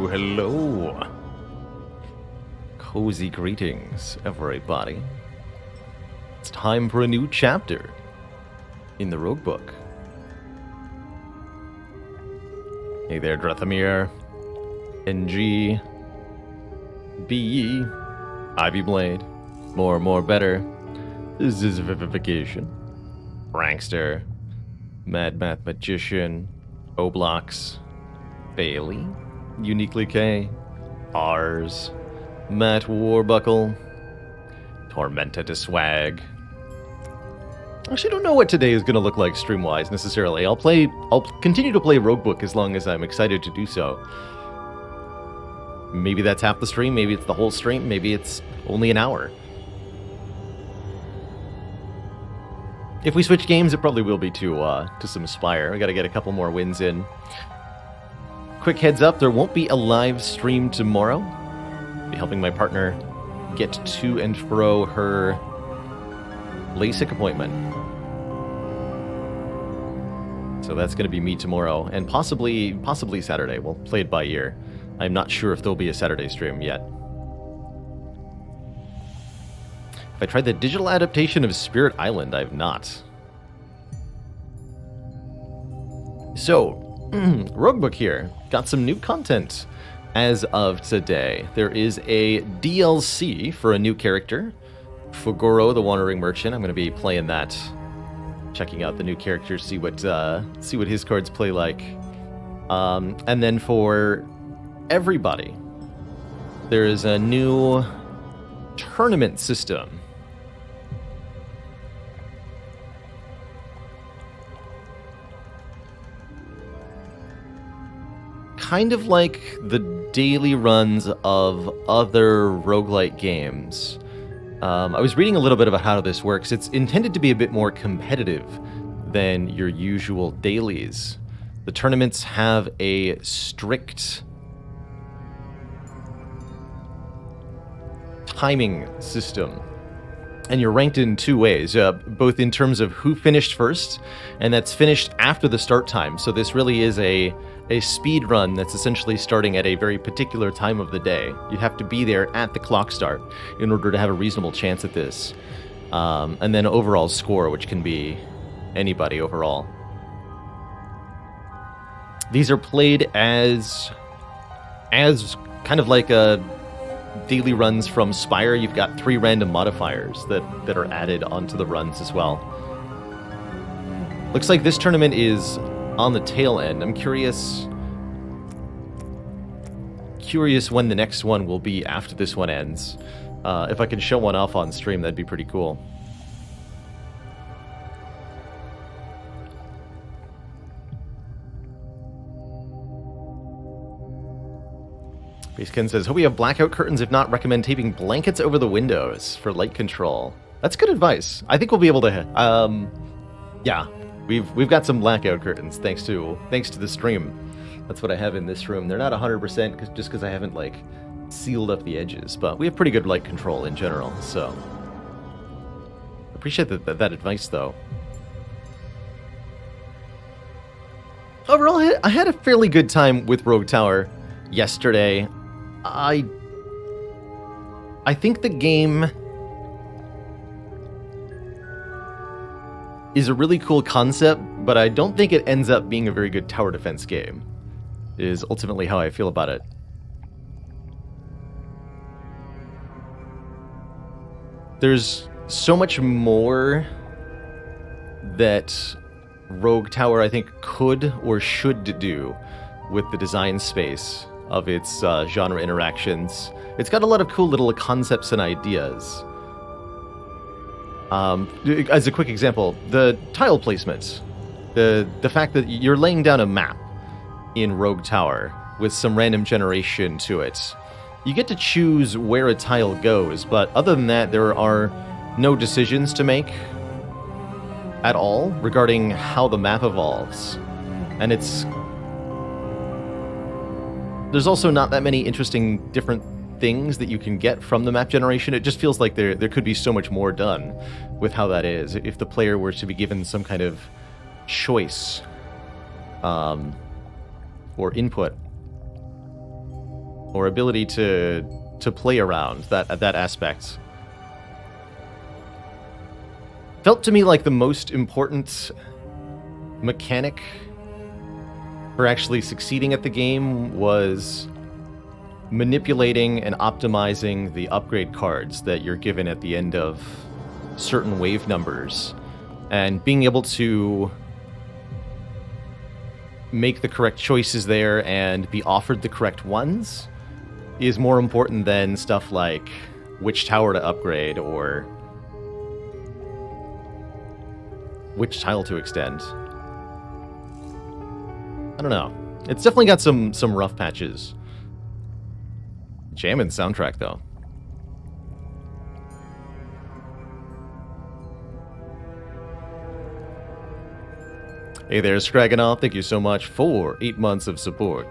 Hello. Cozy greetings, everybody. It's time for a new chapter in the Roguebook. Hey there, Drethamir, NG, BE, Ivy Blade, more, better, Zizification, Prankster, Mad Mathematician, Oblox, Bailey, Uniquely K, Ars, Matt Warbuckle, Tormenta to Swag. Actually, don't know what today is going to look like stream-wise necessarily. I'll continue to play Roguebook as long as I'm excited to do so. Maybe that's half the stream, maybe it's the whole stream, maybe it's only an hour. If we switch games, it probably will be to some Spire. I got to get a couple more wins in. Quick heads up, there won't be a live stream tomorrow. I'll be helping my partner get to and fro her LASIK appointment. So that's going to be me tomorrow, and possibly Saturday. We'll play it by ear. I'm not sure if there'll be a Saturday stream yet. If I tried the digital adaptation of Spirit Island, I've not. So, Roguebook here. Got some new content as of today. There is a DLC for a new character, Fugoro, the Wandering Merchant. I'm going to be playing that, checking out the new character, see what his cards play like. And then for everybody, there is a new tournament system. Kind of like the daily runs of other roguelike games. I was reading a little bit about how this works. It's intended to be a bit more competitive than your usual dailies. The tournaments have a strict timing system. And you're ranked in two ways, both in terms of who finished first, and that's finished after the start time. So this really is a speed run that's essentially starting at a very particular time of the day. You have to be there at the clock start in order to have a reasonable chance at this. And then overall score, which can be anybody overall. These are played as kind of like a daily runs from Spire. You've got 3 random modifiers that are added onto the runs as well. Looks like this tournament is on the tail end. I'm curious when the next one will be after this one ends. If I can show one off on stream, that'd be pretty cool. Basekin says, hope we have blackout curtains. If not, recommend taping blankets over the windows for light control. That's good advice. I think we'll be able to, yeah, we've got some blackout curtains thanks to the stream. That's what I have in this room. They're not 100% just because I haven't like sealed up the edges, but we have pretty good light control in general. So appreciate that advice though. Overall, I had a fairly good time with Rogue Tower yesterday. I think the game is a really cool concept, but I don't think it ends up being a very good tower defense game, is ultimately how I feel about it. There's so much more that Rogue Tower, I think, could or should do with the design space of its genre interactions. It's got a lot of cool little concepts and ideas. As a quick example, the tile placement, the fact that you're laying down a map in Rogue Tower with some random generation to it. You get to choose where a tile goes, but other than that, there are no decisions to make at all regarding how the map evolves. And there's also not that many interesting different things that you can get from the map generation. It just feels like there could be so much more done with how that is if the player were to be given some kind of choice or input. or ability to play around that aspect. Felt to me like the most important mechanic for actually succeeding at the game was manipulating and optimizing the upgrade cards that you're given at the end of certain wave numbers, and being able to make the correct choices there and be offered the correct ones is more important than stuff like which tower to upgrade or which tile to extend. I don't know. It's definitely got some rough patches. Jammin' soundtrack, though. Hey there, Scragganoff. Thank you so much for 8 months of support.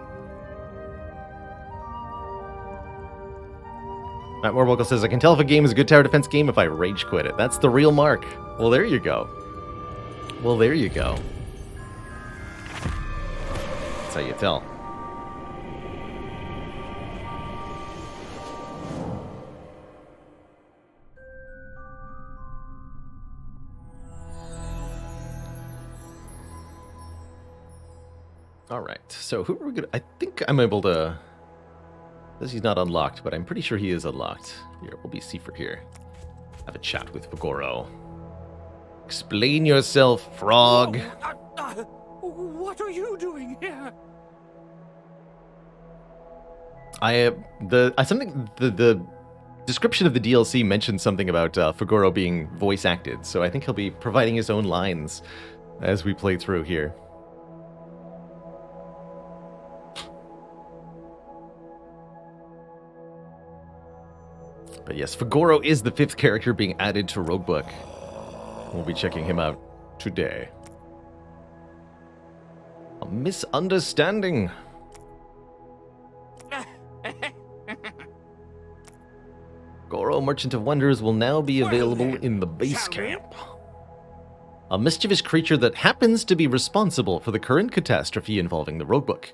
Matt Warbuckle says, I can tell if a game is a good tower defense game if I rage quit it. That's the real mark. Well, there you go. Well, there you go. That's how you tell. All right, so who are we gonna... I think I'm able to... Says he's not unlocked, but I'm pretty sure he is unlocked. Here, we'll be Seifer here. Have a chat with Fagoro. Explain yourself, Frog. What are you doing here? The description of the DLC mentioned something about Fagoro being voice acted, so I think he'll be providing his own lines as we play through here. But yes, Fagoro is the 5th character being added to Roguebook. We'll be checking him out today. A misunderstanding. Goro, Merchant of Wonders, will now be available in the base camp. A mischievous creature that happens to be responsible for the current catastrophe involving the Roguebook.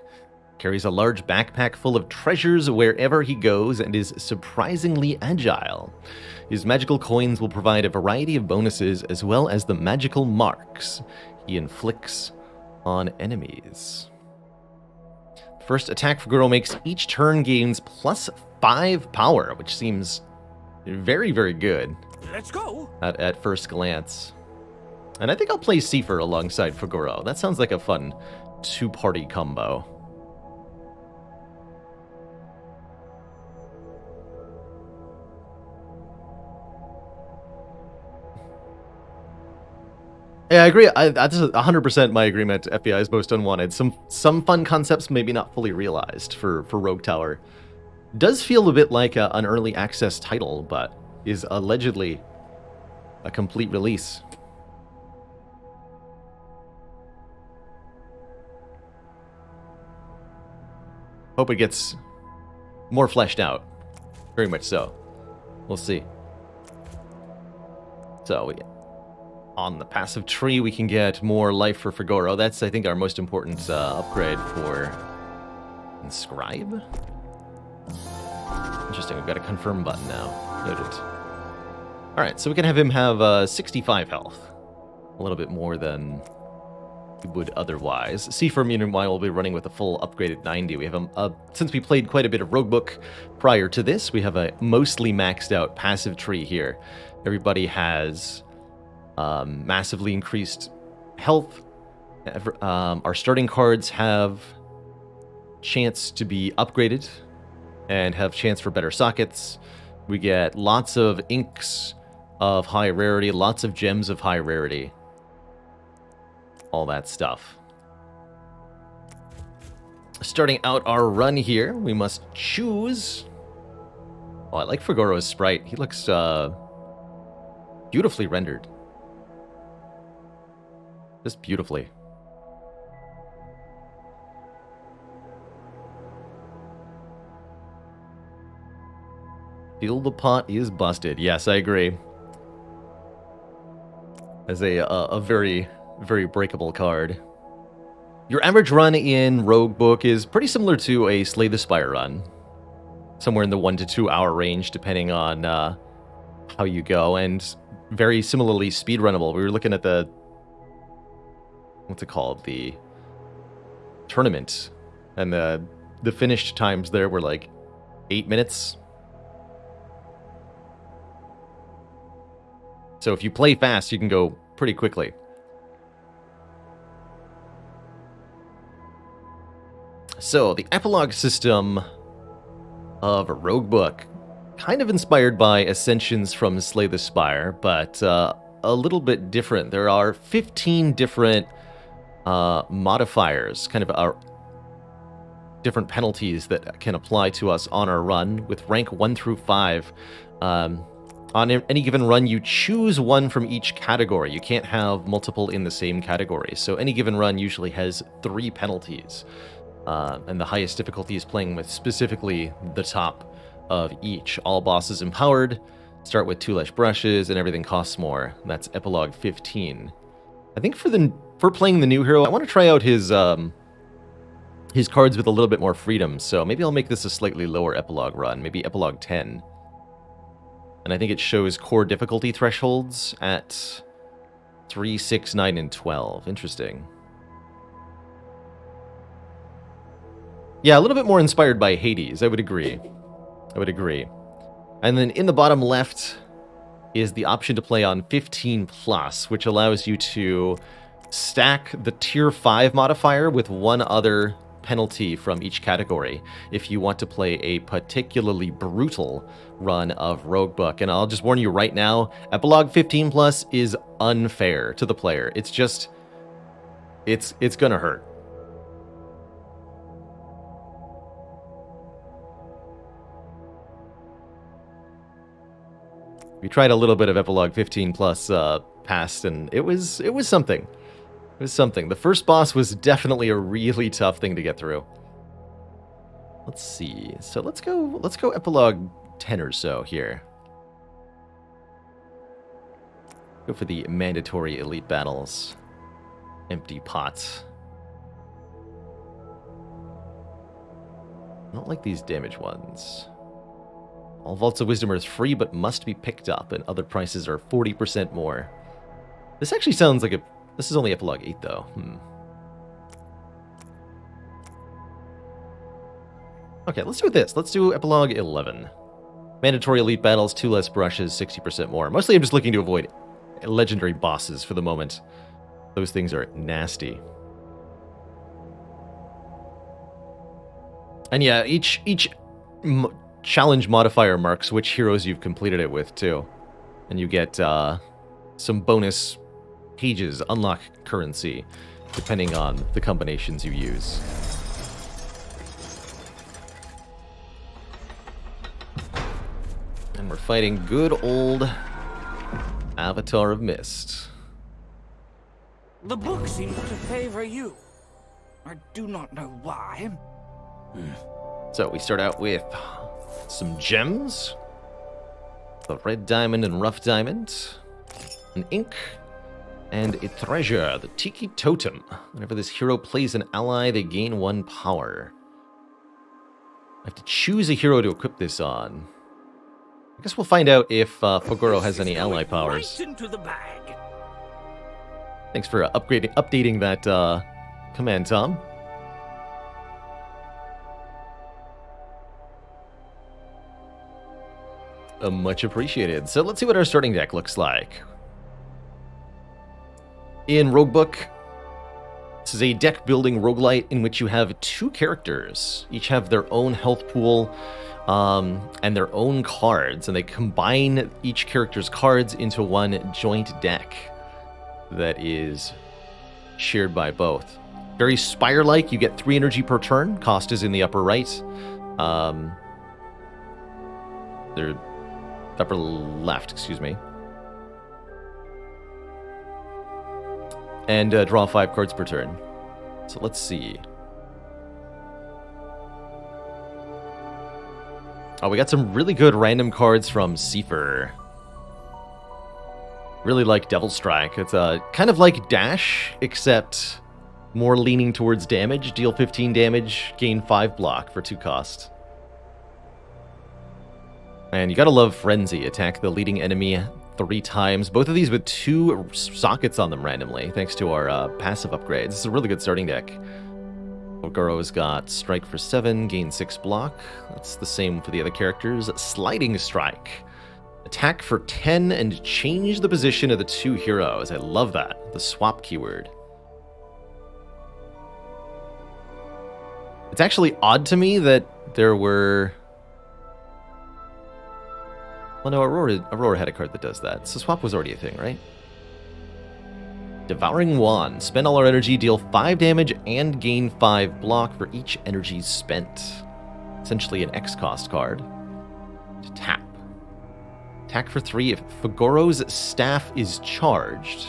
Carries a large backpack full of treasures wherever he goes and is surprisingly agile. His magical coins will provide a variety of bonuses as well as the magical marks he inflicts on enemies. First attack for Fagoro makes each turn gains plus 5 power, which seems very, very good. Let's go. At first glance. And I think I'll play Seifer alongside Fagoro. That sounds like a fun 2-party combo. Yeah, I agree. That's 100% my agreement. FBI is most unwanted. Some fun concepts maybe not fully realized for Rogue Tower. Does feel a bit like an early access title, but is allegedly a complete release. Hope it gets more fleshed out. Very much so. We'll see. So, on the passive tree, we can get more life for Fagoro. That's, I think, our most important upgrade for Inscribe. Interesting, we've got a confirm button now. Noted. Alright, so we can have him have 65 health. A little bit more than he would otherwise. Seifer, meanwhile, will be running with a full upgraded 90. We have since we played quite a bit of Roguebook prior to this, we have a mostly maxed out passive tree here. Everybody has massively increased health. Our starting cards have chance to be upgraded and have chance for better sockets. We get lots of inks of high rarity, lots of gems of high rarity. All that stuff. Starting out our run here, we must choose... Oh, I like Fagoro's sprite. He looks beautifully rendered. Just beautifully. Feel the pot is busted. Yes, I agree. As a very, very breakable card. Your average run in Roguebook is pretty similar to a Slay the Spire run. somewhere in the 1 to 2 hour range, depending on how you go, and very similarly speedrunnable. We were looking at the, what's it called, the tournament, and the finished times there were like 8 minutes. So if you play fast, you can go pretty quickly. So the epilogue system of Roguebook, kind of inspired by Ascensions from Slay the Spire, but a little bit different. There are 15 different modifiers, kind of different penalties that can apply to us on our run, with rank 1 through 5. On any given run, you choose one from each category. You can't have multiple in the same category. So any given run usually has 3 penalties. And the highest difficulty is playing with specifically the top of each. All bosses empowered, start with 2 less brushes, and everything costs more. That's Epilogue 15. I think for playing the new hero, I want to try out his cards with a little bit more freedom. So maybe I'll make this a slightly lower Epilogue run, maybe Epilogue 10. And I think it shows core difficulty thresholds at 3, 6, 9, and 12. Interesting. Yeah, a little bit more inspired by Hades, I would agree. And then in the bottom left is the option to play on 15+, which allows you to stack the tier 5 modifier with one other penalty from each category if you want to play a particularly brutal run of Roguebook. And I'll just warn you right now, Epilogue 15+ is unfair to the player. It's just, it's gonna hurt. We tried a little bit of Epilogue 15+ past, and it was something. It was something. The first boss was definitely a really tough thing to get through. Let's see. So let's go Epilogue 10 or so here. Go for the mandatory elite battles. Empty pots. I don't like these damage ones. All Vaults of Wisdom are free, but must be picked up, and other prices are 40% more. This actually sounds like this is only Epilogue 8, though. Okay, let's do this. Let's do Epilogue 11. Mandatory elite battles, 2 less brushes, 60% more. Mostly I'm just looking to avoid legendary bosses for the moment. Those things are nasty. And yeah, each challenge modifier marks which heroes you've completed it with, too. And you get some bonus pages, unlock currency, depending on the combinations you use. And we're fighting good old Avatar of Mist. The book seems to favor you. I do not know why. So we start out with some gems, the red diamond and rough diamond, an ink, and a treasure, the Tiki Totem. Whenever this hero plays an ally, they gain 1 power. I have to choose a hero to equip this on. I guess we'll find out if Fogoro has any ally powers. Right into the bag. Thanks for updating that command, Tom. Much appreciated. So let's see what our starting deck looks like. In Roguebook, this is a deck-building roguelite in which you have 2 characters. Each have their own health pool and their own cards, and they combine each character's cards into one joint deck that is shared by both. Very Spire-like. You get 3 energy per turn. Cost is in the upper right. They're upper left, excuse me. And draw 5 cards per turn. So let's see. Oh, we got some really good random cards from Seifer. Really like Devil Strike. It's kind of like Dash, except more leaning towards damage. Deal 15 damage, gain 5 block for 2 cost. And you gotta love Frenzy. Attack the leading enemy 3 times. Both of these with 2 sockets on them randomly, thanks to our passive upgrades. This is a really good starting deck. Ogoro's got Strike for 7, gain 6 block. That's the same for the other characters. Sliding Strike. Attack for 10 and change the position of the 2 heroes. I love that. The swap keyword. It's actually odd to me that there were... Well, no, Aurora had a card that does that. So swap was already a thing, right? Devouring Wand. Spend all our energy, deal 5 damage, and gain 5 block for each energy spent. Essentially an X cost card. To tap. Attack for 3. If Fagoro's staff is charged,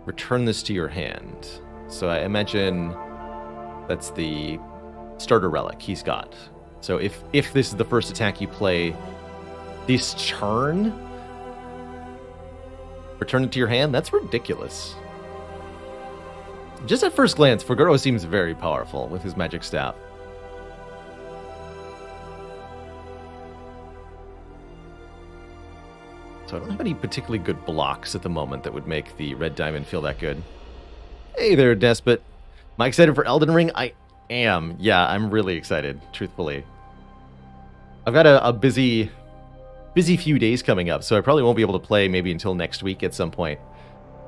return this to your hand. So I imagine that's the starter relic he's got. So if this is the first attack you play this turn, return it to your hand, that's ridiculous. Just at first glance, Fagoro seems very powerful with his magic staff. So I don't have any particularly good blocks at the moment that would make the red diamond feel that good. Hey there, Despot. Am I excited for Elden Ring? I am. Yeah, I'm really excited, truthfully. I've got a busy few days coming up, so I probably won't be able to play maybe until next week at some point.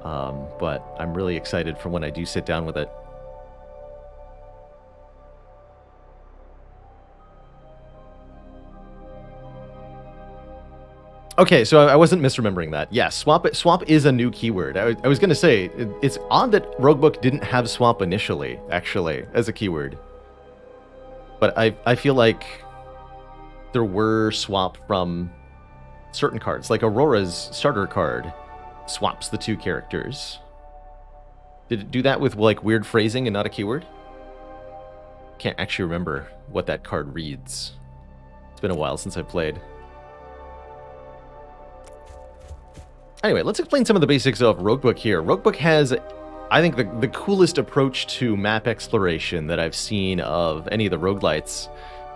But I'm really excited for when I do sit down with it. Okay, so I wasn't misremembering that. Yeah, swap is a new keyword. I was going to say, it's odd that Roguebook didn't have swap initially, actually, as a keyword. But I feel like there were swap from certain cards. Like Aurora's starter card swaps the 2 characters. Did it do that with like weird phrasing and not a keyword? Can't actually remember what that card reads. It's been a while since I've played. Anyway, let's explain some of the basics of Roguebook here. Roguebook has, I think, the coolest approach to map exploration that I've seen of any of the roguelites.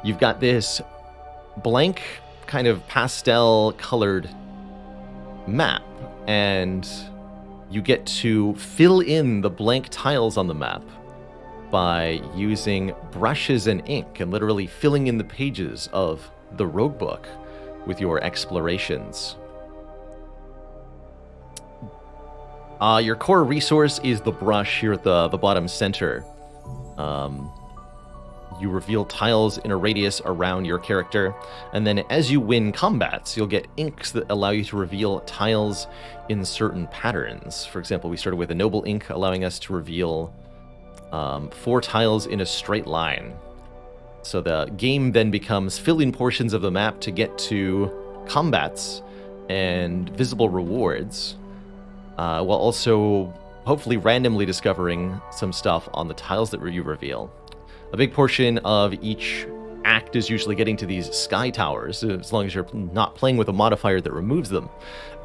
You've got this blank, kind of pastel-colored map, and you get to fill in the blank tiles on the map by using brushes and ink and literally filling in the pages of the Roguebook with your explorations. Your core resource is the brush here at the bottom center. You reveal tiles in a radius around your character, and then as you win combats, you'll get inks that allow you to reveal tiles in certain patterns. For example, we started with a noble ink allowing us to reveal 4 tiles in a straight line. So the game then becomes fill in portions of the map to get to combats and visible rewards. While also hopefully randomly discovering some stuff on the tiles that you reveal. A big portion of each act is usually getting to these sky towers, as long as you're not playing with a modifier that removes them,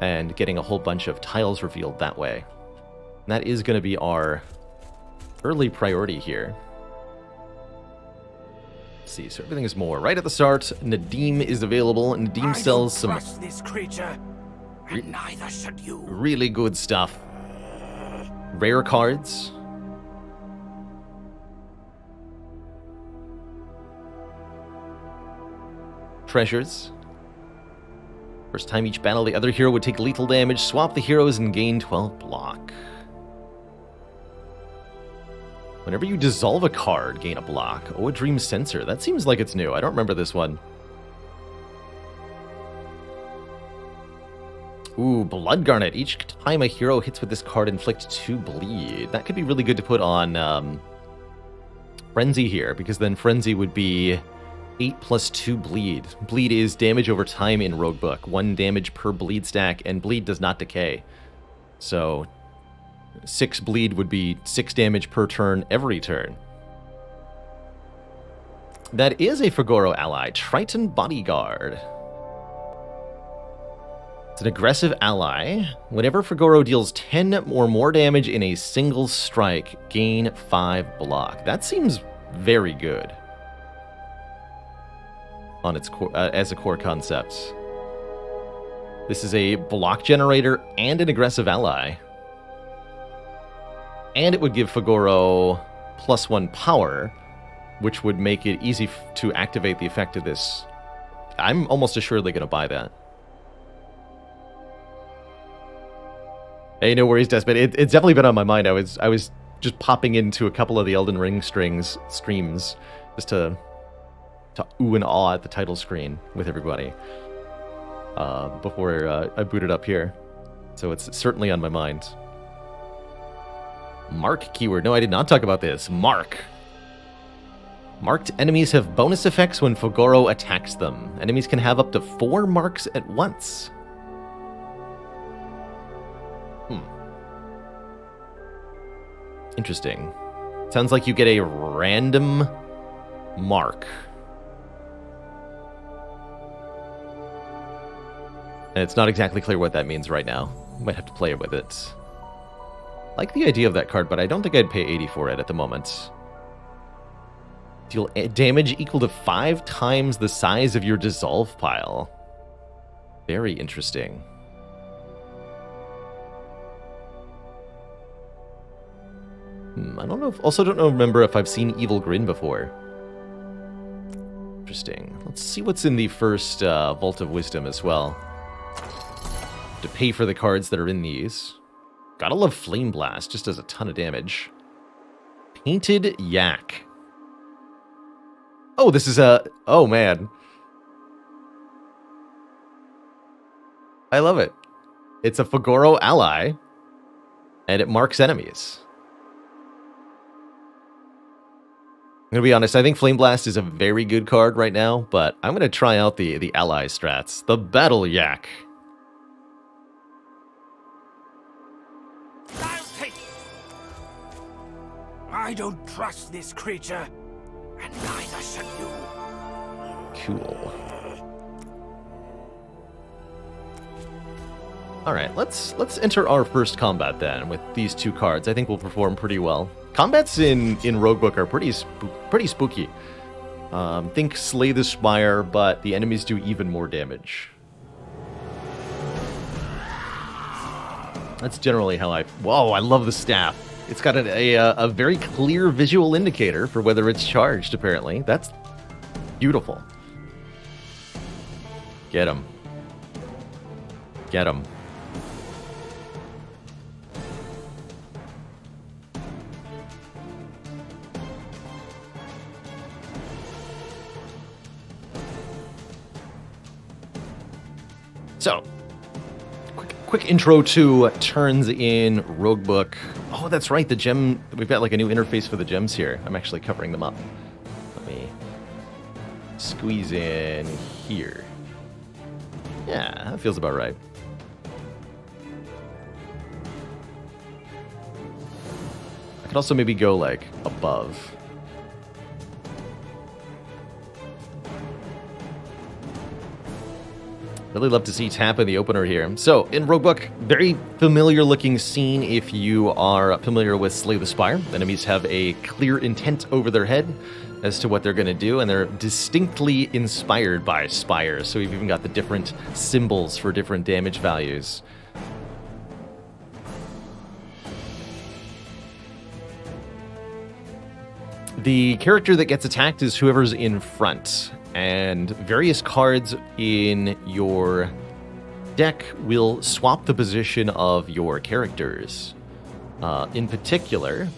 and getting a whole bunch of tiles revealed that way. And that is going to be our early priority here. Let's see, so everything is more. Right at the start, Nadim is available, and Nadim sells some... trust this creature. And neither should you. Really good stuff. Rare cards. Treasures. First time each battle, the other hero would take lethal damage, swap the heroes, and gain 12 block. Whenever you dissolve a card, gain a block. Oh, a Dream Sensor. That seems like it's new. I don't remember this one. Ooh, Blood Garnet. Each time a hero hits with this card, inflict 2 bleed. That could be really good to put on Frenzy here, because then Frenzy would be 8 plus 2 bleed. Bleed is damage over time in Roguebook. 1 damage per bleed stack, and bleed does not decay. So 6 bleed would be 6 damage per turn every turn. That is a Fagoro ally, Triton Bodyguard. It's an aggressive ally. Whenever Fagoro deals 10 or more damage in a single strike, gain 5 block. That seems very good. on its core, as a core concept. This is a block generator and an aggressive ally. And it would give Fagoro +1 power, which would make it easy to activate the effect of this. I'm almost assuredly going to buy that. Hey, no worries, Despot. It's definitely been on my mind. I was just popping into a couple of the Elden Ring streams just to ooh and awe at the title screen with everybody before I booted up here. So it's certainly on my mind. Mark keyword. No, I did not talk about this. Mark. Marked enemies have bonus effects when Fagoro attacks them. Enemies can have up to 4 marks at once. Interesting. Sounds like you get a random mark. And it's not exactly clear what that means right now. Might have to play with it. I like the idea of that card, but I don't think I'd pay 80 for it at the moment. Deal damage equal to 5 times the size of your dissolve pile. Very interesting. I don't know. Remember if I've seen Evil Grin before. Interesting. Let's see what's in the first Vault of Wisdom as well. To pay for the cards that are in these. Gotta love Flame Blast. Just does a ton of damage. Painted Yak. Oh, this is a... Oh, man. I love it. It's a Fagoro ally. And it marks enemies. I'm going to be honest, I think Flame Blast is a very good card right now, but I'm going to try out the ally strats. The Battle Yak. I'll take it. I don't trust this creature, and neither should you. Cool. Alright, let's enter our first combat then with these 2 cards. I think we'll perform pretty well. Combats in Roguebook are pretty spooky. Think Slay the Spire, but the enemies do even more damage. That's generally how I... Whoa, I love the staff. It's got a very clear visual indicator for whether it's charged, apparently. That's beautiful. Get him. Get him. So, quick intro to turns in Roguebook. Oh, that's right, the gem... We've got like a new interface for the gems here. I'm actually covering them up. Let me squeeze in here. Yeah, that feels about right. I could also maybe go like above. Really love to see tap in the opener here. So, in Roguebook, very familiar looking scene if you are familiar with Slay the Spire. Enemies have a clear intent over their head as to what they're going to do, and they're distinctly inspired by Spire. So we've even got the different symbols for different damage values. The character that gets attacked is whoever's in front. And various cards in your deck will swap the position of your characters. In particular,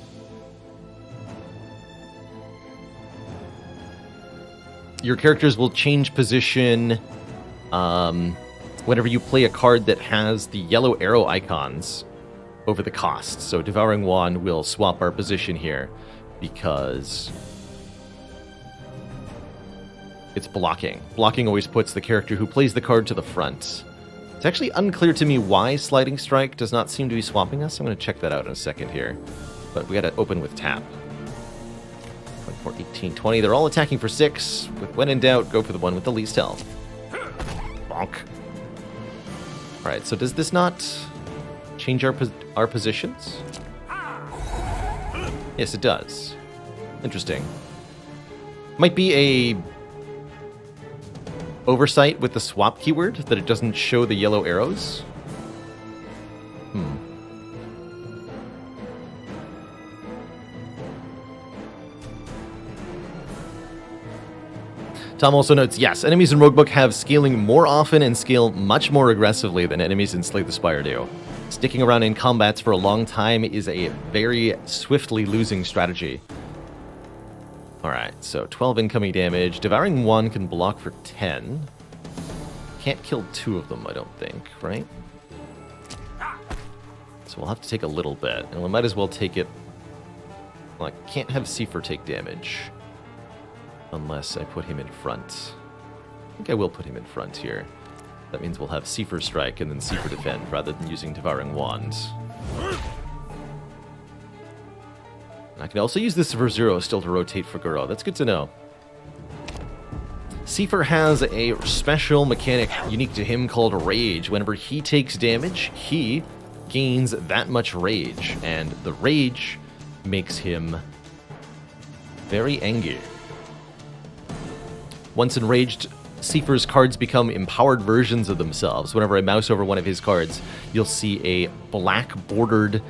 your characters will change position whenever you play a card that has the yellow arrow icons over the cost. So Devouring Wand will swap our position here because... it's blocking. Blocking always puts the character who plays the card to the front. It's actually unclear to me why Sliding Strike does not seem to be swapping us. I'm going to check that out in a second here. But we got to open with tap. 24, 18, 20. They're all attacking for 6. When in doubt, go for the one with the least health. Bonk. Alright, so does this not change our positions? Yes, it does. Interesting. Might be a oversight with the swap keyword that it doesn't show the yellow arrows. Tom also notes, yes, enemies in Roguebook have scaling more often and scale much more aggressively than enemies in Slay the Spire do. Sticking around in combats for a long time is a very swiftly losing strategy. Alright, so 12 incoming damage. Devouring 1 can block for 10. Can't kill 2 of them, I don't think, right? So we'll have to take a little bit, and we might as well take it... Well, I can't have Seifer take damage. Unless I put him in front. I think I will put him in front here. That means we'll have Seifer strike and then Seifer defend, rather than using Devouring Wand. I can also use this for 0 still to rotate Fuguro. That's good to know. Seifer has a special mechanic unique to him called Rage. Whenever he takes damage, he gains that much rage. And the rage makes him very angry. Once enraged, Seifer's cards become empowered versions of themselves. Whenever I mouse over one of his cards, you'll see a black-bordered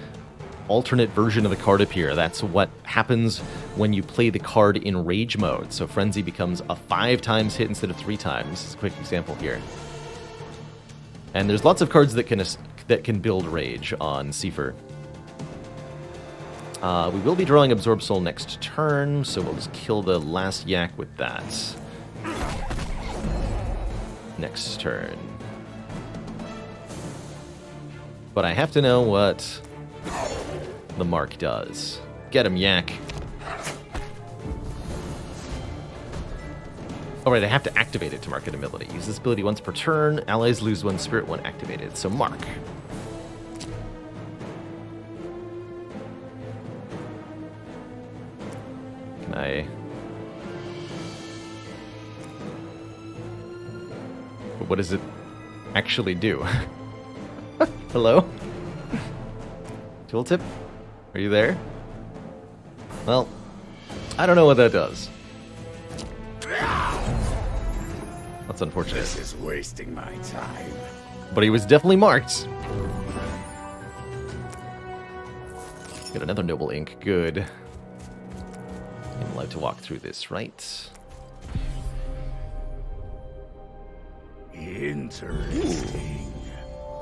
alternate version of the card appear. That's what happens when you play the card in Rage mode. So Frenzy becomes a 5 times hit instead of 3 times. This is a quick example here. And there's lots of cards that can build Rage on Seifer. We will be drawing Absorb Soul next turn, so we'll just kill the last yak with that. Next turn. But I have to know what the mark does. Get him, yak. Alright, I have to activate it to mark an ability. Use this ability once per turn. Allies lose 1 spirit when activated. So mark. Can I... What does it actually do? Hello? Tooltip? Are you there? Well, I don't know what that does. That's unfortunate. This is wasting my time. But he was definitely marked. Got another Noble Ink. Good. I'm allowed to walk through this, right? Interesting.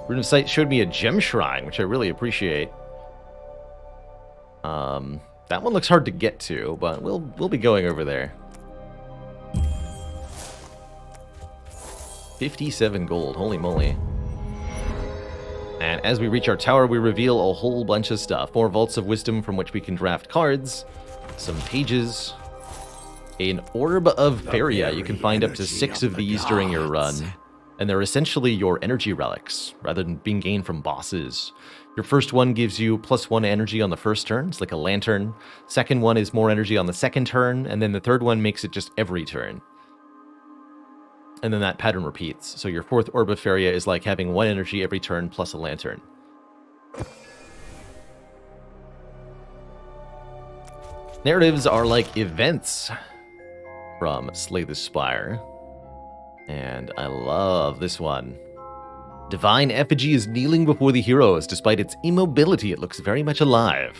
Rune of Sight showed me a gem shrine, which I really appreciate. That one looks hard to get to, but we'll be going over there. 57 gold, holy moly. And as we reach our tower, we reveal a whole bunch of stuff. More Vaults of Wisdom from which we can draft cards, some pages, an Orb of Feria. You can find up to 6 of these during your run. And they're essentially your energy relics, rather than being gained from bosses. Your first one gives you +1 energy on the first turn. It's like a lantern. Second one is more energy on the second turn. And then the third one makes it just every turn. And then that pattern repeats. So your 4th Orb of Feria is like having 1 energy every turn plus a lantern. Narratives are like events from Slay the Spire. And I love this one. Divine Effigy is kneeling before the heroes. Despite its immobility, it looks very much alive.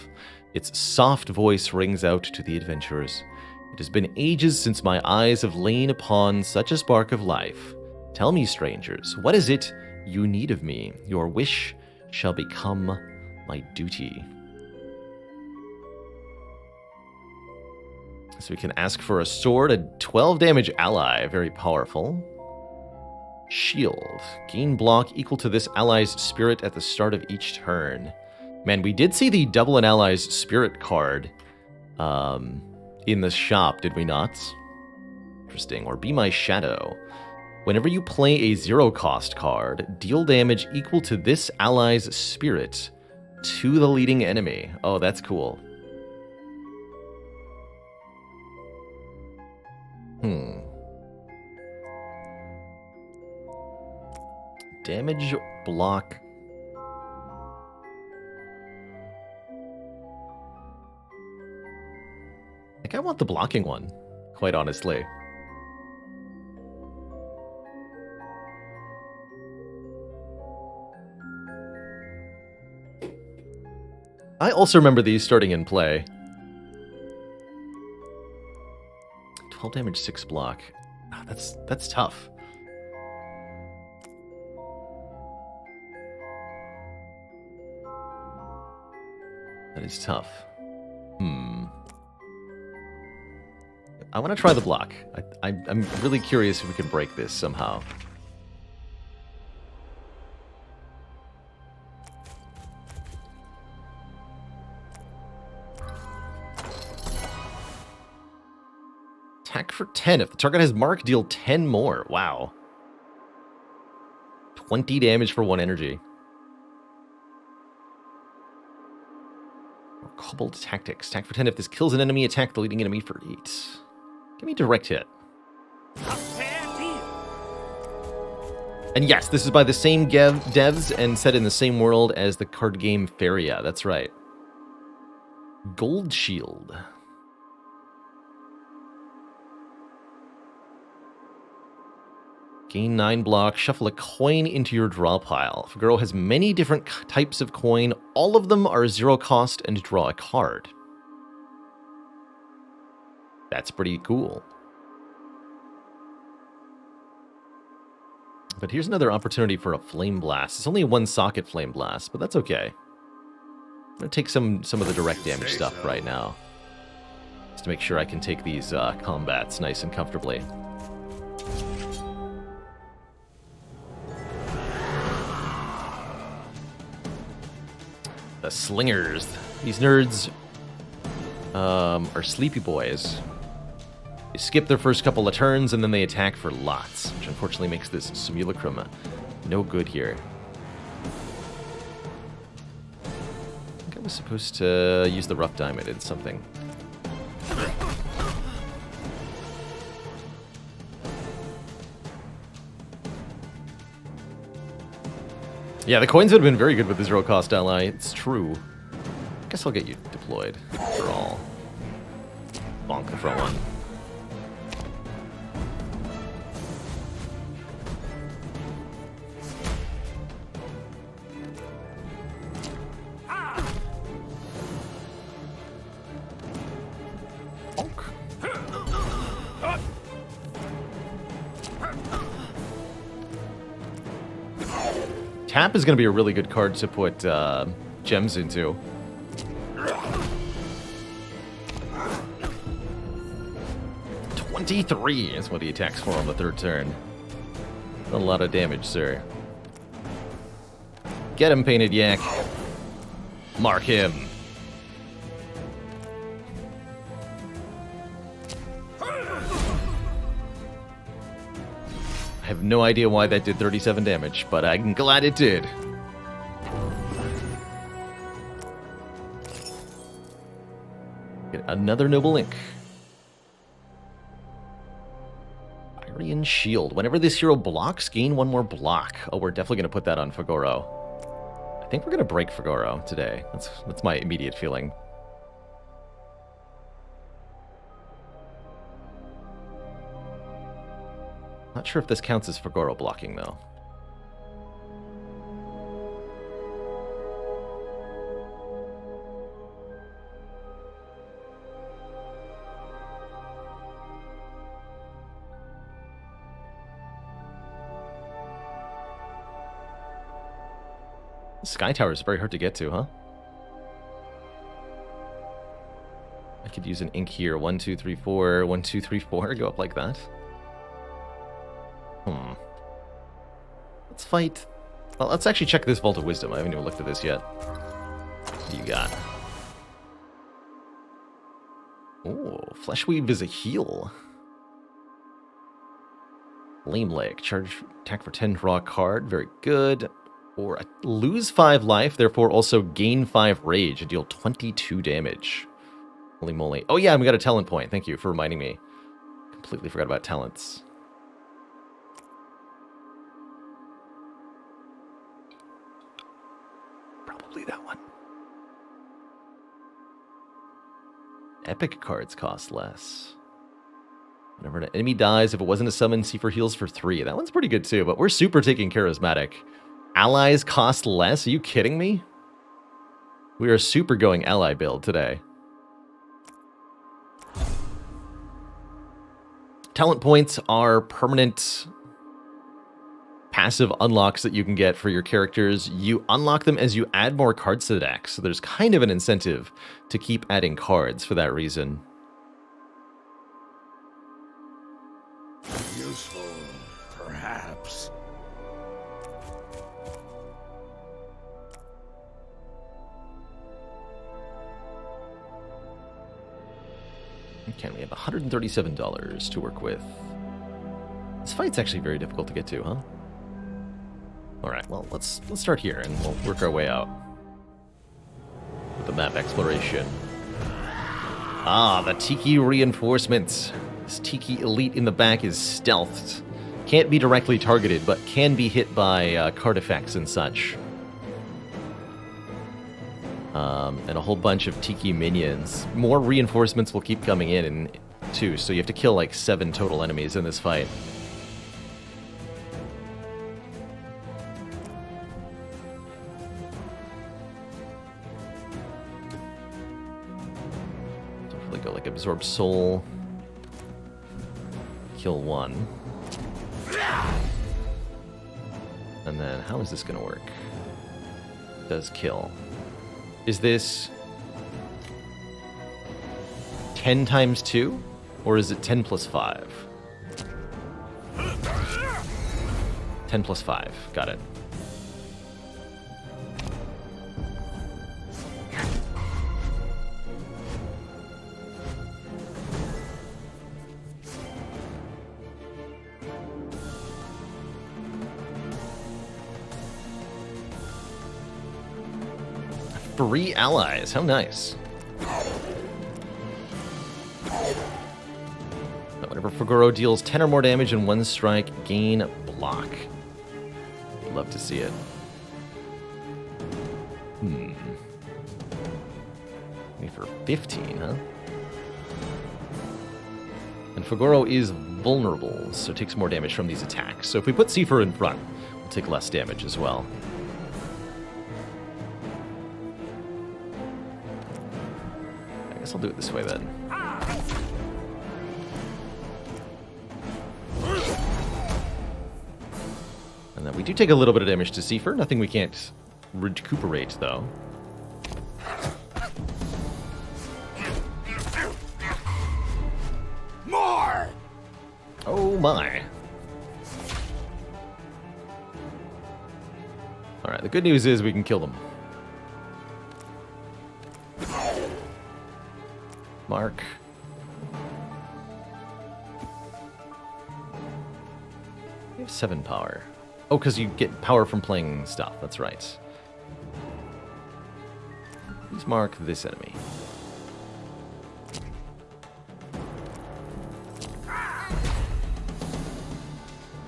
Its soft voice rings out to the adventurers. It has been ages since my eyes have lain upon such a spark of life. Tell me, strangers, what is it you need of me? Your wish shall become my duty. So we can ask for a sword, a 12 damage ally, very powerful. Shield. Gain block equal to this ally's spirit at the start of each turn. Man, we did see the double an ally's spirit card in the shop, did we not? Interesting. Or Be My Shadow. Whenever you play a 0-cost card, deal damage equal to this ally's spirit to the leading enemy. Oh, that's cool. Damage block. I think I want the blocking one, quite honestly. I also remember these starting in play. 12 damage, 6 block. Ah, that's tough. That is tough. I want to try the block. I'm really curious if we can break this somehow. Attack for 10. If the target has mark, deal 10 more. Wow. 20 damage for 1 energy. Kobold Tactics. Attack for 10. If this kills an enemy, attack the leading enemy for 8. Give me direct hit. And yes, this is by the same devs and set in the same world as the card game Feria. That's right. Gold Shield. Gain 9 block. Shuffle a coin into your draw pile. Fugaro has many different types of coin. All of them are 0 cost and draw a card. That's pretty cool. But here's another opportunity for a Flame Blast. It's only a 1 socket Flame Blast, but that's okay. I'm going to take some of the direct damage stuff right now. Just to make sure I can take these combats nice and comfortably. The Slingers. These nerds are sleepy boys. They skip their first couple of turns and then they attack for lots, which unfortunately makes this simulacrum no good here. I think I was supposed to use the rough diamond in something. Yeah, the coins would have been very good with the 0 cost ally. It's true. Guess I'll get you deployed for all. Bonk the front one. Tap is going to be a really good card to put gems into. $23 is what he attacks for on the 3rd turn. A lot of damage, sir. Get him, Painted Yak. Mark him. I have no idea why that did 37 damage, but I'm glad it did. Get another Noble Ink. Iron Shield. Whenever this hero blocks, gain 1 more block. Oh, we're definitely going to put that on Fugaro. I think we're going to break Fugaro today. That's my immediate feeling. Not sure if this counts as Fugaro blocking, though. Sky Tower is very hard to get to, huh? I could use an ink here. 1, 2, 3, 4. 1, 2, 3, 4. Go up like that. Let's fight. Well, let's actually check this Vault of Wisdom. I haven't even looked at this yet. What do you got? Oh, Fleshweave is a heal. Lame Leg. Charge attack for 10, draw a card. Very good. Or lose 5 life, therefore also gain 5 rage and deal 22 damage. Holy moly. Oh yeah, we got a talent point. Thank you for reminding me. Completely forgot about talents. Probably that one. Epic cards cost less. Whenever an enemy dies, if it wasn't a summon, C4 heals for 3. That one's pretty good too, but we're super taking charismatic. Allies cost less? Are you kidding me? We are super going ally build today. Talent points are permanent passive unlocks that you can get for your characters. You unlock them as you add more cards to the deck, so there's kind of an incentive to keep adding cards for that reason. Useful, perhaps. Okay, we have $137 to work with. This fight's actually very difficult to get to, huh? Alright, well, let's start here, and we'll work our way out with the map exploration. Ah, the Tiki reinforcements. This Tiki elite in the back is stealthed. Can't be directly targeted, but can be hit by card effects and such. And a whole bunch of Tiki minions. More reinforcements will keep coming in too, so you have to kill like 7 total enemies in this fight. Don't really go like Absorb Soul. Kill 1. And then how is this going to work? Does kill. Is this 10 times 2? Or is it 10 plus 5? 10 plus 5. Got it. Free allies. How nice. Whenever Fugoro deals 10 or more damage in 1 strike, gain block. Love to see it. Maybe for 15, huh? And Fugoro is vulnerable, so takes more damage from these attacks. So if we put Seifer in front, we'll take less damage as well. I guess I'll do it this way then. And then we do take a little bit of damage to Seifer. Nothing we can't recuperate, though. More! Oh my. Alright, the good news is we can kill them. Mark. We have 7 power. Oh, because you get power from playing stuff. That's right. Please mark this enemy.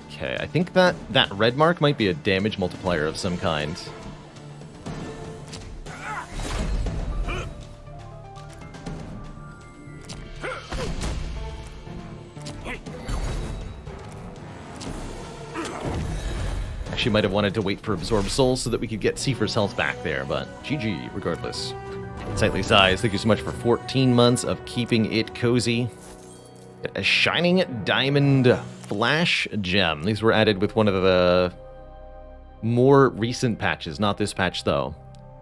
Okay, I think that red mark might be a damage multiplier of some kind. Actually might have wanted to wait for Absorb Soul so that we could get Seifer's health back there, but GG regardless. Sightly Size, thank you so much for 14 months of keeping it cozy. Get a Shining Diamond Flash Gem. These were added with one of the more recent patches, not this patch though.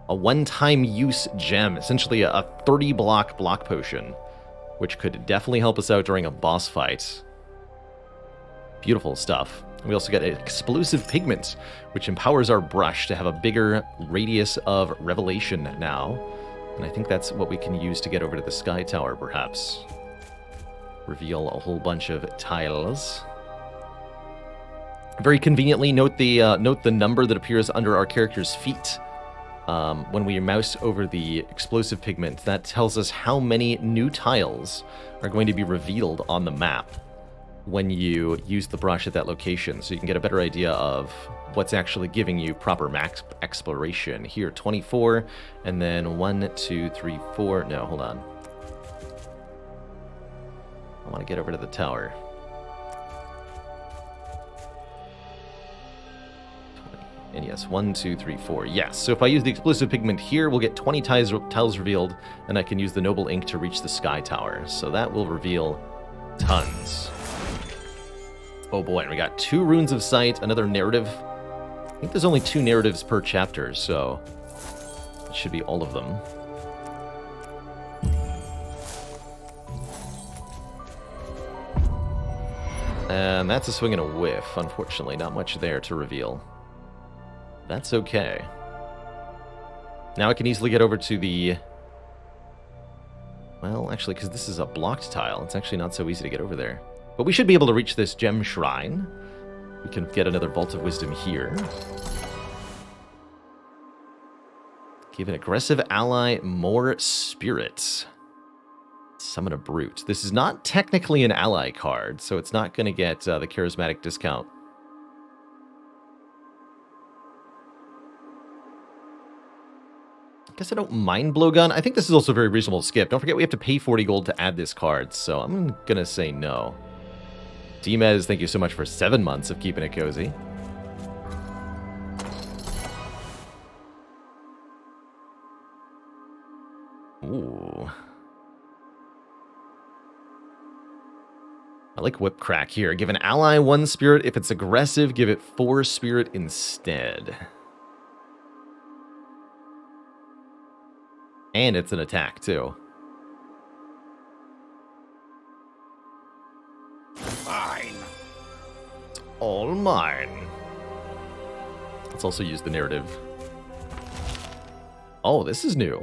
A one-time use gem, essentially a 30 block potion, which could definitely help us out during a boss fight. Beautiful stuff. We also get an Explosive Pigment, which empowers our brush to have a bigger radius of revelation now. And I think that's what we can use to get over to the Sky Tower, perhaps. Reveal a whole bunch of tiles. Very conveniently, note the number that appears under our character's feet. When we mouse over the Explosive Pigment, that tells us how many new tiles are going to be revealed on the map when you use the brush at that location, so you can get a better idea of what's actually giving you proper max exploration. Here, 24, and then 1, 2, 3, 4. No, hold on. I want to get over to the tower. 20, And yes, 1, 2, 3, 4. Yes, so if I use the exclusive pigment here, we'll get 20 tiles revealed, and I can use the noble ink to reach the sky tower. So that will reveal tons. Oh boy, and we got 2 runes of sight, another narrative. I think there's only 2 narratives per chapter, so it should be all of them. And that's a swing and a whiff, unfortunately. Not much there to reveal. That's okay. Now I can easily get over to the... Well, actually, because this is a blocked tile, it's actually not so easy to get over there. But we should be able to reach this gem shrine. We can get another Vault of Wisdom here. Give an aggressive ally more spirits. Summon a brute. This is not technically an ally card, so it's not going to get the charismatic discount. I guess I don't mind Blowgun. I think this is also very reasonable to skip. Don't forget we have to pay 40 gold to add this card, so I'm going to say no. Dimez, thank you so much for 7 months of keeping it cozy. Ooh. I like Whip Crack here. Give an ally 1 spirit. If it's aggressive, give it 4 spirit instead. And it's an attack, too. Fine. It's all mine. Let's also use the narrative. Oh, this is new.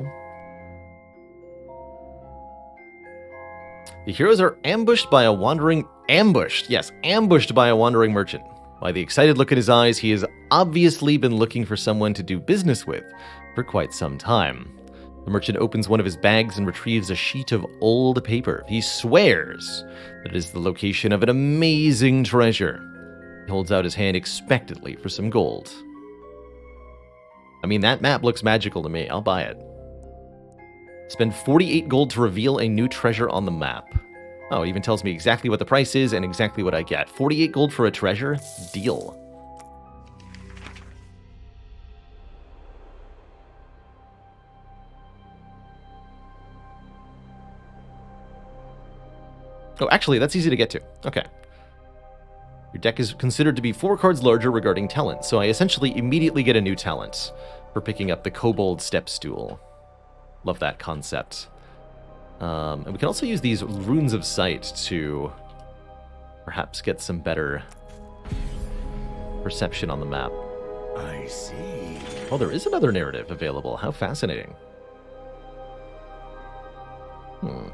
The heroes are ambushed by a wandering... Ambushed! Yes, ambushed by a wandering merchant. By the excited look in his eyes, he has obviously been looking for someone to do business with for quite some time. The merchant opens one of his bags and retrieves a sheet of old paper. He swears that it is the location of an amazing treasure. He holds out his hand expectantly for some gold. I mean, that map looks magical to me. I'll buy it. Spend 48 gold to reveal a new treasure on the map. Oh, it even tells me exactly what the price is and exactly what I get. 48 gold for a treasure? Deal. Oh, actually, that's easy to get to. Okay. Your deck is considered to be 4 cards larger regarding talent, so I essentially immediately get a new talent for picking up the Kobold Step Stool. Love that concept. And we can also use these Runes of Sight to perhaps get some better perception on the map. I see. Oh, there is another narrative available. How fascinating. We'll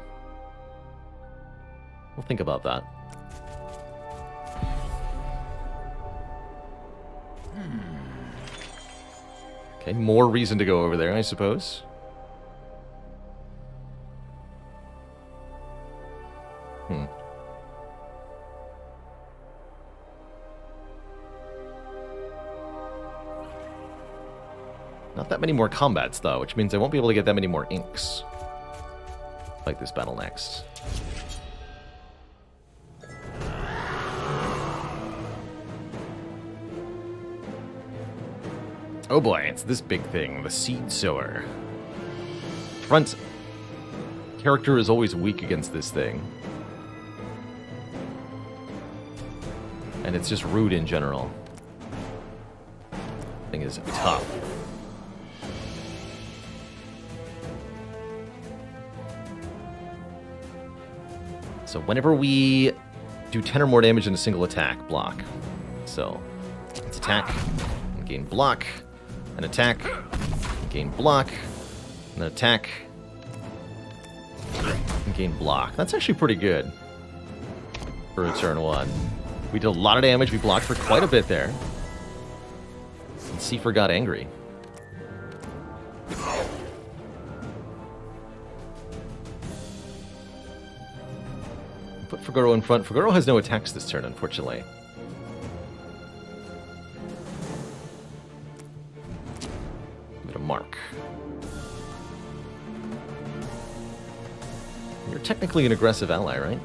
think about that. Okay, more reason to go over there, I suppose. Not that many more combats, though, which means I won't be able to get that many more inks. Fight this battle next. Oh boy, it's this big thing, the Seed Sower. Front character is always weak against this thing. And it's just rude in general. Thing is tough. So whenever we do 10 or more damage in a single attack, block. So let's attack, and gain block, an attack, and gain block, and an attack, and gain block. That's actually pretty good for a turn 1. We did a lot of damage, we blocked for quite a bit there. And Seifer got angry. Put Fuguro in front. Fuguro has no attacks this turn, unfortunately. Give it a mark. You're technically an aggressive ally, right?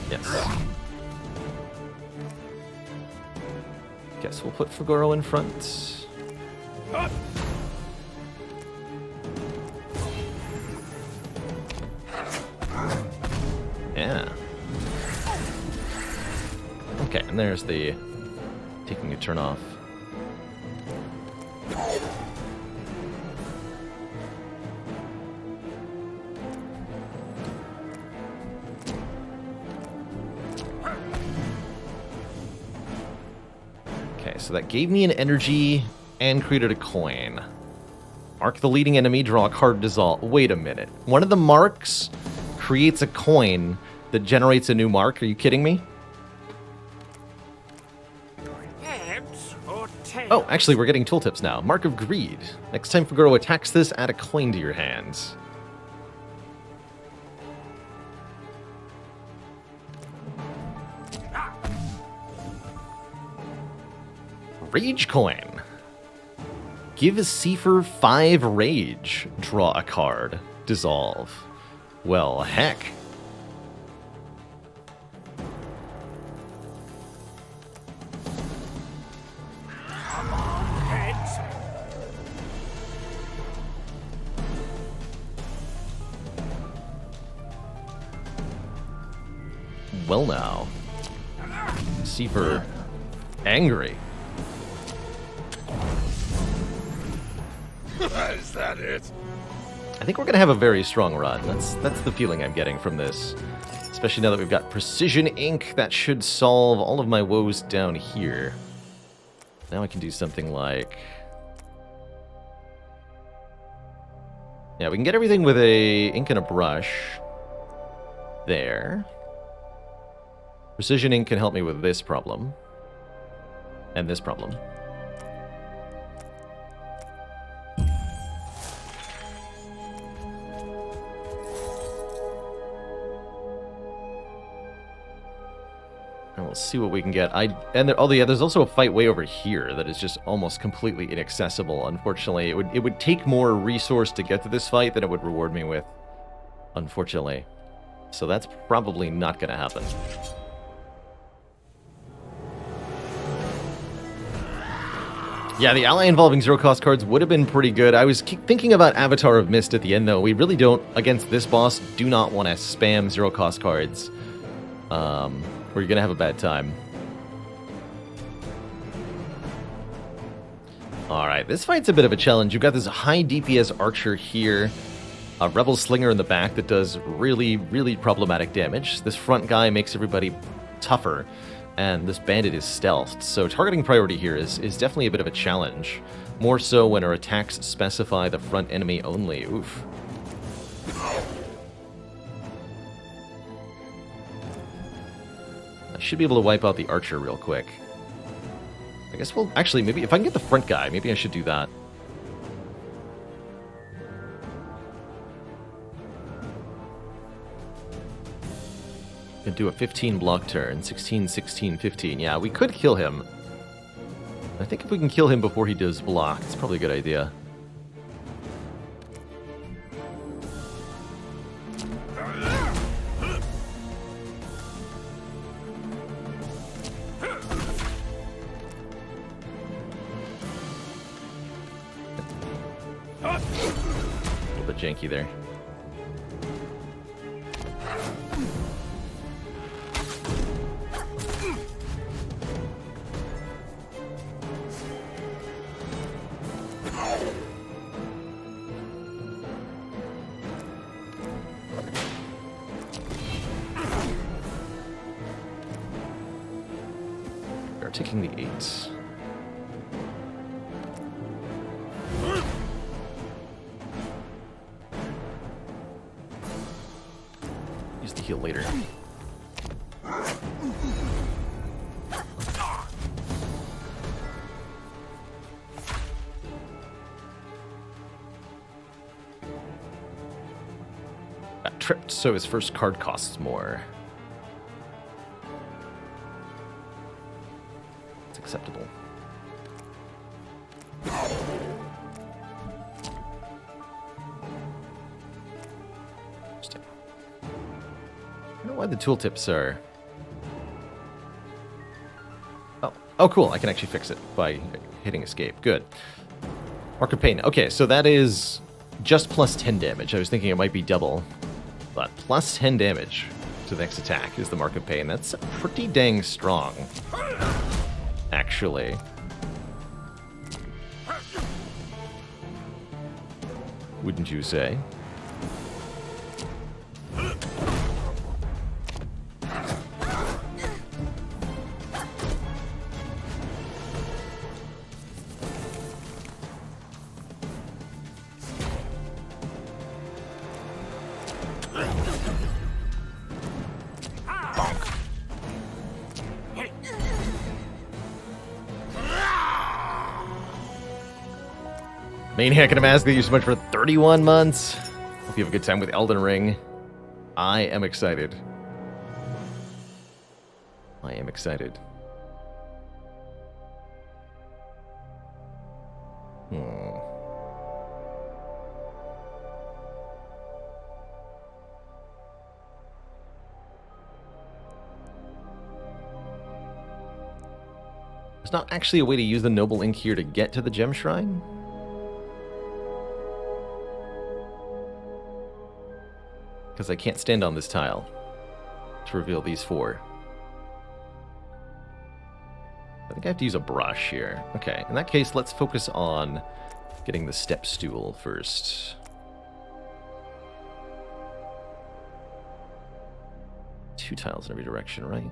Yes. Guess we'll put Fugoro in front. Yeah. Okay, and there's the taking a turn off. Okay, so that gave me an energy and created a coin. Mark the leading enemy, draw a card, dissolve. Wait a minute. One of the marks creates a coin that generates a new mark. Are you kidding me? Heads or tails? Oh, actually, we're getting tooltips now. Mark of Greed. Next time Fugoro attacks this, add a coin to your hands. Rage coin. Give Seifer 5 rage. Draw a card. Dissolve. Well, heck. Come on, heads. Well now. Seifer angry. Is that it? I think we're going to have a very strong run. That's the feeling I'm getting from this. Especially now that we've got Precision Ink. That should solve all of my woes down here. Now I can do something like... Yeah, we can get everything with a ink and a brush. There. Precision Ink can help me with this problem. And this problem. And we'll see what we can get. There's also a fight way over here that is just almost completely inaccessible. Unfortunately, it would take more resource to get to this fight than it would reward me with. Unfortunately. So that's probably not going to happen. Yeah, the ally involving zero-cost cards would have been pretty good. I was thinking about Avatar of Mist at the end, though. We really don't, against this boss, do not want to spam zero-cost cards. Or you're going to have a bad time. Alright, this fight's a bit of a challenge. You've got this high DPS archer here. A rebel slinger in the back that does really, really problematic damage. This front guy makes everybody tougher. And this bandit is stealthed, so targeting priority here is definitely a bit of a challenge. More so when our attacks specify the front enemy only. Oof. I should be able to wipe out the archer real quick. I guess we'll... Actually, maybe if I can get the front guy, maybe I should do that. Gonna do a 15 block turn. 16, 16, 15. Yeah, we could kill him. I think if we can kill him before he does block, it's probably a good idea. A little bit janky there. We are taking the 8. Use the heal later. Got tripped, so his first card costs more. It's acceptable. Interesting. I don't know why the tooltips are... Oh, Oh, cool. I can actually fix it by hitting escape. Good. Mark of Pain. Okay, so that is just plus 10 damage. I was thinking it might be double. But plus 10 damage to the next attack is the Mark of Pain. That's pretty dang strong, actually. Wouldn't you say? Maniac and a Mask, thank you so much for 31 months. Hope you have a good time with Elden Ring. I am excited. I am excited. There's not actually a way to use the Noble Ink here to get to the Gem Shrine? Because I can't stand on this tile to reveal these four. I think I have to use a brush here. Okay, in that case, let's focus on getting the step stool first. Two tiles in every direction, right?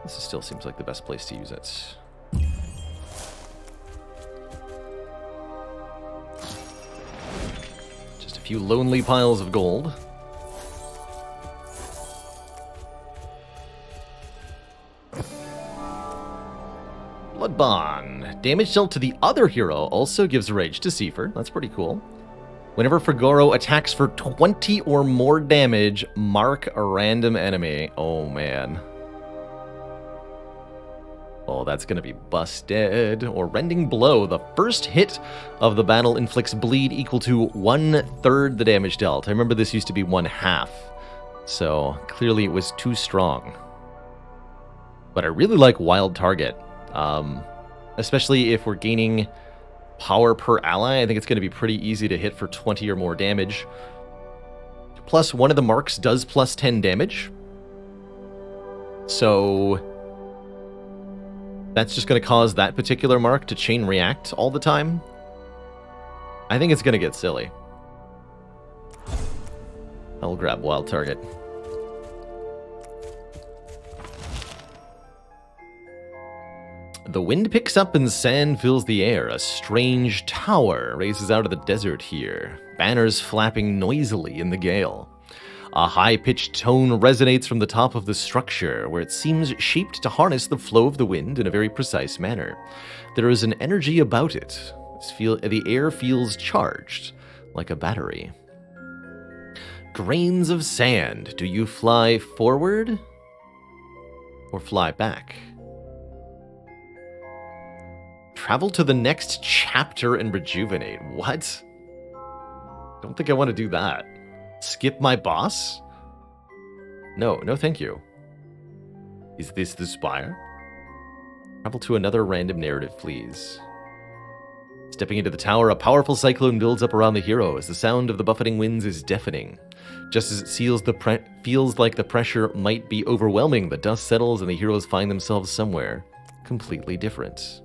This still seems like the best place to use it. Just a few lonely piles of gold. Blood Bond. Damage dealt to the other hero also gives rage to Seifer. That's pretty cool. Whenever Figaro attacks for 20 or more damage, mark a random enemy. Oh, man. Oh, that's going to be busted. Or Rending Blow. The first hit of the battle inflicts bleed equal to 1/3 the damage dealt. I remember this used to be 1/2. So, clearly it was too strong. But I really like Wild Target. Especially if we're gaining power per ally. I think it's going to be pretty easy to hit for 20 or more damage. Plus, one of the marks does plus 10 damage. So that's just going to cause that particular mark to chain react all the time. I think it's going to get silly. I'll grab Wild Target. The wind picks up and sand fills the air. A strange tower raises out of the desert here, banners flapping noisily in the gale. A high-pitched tone resonates from the top of the structure, where it seems shaped to harness the flow of the wind in a very precise manner. There is an energy about it. The air feels charged, like a battery. Grains of sand. Do you fly forward or fly back? Travel to the next chapter and rejuvenate. What? Don't think I want to do that. Skip my boss? No, no thank you. Is this the spire? Travel to another random narrative, please. Stepping into the tower, a powerful cyclone builds up around the hero as the sound of the buffeting winds is deafening. Just as it feels like the pressure might be overwhelming, the dust settles and the heroes find themselves somewhere completely different.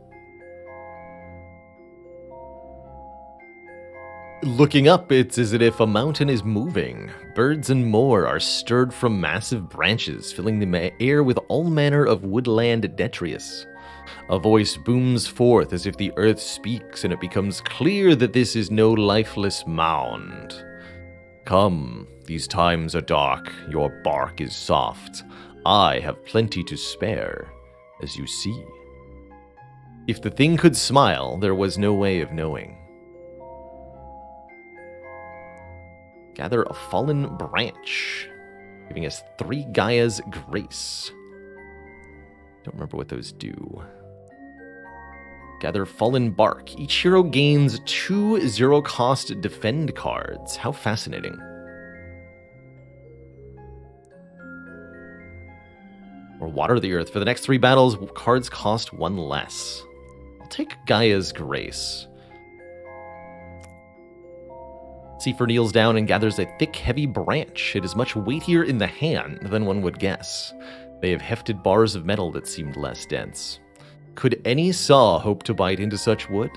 Looking up, it's as if a mountain is moving. Birds and more are stirred from massive branches, filling the air with all manner of woodland detritus. A voice booms forth as if the earth speaks, and it becomes clear that this is no lifeless mound. Come, these times are dark, your bark is soft. I have plenty to spare, as you see. If the thing could smile, there was no way of knowing. Gather a fallen branch, giving us 3 Gaia's Grace. Don't remember what those do. Gather fallen bark. Each hero gains 2 0-cost defend cards. How fascinating. Or Water the Earth. For the next 3 battles, cards cost 1 less. I'll take Gaia's Grace. Seifer kneels down and gathers a thick, heavy branch. It is much weightier in the hand than one would guess. They have hefted bars of metal that seemed less dense. Could any saw hope to bite into such wood?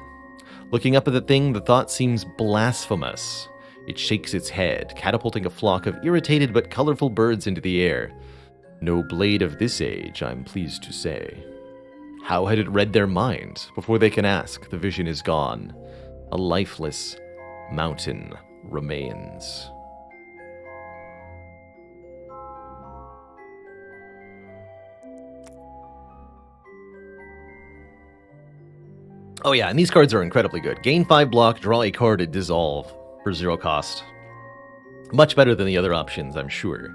Looking up at the thing, the thought seems blasphemous. It shakes its head, catapulting a flock of irritated but colorful birds into the air. No blade of this age, I'm pleased to say. How had it read their mind? Before they can ask, the vision is gone. A lifeless mountain remains. Oh yeah, and these cards are incredibly good. Gain 5 block, draw a card, and dissolve for 0 cost. Much better than the other options, I'm sure.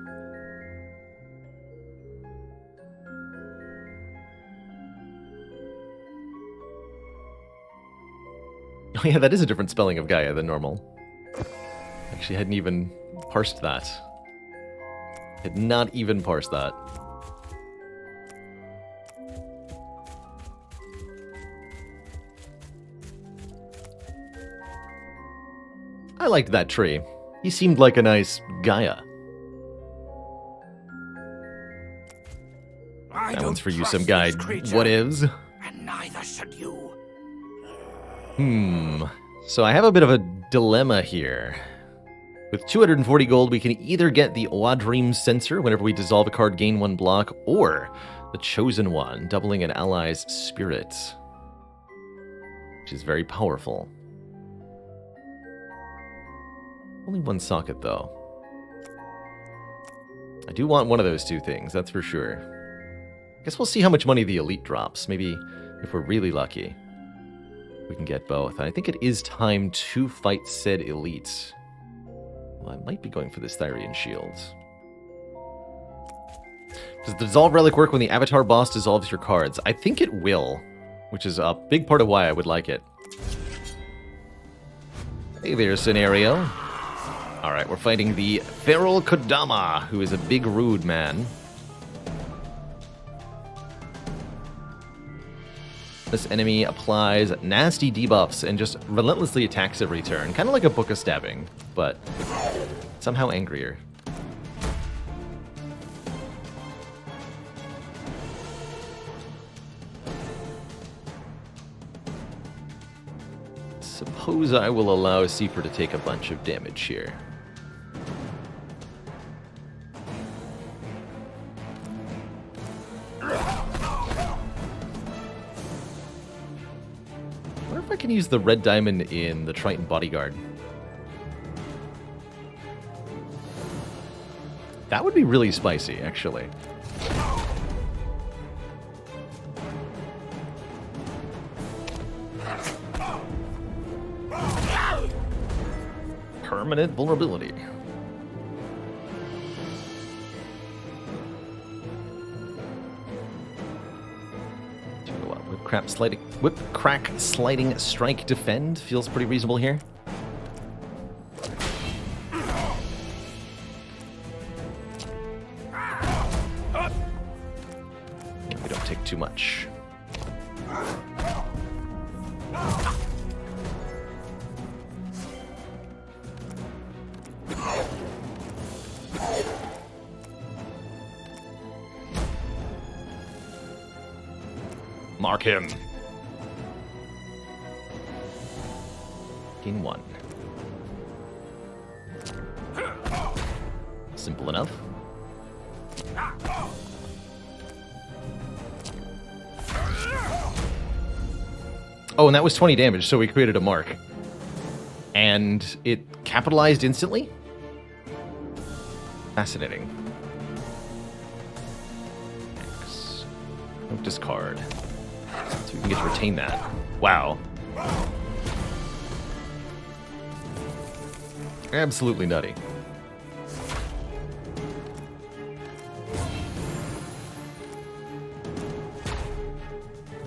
Oh yeah, that is a different spelling of Gaia than normal. Actually, hadn't even parsed that. Had not even parsed that. I liked that tree. He seemed like a nice Gaia. That one's for you, some guy. What ifs? And neither should you. So I have a bit of a dilemma here. With 240 gold, we can either get the Oa Dream Sensor whenever we dissolve a card, gain 1 block, or the Chosen One, doubling an ally's spirit, which is very powerful. Only 1 socket, though. I do want one of those 2 things, that's for sure. Guess we'll see how much money the Elite drops. Maybe, if we're really lucky, we can get both. I think it is time to fight said Elite. Well, I might be going for this Thyrian Shield. Does the Dissolve Relic work when the Avatar boss dissolves your cards? I think it will, which is a big part of why I would like it. Hey there, Scenario. Alright, we're fighting the Feral Kodama, who is a big rude man. This enemy applies nasty debuffs and just relentlessly attacks every turn. Kind of like a Book of Stabbing, but somehow angrier. Suppose I will allow Seifer to take a bunch of damage here. I can use the red diamond in the Triton Bodyguard. That would be really spicy, actually. Permanent vulnerability. Whip, crack, sliding, strike, defend. Feels pretty reasonable here. We don't take too much. Mark him. Gain 1. Simple enough. Oh, and that was 20 damage, so we created a mark. And it capitalized instantly? Fascinating. X. Don't discard. So we can get to retain that. Wow. Absolutely nutty.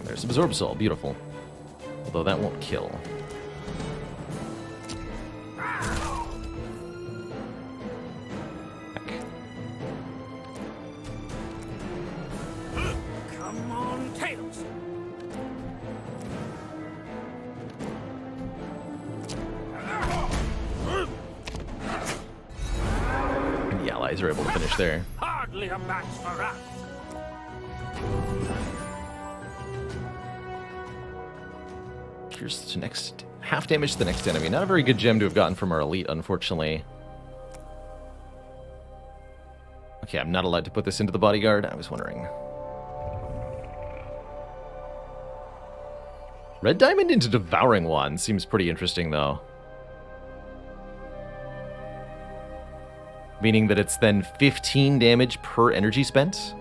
There's Absorb Soul, beautiful. Although that won't kill. Heck. allies are able to finish there. Hardly a match for us. Here's to next half damage to the next enemy. Not a very good gem to have gotten from our elite, unfortunately. Okay, I'm not allowed to put this into the bodyguard. I was wondering. Red diamond into devouring wand seems pretty interesting, though. Meaning that it's then 15 damage per energy spent,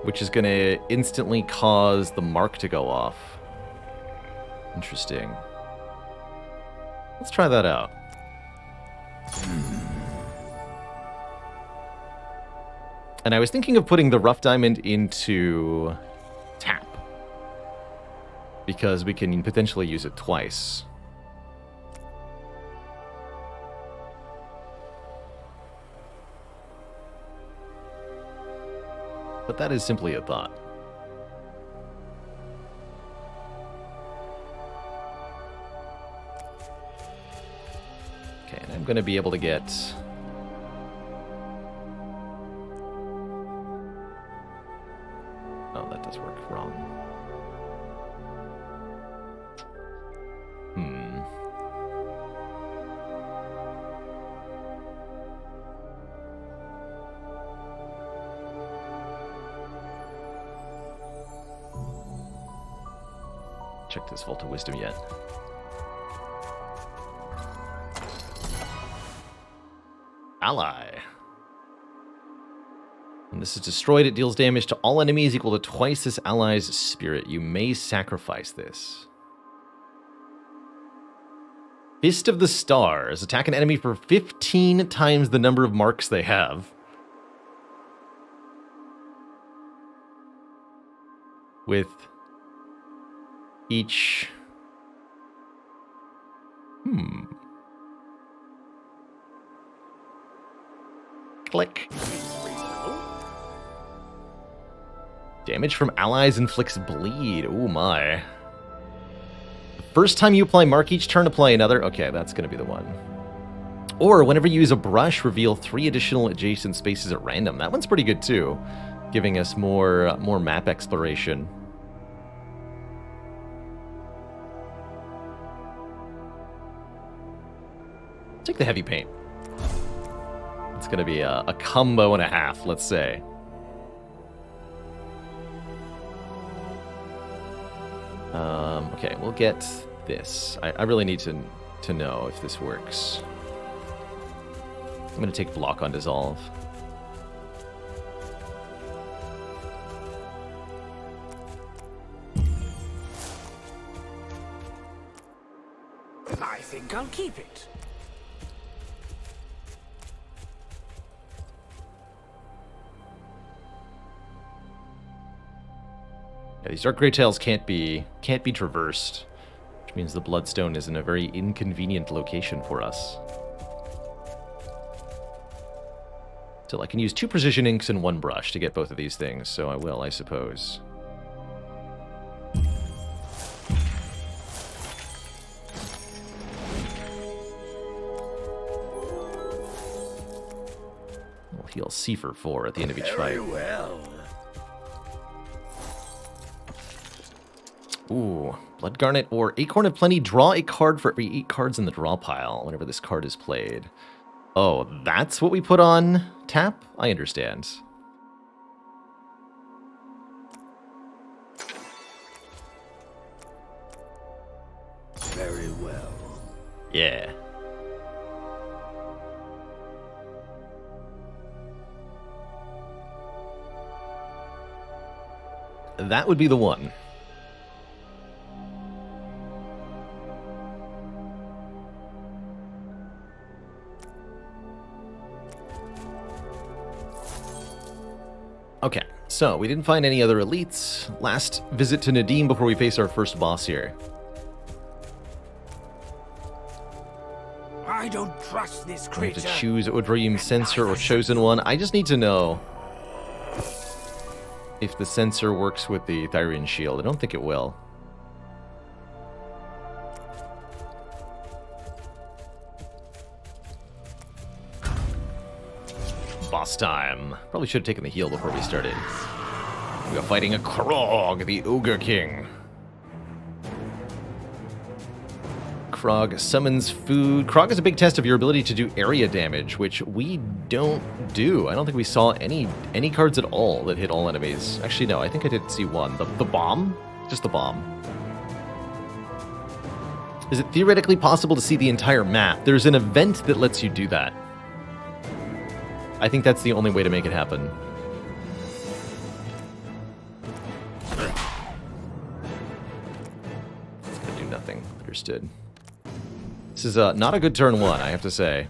which is going to instantly cause the mark to go off. Interesting. Let's try that out. And I was thinking of putting the rough diamond into tap, because we can potentially use it twice. But that is simply a thought. Okay, and I'm going to be able to get... Oh, that does work wrong. Check this Vault of Wisdom yet. Ally. When this is destroyed, it deals damage to all enemies equal to twice this ally's spirit. You may sacrifice this. Fist of the Stars. Attack an enemy for 15 times the number of marks they have. With each... Click. Damage from allies inflicts bleed. Oh my. First time you apply mark each turn, apply another. Okay, that's going to be the one. Or whenever you use a brush, reveal 3 additional adjacent spaces at random. That one's pretty good too, giving us more map exploration. Take the heavy paint. It's going to be a combo and a half, let's say. Okay, we'll get this. I really need to know if this works. I'm going to take block on dissolve. I think I'll keep it. Yeah, these Dark Grey Tails can't be traversed, which means the Bloodstone is in a very inconvenient location for us. So I can use 2 precision inks and 1 brush to get both of these things, so I will, I suppose. We'll heal C for 4 at the end of each fight. Very well. Ooh, Blood Garnet or Acorn of Plenty. Draw a card for every 8 cards in the draw pile whenever this card is played. Oh, that's what we put on tap? I understand. Very well. Yeah. That would be the one. Okay, so we didn't find any other elites. Last visit to Nadim before we face our first boss here. I don't trust this We have creature. to choose Odream Sensor or Chosen One. I just need to know if the sensor works with the Thyrian Shield. I don't think it will. boss time. Probably should have taken the heal before we started. We are fighting a Krog, the Ogre King. Krog summons food. Krog is a big test of your ability to do area damage, which we don't do. I don't think we saw any cards at all that hit all enemies. Actually, no, I think I did see one. The bomb? Just the bomb. Is it theoretically possible to see the entire map? There's an event that lets you do that. I think that's the only way to make it happen. It's gonna do nothing. Understood. This is not a good turn one, I have to say.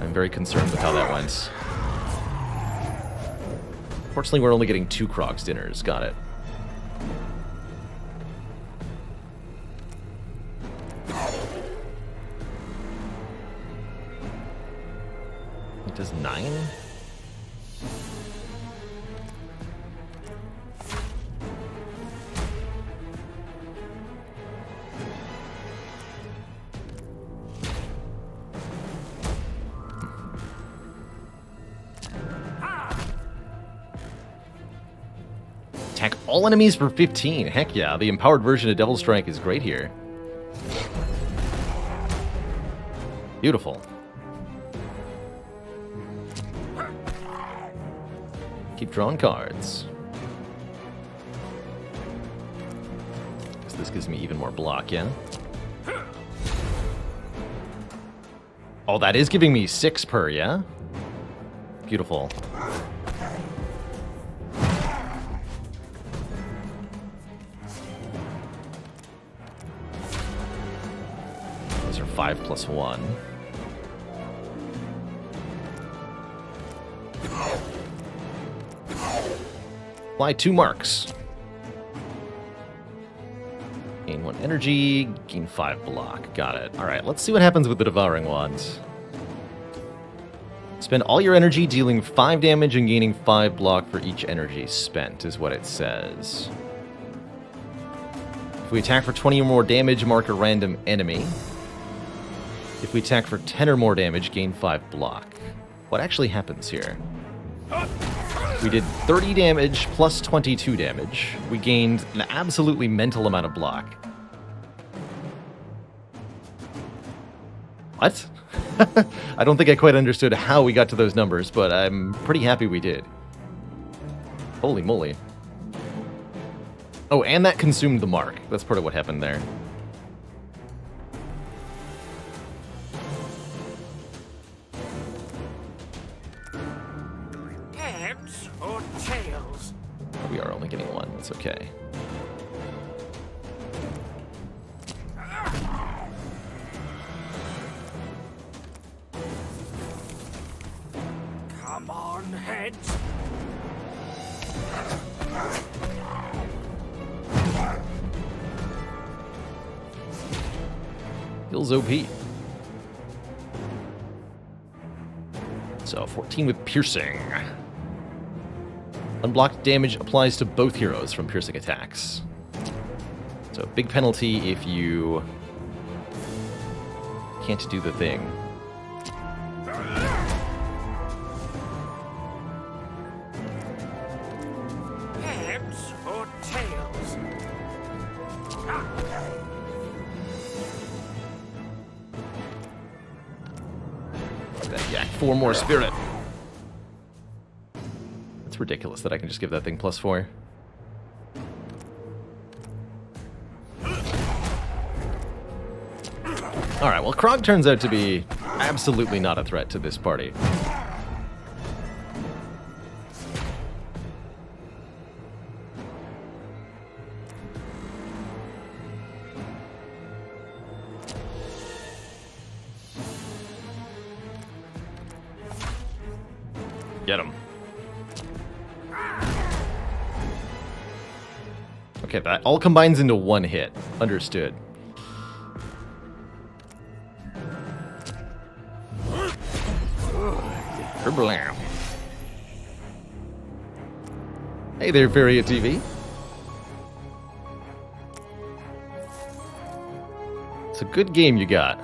I'm very concerned with how that went. Fortunately, we're only getting 2 Krog's dinners. Got it. It does 9? Attack all enemies for 15. Heck yeah, the empowered version of Devil Strike is great here. Beautiful. Keep drawing cards. Guess this gives me even more block, yeah? Oh, that is giving me 6 per, yeah? Beautiful. Those are 5 plus 1. Apply 2 marks. Gain 1 energy, gain 5 block. Got it. Alright, let's see what happens with the Devouring Wand. Spend all your energy dealing 5 damage and gaining 5 block for each energy spent, is what it says. If we attack for 20 or more damage, mark a random enemy. If we attack for 10 or more damage, gain 5 block. What actually happens here? We did 30 damage plus 22 damage. We gained an absolutely mental amount of block. What? I don't think I quite understood how we got to those numbers, but I'm pretty happy we did. Holy moly. Oh, and that consumed the mark. That's part of what happened there. Heads or tails? We are only getting 1. It's okay. Come on, heads. Heals OP. So 14 with piercing. Unblocked damage applies to both heroes from piercing attacks. So big penalty if you can't do the thing. Heads or tails? That yak 4 more spirit. It's ridiculous that I can just give that thing +4. Alright, well, Krog turns out to be absolutely not a threat to this party. Get him. Okay, that all combines into 1 hit. Understood. Kerblam. Hey there, Fairy at TV. It's a good game you got.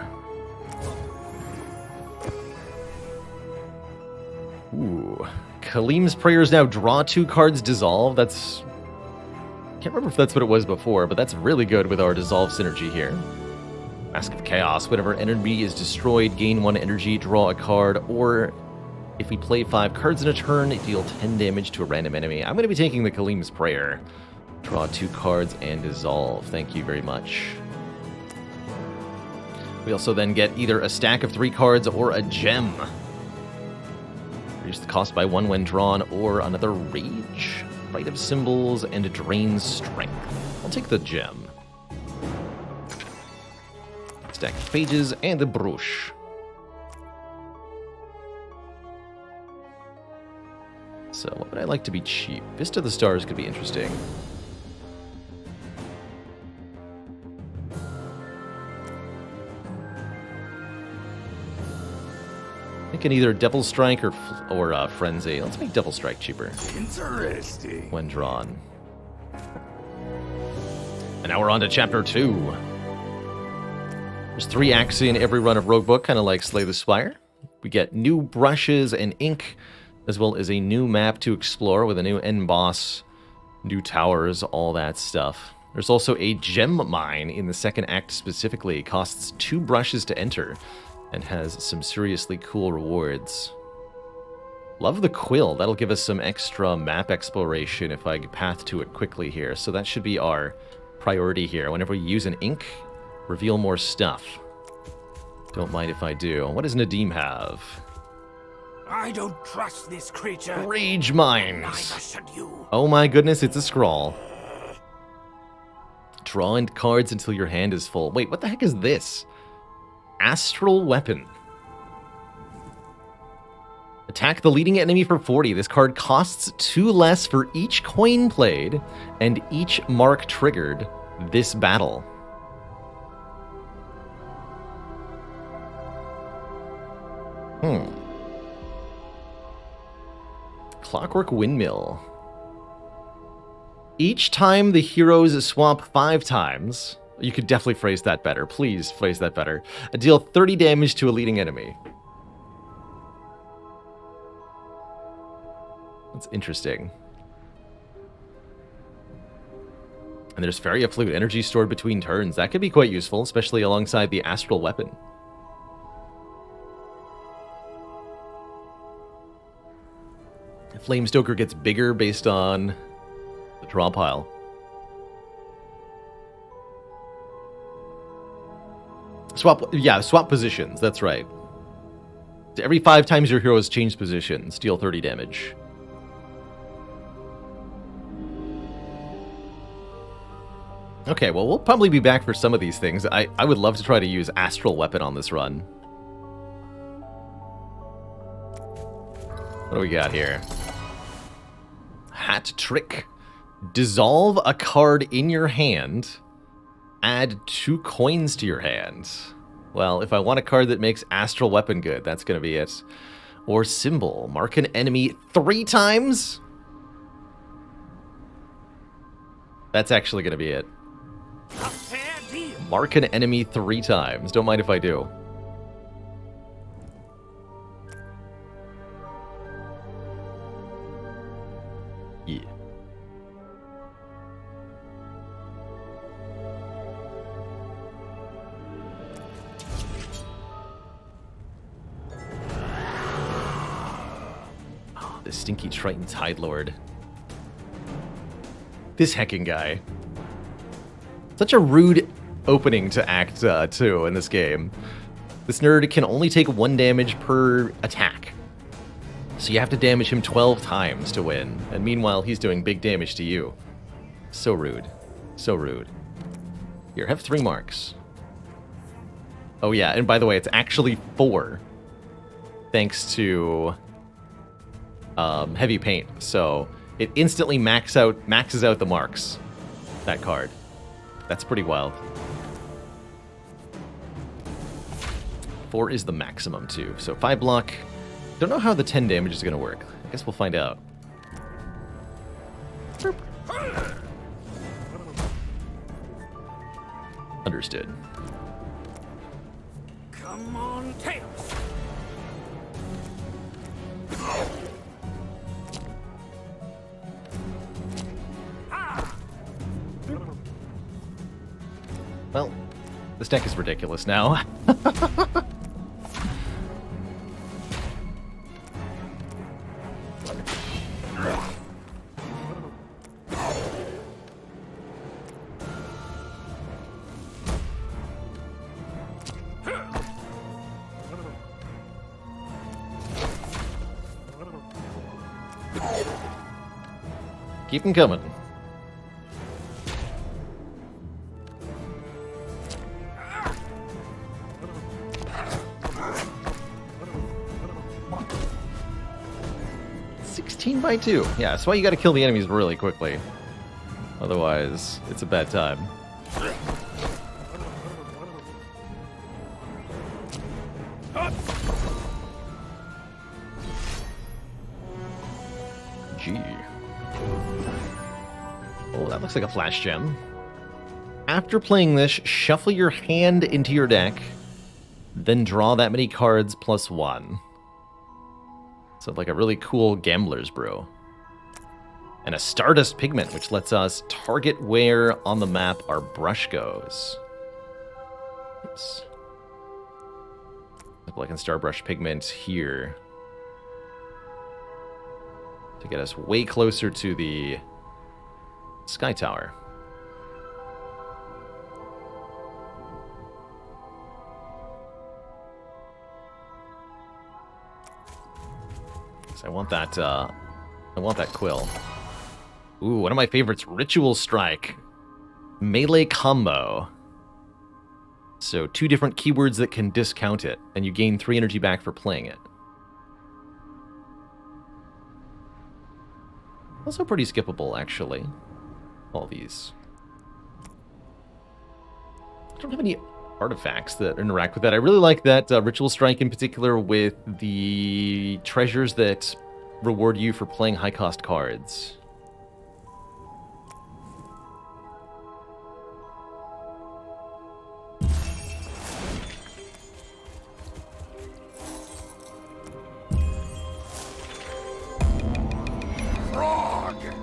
Ooh. Kalim's Prayers now draw 2 cards, dissolve. That's... Can't remember if that's what it was before, but that's really good with our dissolve synergy here. Mask of Chaos. Whenever enemy is destroyed, gain 1 energy, draw a card, or if we play 5 cards in a turn, deal 10 damage to a random enemy. I'm going to be taking the Kalim's Prayer. Draw 2 cards and dissolve. Thank you very much. We also then get either a stack of 3 cards or a gem. Reduce the cost by 1 when drawn, or another Rage, Rite of Symbols, and Drain Strength. I'll take the gem. Stack of pages and a brush. So, what would I like to be cheap? Vista of the Stars could be interesting. I can either Devil Strike or Frenzy. Let's make Devil Strike cheaper. Interesting. When drawn. And now we're on to Chapter 2. There's 3 acts in every run of Roguebook, kind of like Slay the Spire. We get new brushes and ink, as well as a new map to explore with a new end boss, new towers, all that stuff. There's also a gem mine in the second act specifically. It costs 2 brushes to enter, and has some seriously cool rewards. Love the quill. That'll give us some extra map exploration if I path to it quickly here. So that should be our priority here. Whenever we use an ink, reveal more stuff. Don't mind if I do. What does Nadim have? I don't trust this creature. Rage Mines. Neither should you. Oh my goodness, it's a scroll. Draw in cards until your hand is full. Wait, what the heck is this? Astral Weapon. Attack the leading enemy for 40. This card costs 2 less for each coin played and each mark triggered this battle. Clockwork Windmill. Each time the heroes swap 5 times... You could definitely phrase that better. Please phrase that better. Deal 30 damage to a leading enemy. That's interesting. And there's Feria Flute, energy stored between turns. That could be quite useful, especially alongside the Astral Weapon. Flamestoker gets bigger based on the draw pile. Swap positions, that's right. Every 5 times your heroes change positions, deal 30 damage. Okay, well, we'll probably be back for some of these things. I would love to try to use Astral Weapon on this run. What do we got here? Hat Trick. Dissolve a card in your hand. Add 2 coins to your hand. Well, if I want a card that makes Astral Weapon good, that's going to be it. Or Symbol. Mark an enemy 3 times? That's actually going to be it. A fair deal. Mark an enemy 3 times. Don't mind if I do. Yeah. The stinky Triton Tide Lord. This hecking guy. Such a rude opening to Act 2 in this game. This nerd can only take 1 damage per attack. So you have to damage him 12 times to win. And meanwhile, he's doing big damage to you. So rude. So rude. Here, have 3 marks. Oh yeah, and by the way, it's actually 4. Thanks to... heavy paint, so it instantly maxes out the marks. That card. That's pretty wild. 4 is the maximum too. So 5 block. Don't know how the 10 damage is going to work. I guess we'll find out. Understood. Come on, Tails. This deck is ridiculous now. Keep them coming. By 2. Yeah, that's why you gotta kill the enemies really quickly. Otherwise, it's a bad time. Gee. Oh, that looks like a flash gem. After playing this, shuffle your hand into your deck, then draw that many cards plus 1. So like a really cool gambler's brew. And a Stardust Pigment, which lets us target where on the map our brush goes. Oops. Like in Starbrush Pigment here. To get us way closer to the Sky Tower. I want that quill. Ooh, one of my favorites, Ritual Strike. Melee combo. So 2 different keywords that can discount it, and you gain 3 energy back for playing it. Also pretty skippable, actually. All these. I don't have any artifacts that interact with that. I really like that Ritual Strike in particular with the treasures that reward you for playing high-cost cards. Krog!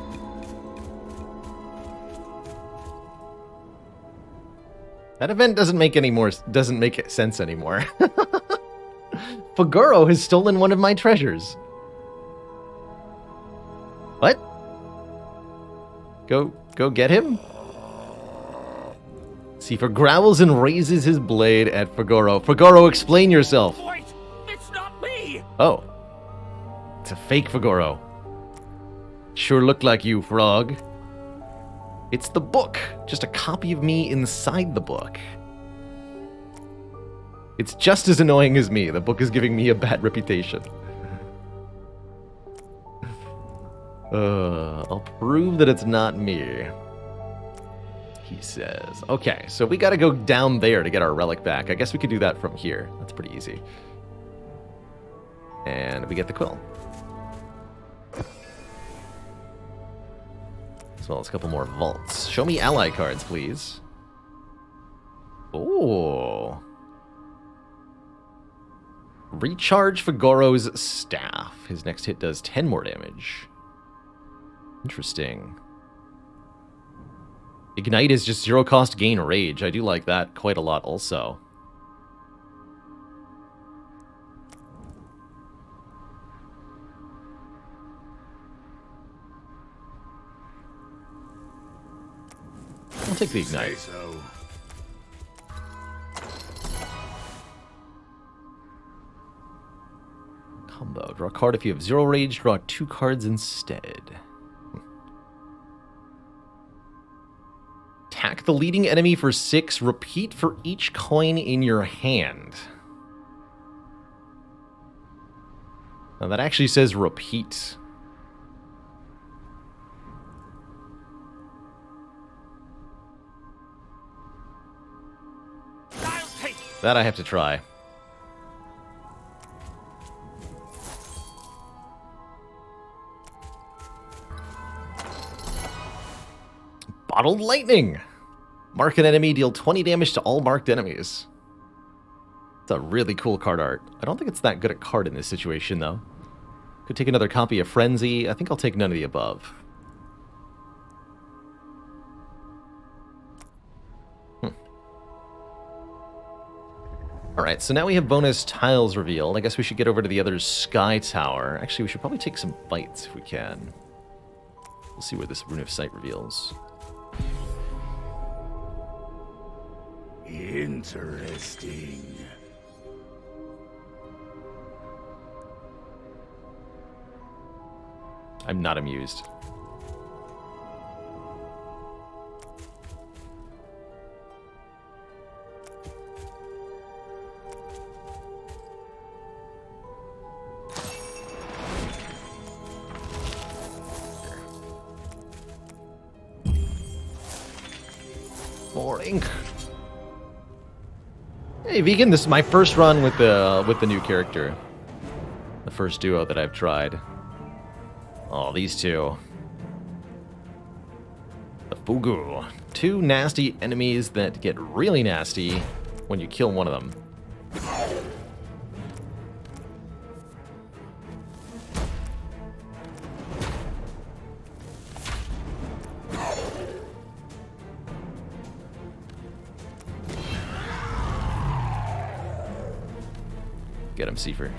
That event doesn't make sense anymore. Faguro has stolen one of my treasures. What? Go get him? Seifer growls and raises his blade at Faguro. Faguro, explain yourself. Wait! It's not me! Oh. It's a fake Faguro. Sure looked like you, Frog. It's the book. Just a copy of me inside the book. It's just as annoying as me. The book is giving me a bad reputation. I'll prove that it's not me. He says. Okay, so we gotta go down there to get our relic back. I guess we could do that from here. That's pretty easy. And we get the quill. As well as a couple more vaults. Show me ally cards, please. Ooh. Recharge Fagoro's staff. His next hit does 10 more damage. Interesting. Ignite is just 0 cost gain rage. I do like that quite a lot also. I'll take the Ignite. Say so. Combo. Draw a card if you have 0 rage. Draw 2 cards instead. Attack the leading enemy for 6. Repeat for each coin in your hand. Now that actually says repeat. That I have to try. Bottled Lightning! Mark an enemy, deal 20 damage to all marked enemies. It's a really cool card art. I don't think it's that good a card in this situation, though. Could take another copy of Frenzy. I think I'll take none of the above. Alright, so now we have bonus tiles revealed. I guess we should get over to the other sky tower. Actually, we should probably take some bites if we can. We'll see where this Rune of Sight reveals. Interesting. I'm not amused. More ink. Hey vegan, this is my first run with the new character. The first duo that I've tried. Oh, these two. The Fugu. Two nasty enemies that get really nasty when you kill one of them. Get him, Seifer.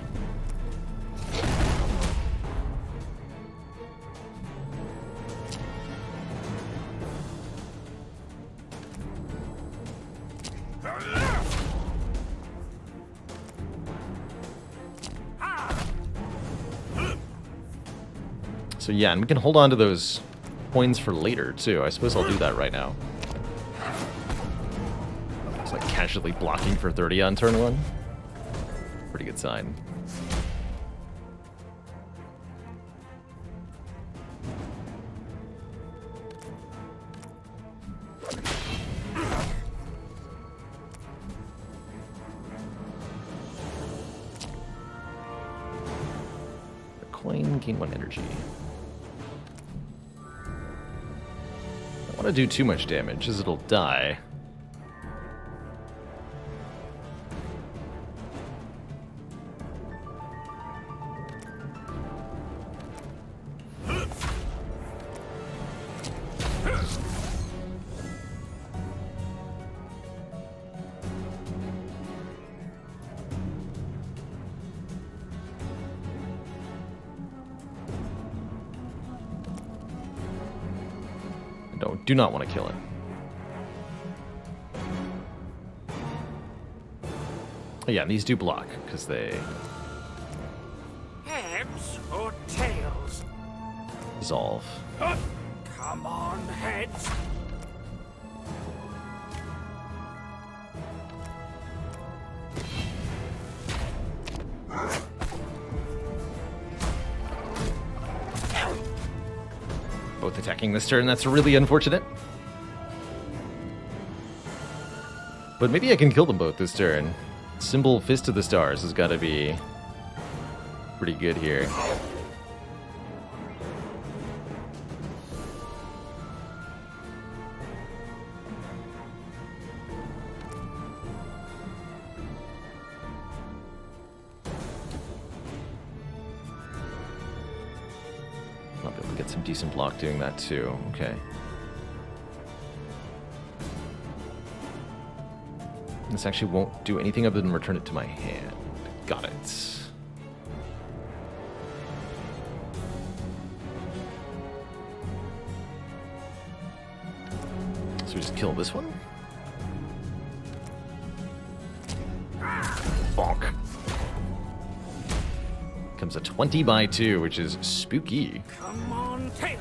So yeah, and we can hold on to those coins for later, too. I suppose I'll do that right now. It's like casually blocking for 30 on turn 1. Pretty good sign. The coin, gain 1 energy. I don't want to do too much damage, as it'll die. No, do not want to kill it. Oh, yeah, these do block, because they Heads or tails? dissolve. Come on, heads. Both attacking this turn, that's really unfortunate. But maybe I can kill them both this turn. Symbol Fist of the Stars has got to be pretty good here. I'll be able to get some decent block doing that too. Okay. This actually won't do anything other than return it to my hand. Got it. So we just kill this one? Bonk. Comes a 20 by 2, which is spooky. Come on, tails.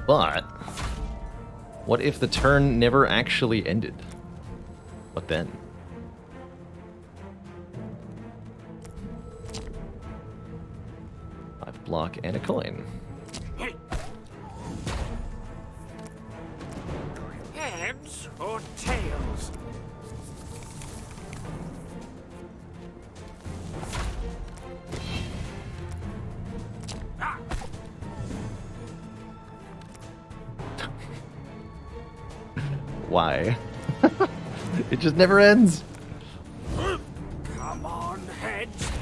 But what if the turn never actually ended? What then? I've block and a coin. Heads or tails? Why? It just never ends. Come on, heads.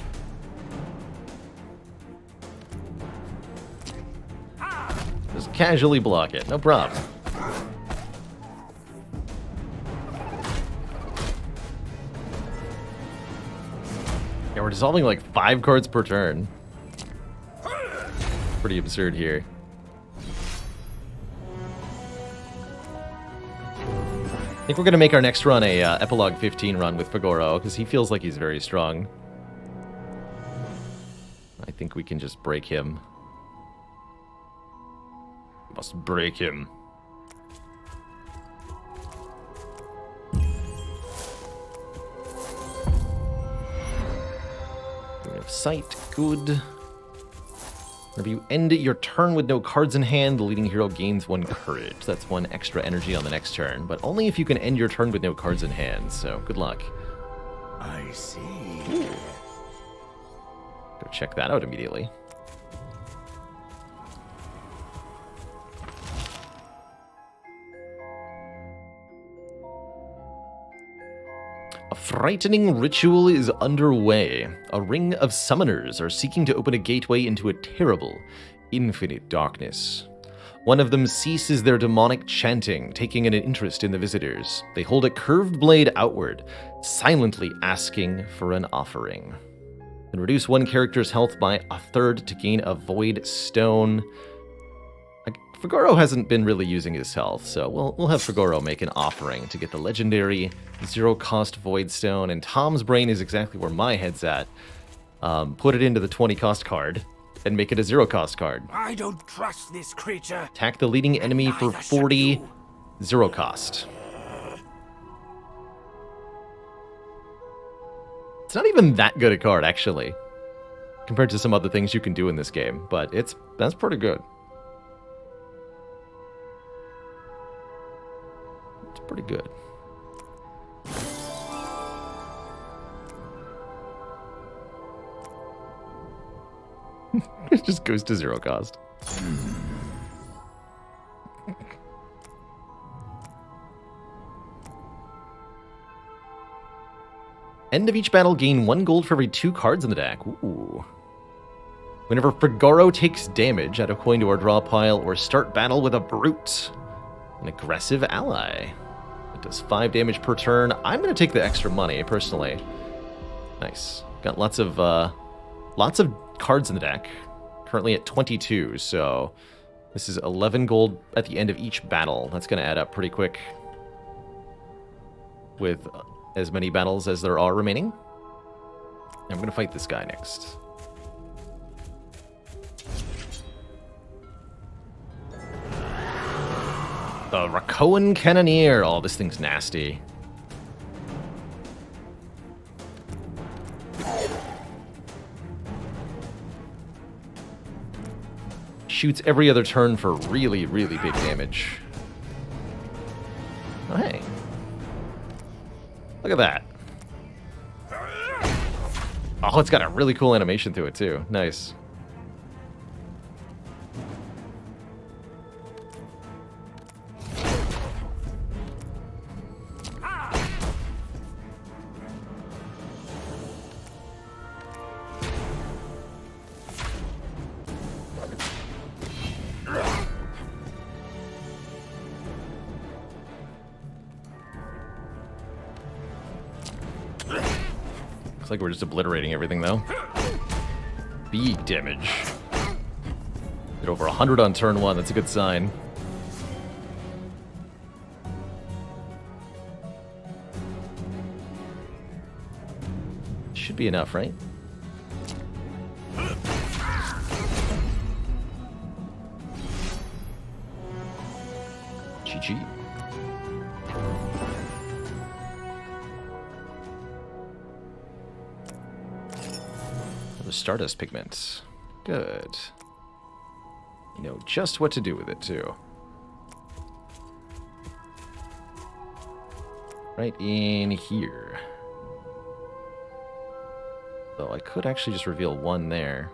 casually block it. No problem. Yeah, we're dissolving like 5 cards per turn. Pretty absurd here. I think we're going to make our next run a Epilogue 15 run with Fagoro, because he feels like he's very strong. I think we can just break him. We must break him. We have sight, good. Whenever you end your turn with no cards in hand, the leading hero gains 1 courage. That's 1 extra energy on the next turn, but only if you can end your turn with no cards in hand, so good luck. I see. Go check that out immediately. A frightening ritual is underway. A ring of summoners are seeking to open a gateway into a terrible, infinite darkness. One of them ceases their demonic chanting, taking an interest in the visitors. They hold a curved blade outward, silently asking for an offering. And reduce 1 character's health by 1/3 to gain a void stone. Fagoro hasn't been really using his health, so we'll have Fagoro make an offering to get the legendary 0-cost Void Stone, and Tom's brain is exactly where my head's at. Put it into the 20-cost card, and make it a 0-cost card. I don't trust this creature. Attack the leading enemy for Neither should 40 you. 0-cost. It's not even that good a card, actually, compared to some other things you can do in this game, but that's pretty good. Pretty good. It just goes to 0 cost. End of each battle, gain 1 gold for every 2 cards in the deck. Ooh. Whenever Fagoro takes damage, add a coin to our draw pile or start battle with a brute. An aggressive ally. It does 5 damage per turn. I'm going to take the extra money, personally. Nice. Got lots of cards in the deck. Currently at 22, so this is 11 gold at the end of each battle. That's going to add up pretty quick with as many battles as there are remaining. I'm going to fight this guy next. The Rakoan Cannoneer. Oh, this thing's nasty. Shoots every other turn for really, really big damage. Oh, hey. Look at that. Oh, it's got a really cool animation to it, too. Nice. Looks like we're just obliterating everything, though. Big damage. Did over 100 on turn 1. That's a good sign. Should be enough, right? GG. The Stardust pigment. Good. You know just what to do with it, too. Right in here. So I could actually just reveal 1 there.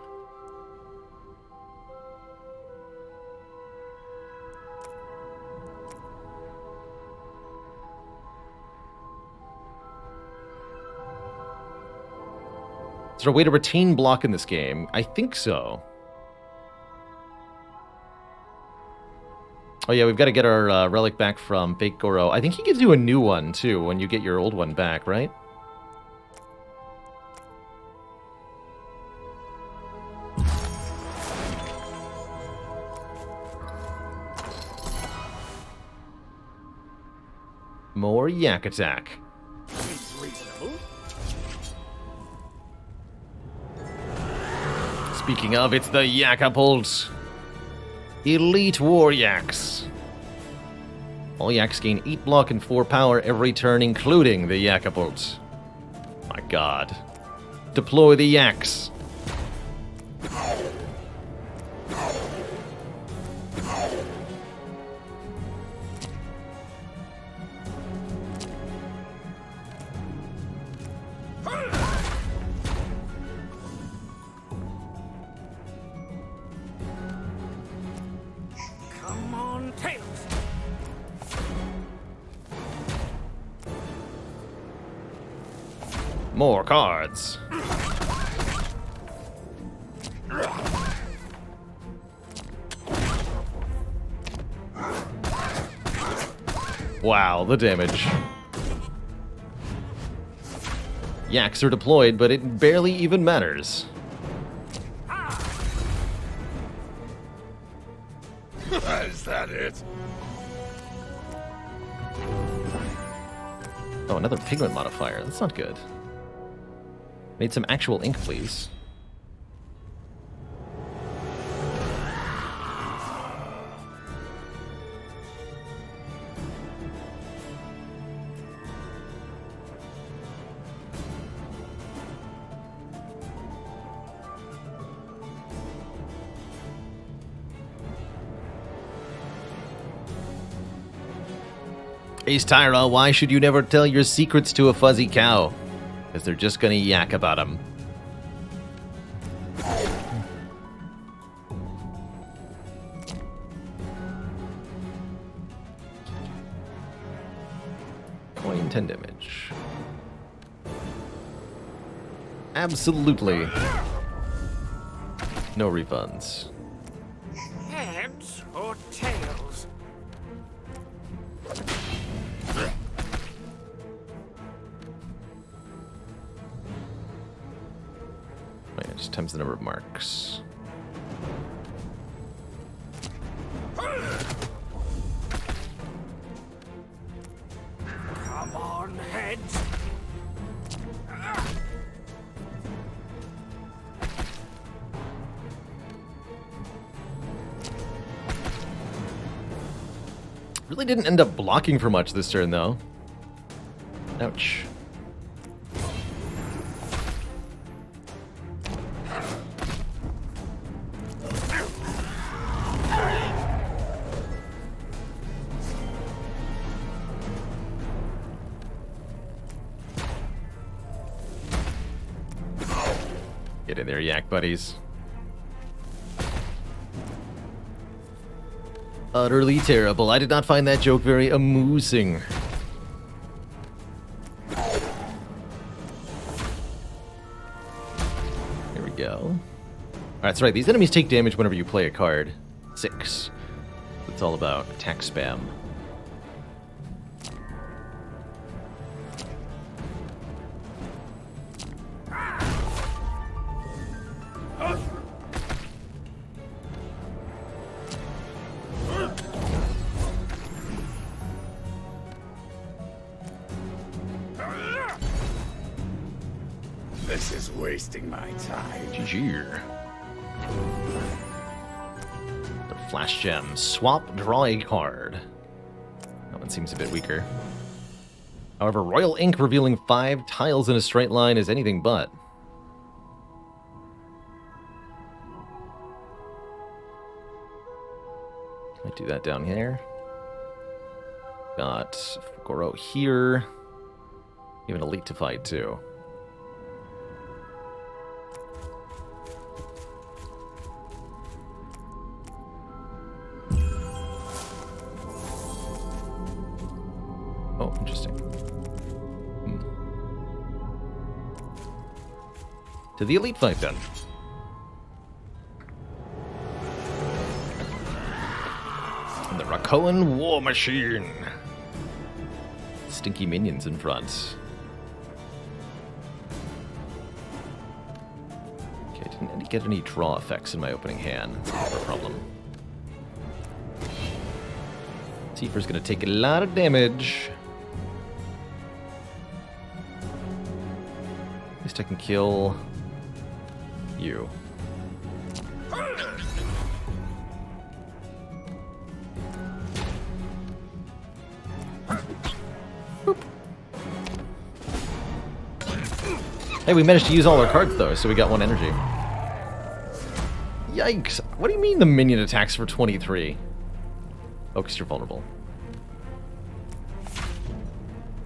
Is there a way to retain block in this game? I think so. Oh yeah, we've got to get our relic back from Fake Goro. I think he gives you a new one, too, when you get your old one back, right? More yak attack. Seems reasonable. Speaking of, it's the Yakapult. Elite War Yaks. All Yaks gain 8 block and 4 power every turn, including the Yakapult. My god. Deploy the Yaks. Come on, Tails. More cards. Wow, the damage. Yaks are deployed, but it barely even matters. Is that it? Oh, another pigment modifier. That's not good. Need some actual ink, please. Ace Tyra, why should you never tell your secrets to a fuzzy cow? Because they're just gonna yak about them. Coin 10 damage. Absolutely. No refunds. Heads or tails? Wait, it just times the number of marks. Come on, heads. Really didn't end up blocking for much this turn, though. Ouch. Get in there, yak buddies. Utterly terrible. I did not find that joke very amusing. Here we go. Alright, that's right. These enemies take damage whenever you play a card. 6. It's all about attack spam. This is wasting my time. GG. The Flash Gem. Swap, draw a card. That one seems a bit weaker. However, Royal Ink revealing 5 tiles in a straight line is anything but. Might do that down here. Got Goro here. Even Elite to fight, too. Oh, interesting. To the Elite fight, then. And the Cohen War Machine. Stinky minions in front. Okay, I didn't get any draw effects in my opening hand. That's a problem. Tifer's gonna take a lot of damage. At least I can kill you. Boop. Hey, we managed to use all our cards though, so we got 1 energy. Yikes! What do you mean the minion attacks for 23? Oh, because you're vulnerable.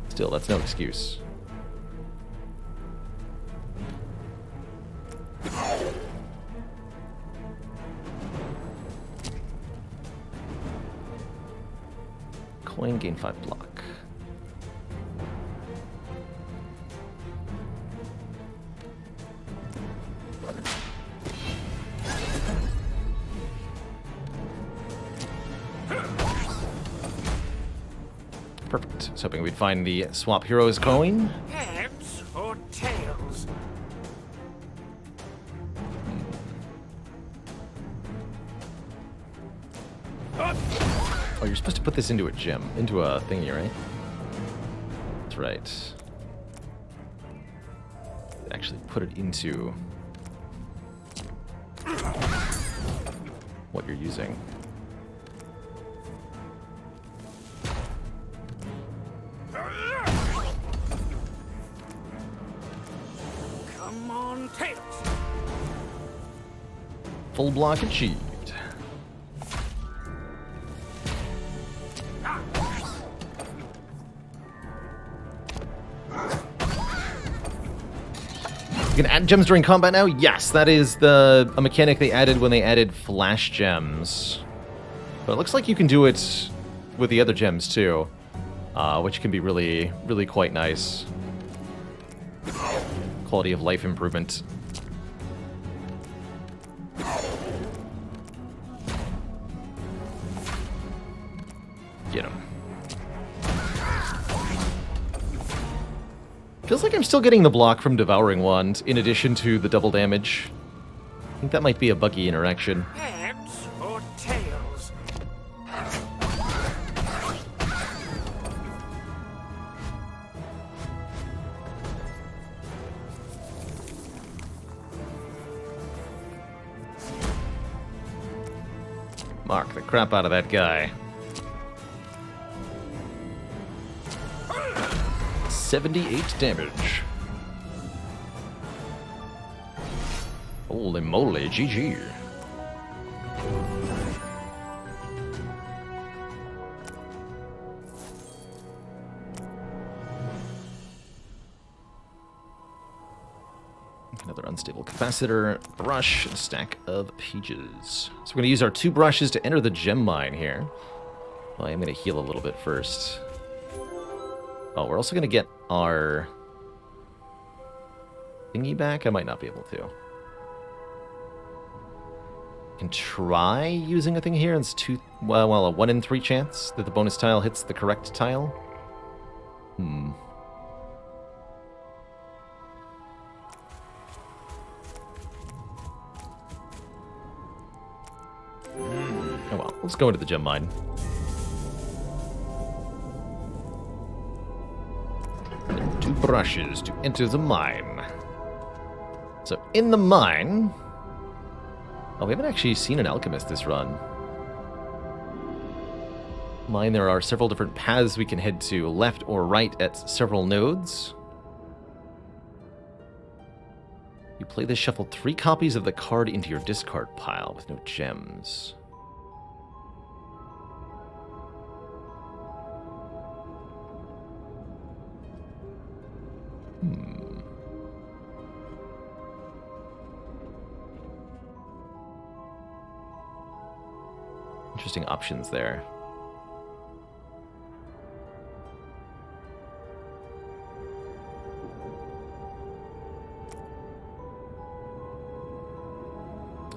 Still, that's no excuse. Coin, gain 5 block. Perfect. I was hoping we'd find the Swap Heroes coin. Heads or tails? Oh, you're supposed to put this into a gem, into a thingy, right? That's right. Actually put it into what you're using. Come on, tails! Full block achieved. You can add gems during combat now? Yes, that is a mechanic they added when they added flash gems. But it looks like you can do it with the other gems too, which can be really, really quite nice. Quality of life improvement. Get him. Feels like I'm still getting the block from Devouring Wand, in addition to the double damage. I think that might be a buggy interaction. Heads or tails? Mark the crap out of that guy. 78 damage. Holy moly, GG. Another unstable capacitor, brush, and a stack of pages. So we're going to use our 2 brushes to enter the gem mine here. Well, I'm going to heal a little bit first. Oh, we're also going to get our thingy back. I might not be able to. Can try using a thing here. It's a 1 in 3 chance that the bonus tile hits the correct tile. Oh well, let's go into the gem mine. There are 2 brushes to enter the mine. So in the mine... Oh, we haven't actually seen an alchemist this run. Mine, there are several different paths we can head to, left or right at several nodes. You play this, shuffle 3 copies of the card into your discard pile with no gems. Interesting options there.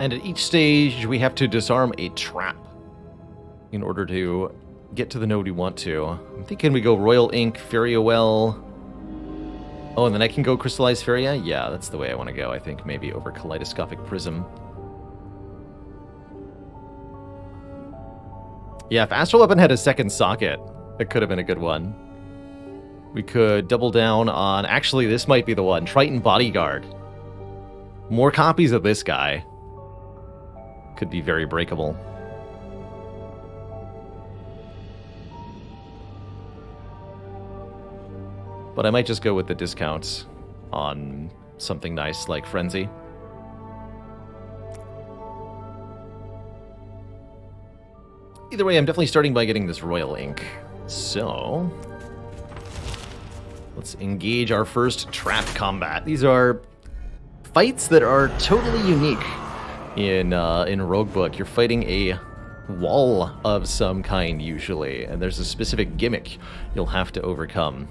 And at each stage, we have to disarm a trap in order to get to the node we want to. I'm thinking we go Royal Ink, Feriawell. Oh, and then I can go Crystallized Feria? Yeah, that's the way I want to go, I think, maybe over Kaleidoscopic Prism. Yeah, if Astral Weapon had a second socket, it could have been a good one. We could double down on... Actually, this might be the one. Triton Bodyguard. More copies of this guy. Could be very breakable. But I might just go with the discounts on something nice like Frenzy. Either way, I'm definitely starting by getting this Royal Ink. So, let's engage our first trap combat. These are fights that are totally unique in Roguebook. You're fighting a wall of some kind usually, and there's a specific gimmick you'll have to overcome.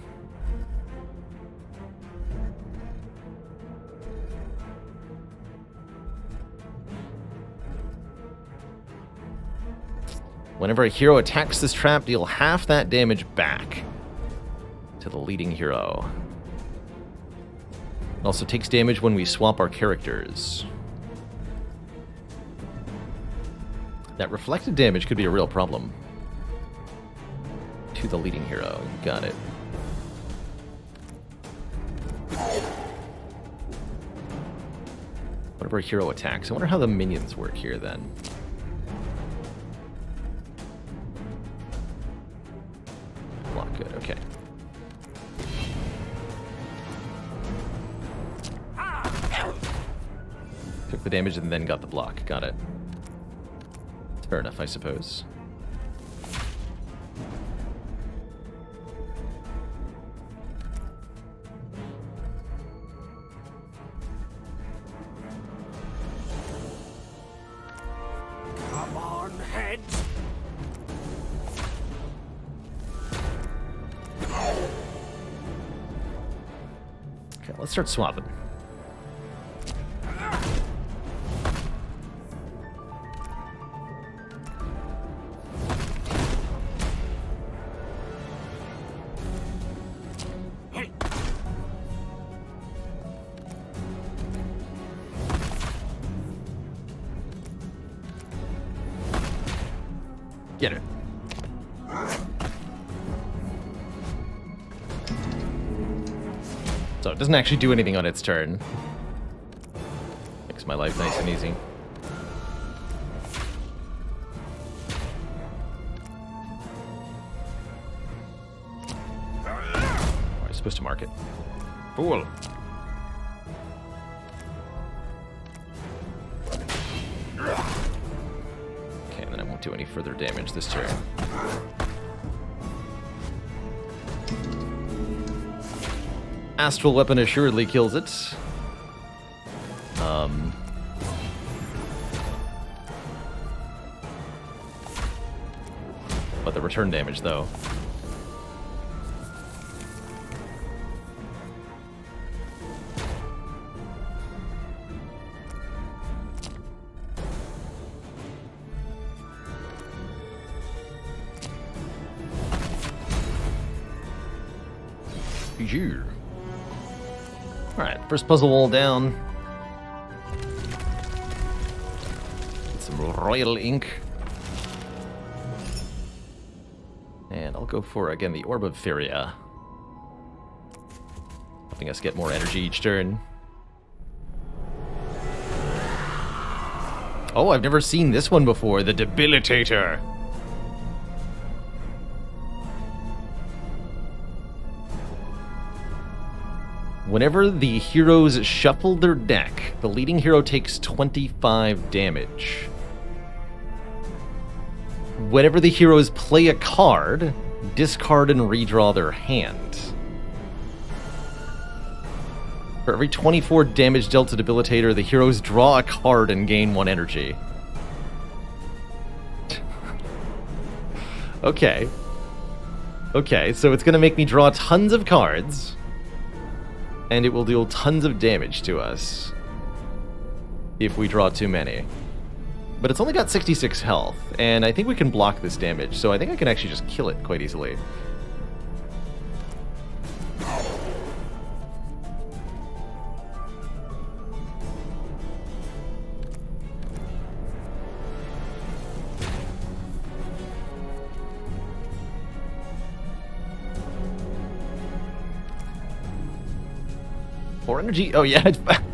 Whenever a hero attacks this trap, deal half that damage back to the leading hero. It also takes damage when we swap our characters. That reflected damage could be a real problem. To the leading hero. Got it. Whenever a hero attacks, I wonder how the minions work here then. Block, good, okay. Took the damage and then got the block, got it. Fair enough, I suppose. Come on, heads. Okay, let's start swapping. Get it. So it doesn't actually do anything on its turn. Makes my life nice and easy. Oh, I'm supposed to mark it. Fool. Okay, and then I won't do any further damage this turn. Astral Weapon assuredly kills it. But the return damage, though. GG. Alright, first puzzle wall down. Get some Royal Ink. And I'll go for, again, the Orb of Feria. Helping us get more energy each turn. Oh, I've never seen this one before, the Debilitator. Whenever the heroes shuffle their deck, the leading hero takes 25 damage. Whenever the heroes play a card, discard and redraw their hand. For every 24 damage dealt to Debilitator, the heroes draw a card and gain 1 energy. Okay. Okay, so it's going to make me draw tons of cards. And it will deal tons of damage to us if we draw too many. But it's only got 66 health, and I think we can block this damage, so I think I can actually just kill it quite easily. More energy? Oh yeah, it's boop.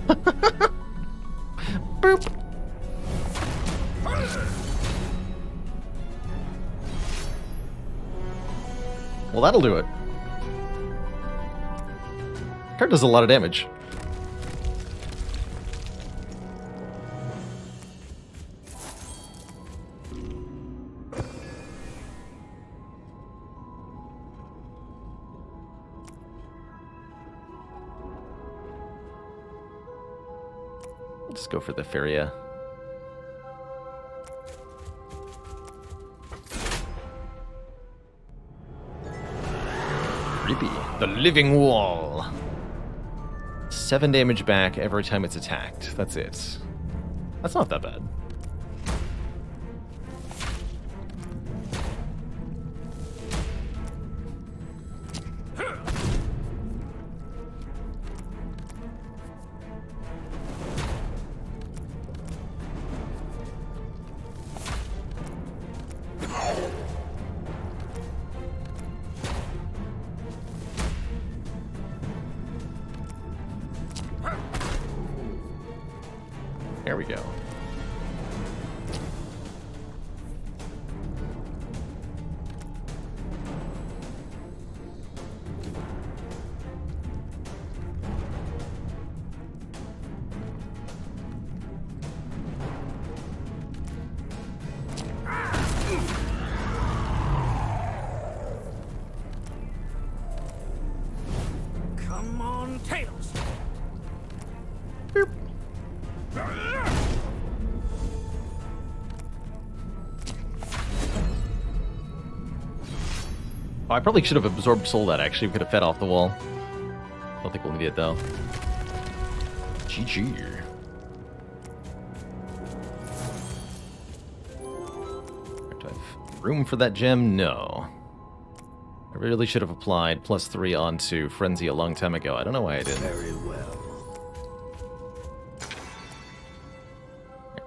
Well, that'll do it. Card does a lot of damage. Let's go for the Feria. Creepy. The Living Wall. 7 damage back every time it's attacked. That's it. That's not that bad. There we go. Come on, Tails. Boop. Oh, I probably should have absorbed soul that actually. We could have fed off the wall. Don't think we'll need it though. GG. Do I have room for that gem? No. I really should have applied +3 onto Frenzy a long time ago. I don't know why I didn't. Very well.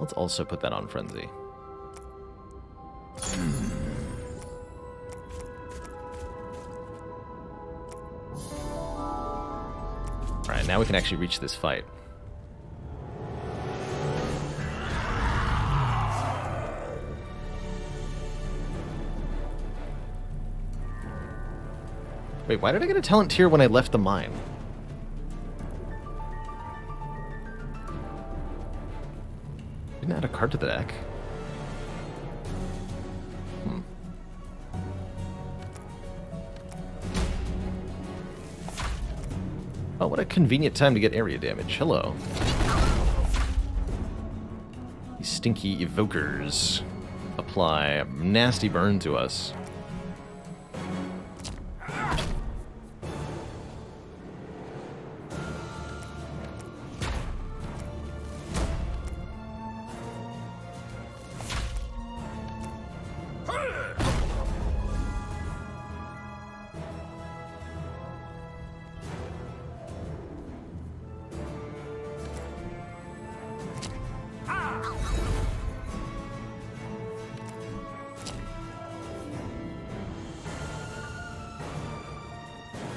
Let's also put that on Frenzy. Alright, now we can actually reach this fight. Wait, why did I get a talent tier when I left the mine? Didn't add a card to the deck. Oh, what a convenient time to get area damage. Hello. These stinky evokers apply a nasty burn to us.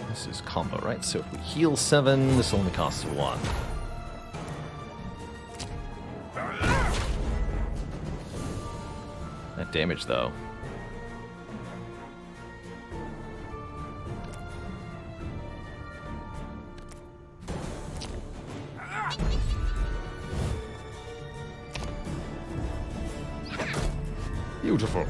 This is combo, right? So if we heal 7, this only costs 1. That damage, though. Beautiful.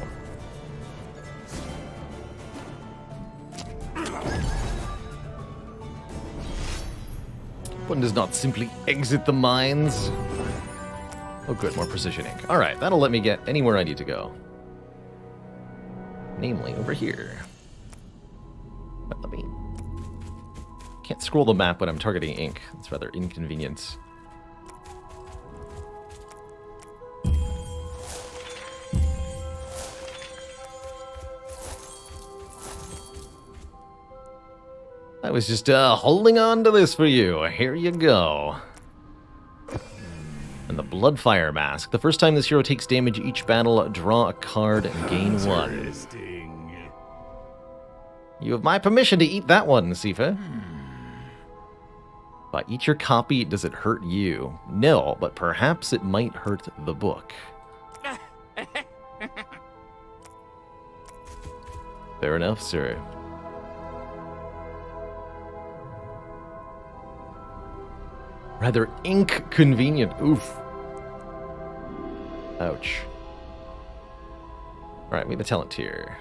One does not simply exit the mines. Oh good, more precision ink. Alright, that'll let me get anywhere I need to go. Namely, over here. But let me... Can't scroll the map when I'm targeting ink. It's rather inconvenient. I was just holding on to this for you. Here you go. And the Bloodfire Mask. The first time this hero takes damage each battle, draw a card and gain 1. You have my permission to eat that one, Sifa. If I eat your copy, does it hurt you? No, but perhaps it might hurt the book. Fair enough, sir. Rather inconvenient. Oof. Ouch. Alright, we have a talent tier.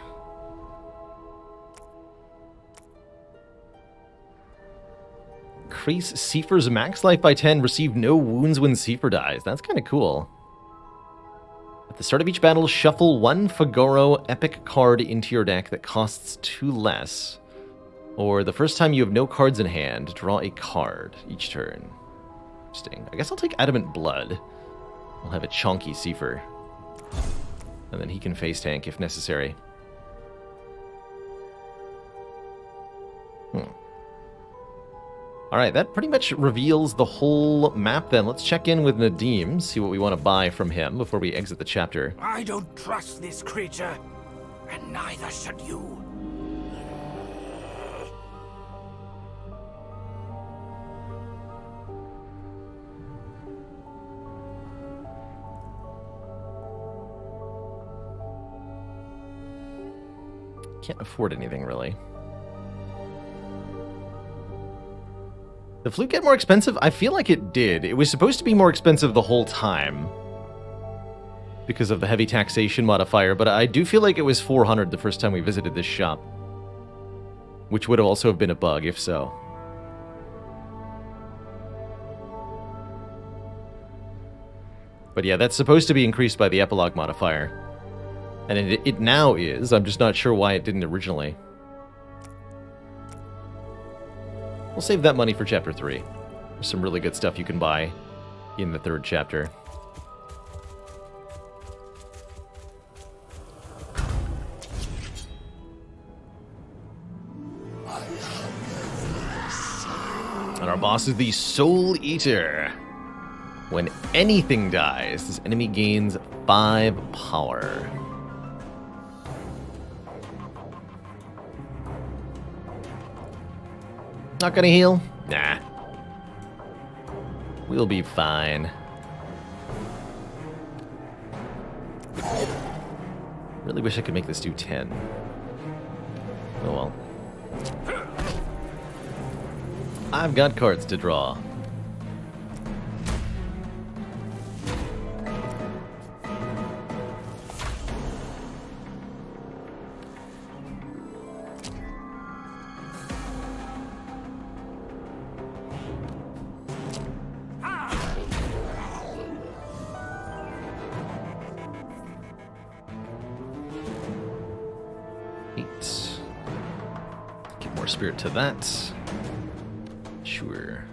Increase Seifer's max life by 10. Receive no wounds when Seifer dies. That's kind of cool. At the start of each battle, shuffle 1 Fagoro epic card into your deck that costs 2 less. Or the first time you have no cards in hand, draw a card each turn. Interesting. I guess I'll take Adamant Blood. I'll have a chonky Seifer. And then he can face tank if necessary. Alright, that pretty much reveals the whole map then. Let's check in with Nadim, see what we want to buy from him before we exit the chapter. I don't trust this creature, and neither should you. Can't afford anything, really. The flute get more expensive? I feel like it did. It was supposed to be more expensive the whole time because of the heavy taxation modifier, but I do feel like it was 400 the first time we visited this shop, which would have also have been a bug if so. But yeah, that's supposed to be increased by the Epilogue modifier. And it now is. I'm just not sure why it didn't originally. We'll save that money for Chapter 3. There's some really good stuff you can buy in the 3rd chapter. And our boss is the Soul Eater. When anything dies, this enemy gains 5 power. Not gonna heal? Nah. We'll be fine. Really wish I could make this do 10. Oh well. I've got cards to draw. Spirit to that. Sure.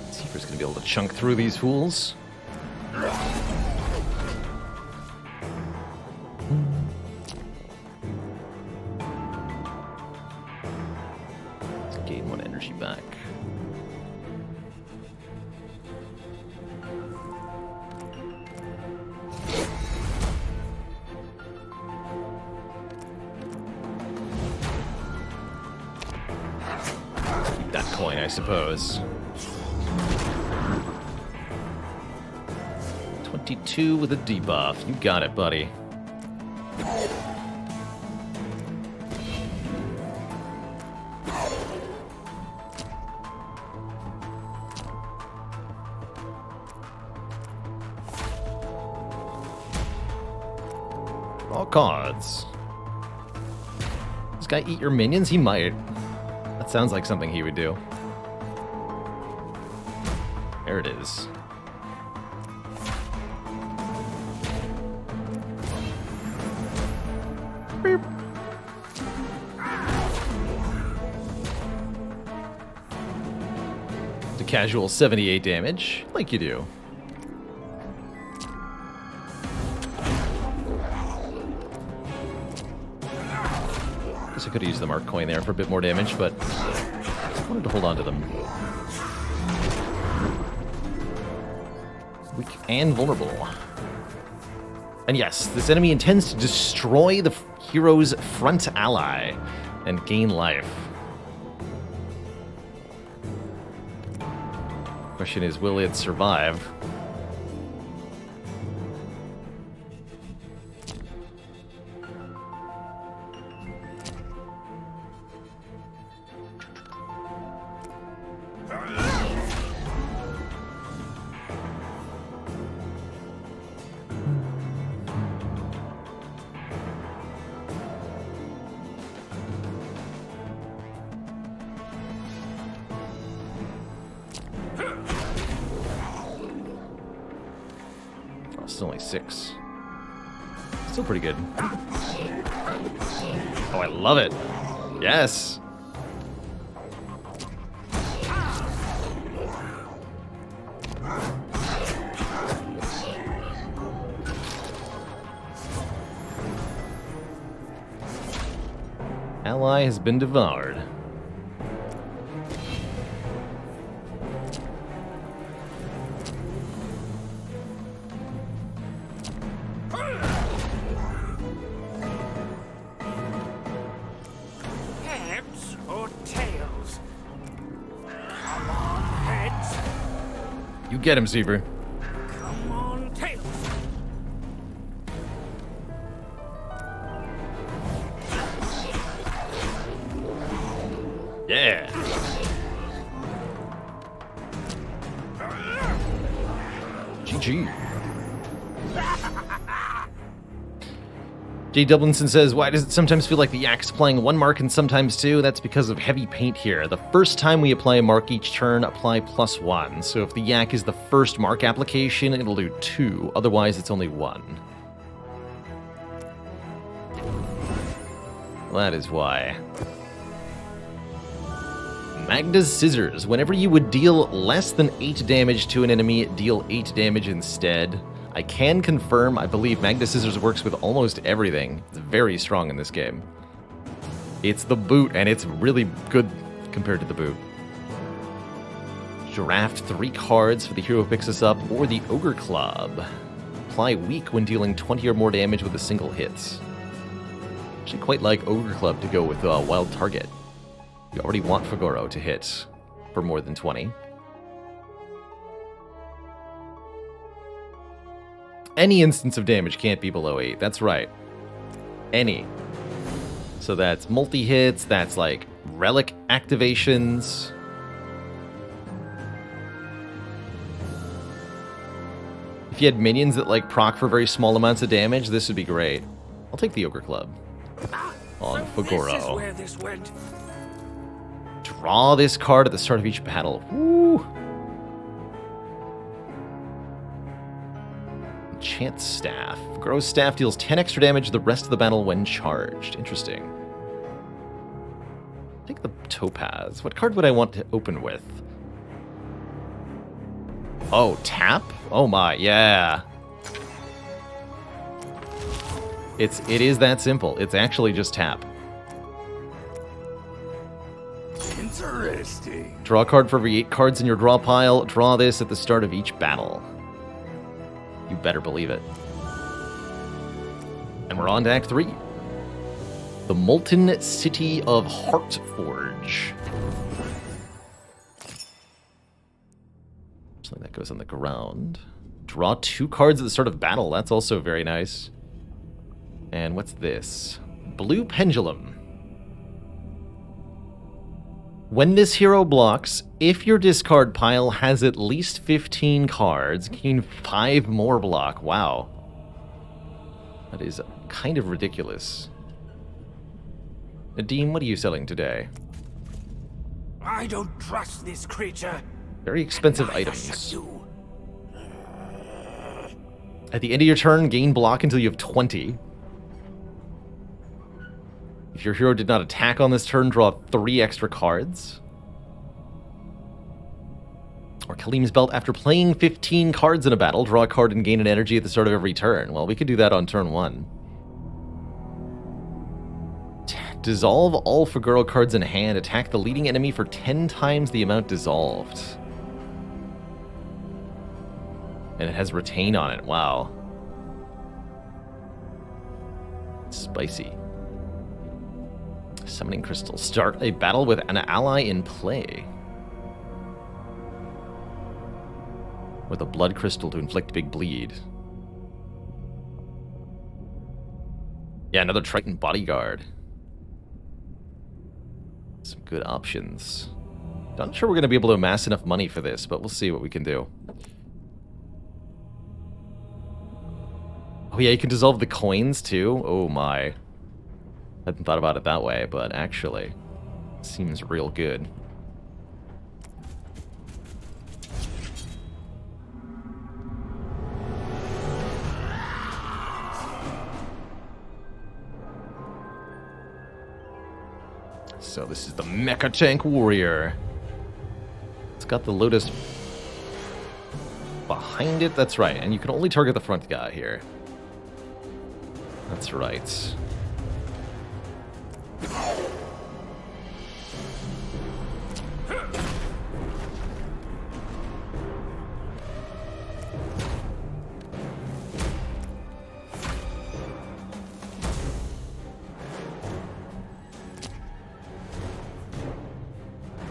Seifer's gonna be able to chunk through these fools. Let's gain 1 energy back. I suppose. 22 with a debuff. You got it, buddy. All cards. This guy eat your minions? He might. That sounds like something he would do. There it is. Beep. to casual 78 damage, like you do. Guess I could have used the Mark coin there for a bit more damage, but I wanted to hold on to them. Weak and vulnerable. And yes, this enemy intends to destroy the hero's front ally and gain life. Question is, will it survive? It's only 6. Still pretty good. Oh, I love it. Yes. Ally has been devoured. Heads or tails? Come on, heads. You get him, Seaver. Come on, tails. Yeah. GG. Jay Dublinson says, why does it sometimes feel like the Yak's applying 1 mark and sometimes 2? That's because of heavy paint here. The first time we apply a mark each turn, apply +1. So if the Yak is the first mark application, it'll do 2. Otherwise, it's only 1. That is why. Magda's Scissors. Whenever you would deal less than 8 damage to an enemy, deal 8 damage instead. I can confirm, I believe Magda's Scissors works with almost everything. It's very strong in this game. It's the boot, and it's really good compared to the boot. Draft 3 cards for the hero who picks us up, or the Ogre Club. Apply weak when dealing 20 or more damage with a single hit. Actually quite like Ogre Club to go with Wild Target. You already want Fagoro to hit for more than 20. Any instance of damage can't be below 8. That's right. Any. So that's multi-hits, that's like relic activations. If you had minions that like proc for very small amounts of damage, this would be great. I'll take the Ogre Club. On Fagoro. This is where this went. Draw this card at the start of each battle. Woo! Enchant Staff. Gross Staff deals 10 extra damage the rest of the battle when charged. Interesting. Take the Topaz. What card would I want to open with? Oh, tap? Oh my, yeah. It is that simple. It's actually just tap. Interesting. Draw a card for every 8 cards in your draw pile. Draw this at the start of each battle. You better believe it. And we're on to Act 3. The Molten City of Heartforge. Something that goes on the ground. Draw 2 cards at the start of battle. That's also very nice. And what's this? Blue Pendulum. When this hero blocks, if your discard pile has at least 15 cards, gain 5 more block. Wow. That is kind of ridiculous. Nadim, what are you selling today? I don't trust this creature. Very expensive Neither items. should you. At the end of your turn, gain block until you have 20. If your hero did not attack on this turn, draw 3 extra cards. Or Kalim's Belt, after playing 15 cards in a battle, draw a card and gain an energy at the start of every turn. Well, we could do that on turn 1. Dissolve all Fugoro cards in hand. Attack the leading enemy for 10 times the amount dissolved. And it has Retain on it. Wow. Spicy. Summoning Crystal. Start a battle with an ally in play. With a Blood Crystal to inflict big bleed. Yeah, another Triton Bodyguard. Some good options. Not sure we're going to be able to amass enough money for this, but we'll see what we can do. Oh yeah, you can dissolve the coins too? Oh my. Hadn't thought about it that way, but actually, seems real good. So this is the Mecha Tank Warrior. It's got the Lotus behind it. That's right. And you can only target the front guy here. That's right.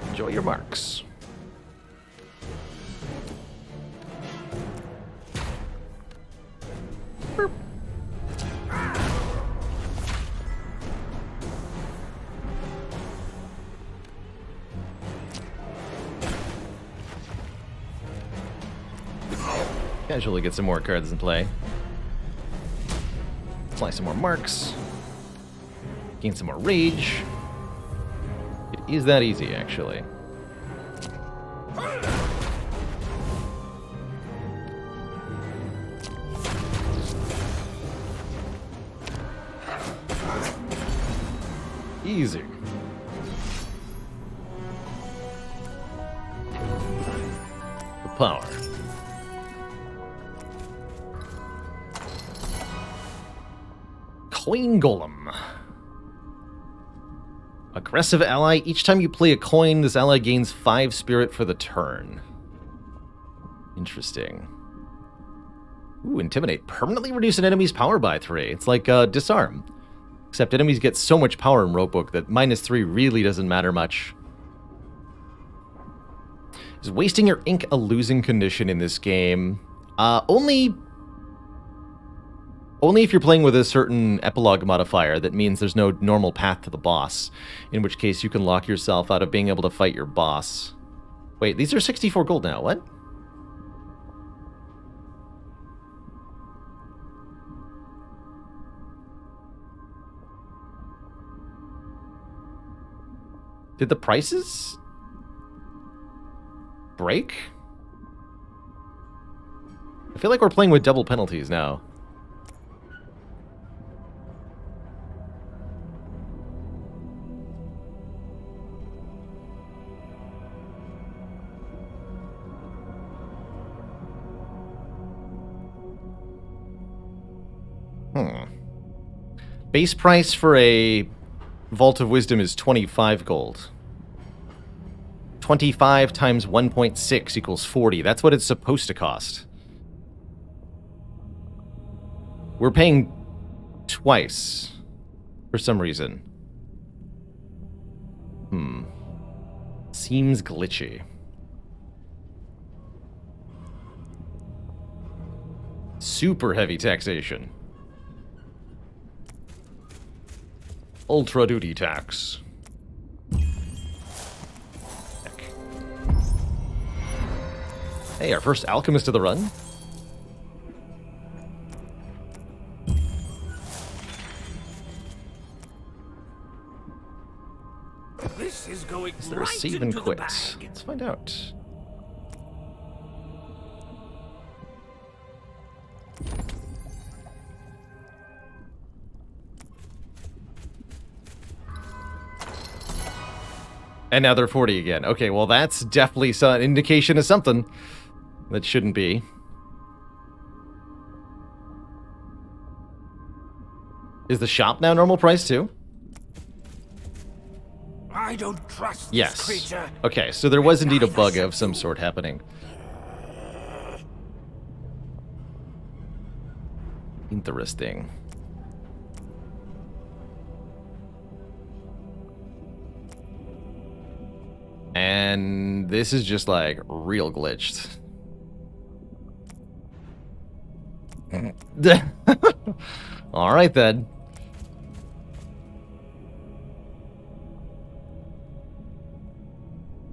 Enjoy your marks. Burp. Casually get some more cards in play. Apply some more marks. Gain some more rage. It is that easy, actually. Easy. The power. Coin Golem. Aggressive ally. Each time you play a coin, this ally gains 5 spirit for the turn. Interesting. Ooh, Intimidate. Permanently reduce an enemy's power by 3. It's like Disarm. Except enemies get so much power in Roguebook that -3 really doesn't matter much. Is wasting your ink a losing condition in this game? Only if you're playing with a certain Epilogue modifier that means there's no normal path to the boss, in which case you can lock yourself out of being able to fight your boss. Wait, these are 64 gold now, what? Did the prices break? I feel like we're playing with double penalties now. Base price for a Vault of Wisdom is 25 gold. 25 times 1.6 equals 40. That's what it's supposed to cost. We're paying twice for some reason. Seems glitchy. Super heavy taxation. Ultra duty tax. Heck. Hey, our first alchemist of the run. This is going Is there a right save and into the quit? bag. Let's find out. And now they're 40 again. Okay, well that's definitely an indication of something that shouldn't be. Is the shop now normal price too? I don't trust Yes. this creature. Okay, so there was indeed a bug of some sort happening. Interesting. And this is just like real glitched. All right then.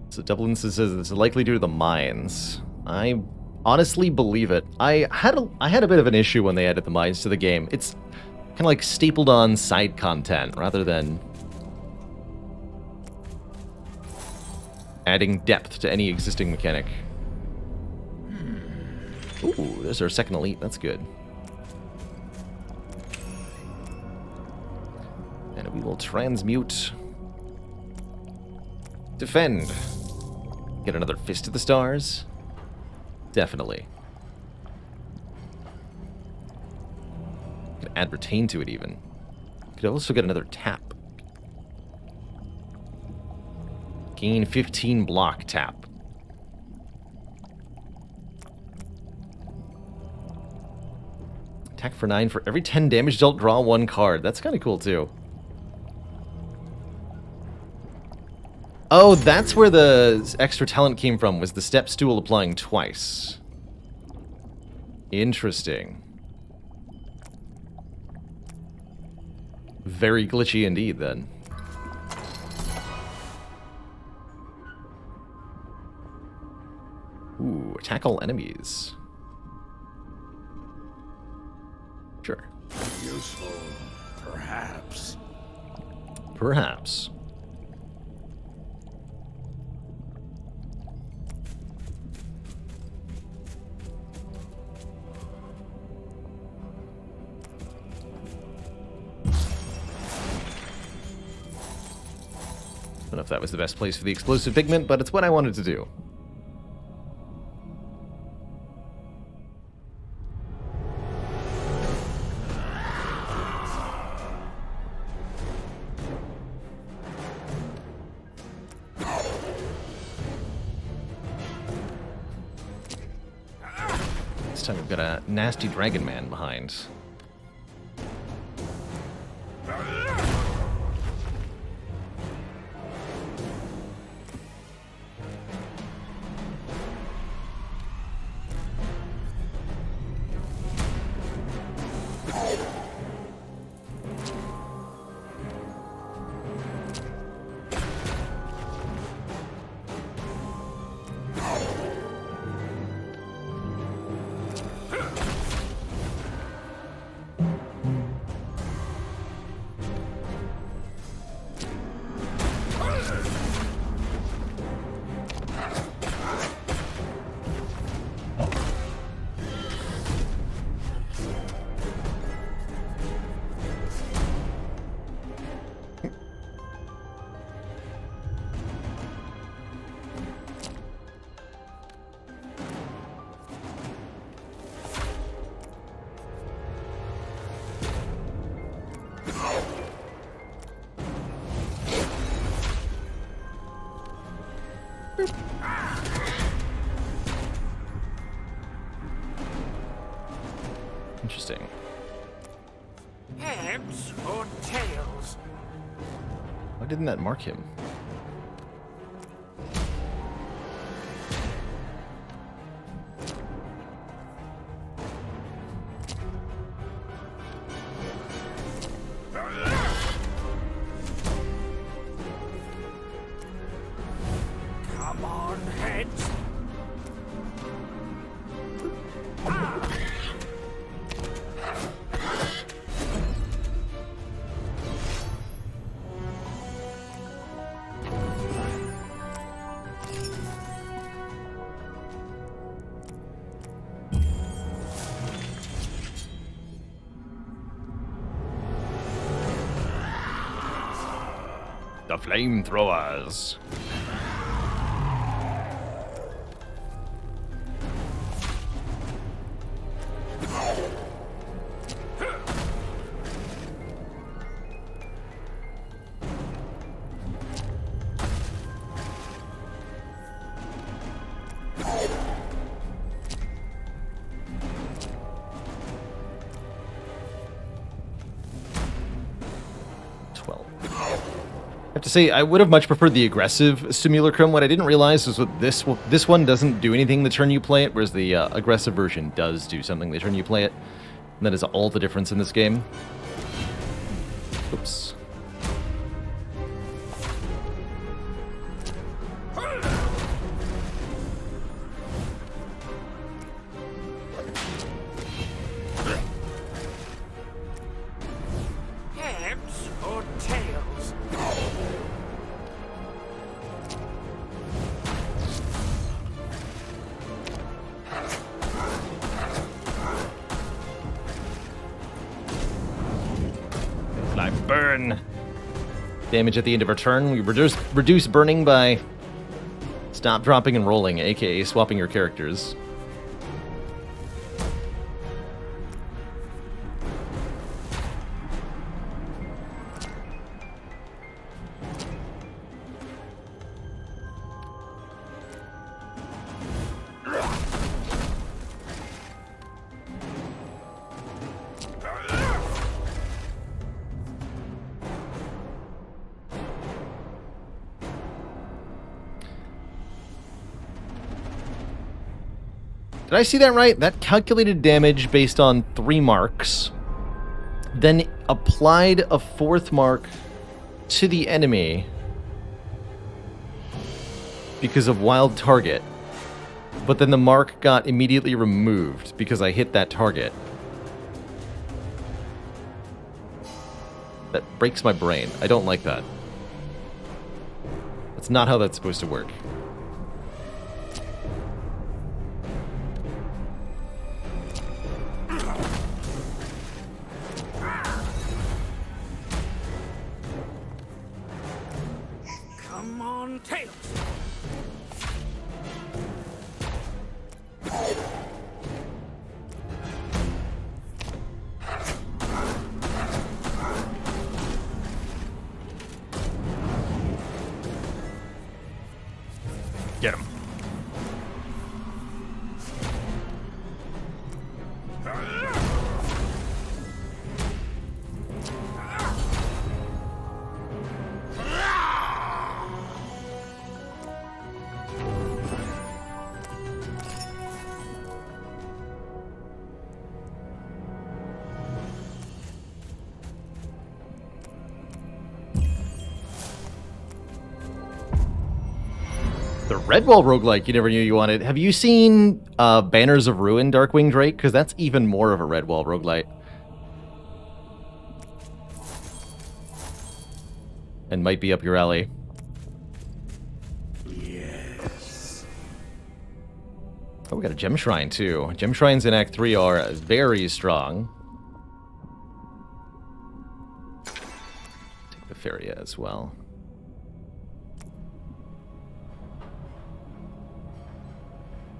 So Dublin says it's likely due to the mines. I honestly believe it. I had a bit of an issue when they added the mines to the game. It's kind of like stapled on side content rather than adding depth to any existing mechanic. Ooh, there's our second elite. That's good. And we will transmute. Defend. Get another Fist of the Stars? Definitely. Could add Retain to it even. Could also get another tap. Gain 15 block tap. Attack for 9 for every 10 damage dealt, draw 1 card. That's kind of cool too. Oh, that's where the extra talent came from, was the step stool applying twice. Interesting. Very glitchy indeed, then. Ooh, attack all enemies. Sure. Useful, perhaps. Perhaps. I don't know if that was the best place for the explosive pigment, but it's what I wanted to do. This time we've got a nasty dragon man behind. Interesting. Heads or tails? Why didn't that mark him? Come on, heads. The flamethrowers. I have to say, I would have much preferred the aggressive simulacrum. What I didn't realize was that this one doesn't do anything the turn you play it, whereas the aggressive version does do something the turn you play it. And that is all the difference in this game. Oops. Heads or tails? Like burn. Damage at the end of a turn. We reduce burning by stop, dropping, and rolling, aka swapping your characters. Did I see that right? That calculated damage based on 3 marks, then applied a 4th mark to the enemy because of wild target, but then the mark got immediately removed because I hit that target. That breaks my brain. I don't like that. That's not how that's supposed to work. Come on, tails. Get him. The Redwall roguelike you never knew you wanted. Have you seen Banners of Ruin, Darkwing Drake? Because that's even more of a Redwall roguelite. And might be up your alley. Yes. Oh, we got a Gem Shrine, too. Gem Shrines in Act 3 are very strong. Take the Feria as well.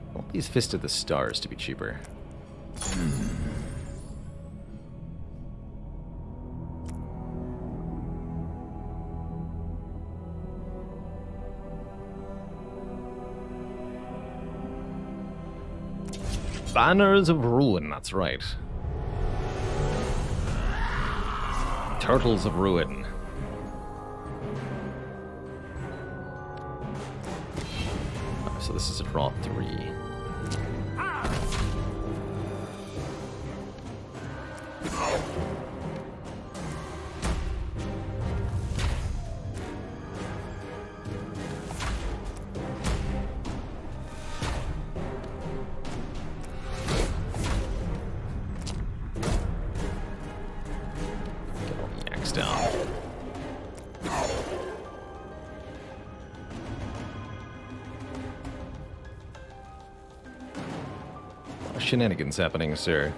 I want these Fist of the Stars to be cheaper. Banners of Ruin, that's right. Turtles of Ruin. So this is a draw 3. Get all the yaks down. A lot of shenanigans happening, sir.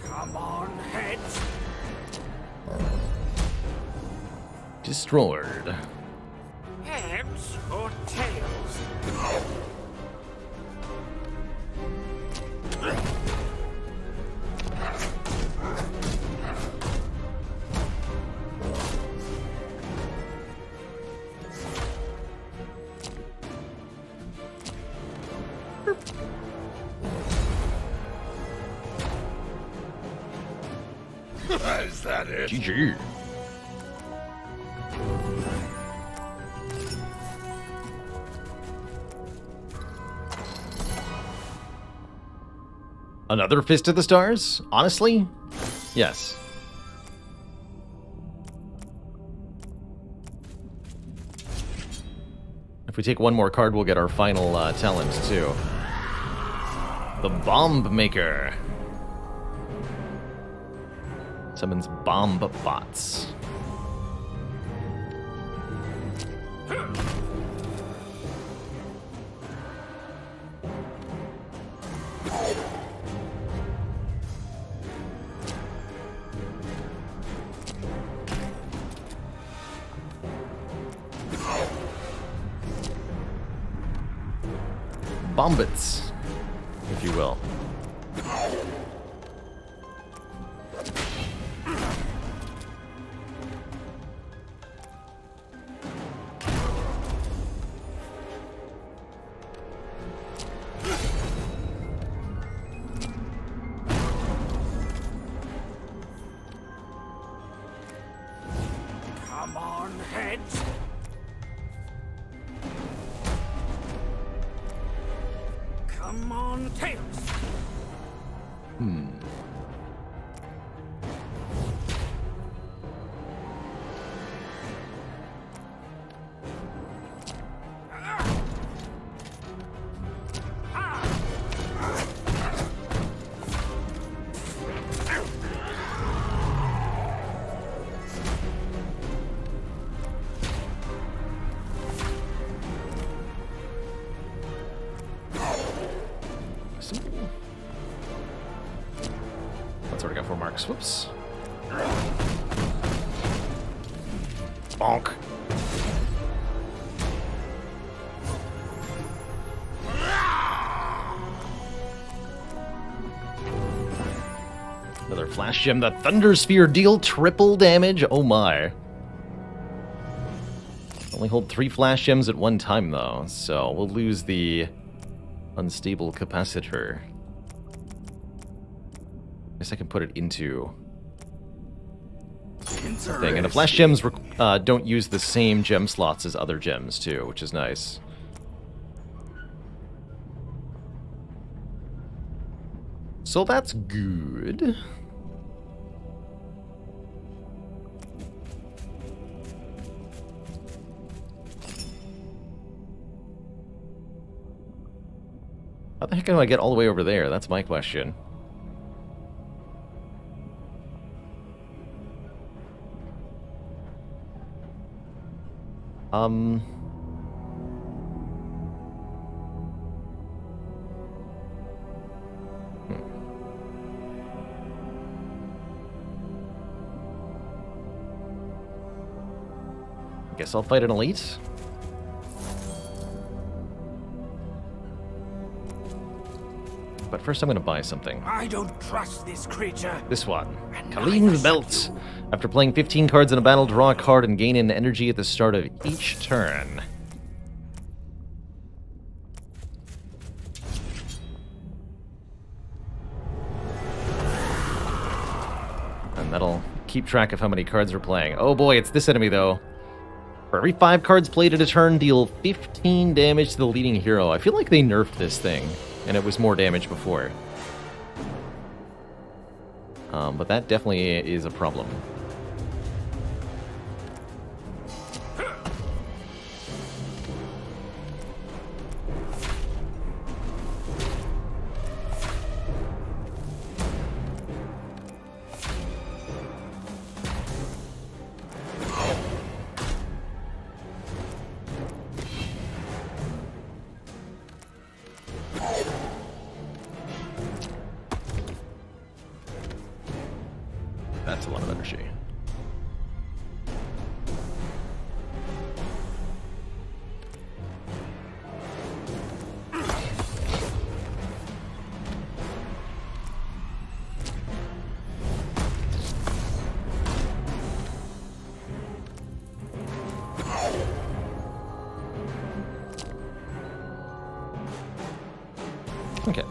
Come on, heads. Destroyed. Heads or tails? Is that it? GG. Another Fist of the Stars? Honestly? Yes. If we take one more card, we'll get our final talent, too. The Bomb Maker. Summons bomb bots. Bombits, if you will. Come on, heads. Come on, tails. That's already got 4 marks. Whoops. Bonk. Another flash gem. The Thunder Sphere deal triple damage. Oh my. Only hold 3 flash gems at one time though, so we'll lose the unstable capacitor. Guess I can put it into thing. And the flash gems don't use the same gem slots as other gems too, which is nice. So that's good. How the heck do I get all the way over there? That's my question. Guess I'll fight an elite. But first I'm going to buy something. I don't trust this creature. This one. Kaleem's Belt. After playing 15 cards in a battle, draw a card and gain an energy at the start of each turn. And that'll keep track of how many cards we're playing. Oh boy, it's this enemy though. For every 5 cards played at a turn, deal 15 damage to the leading hero. I feel like they nerfed this thing, and it was more damage before. But that definitely is a problem. That's a lot of energy. Okay.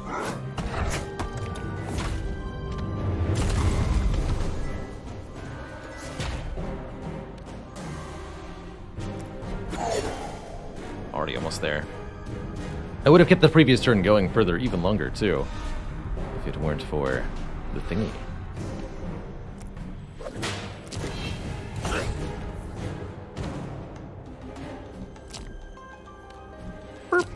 Already almost there. I would have kept the previous turn going further even longer, too, if it weren't for the thingy. Burp.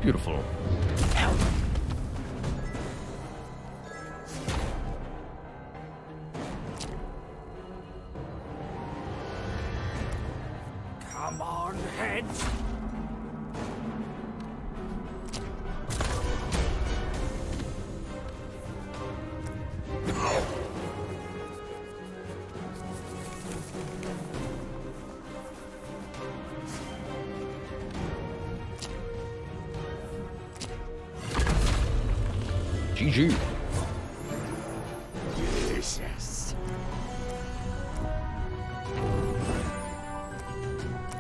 Beautiful. Come on, heads. GG. Delicious.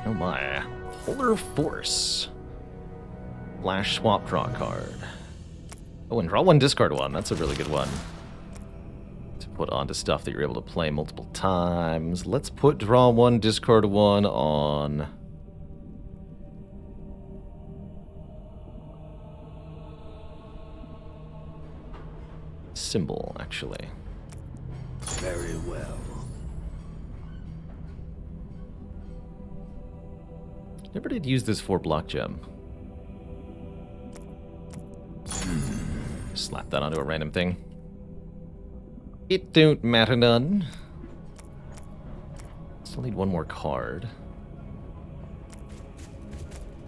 Oh my. Polar Force. Flash swap, draw a card. Oh, and draw one, discard one. That's a really good one to put onto stuff that you're able to play multiple times. Let's put draw one, discard one on... Symbol, actually. Very well. Never did use this 4-block gem. Slap that onto a random thing. It don't matter none. Still need one more card.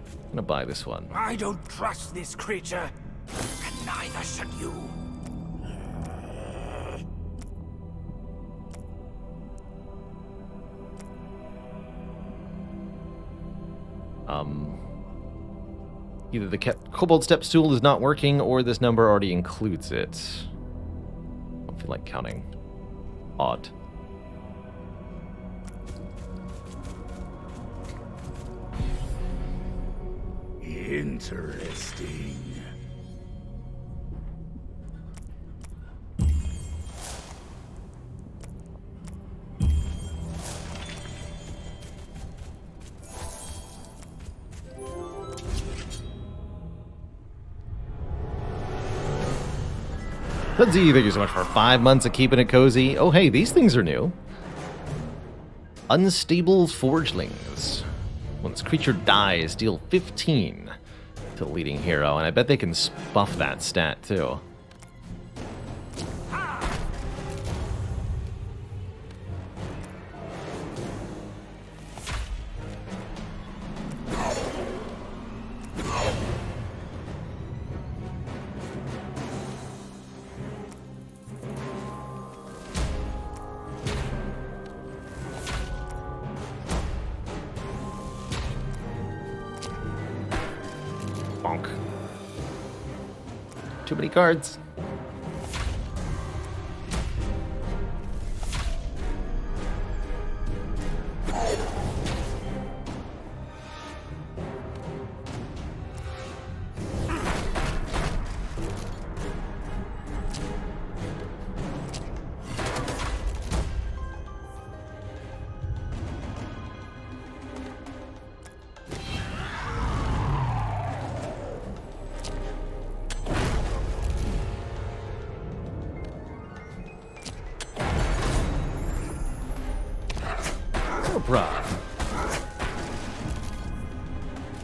I'm gonna buy this one. I don't trust this creature, and neither should you. Either the Kobold Steps tool is not working, or this number already includes it. I don't feel like counting. Odd. Interesting. Hudzy, thank you so much for 5 months of keeping it cozy. Oh, hey, these things are new. Unstable Forgelings. When this creature dies, deal 15 to the leading hero, and I bet they can buff that stat, too. Bonk. Too many cards.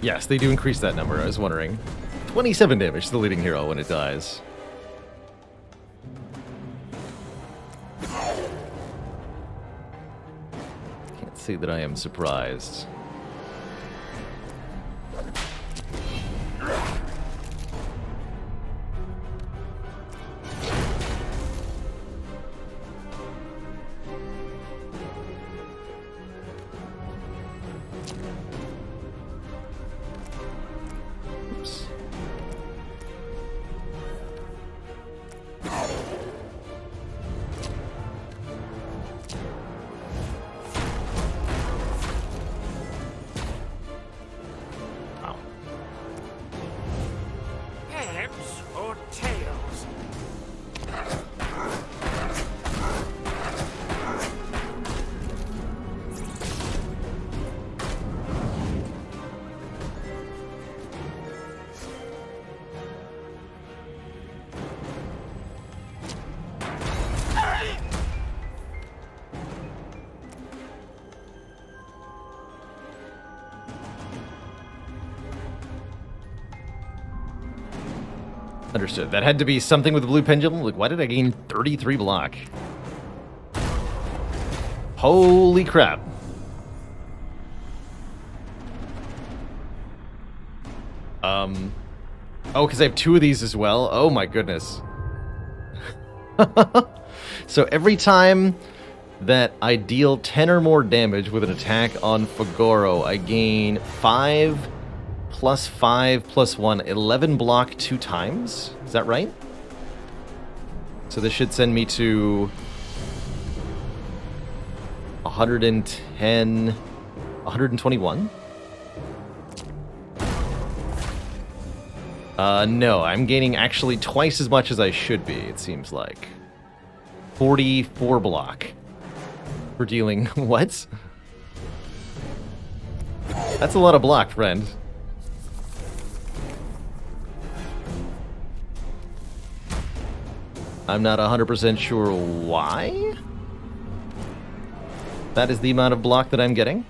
Yes, they do increase that number, I was wondering. 27 damage to the leading hero when it dies. Can't say that I am surprised. Heads or tails? Understood. That had to be something with the blue pendulum. Like, why did I gain 33 block? Holy crap. Oh, because I have 2 of these as well? Oh my goodness. So every time that I deal 10 or more damage with an attack on Fagoro, I gain 5 plus 5 plus 1, 11 block 2 times? Is that right? So this should send me to 110, 121? No, I'm gaining actually twice as much as I should be, it seems like. 44 block. For dealing... what? That's a lot of block, friend. I'm not 100% sure why. That is the amount of block that I'm getting.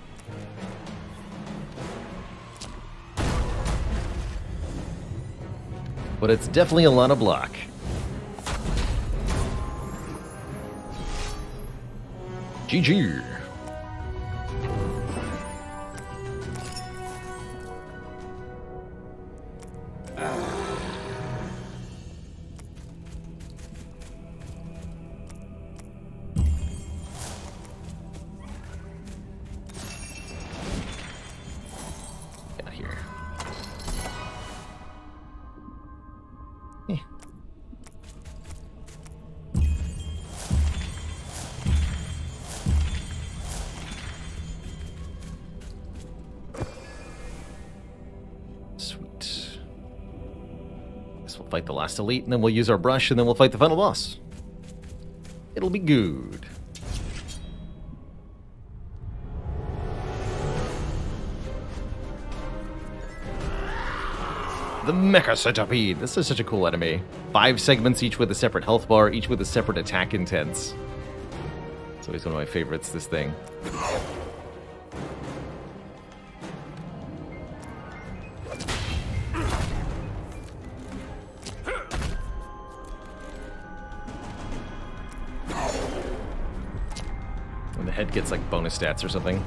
But it's definitely a lot of block. GG. Got here. Sweet. Guess we'll fight the last elite, and then we'll use our brush, and then we'll fight the final boss. It'll be good. The Mecha Centipede. This is such a cool enemy. 5 segments, each with a separate health bar, each with a separate attack intense. It's always one of my favorites, this thing. And the head gets like bonus stats or something.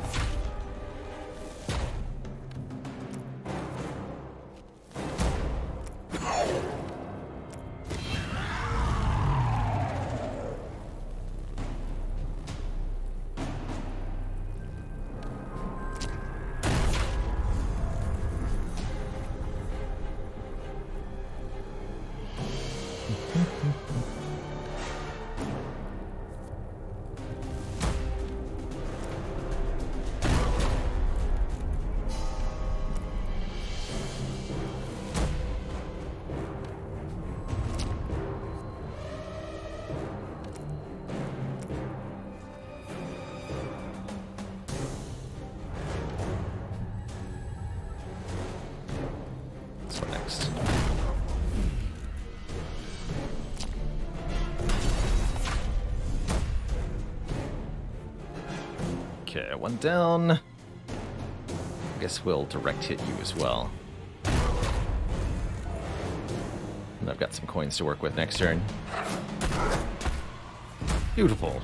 So next. Okay, one down. guess we'll direct hit you as well. And I've got some coins to work with next turn. Beautiful.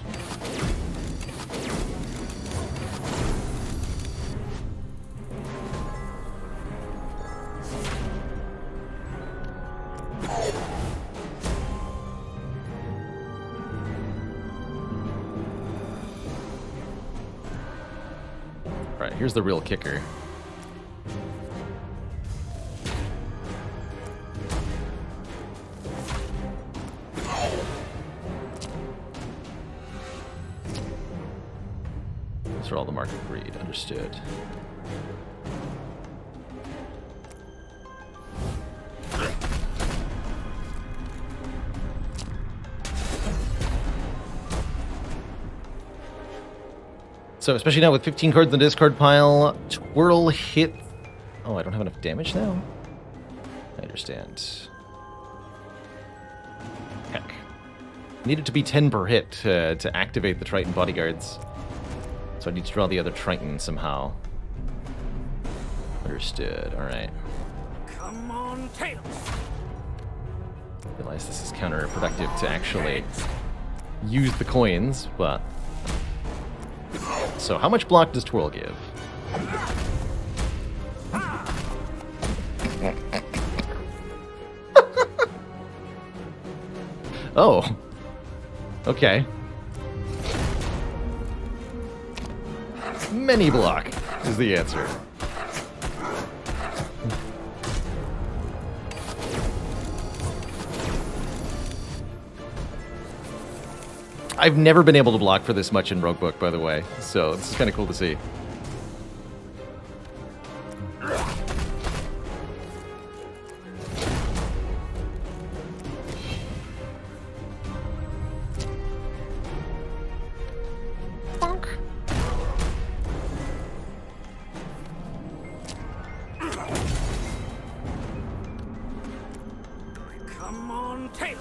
Alright, here's the real kicker. Those are all the market breed, understood. So, especially now with 15 cards in the discard pile, twirl hit... Oh, I don't have enough damage now? I understand. Heck. Need it to be 10 per hit to activate the Triton bodyguards. So I need to draw the other Triton somehow. Understood, alright. Come on, Tails. Realize this is counterproductive to actually use the coins, but... So, how much block does Twirl give? Oh. Okay. Many block is the answer. I've never been able to block for this much in Roguebook, by the way, so this is kind of cool to see. Bonk. Come on, Tails.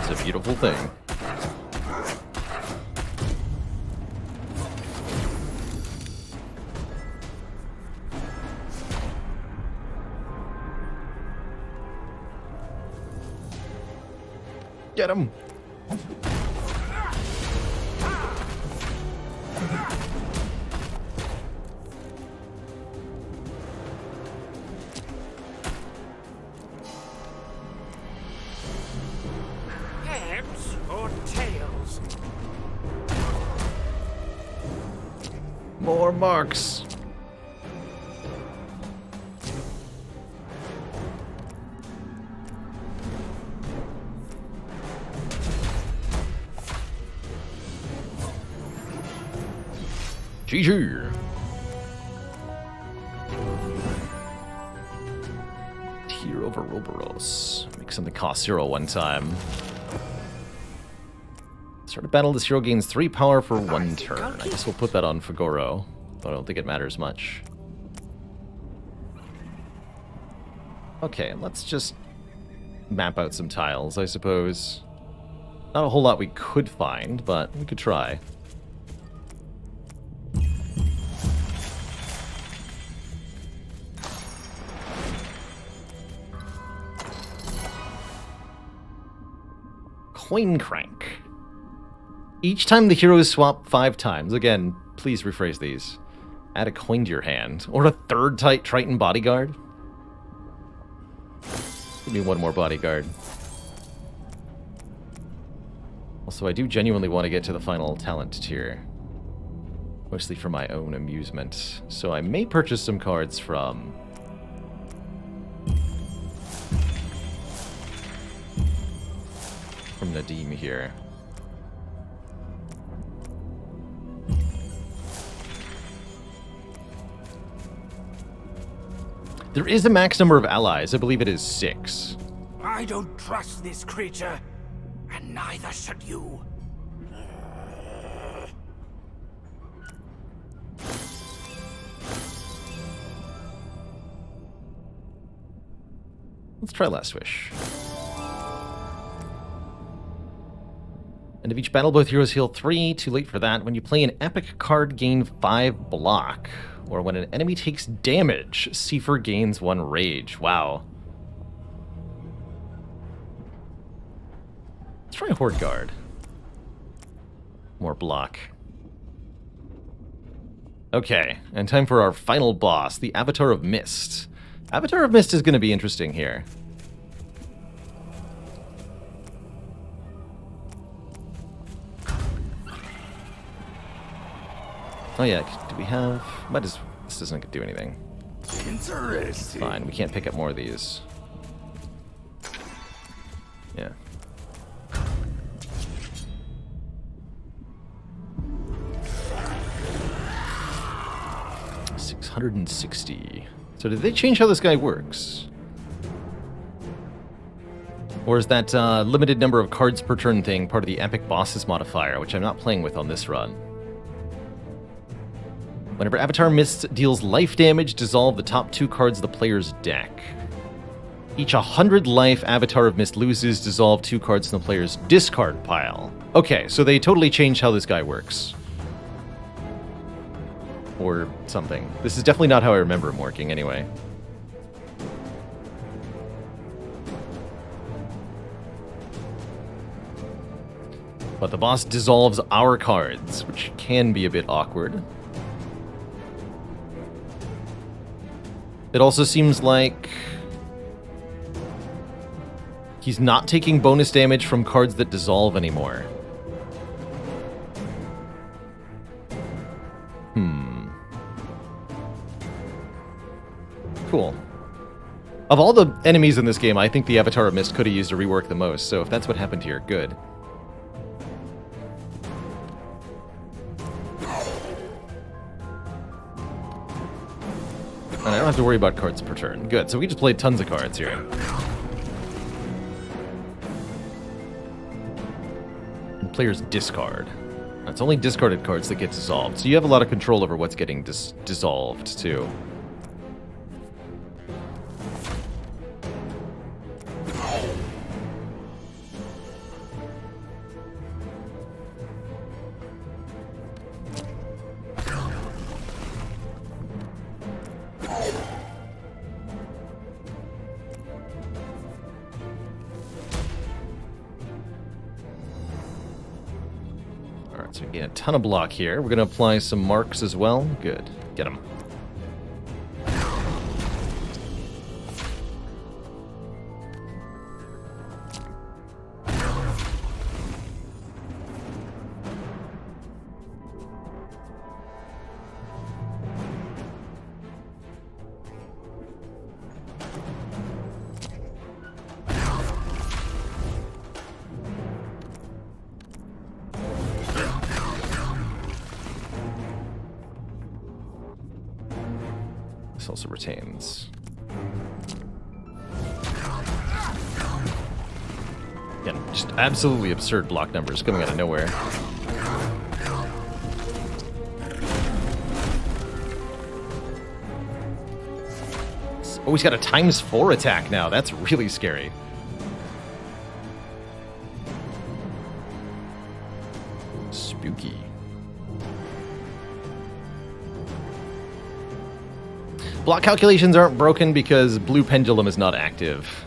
It's a beautiful thing. Get him! Heads or tails? More marks! GG! Tier over Roboros. Make something cost 0 one time. Start a battle, this hero gains 3 power for 1 turn. I guess we'll put that on Fagoro, but I don't think it matters much. Okay, let's just map out some tiles, I suppose. Not a whole lot we could find, but we could try. Coin Crank. Each time the heroes swap 5 times, again, please rephrase these, add a coin to your hand, or a third Triton bodyguard. Give me 1 more bodyguard. Also, I do genuinely want to get to the final talent tier, mostly for my own amusement, so I may purchase some cards from Nadim here. There is a max number of allies. I believe it is 6. I don't trust this creature, and neither should you. Let's Let's try Last Wish. End of each battle, both heroes heal 3. Too late for that. When you play an epic card, gain 5 block. Or when an enemy takes damage, Seifer gains 1 rage. Wow. Let's try Horde Guard. More block. Okay, and time for our final boss, the Avatar of Mist. Avatar of Mist is going to be interesting here. Oh yeah, do we have... This doesn't do anything. Interesting. Fine, we can't pick up more of these. Yeah. $660. So did they change how this guy works? Or is that limited number of cards per turn thing part of the Epic Bosses modifier, which I'm not playing with on this run? Whenever Avatar Mist deals life damage, dissolve the top 2 cards of the player's deck. Each 100 life Avatar of Mist loses, dissolve 2 cards from the player's discard pile. Okay, so they totally changed how this guy works. Or something. This is definitely not how I remember him working, anyway. But the boss dissolves our cards, which can be a bit awkward. It also seems like he's not taking bonus damage from cards that dissolve anymore. Cool. Of all the enemies in this game, I think the Avatar of Mist could have used a rework the most, so if that's what happened here, good. And I don't have to worry about cards per turn. Good, so we just played tons of cards here. And players discard. It's only discarded cards that get dissolved, so you have a lot of control over what's getting dissolved, too. So we gain a ton of block here. We're going to apply some marks as well. Good. Get them. This also retains. Again, just absolutely absurd block numbers coming out of nowhere. Oh, he's got a ×4 attack now. That's really scary. Spooky. Block calculations aren't broken because Blue Pendulum is not active.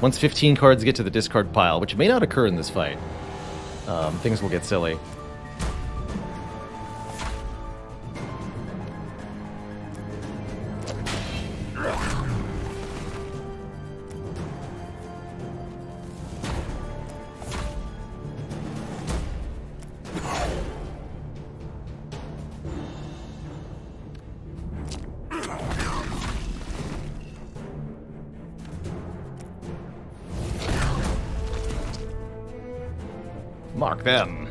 Once 15 cards get to the discard pile, which may not occur in this fight, things will get silly. Mark them.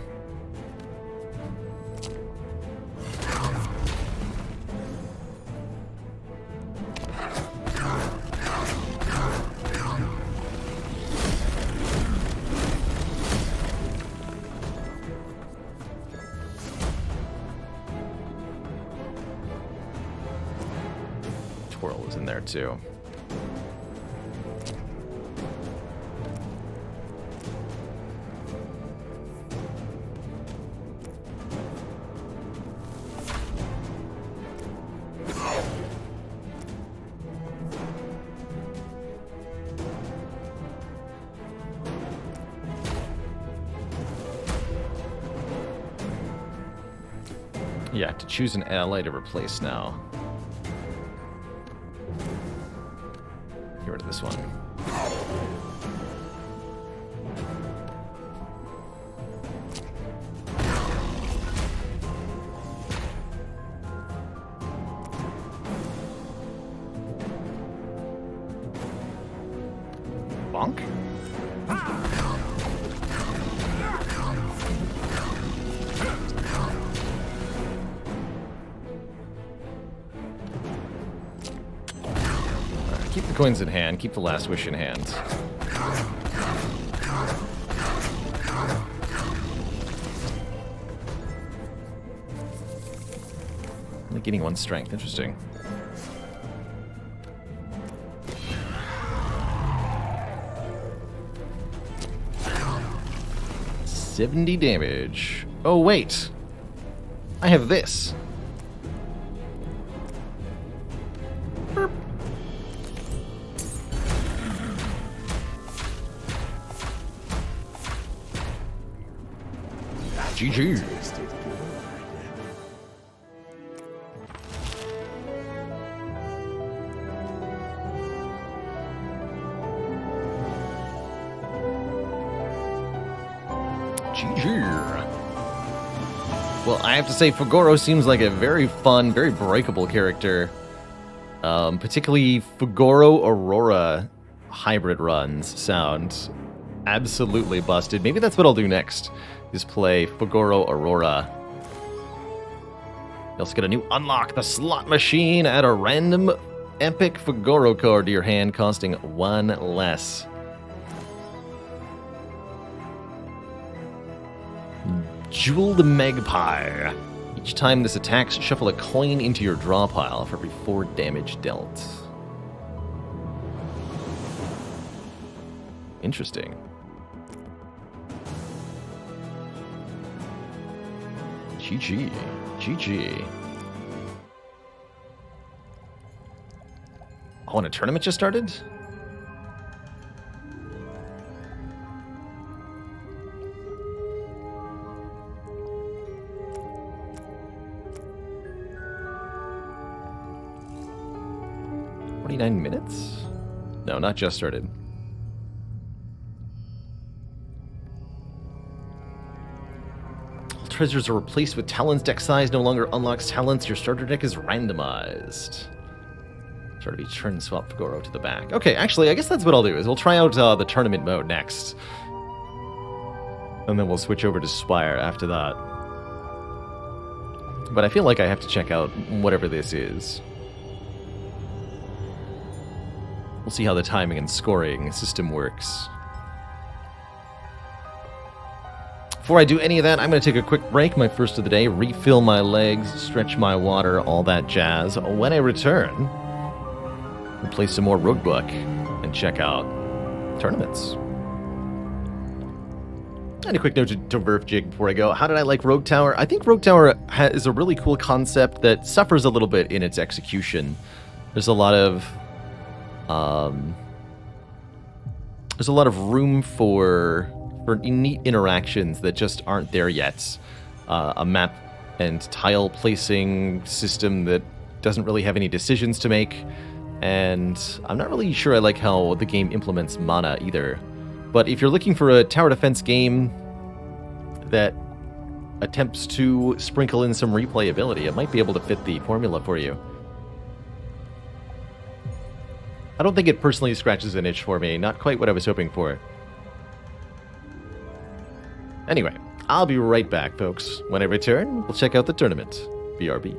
Twirl is in there too. Yeah, to choose an ally to replace now. Get rid of this one. Bonk? Alright, keep the coins in hand, keep the last wish in hand. Only getting 1 strength, interesting. 70 damage. Oh, wait. I have this. Burp. GG. Well, I have to say, Fugoro seems like a very fun, very breakable character. Particularly Fugoro Aurora hybrid runs sound absolutely busted. Maybe that's what I'll do next, is play Fugoro Aurora. You also get a new unlock, the slot machine. Add a random epic Fugoro card to your hand, costing 1 less. Jeweled Magpie. Each time this attacks, shuffle a coin into your draw pile for every 4 damage dealt. Interesting. GG. GG. Oh, and a tournament just started? Minutes? No, not just started. All treasures are replaced with talents. Deck size no longer unlocks talents. Your starter deck is randomized. Try to be turn swap Fugoro to the back. Okay, actually, I guess that's what I'll do, is we'll try out the tournament mode next. And then we'll switch over to Spire after that. But I feel like I have to check out whatever this is. We'll see how the timing and scoring system works. Before I do any of that, I'm going to take a quick break, my first of the day, refill my legs, stretch my water, all that jazz. When I return, we'll play some more Roguebook and check out tournaments. And a quick note to Verfjig before I go. How did I like Rogue Tower? I think Rogue Tower is a really cool concept that suffers a little bit in its execution. There's a lot of room for neat interactions that just aren't there yet. A map and tile placing system that doesn't really have any decisions to make, and I'm not really sure I like how the game implements mana either. But if you're looking for a tower defense game that attempts to sprinkle in some replayability, it might be able to fit the formula for you. I don't think it personally scratches an itch for me. Not quite what I was hoping for. Anyway, I'll be right back, folks. When I return, we'll check out the tournament. BRB.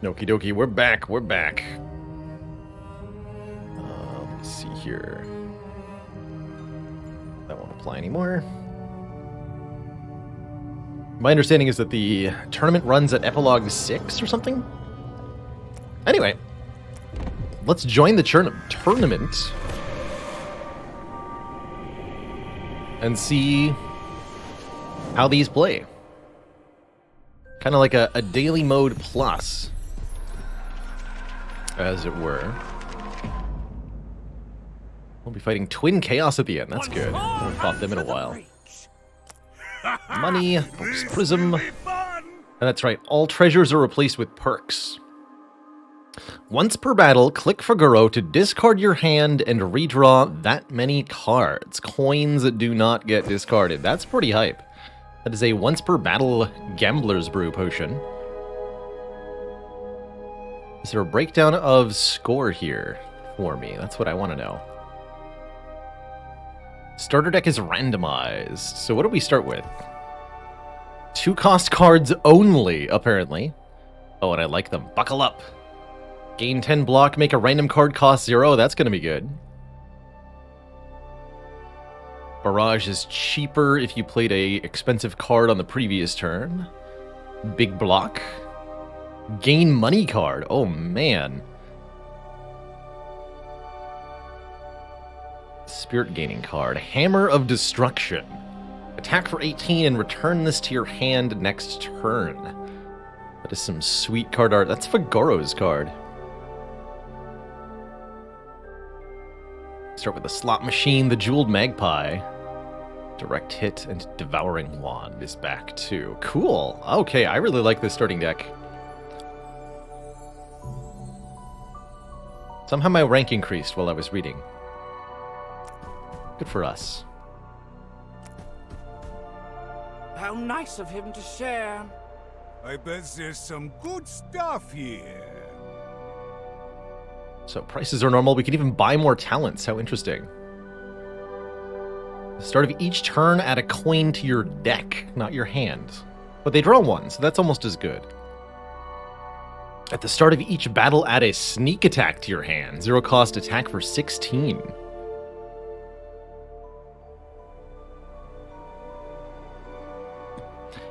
Okie dokie, we're back, we're back. Let me see here. That won't apply anymore. My understanding is that the tournament runs at Epilogue 6 or something? Anyway, let's join the tournament and see how these play. Kind of like a daily mode plus, as it were. We'll be fighting Twin Chaos at the end. That's good. I haven't fought them in a while. Money, Books Prism. And that's right, all treasures are replaced with perks. Once per battle, click Figaro to discard your hand and redraw that many cards. Coins do not get discarded. That's pretty hype. That is a once per battle Gambler's Brew potion. Is there a breakdown of score here for me? That's what I want to know. Starter deck is randomized. So what do we start with? 2 cost cards only, apparently. Oh, and I like them. Buckle up. Gain 10 block, make a random card cost 0. That's going to be good. Barrage is cheaper if you played a expensive card on the previous turn. Big block. Gain money card. Oh, man. Spirit gaining card. Hammer of Destruction. Attack for 18 and return this to your hand next turn. That is some sweet card art. That's Figoro's card. Start with the Slot Machine, the Jeweled Magpie. Direct Hit and Devouring Wand is back too. Cool. Okay, I really like this starting deck. Somehow my rank increased while I was reading. Good for us. How nice of him to share. I bet there's some good stuff here. So prices are normal. We can even buy more talents. How interesting. At the start of each turn, add a coin to your deck, not your hand. But they draw one, so that's almost as good. At the start of each battle, add a sneak attack to your hand. 0 cost attack for 16.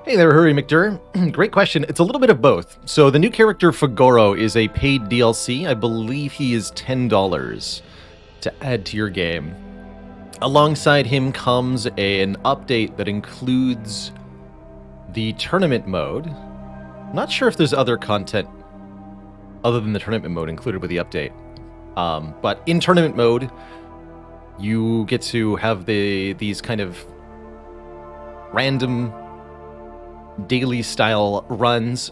Hey there, Hurry McDur. Great question. It's a little bit of both. So the new character Figaro is a paid DLC. I believe he is $10 to add to your game. Alongside him comes an update that includes the tournament mode. Not sure if there's other content other than the tournament mode included with the update. But in tournament mode, you get to have these kind of random daily style runs.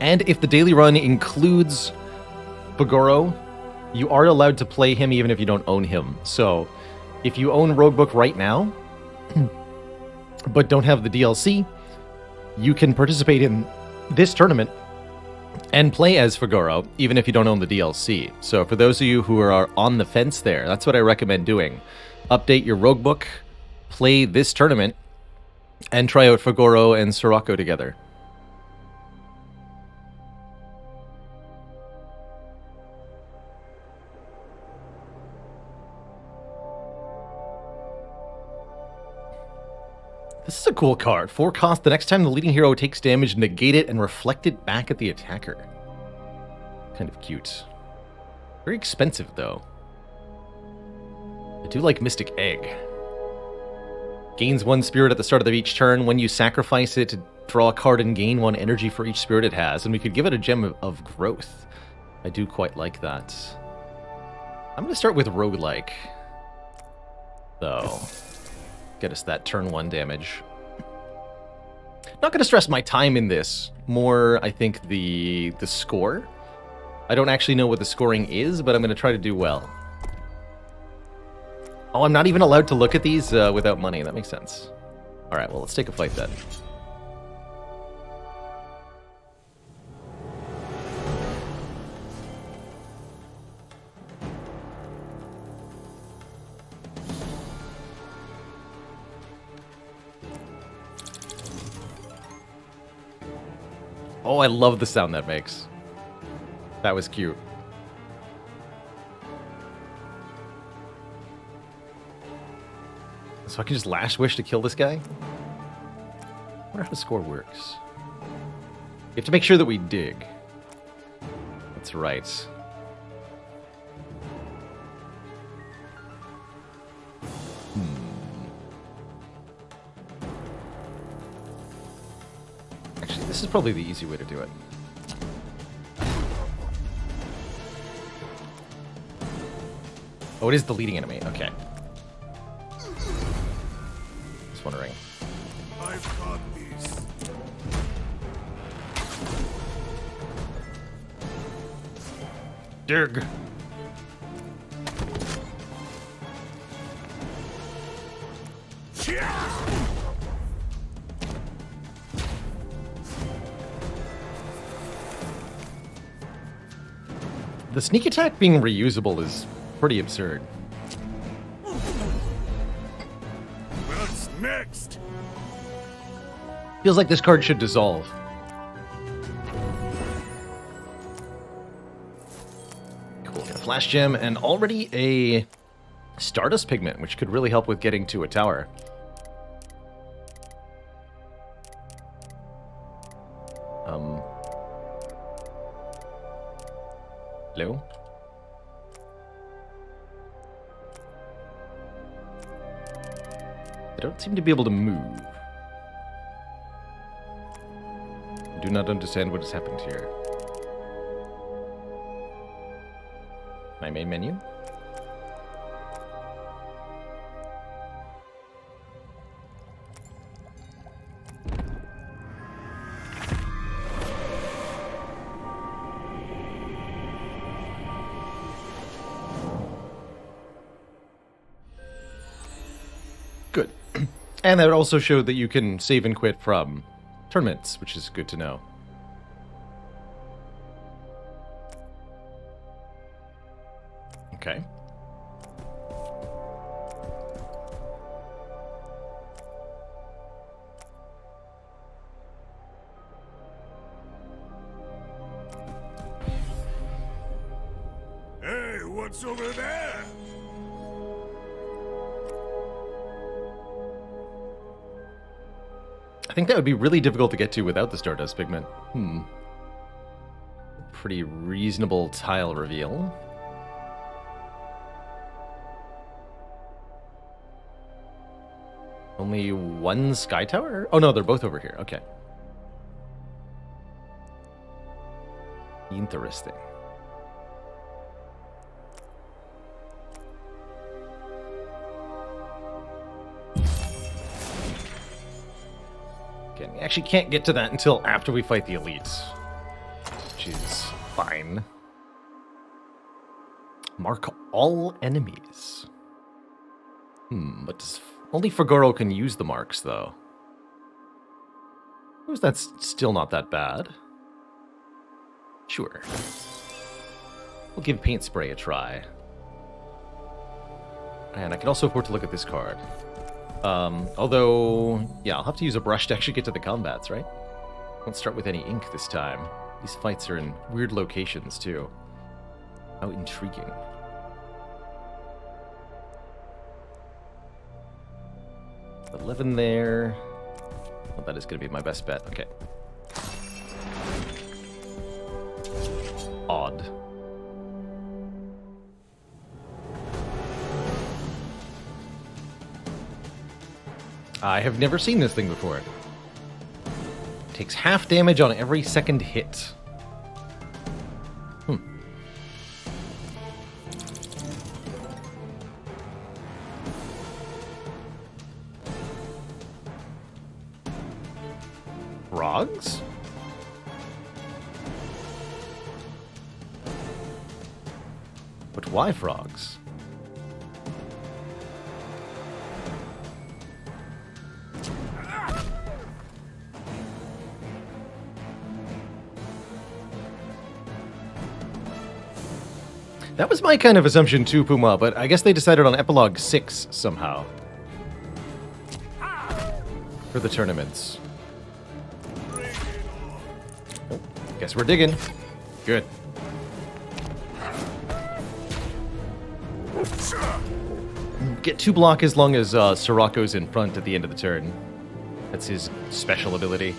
And if the daily run includes Figaro, you are allowed to play him even if you don't own him. So if you own Roguebook right now, but don't have the DLC, you can participate in this tournament and play as Figaro, even if you don't own the DLC. So for those of you who are on the fence there, that's what I recommend doing. Update your Roguebook, play this tournament, and try out Figaro and Sirocco together. This is a cool card. 4 cost. The next time the leading hero takes damage, negate it and reflect it back at the attacker. Kind of cute. Very expensive, though. I do like Mystic Egg. Gains 1 spirit at the start of each turn. When you sacrifice it, draw a card and gain 1 energy for each spirit it has. And we could give it a gem of growth. I do quite like that. I'm going to start with Roguelike, though. Get us that turn 1 damage. Not going to stress my time in this. More, I think, the score. I don't actually know what the scoring is, but I'm going to try to do well. Oh, I'm not even allowed to look at these without money. That makes sense. All right, well, let's take a fight then. Oh, I love the sound that makes. That was cute. So I can just Lash Wish to kill this guy? I wonder how the score works. We have to make sure that we dig. That's right. Actually, this is probably the easy way to do it. Oh, it is the leading enemy. Okay. Just wondering. I've got these. Dig. The sneak attack being reusable is pretty absurd. What's next? Feels like this card should dissolve. Cool, got a flash gem and already a Stardust Pigment, which could really help with getting to a tower. Hello? I don't seem to be able to move. I do not understand what has happened here. My main menu? Good. And that also showed that you can save and quit from tournaments, which is good to know. Okay. Hey, what's over there? I think that would be really difficult to get to without the Stardust Pigment. Pretty reasonable tile reveal. Only one Sky Tower? Oh no, they're both over here. Okay. Interesting. Okay, we actually can't get to that until after we fight the elites, which is fine. Mark all enemies. But only Fagoro can use the marks, though. That's still not that bad. Sure. We'll give Paint Spray a try. And I can also afford to look at this card. Although, yeah, I'll have to use a brush to actually get to the combats, right? Won't start with any ink this time. These fights are in weird locations, too. How intriguing. $11 there. Well, that is going to be my best bet. Okay. Odd. I have never seen this thing before. Takes half damage on every second hit. Frogs? But why frogs? That was my kind of assumption too, Puma, but I guess they decided on Epilogue 6 somehow. For the tournaments. Oh. Guess we're digging. Good. Get 2 block as long as Sirocco's in front at the end of the turn. That's his special ability.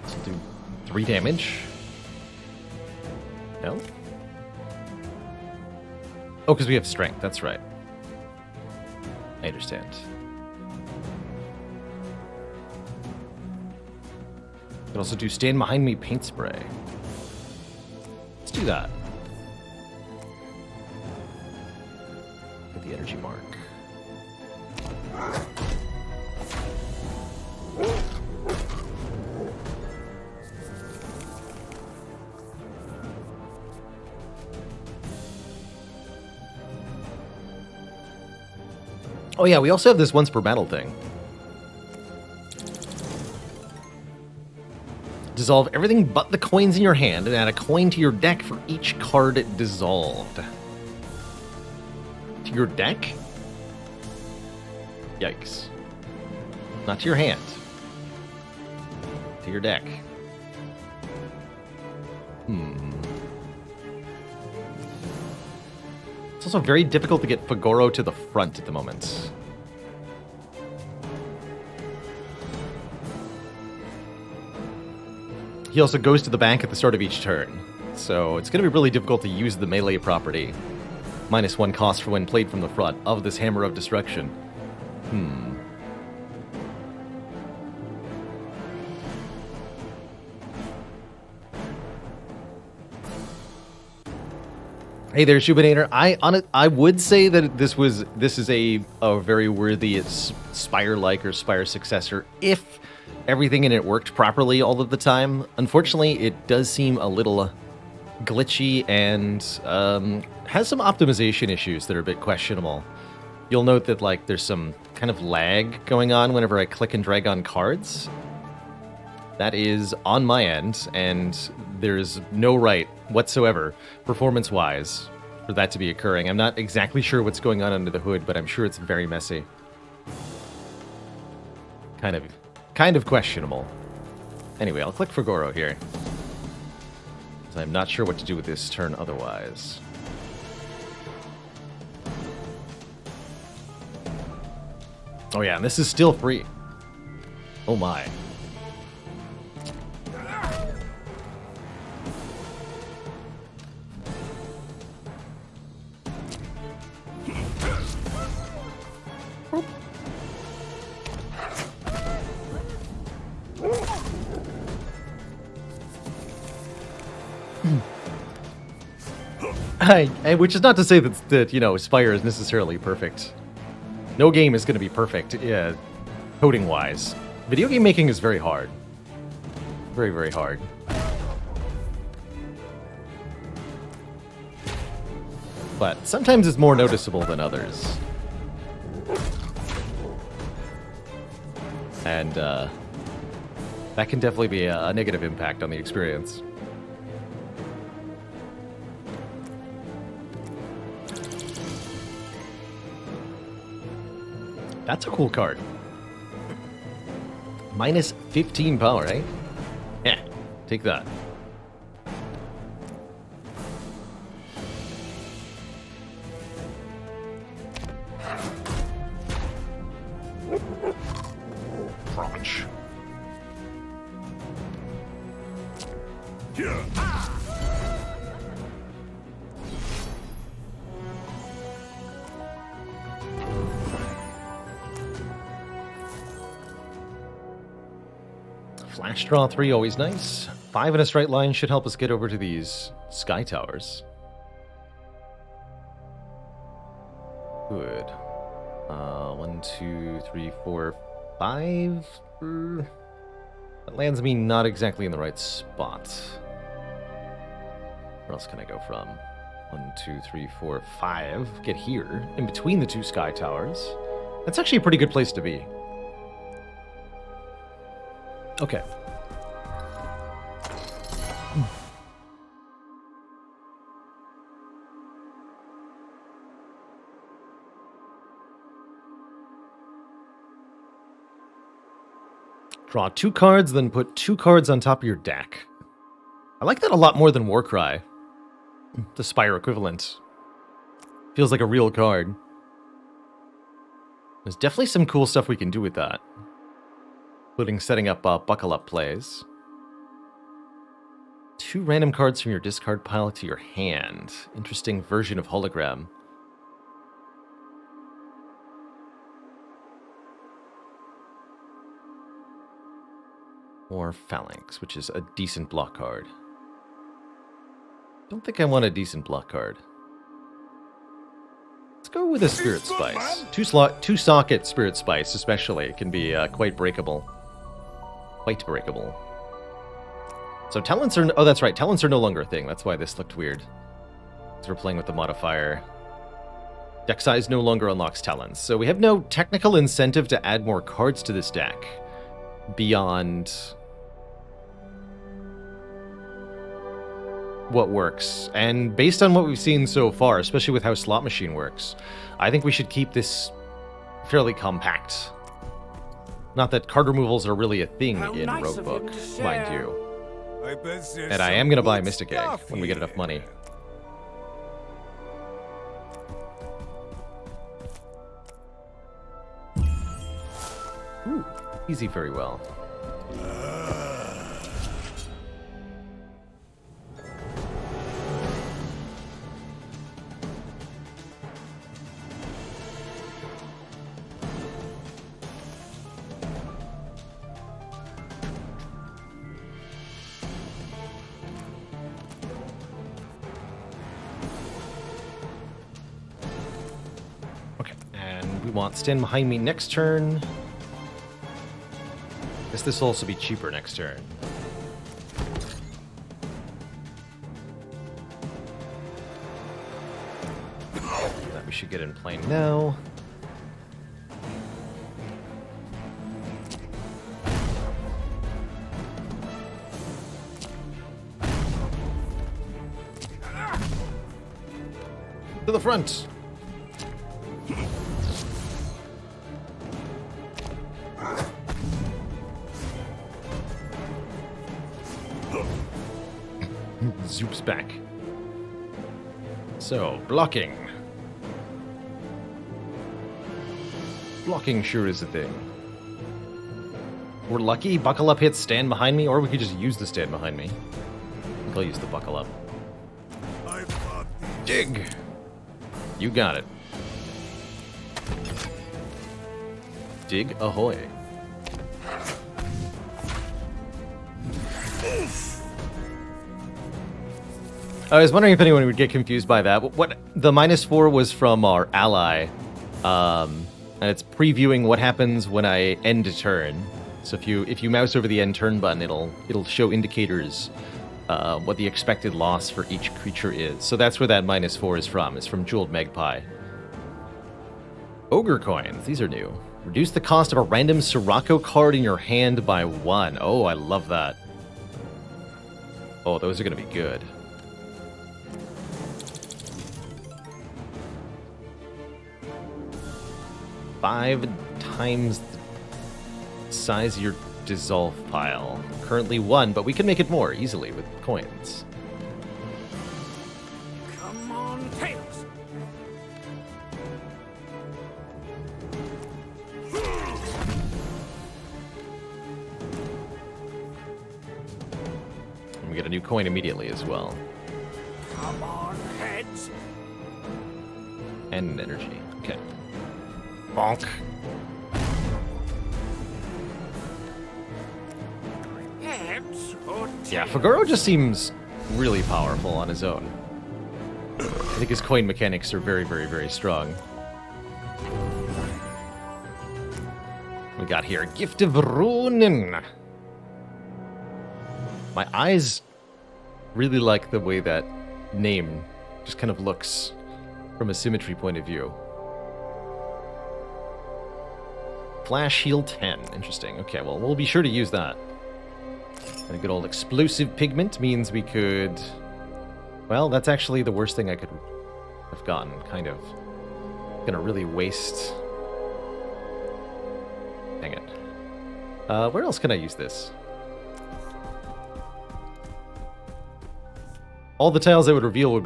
Let's do 3 damage. No? Oh, because we have strength. That's right. I understand. Could also do stand behind me paint spray. Let's do that. Get the energy mark. Oh yeah, we also have this once per battle thing. Dissolve everything but the coins in your hand and add a coin to your deck for each card dissolved. To your deck? Yikes. Not to your hand. To your deck. It's also very difficult to get Fagoro to the front at the moment. He also goes to the back at the start of each turn, so it's going to be really difficult to use the melee property. -1 cost for when played from the front of this Hammer of Destruction. Hey there, Shubinator. I would say that this is a very worthy Spire-like or Spire successor if everything in it worked properly all of the time. Unfortunately, it does seem a little glitchy and has some optimization issues that are a bit questionable. You'll note that like there's some kind of lag going on whenever I click and drag on cards. That is on my end, and there's no right whatsoever, performance-wise, for that to be occurring. I'm not exactly sure what's going on under the hood, but I'm sure it's very messy. Kind of questionable. Anyway, I'll click Fagoro here, because I'm not sure what to do with this turn otherwise. Oh yeah, and this is still free. Oh my. Which is not to say that you know, Spire is necessarily perfect. No game is going to be perfect, coding-wise. Video game making is very hard. Very, very hard. But sometimes it's more noticeable than others. And that can definitely be a negative impact on the experience. That's a cool card. -15 power, eh? Yeah, take that. Crunch. Flash draw 3, always nice. 5 in a straight line should help us get over to these sky towers. Good. 1, 2, 3, 4, 5. That lands me not exactly in the right spot. Where else can I go from? 1, 2, 3, 4, 5. Get here, in between the 2 sky towers. That's actually a pretty good place to be. Okay. Draw 2 cards, then put 2 cards on top of your deck. I like that a lot more than Warcry. The Spire equivalent. Feels like a real card. There's definitely some cool stuff we can do with that. Including setting up buckle up plays. 2 random cards from your discard pile to your hand. Interesting version of hologram. Or Phalanx, which is a decent block card. Don't think I want a decent block card. Let's go with a Spirit Spice. 2 socket Spirit Spice, especially, can be quite breakable. Quite breakable. So talents are... Oh, that's right. Talents are no longer a thing. That's why this looked weird. Because we're playing with the modifier. Deck size no longer unlocks talents. So we have no technical incentive to add more cards to this deck. Beyond... what works. And based on what we've seen so far, especially with how Slot Machine works, I think we should keep this fairly compact. Not that card removals are really a thing in Roguebook, mind you. And I am going to buy Mystic Egg when we get enough money. Ooh, easy very well. Want stand behind me next turn. Guess this will also be cheaper next turn. That we should get in play now. To the front. Zoops back. So, blocking. Blocking sure is a thing. We're lucky, buckle up hits stand behind me, or we could just use the stand behind me. I think I'll use the buckle up. Dig! You got it. Dig ahoy. I was wondering if anyone would get confused by that. What the -4 was from our ally, and it's previewing what happens when I end a turn. So if you mouse over the end turn button, it'll show indicators what the expected loss for each creature is. So that's where that -4 is from. It's from Jeweled Magpie. Ogre coins. These are new. Reduce the cost of a random Sirocco card in your hand by 1. Oh, I love that. Oh, those are going to be good. Five times the size of your dissolve pile. Currently 1, but we can make it more easily with coins. Come on, Tails. And we get a new coin immediately as well. Come on, heads. And energy. Okay. Bonk. Heads or tails? Yeah, Faguro just seems really powerful on his own. I think his coin mechanics are very, very, very strong. We got here Gift of Runen. My eyes really like the way that name just kind of looks from a symmetry point of view. Flash Heal 10. Interesting. Okay, well, we'll be sure to use that. And a good old explosive pigment means we could... Well, that's actually the worst thing I could have gotten, kind of. Gonna really waste... Dang it. Where else can I use this? All the tiles I would reveal are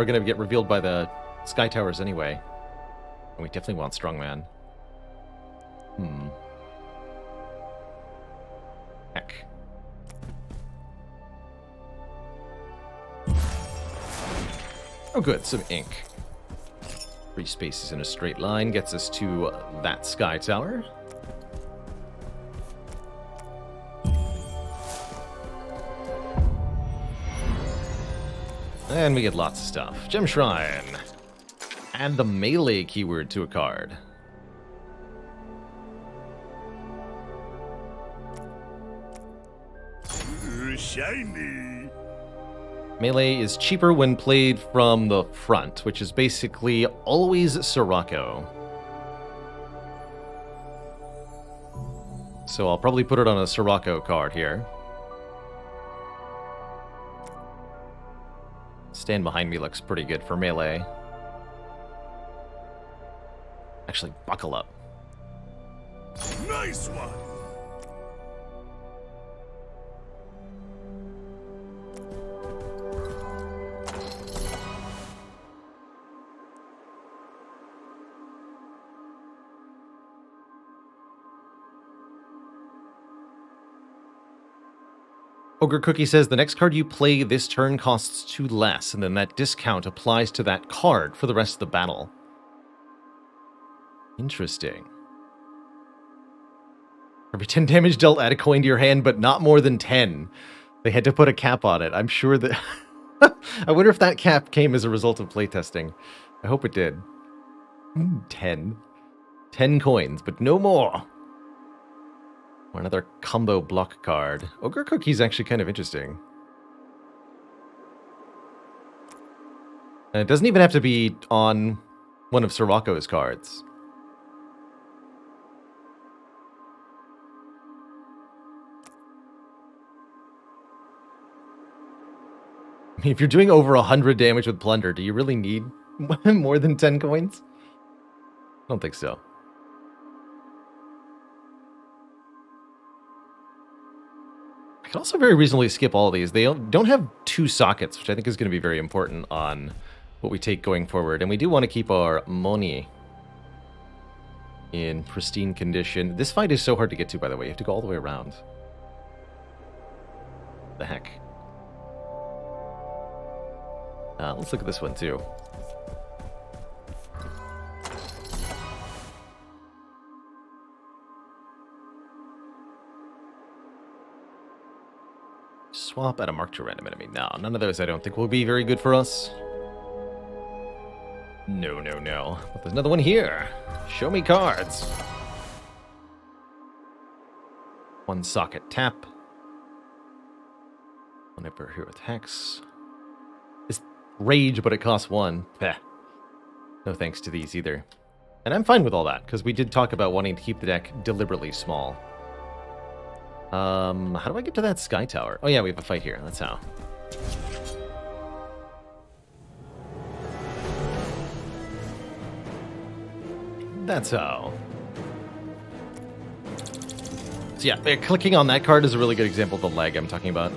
going to get revealed by the Sky Towers anyway. And we definitely want Strongman. Heck. Oh good, some ink. 3 spaces in a straight line gets us to that Sky Tower. And we get lots of stuff. Gem Shrine. Add the melee keyword to a card. Shiny. Melee is cheaper when played from the front, which is basically always Sirocco. So I'll probably put it on a Sirocco card here. Stand behind me looks pretty good for melee. Actually, buckle up. Nice one. Ogre Cookie says the next card you play this turn costs 2 less, and then that discount applies to that card for the rest of the battle. Interesting. Every 10 damage dealt, add a coin to your hand, but not more than 10. They had to put a cap on it. I'm sure that... I wonder if that cap came as a result of playtesting. I hope it did. 10. 10 coins, but no more. Or another combo block card. Ogre Cookie's actually kind of interesting. And it doesn't even have to be on one of Sirocco's cards. I mean, if you're doing over 100 damage with Plunder, do you really need more than 10 coins? I don't think so. I can also very reasonably skip all of these. They don't have 2 sockets, which I think is going to be very important on what we take going forward. And we do want to keep our money in pristine condition. This fight is so hard to get to, by the way. You have to go all the way around. The heck? Let's look at this one, too. Swap at a mark to a random enemy. No, none of those I don't think will be very good for us. No, no, no. But there's another one here. Show me cards. 1 socket tap. 1 Emperor Hero attacks. It's rage, but it costs 1. Peh. No thanks to these either. And I'm fine with all that, because we did talk about wanting to keep the deck deliberately small. How do I get to that Sky Tower? Oh yeah, we have a fight here. That's how. That's how. So yeah, clicking on that card is a really good example of the lag I'm talking about.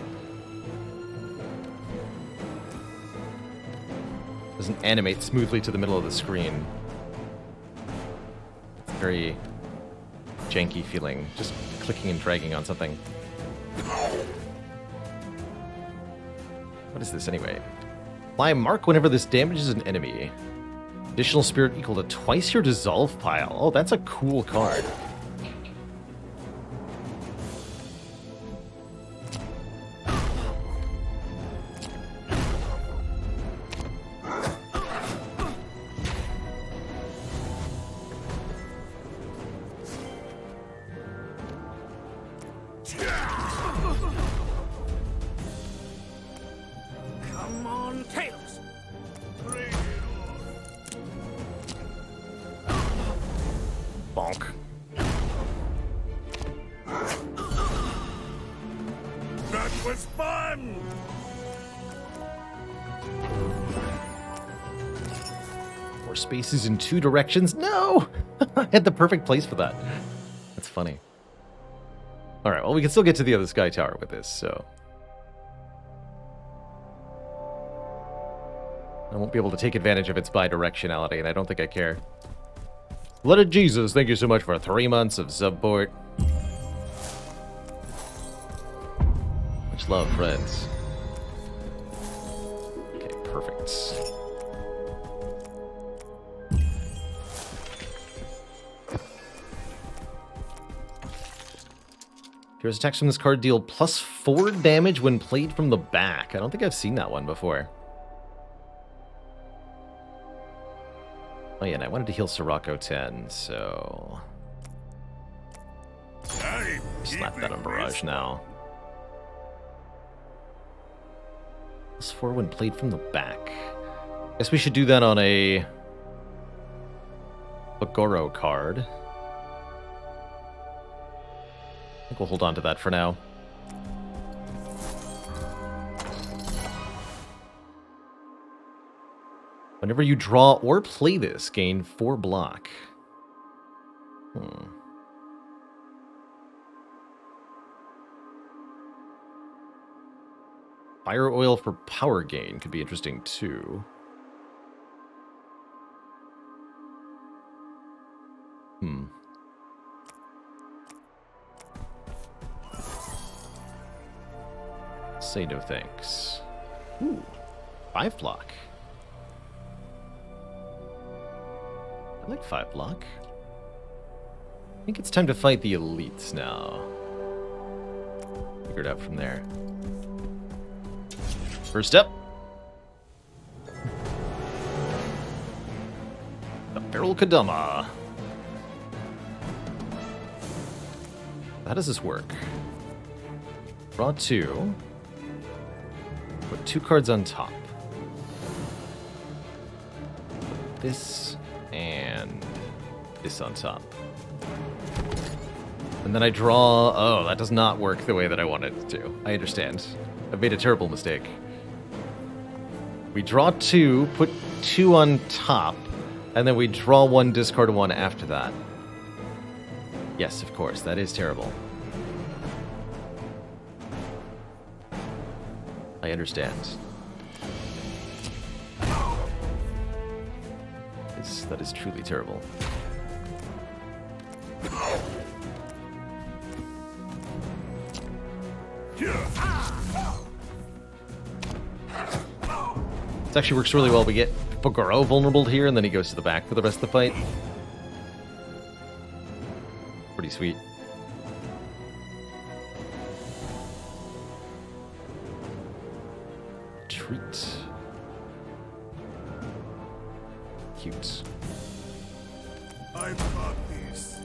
Doesn't animate smoothly to the middle of the screen. It's very janky feeling, just clicking and dragging on something. What is this anyway? Apply a mark whenever this damages an enemy. Additional spirit equal to twice your dissolve pile. Oh, that's a cool card. Come on, Tails. Bonk. That was fun! More spaces in 2 directions. No! I had the perfect place for that. That's funny. Alright, well, we can still get to the other Sky Tower with this, so... I won't be able to take advantage of its bidirectionality, and I don't think I care. Blood of Jesus, thank you so much for 3 months of support. Much love, friends. Okay, perfect. Heroes attacks from this card deal +4 damage when played from the back. I don't think I've seen that one before. Oh yeah, and I wanted to heal Sirocco 10, so... Slap that on Barrage now. +4 when played from the back. Guess we should do that on a... Bogoro card. I think we'll hold on to that for now. Whenever you draw or play this, gain 4 block. Fire Oil for power gain could be interesting too. Say no thanks. Ooh, 5 block. I like 5 block. I think it's time to fight the elites now. Figure it out from there. First step. The Feral Kadama. How does this work? Draw 2. Put 2 cards on top. This and this on top. And then I draw... Oh, that does not work the way that I wanted it to. I understand. I've made a terrible mistake. We draw 2, put 2 on top, and then we draw 1, discard 1 after that. Yes, of course, that is terrible. I understand. That is truly terrible. This actually works really well. We get Bogoro vulnerable here, and then he goes to the back for the rest of the fight. Pretty sweet. Treat. Cute. I've got this.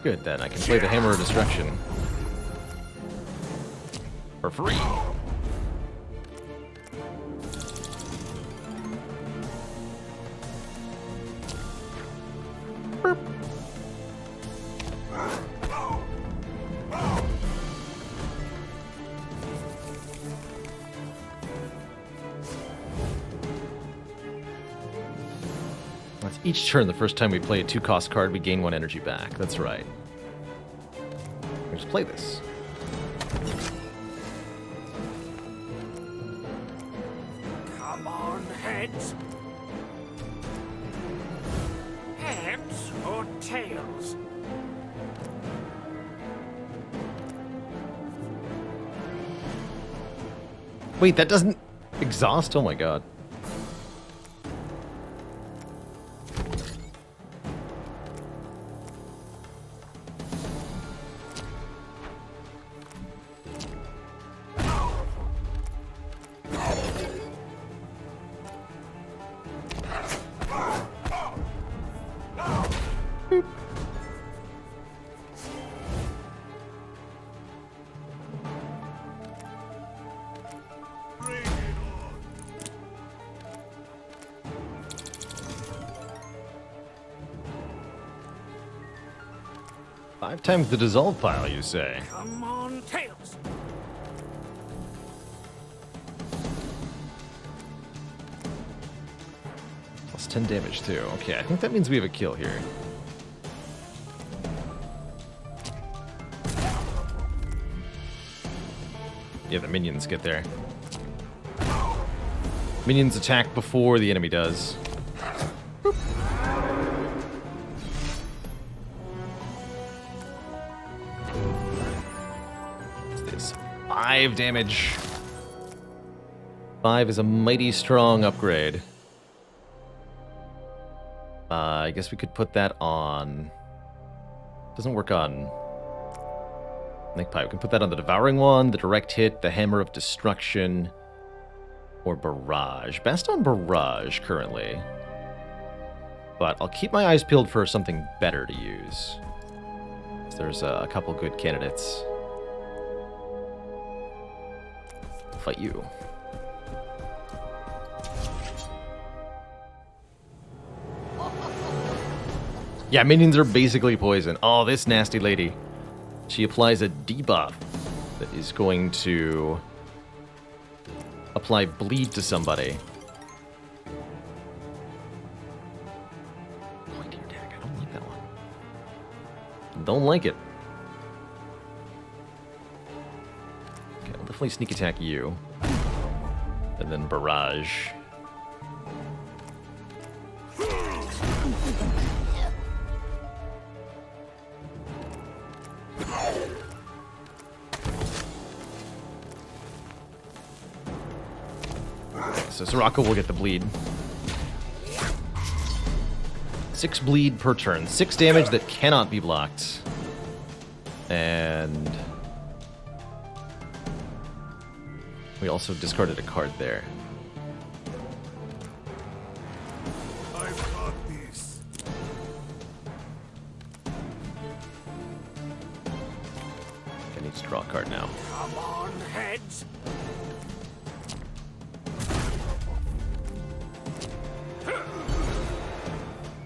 Good, then I can play the Hammer of Destruction. For free. Burp. That's each turn. The first time we play a 2-cost card, we gain 1 energy back. That's right. Let's play this. Come on, heads. Heads or tails? Wait, that doesn't exhaust? Oh my god. Five times the dissolve pile, you say? Come on, tails. Plus 10 damage, too. Okay, I think that means we have a kill here. Yeah, the minions get there. Minions attack before the enemy does. Boop. What's this? 5 damage. 5 is a mighty strong upgrade. I guess we could put that on... Doesn't work on... Nick-Pie. We can put that on the Devouring one, the Direct Hit, the Hammer of Destruction, or Barrage. Best on Barrage, currently. But I'll keep my eyes peeled for something better to use. There's a couple good candidates. Fight you. Yeah, minions are basically poison. Oh, this nasty lady. She applies a debuff that is going to apply bleed to somebody. Point your deck. I don't like that one. Don't like it. Okay, I'll definitely sneak attack you. And then barrage. So Soraka will get the bleed. 6 bleed per turn. 6 damage that cannot be blocked. And... we also discarded a card there. I've got this. I need to draw a card now. Come on, heads.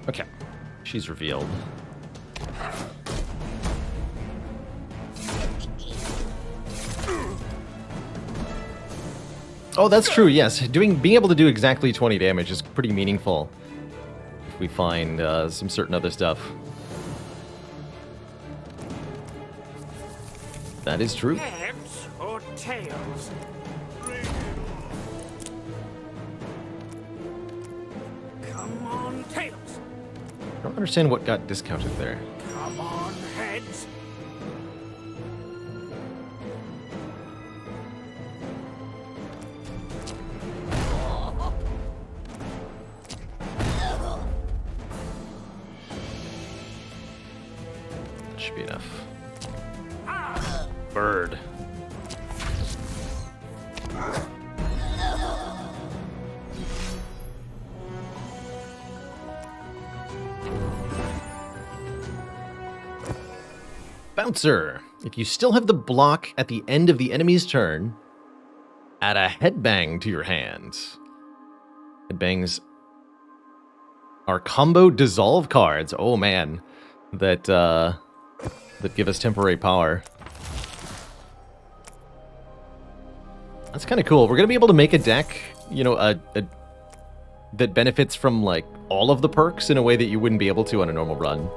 Okay. She's revealed. Oh, that's true, yes. Being able to do exactly 20 damage is pretty meaningful. If we find some certain other stuff. That is true. Heads or tails? Come on, tails. I don't understand what got discounted there. Come on, heads. That should be enough. Bird. Bouncer. If you still have the block at the end of the enemy's turn, add a headbang to your hand. Headbangs are combo dissolve cards. Oh man, that give us temporary power. That's kind of cool. We're gonna be able to make a deck, you know, that benefits from like all of the perks in a way that you wouldn't be able to on a normal run.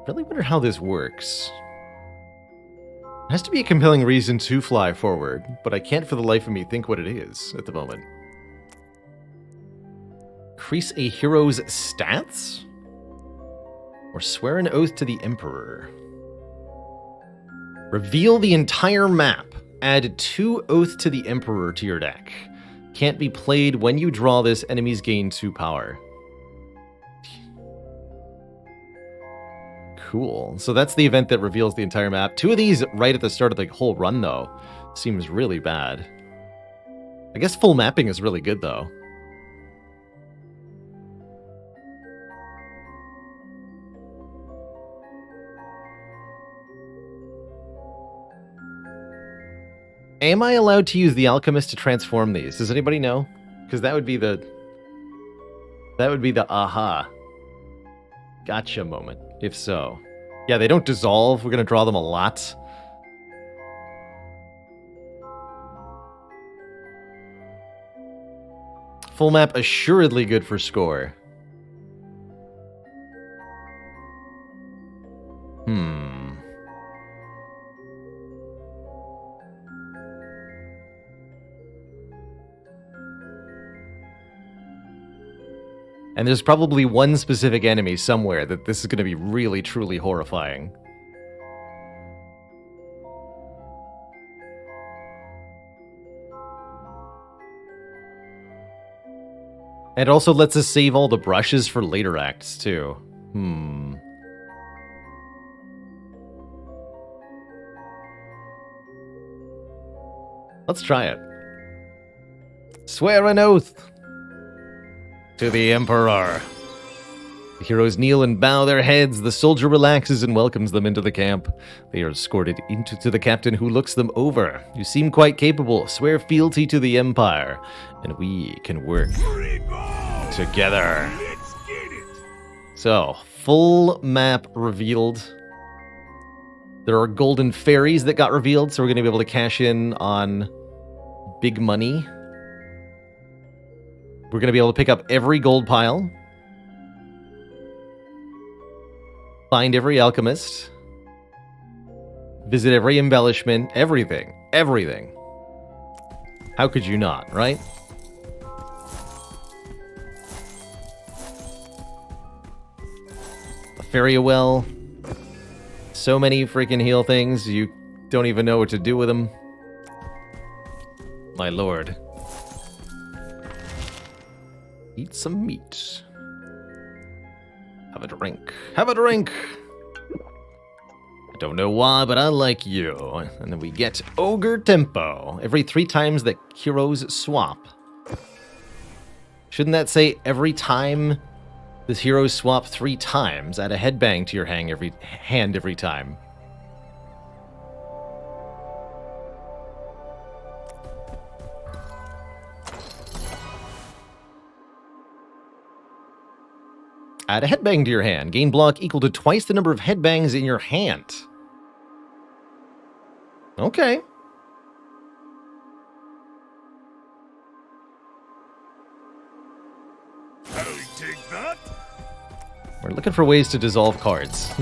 Really wonder how this works. It has to be a compelling reason to fly forward, but I can't for the life of me think what it is at the moment. Increase a hero's stats? Or swear an oath to the Emperor. Reveal the entire map. Add 2 Oath to the Emperor to your deck. Can't be played when you draw this, enemies gain 2 power. Cool. So that's the event that reveals the entire map. 2 of these right at the start of the whole run, though. Seems really bad. I guess full mapping is really good, though. Am I allowed to use the Alchemist to transform these? Does anybody know? Because that would be the... that would be the aha. Gotcha moment, if so. Yeah, they don't dissolve. We're going to draw them a lot. Full map assuredly good for score. And there's probably one specific enemy somewhere that this is going to be really, truly horrifying. And it also lets us save all the brushes for later acts, too. Let's try it. Swear an oath to the Emperor. The heroes kneel and bow their heads. The soldier relaxes and welcomes them into the camp. They are escorted to the captain, who looks them over. You seem quite capable. Swear fealty to the Empire, and we can work together. Let's get it. So, full map revealed. There are golden fairies that got revealed, so we're going to be able to cash in on big money. We're going to be able to pick up every gold pile. Find every alchemist. Visit every embellishment. Everything. Everything. How could you not, right? A fairy well. So many freaking heal things, you don't even know what to do with them. My lord. Eat some meat. Have a drink. Have a drink! I don't know why, but I like you. And then we get Ogre Tempo. Every 3 times that heroes swap. Shouldn't that say every time this hero swap 3 times? Add a headbang to your hand every time. Add a headbang to your hand. Gain block equal to twice the number of headbangs in your hand. Okay. I'll take that. We're looking for ways to dissolve cards.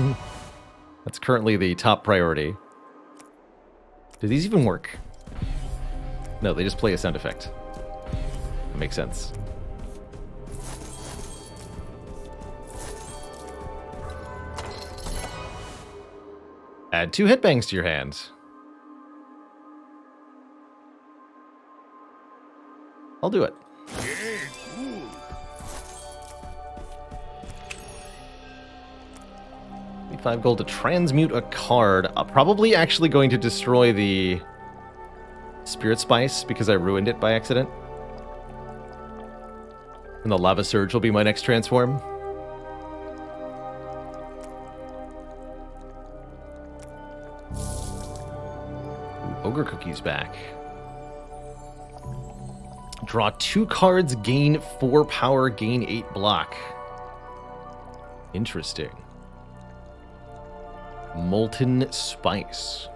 That's currently the top priority. Do these even work? No, they just play a sound effect. That makes sense. Add 2 headbangs to your hand. I'll do it. Yeah, cool. 5 gold to transmute a card. Probably actually going to destroy the Spirit Spice because I ruined it by accident. And the Lava Surge will be my next transform. Ogre Cookie's back. Draw 2 cards, gain 4 power, gain 8 block. Interesting. Molten Spice.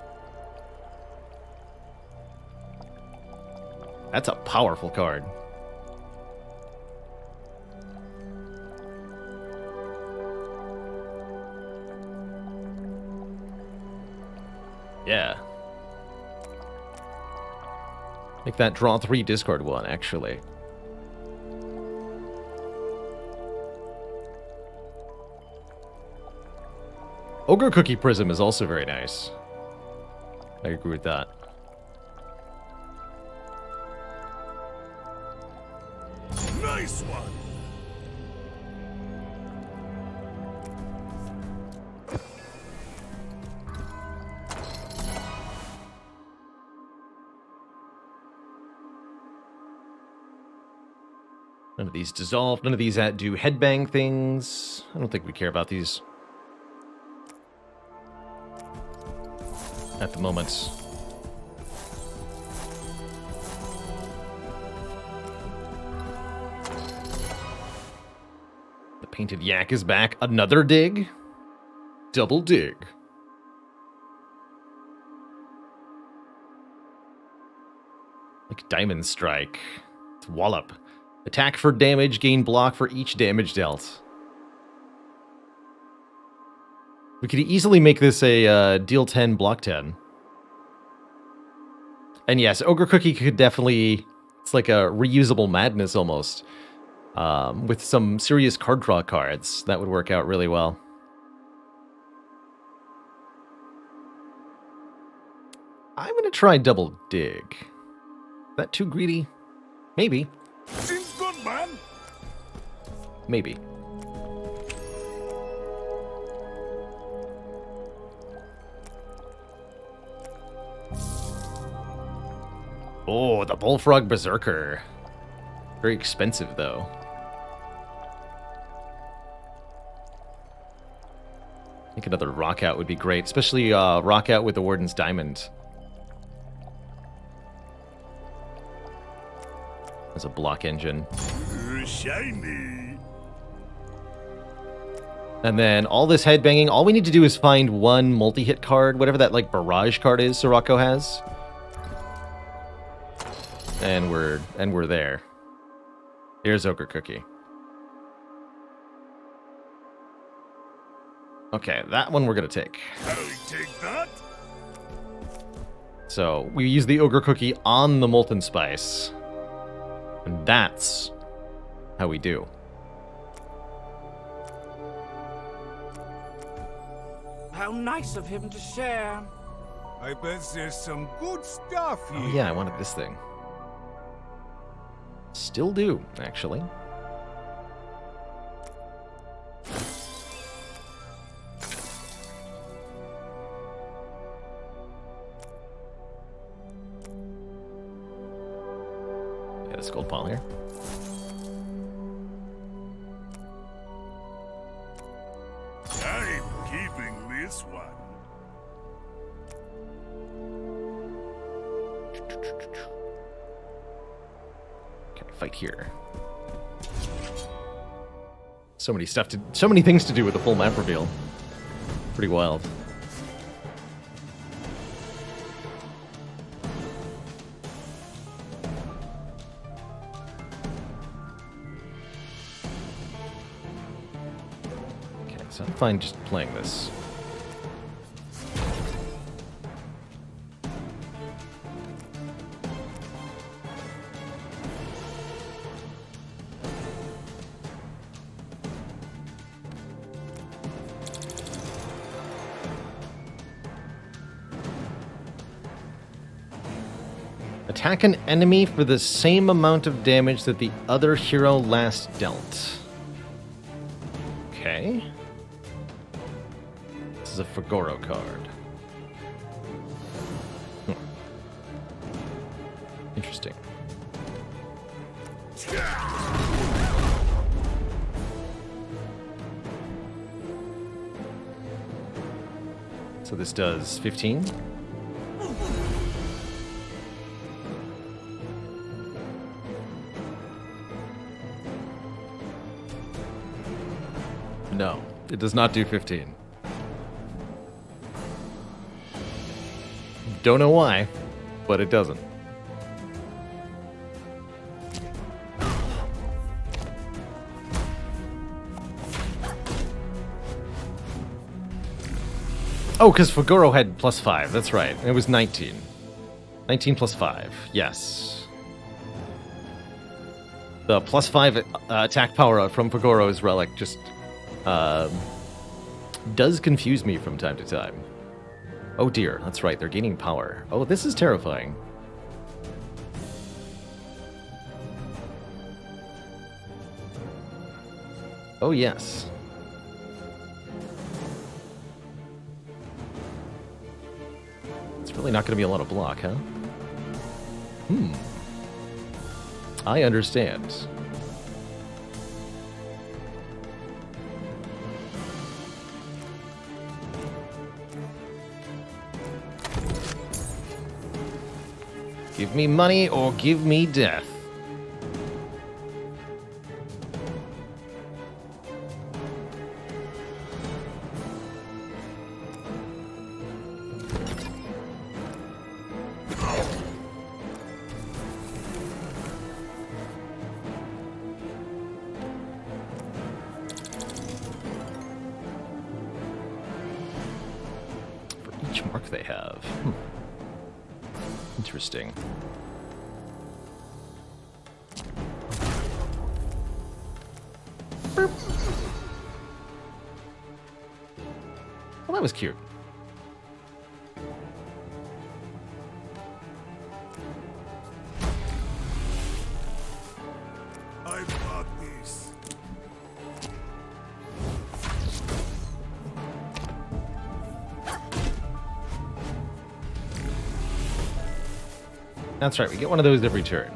That's a powerful card. Yeah. Make that draw 3, discard 1, actually. Ogre Cookie Prism is also very nice. I agree with that. Nice one. None of these dissolve. None of these do headbang things. I don't think we care about these at the moment. The Painted Yak is back. Another dig. Double dig. Like Diamond Strike. It's Wallop. Attack for damage, gain block for each damage dealt. We could easily make this a deal 10, block 10. And yes, Ogre Cookie could definitely... It's like a reusable madness almost. with some serious card draw cards. That would work out really well. I'm going to try double dig. Is that too greedy? Maybe. Seems good, man. Maybe. Oh, the Bullfrog Berserker. Very expensive, though. I think another Rock Out would be great, especially Rock Out with the Warden's Diamond. As a block engine. Shiny. And then all this headbanging, all we need to do is find one multi-hit card, whatever that like barrage card is Sirocco has. And we're there. Here's Ogre Cookie. Okay, that one we're gonna take. I'll take that. So we use the Ogre Cookie on the Molten Spice. And that's how we do. How nice of him to share. I bet there's some good stuff here. Oh yeah, I wanted this thing. Still do, actually. Get a Skull Pile here. I'm keeping this one. Okay, fight here. So many things to do with the full map reveal. Pretty wild. Okay, so I'm fine just playing this. Attack an enemy for the same amount of damage that the other hero last dealt. Okay. This is a Fagoro card. Interesting. So this does 15. No, it does not do 15. Don't know why, but it doesn't. Oh, because Fagoro had +5. That's right. It was 19. 19 plus 5. Yes. The +5 attack power from Fagoro's relic just does confuse me from time to time. Oh dear, that's right, they're gaining power. Oh, this is terrifying. Oh yes. It's really not going to be a lot of block, huh? I understand. Give me money or give me death. For each mark they have. Interesting. Well, that was cute. I've got this. That's right, we get one of those every turn.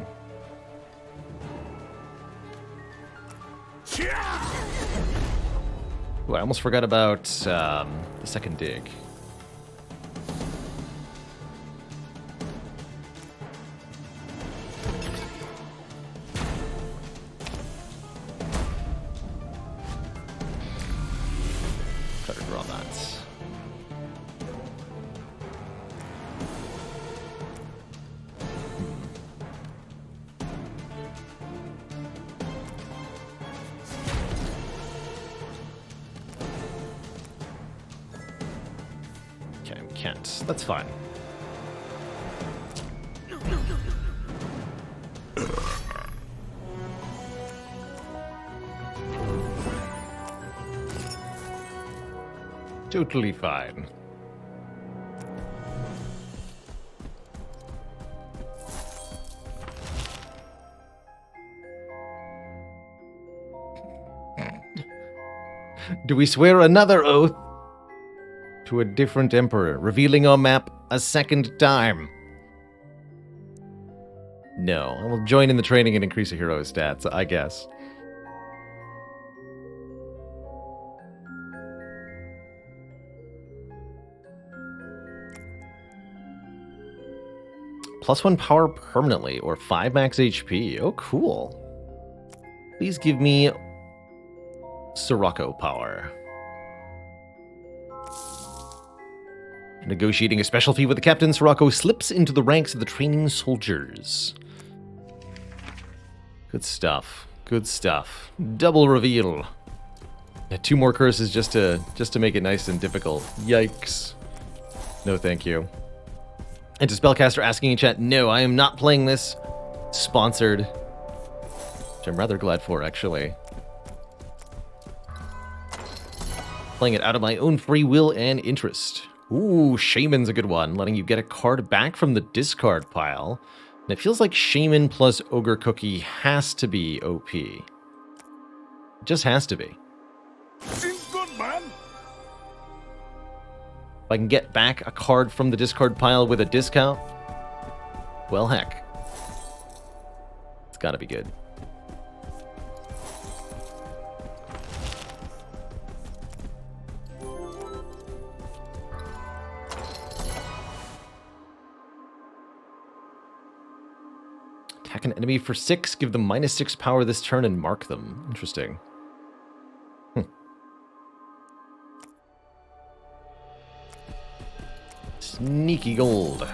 Ooh, I almost forgot about the second dig. Better draw that. Okay, we can't. That's fine. Totally fine. Do we swear another oath to a different emperor, revealing our map a second time? No, I will join in the training and increase a hero's stats, I guess. +1 power permanently, or 5 max HP. Oh, cool. Please give me Sirocco power. Negotiating a special fee with the captain, Sirocco slips into the ranks of the training soldiers. Good stuff. Good stuff. Double reveal. Yeah, 2 more curses just to make it nice and difficult. Yikes. No, thank you. And to Spellcaster asking in chat, no, I am not playing this. Sponsored. Which I'm rather glad for, actually. Playing it out of my own free will and interest. Ooh, Shaman's a good one, letting you get a card back from the discard pile. And it feels like Shaman plus Ogre Cookie has to be OP. It just has to be. Seems good, man. If I can get back a card from the discard pile with a discount, well, heck. It's gotta be good. Attack an enemy for 6, give them -6 power this turn, and mark them. Interesting. Sneaky gold. I'll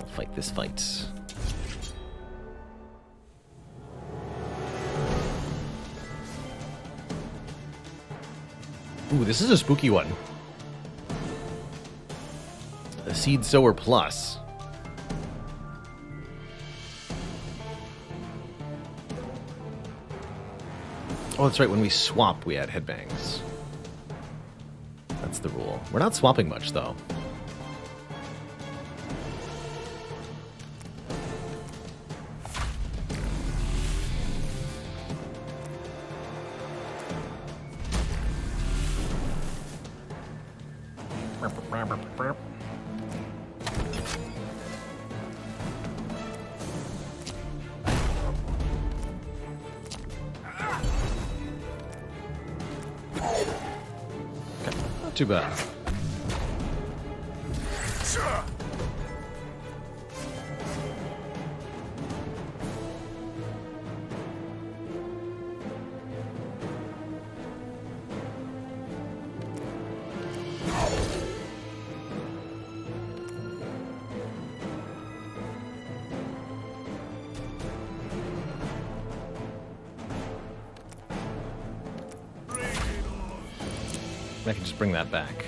fight this fight. Ooh, this is a spooky one. A Seed Sower Plus. Oh, that's right. When we swap, we add headbangs. That's the rule. We're not swapping much, though. Not too bad. I can just bring that back.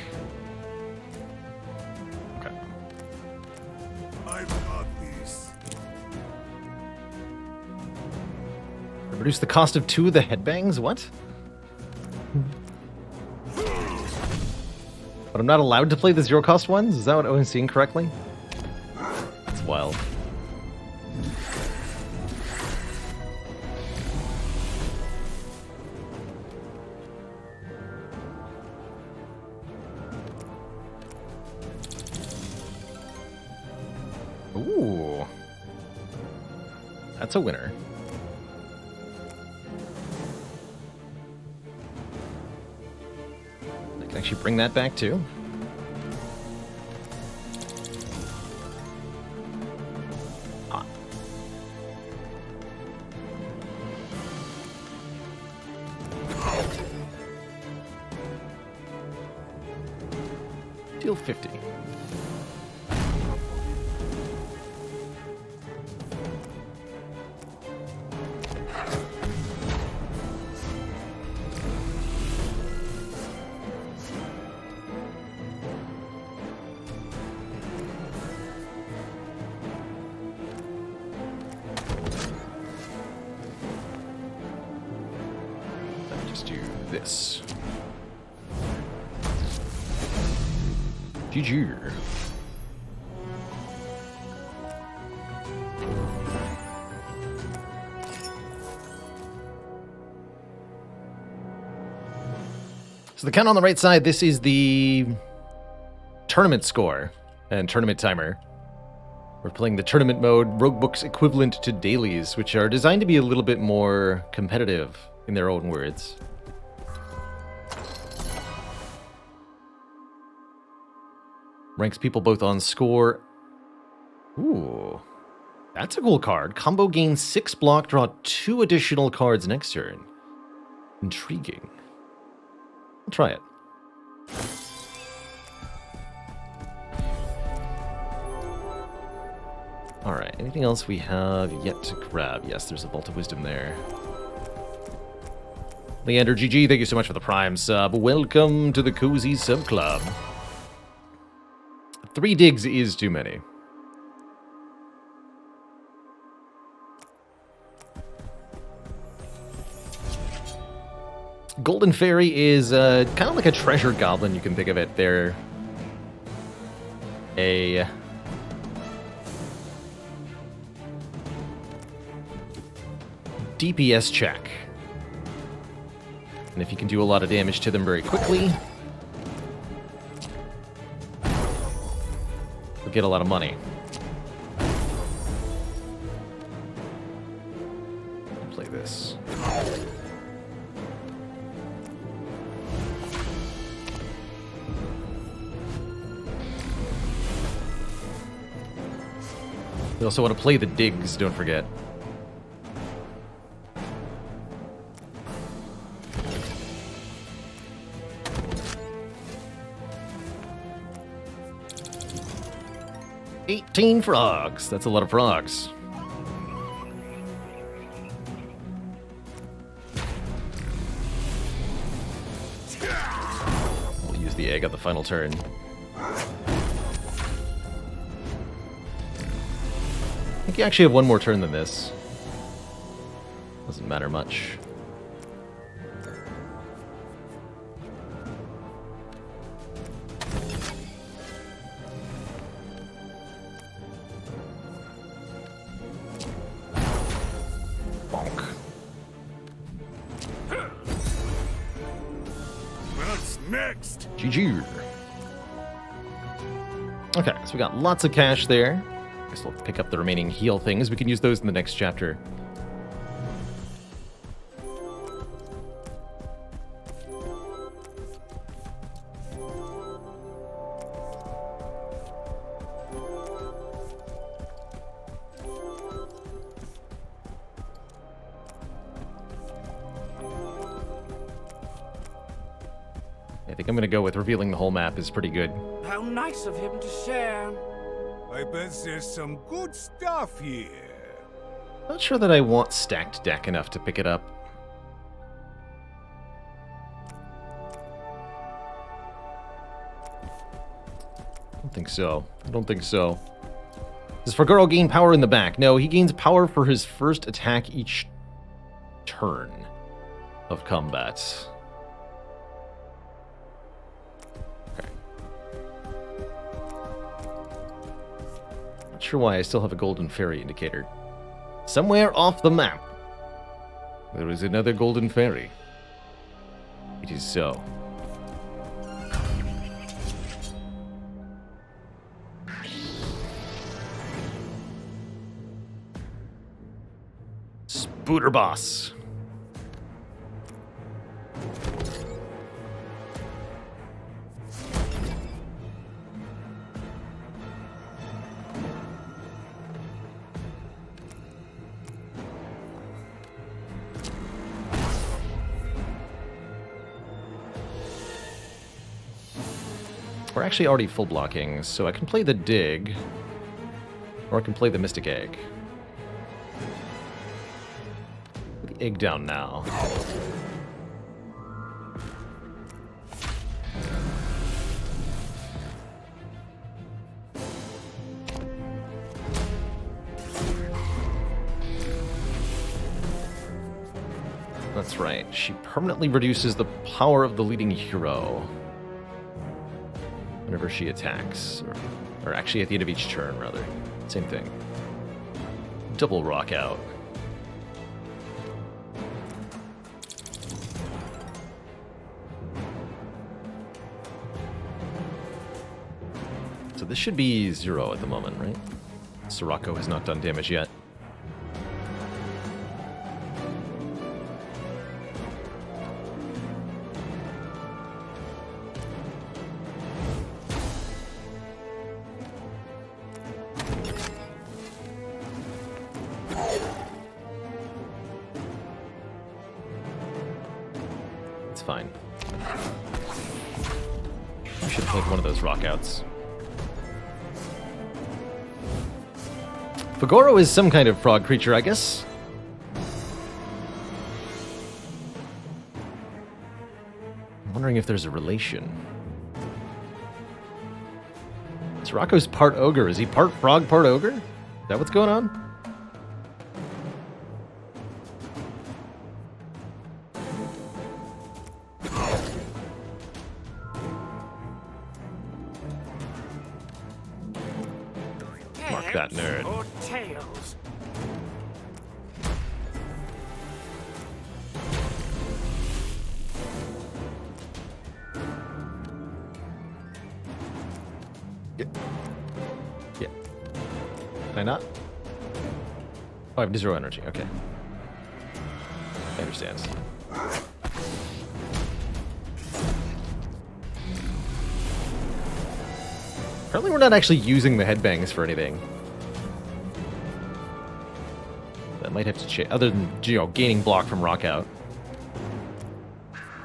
Okay. I've got this. Reduce the cost of 2 of the headbangs? What? But I'm not allowed to play the zero-cost ones? Is that what I'm seeing correctly? That's wild. Ooh. That's a winner. I can actually bring that back too. Ah. Deal 50. Just do this. GG. So the count on the right side, this is the tournament score and tournament timer. We're playing the tournament mode, Roguebook's equivalent to dailies, which are designed to be a little bit more competitive, in their own words. Ranks people both on score. Ooh, that's a cool card. Combo gains 6 block, draw 2 additional cards next turn. Intriguing. I'll try it. Alright, anything else we have yet to grab? Yes, there's a Vault of Wisdom there. Leander GG, thank you so much for the Prime sub. Welcome to the Cozy Sub Club. 3 digs is too many. Golden Fairy is kind of like a treasure goblin, you can think of it. They're a DPS check. And if you can do a lot of damage to them very quickly, you'll get a lot of money. I'll play this. We also want to play the digs, don't forget. $18 frogs. That's a lot of frogs. We'll use the egg on the final turn. I think you actually have one more turn than this. Doesn't matter much. Bonk. What's next? GG. Okay, so we got lots of cash there. Guess we'll pick up the remaining heal things. We can use those in the next chapter. I think I'm going to go with revealing the whole map is pretty good. How nice of him to share. I bet there's some good stuff here. Not sure that I want stacked deck enough to pick it up. I don't think so. I don't think so. Does Faguro gain power in the back? No, he gains power for his first attack each turn of combat. Okay. Not sure why I still have a golden fairy indicator. Somewhere off the map, there is another golden fairy. It is so. Spooter boss. We're actually already full blocking, so I can play the dig, or I can play the Mystic Egg. Put the egg down now. That's right, she permanently reduces the power of the leading hero whenever she attacks, or actually at the end of each turn, rather. Same thing. Double rock out. So this should be 0 at the moment, right? Sirocco has not done damage yet. Fine. I should have played one of those rockouts. Fagoro is some kind of frog creature, I guess. I'm wondering if there's a relation. Sirocco's part ogre. Is he part frog, part ogre? Is that what's going on? That nerd. Or tails. Yeah. Yeah. Can I not? Oh, I have 0 energy. Okay. I understand. Apparently we're not actually using the headbangs for anything. That might have to change, other than, you know, gaining block from rock out.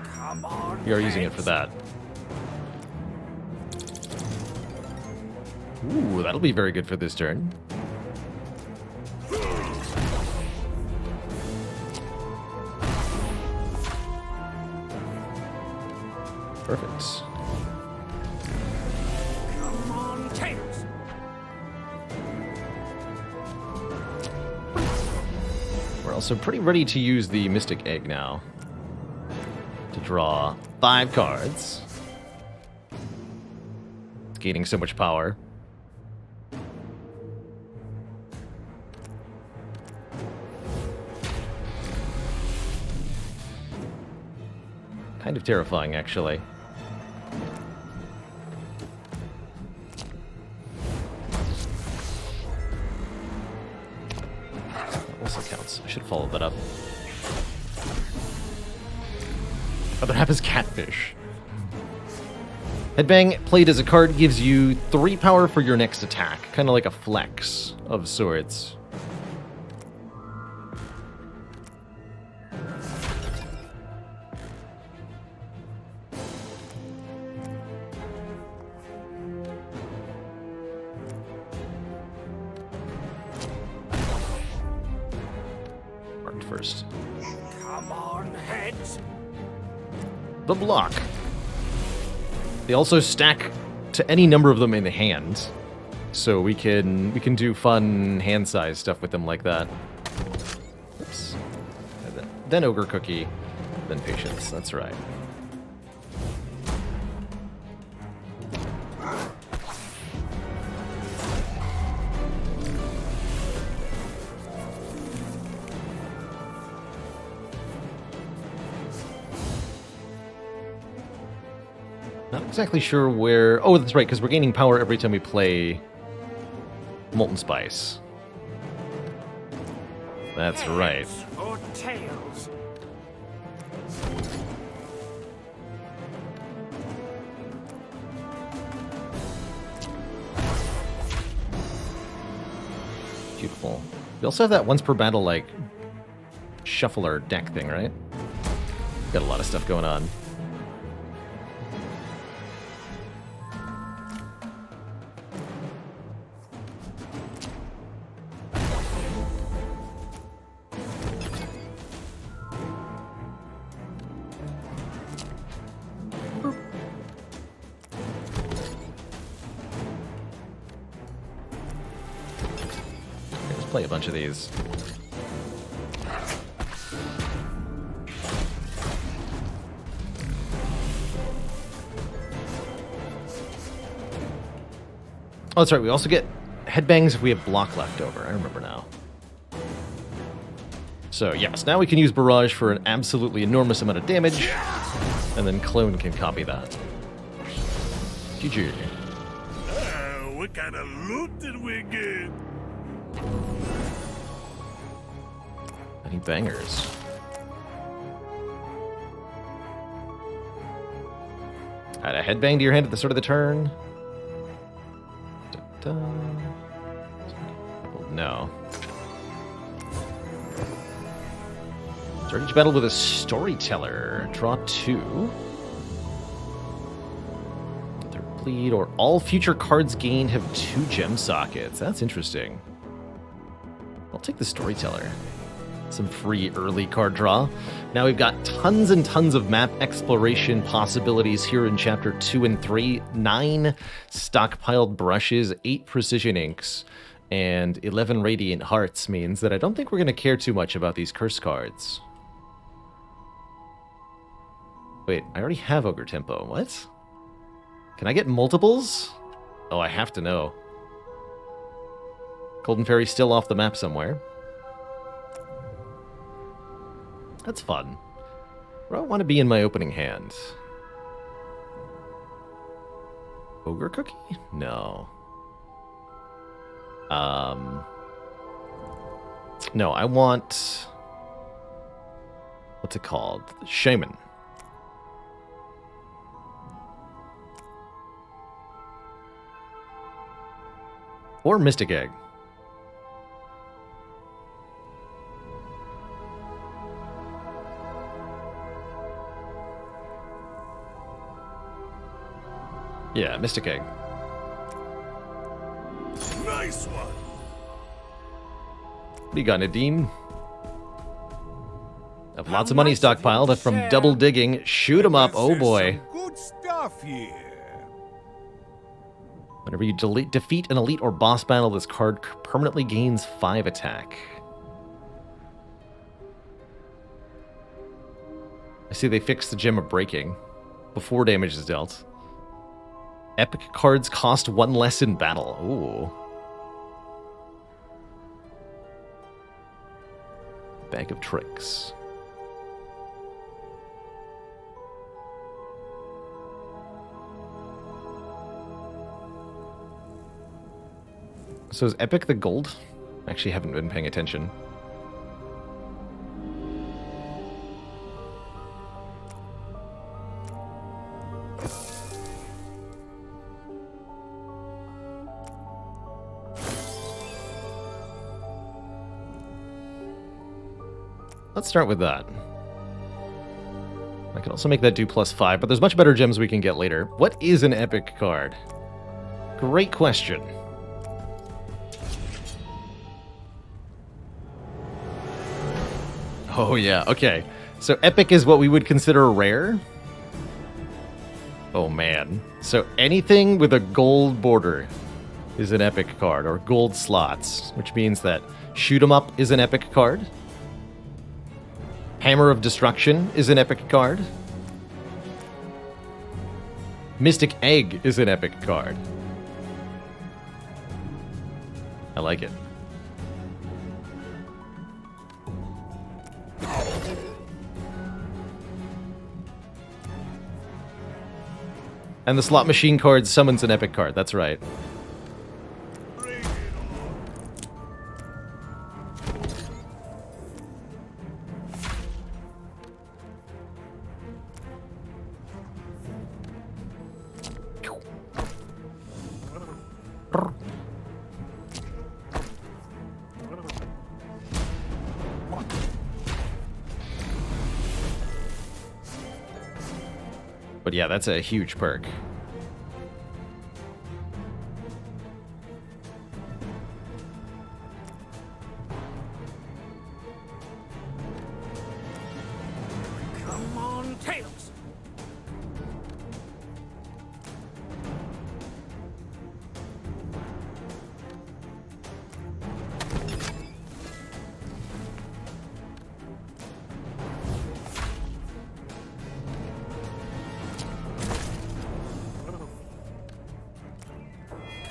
Come on, We are using it for that. Ooh, that'll be very good for this turn. Perfect. Come on, tails. We're also pretty ready to use the Mystic Egg now. To draw 5 cards. It's gaining so much power. Kind of terrifying, actually. That also counts. I should follow that up. Other half is Catfish. Headbang, played as a card, gives you 3 power for your next attack. Kind of like a flex of sorts. Marked first. Come on, heads. The block. They also stack to any number of them in the hand, so we can do fun hand size stuff with them like that. Oops. then Ogre Cookie, then Patience. That's right. Not exactly sure where... Oh, that's right, because we're gaining power every time we play Molten Spice. That's right. Heads or tails? Beautiful. We also have that once per battle, like, shuffler deck thing, right? Got a lot of stuff going on. Play a bunch of these. Oh, that's right. We also get headbangs if we have block left over. I remember now. So, yes, now we can use Barrage for an absolutely enormous amount of damage, and then Clone can copy that. GG. What kind of loot did we get? Any bangers? Add a headbang to your hand at the start of the turn. Da-da. No. Start each battle with a storyteller. Draw 2. Third bleed, or all future cards gained have 2 gem sockets. That's interesting. I'll take the storyteller. Some free early card draw. Now we've got tons and tons of map exploration possibilities here in Chapter 2 and 3. 9 stockpiled brushes, 8 precision inks, and 11 radiant hearts means that I don't think we're going to care too much about these curse cards. Wait, I already have Ogre Tempo. What? Can I get multiples? Oh, I have to know. Golden Fairy's still off the map somewhere. That's fun. Where do I want to be in my opening hand? Ogre Cookie? No. No, I want... What's it called? Shaman. Or Mystic Egg. Yeah, Mystic Egg. Nice one. What do you got, Nadine? Have lots of money stockpiled from double digging. Shoot 'em up. Oh boy. Some good stuff here. Whenever you defeat an elite or boss battle, this card permanently gains 5 attack. I see they fixed the Gem of Breaking before damage is dealt. Epic cards cost 1 less in battle. Ooh. Bag of tricks. So is Epic the gold? I actually haven't been paying attention. Let's start with that. I can also make that do +5, but there's much better gems we can get later. What is an epic card? Great question. Oh yeah, okay. So epic is what we would consider rare? Oh man. So anything with a gold border is an epic card, or gold slots, which means that Shoot 'em Up is an epic card. Hammer of Destruction is an epic card. Mystic Egg is an epic card. I like it. And the slot machine card summons an epic card. That's right. But yeah, that's a huge perk. Come on, Tails.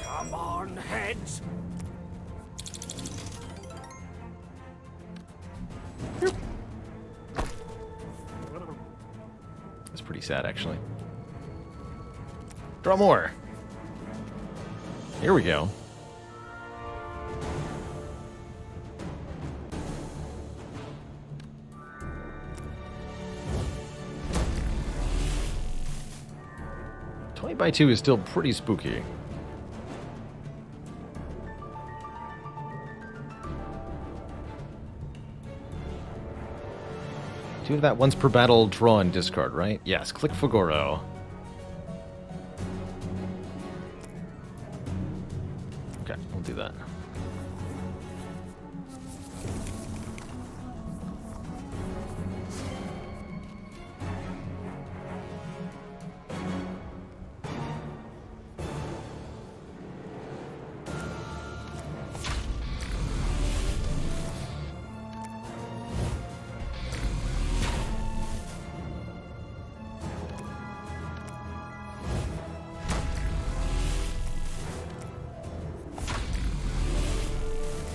Come on, heads. That's pretty sad, actually. Draw more. Here we go. $20 by $2 is still pretty spooky. Do you have that once per battle draw and discard, right? Yes, click Fugoro. Okay, we'll do that.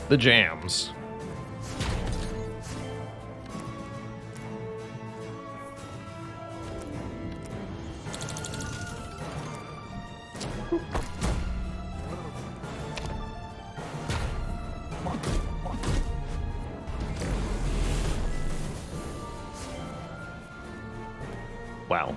The jams. Wow.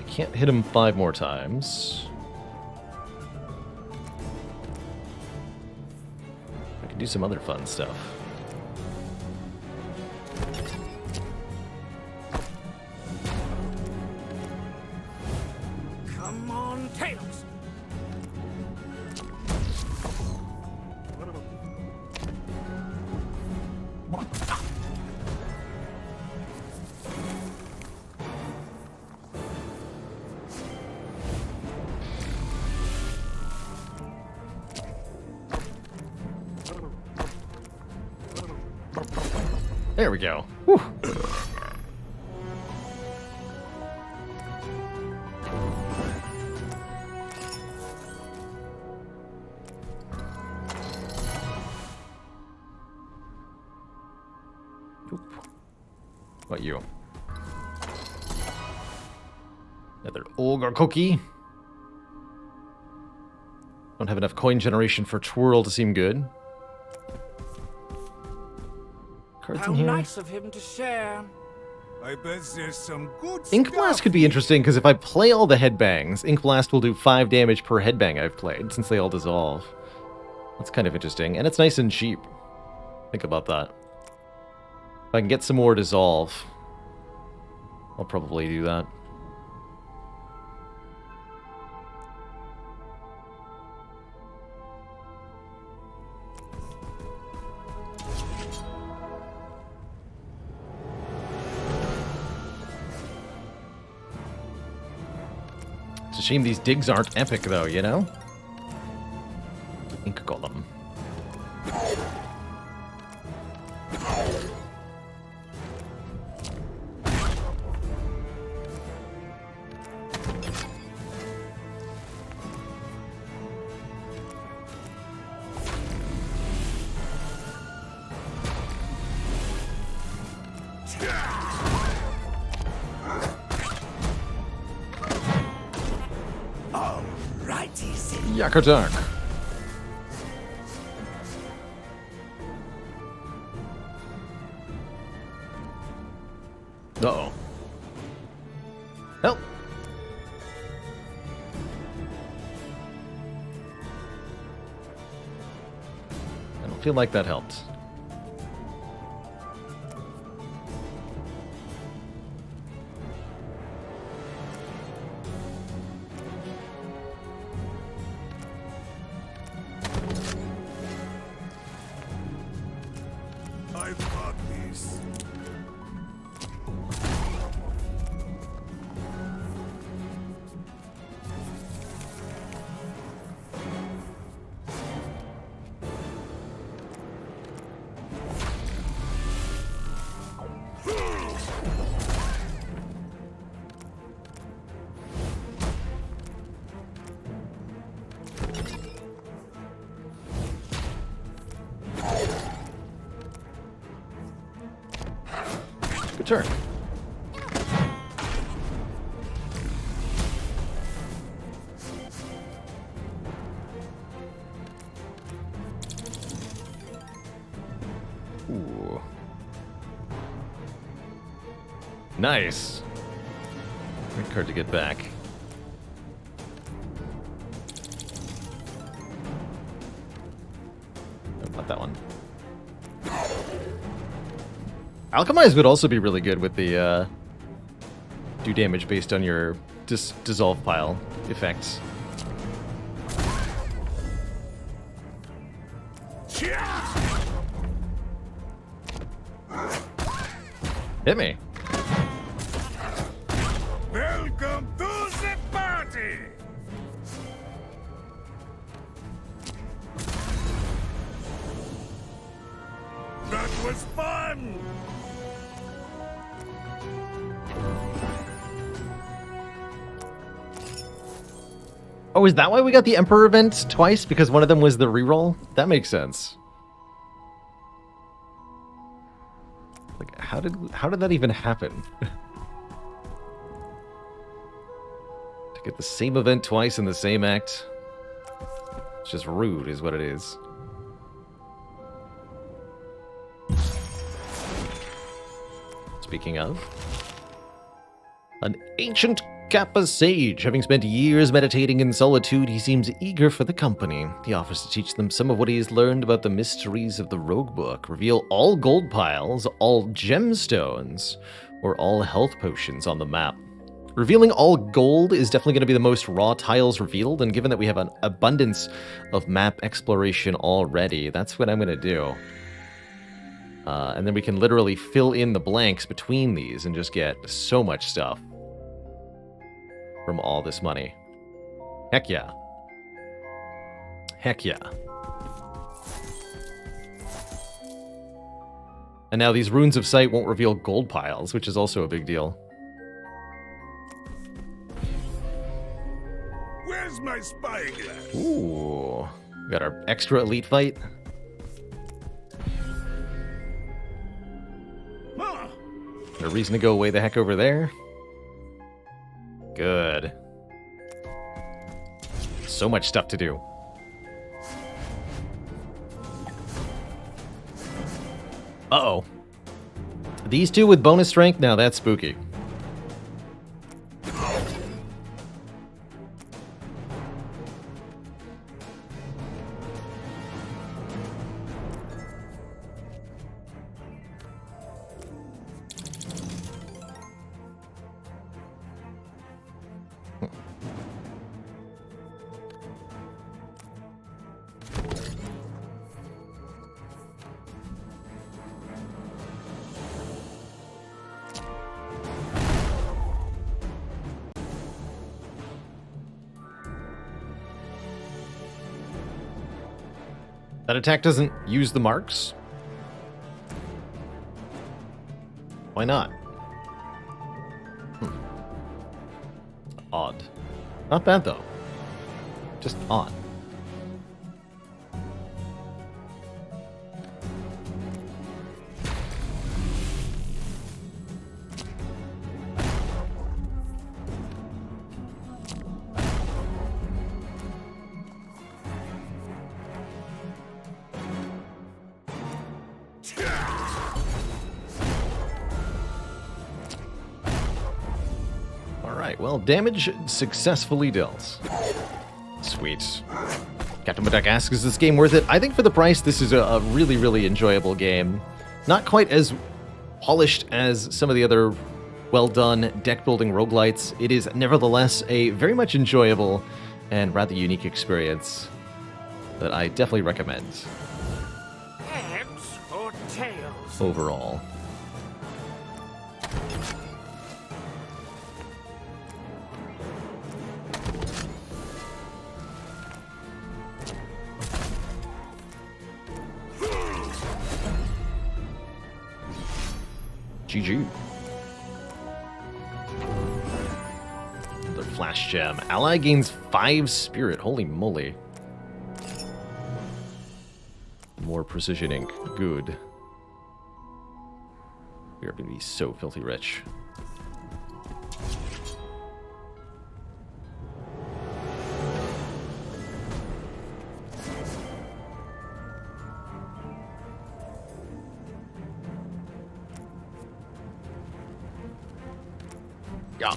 Can't hit him 5 more times. I can do some other fun stuff. Come on, Tails. There we go. Whew. Oop. What you? Another ogre cookie. Don't have enough coin generation for twirl to seem good. Cards How in here. nice of him to share. I bet there's some good Ink stuff. Blast could be interesting, because if I play all the headbangs, Ink Blast will do 5 damage per headbang I've played, since they all dissolve. That's kind of interesting, and it's nice and cheap. Think about that. If I can get some more dissolve, I'll probably do that. a shame these digs aren't epic, though, you know? Ink Golem. Yakatak. Uh-oh. Help! I don't feel like that helped. I've got this. Good turn. Ooh. Nice. Great card to get back. Oh, not that one. Alchemize would also be really good with the do damage based on your dissolve pile effects. Hit me. Welcome to the party. That was fun. Oh, is that why we got the Emperor event twice? Because one of them was the reroll? That makes sense. Like, how did that even happen? To get the same event twice in the same act. It's just rude, is what it is. Speaking of, an ancient Kappa sage. Having spent years meditating in solitude, he seems eager for the company. He offers to teach them some of what he has learned about the mysteries of the Roguebook. Reveal all gold piles, all gemstones, or all health potions on the map. Revealing all gold is definitely going to be the most raw tiles revealed, and given that we have an abundance of map exploration already, that's what I'm going to do. And then we can literally fill in the blanks between these and just get so much stuff from all this money. Heck yeah. Heck yeah. And now these runes of sight won't reveal gold piles, which is also a big deal. Where's my spyglass? Ooh. We got our extra elite fight. Huh. No reason to go way the heck over there. Good. So much stuff to do. Uh-oh. These two with bonus strength? Now that's spooky. That attack doesn't use the marks? Why not? Odd. Not bad, though. Just odd. Alright, well, damage successfully dealt. Sweet. Captain Modak asks, is this game worth it? I think for the price, this is a really, really enjoyable game. Not quite as polished as some of the other well-done deck-building roguelites. It is nevertheless a very much enjoyable and rather unique experience that I definitely recommend. Heads or tails? Overall. GG. Another flash gem. Ally gains 5 spirit. Holy moly. More precision ink. Good. We are going to be so filthy rich. Yeah.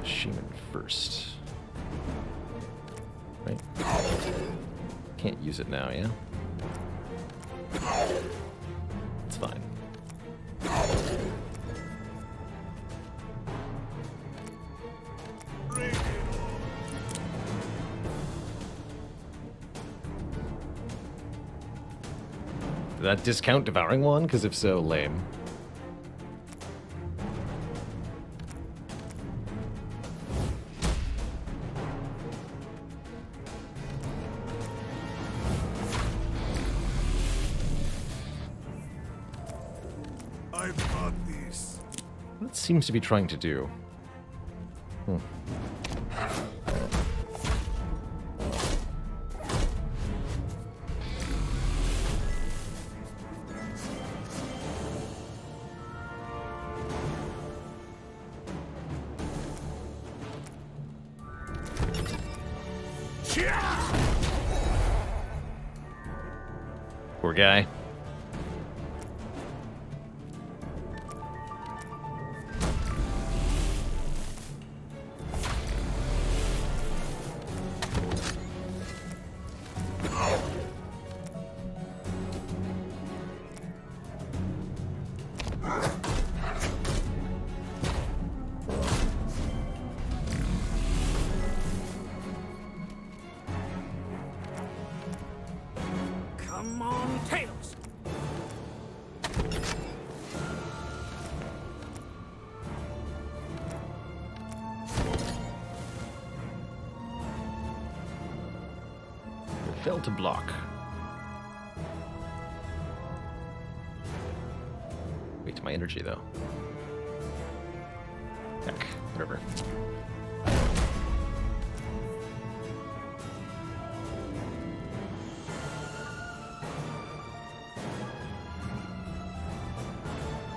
Shaman first. Right? Can't use it now, yeah? It's fine. Did that discount Devouring one? Because if so, lame. I've got this. What it seems to be trying to do. Poor guy. Come on, tails! It failed to block. Wait, my energy though. Heck, whatever.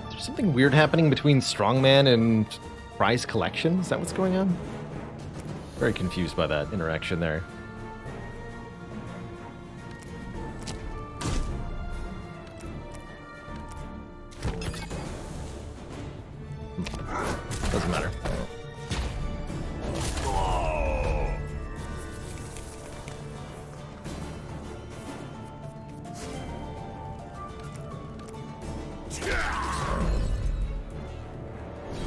Is there something weird happening between Strongman and Prize Collection? Is that what's going on? Very confused by that interaction there. Doesn't matter.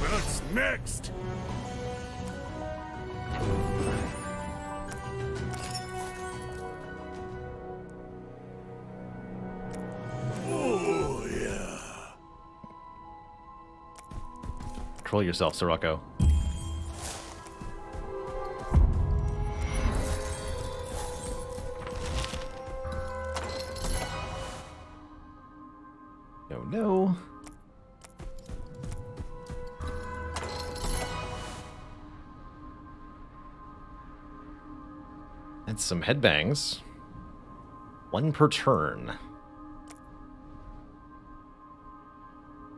What's next? Oh, yeah. Control yourself, Sirocco. No, no. And some headbangs. 1 per turn.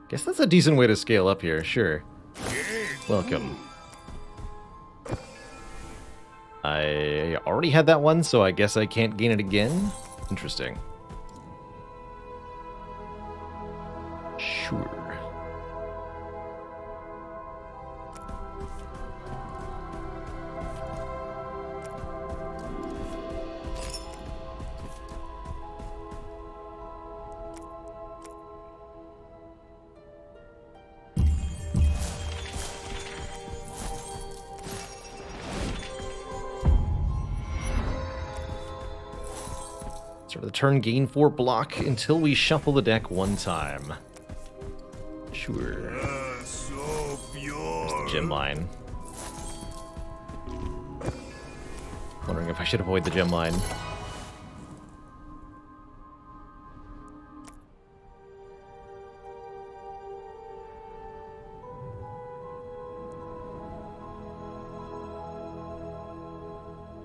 Guess that's a decent way to scale up here, sure. Welcome. I already had that one, so I guess I can't gain it again? Interesting. Sure. Start of the turn, gain 4 block until we shuffle the deck 1 time. Sure. So pure. There's the gem line. Wondering if I should avoid the gem line.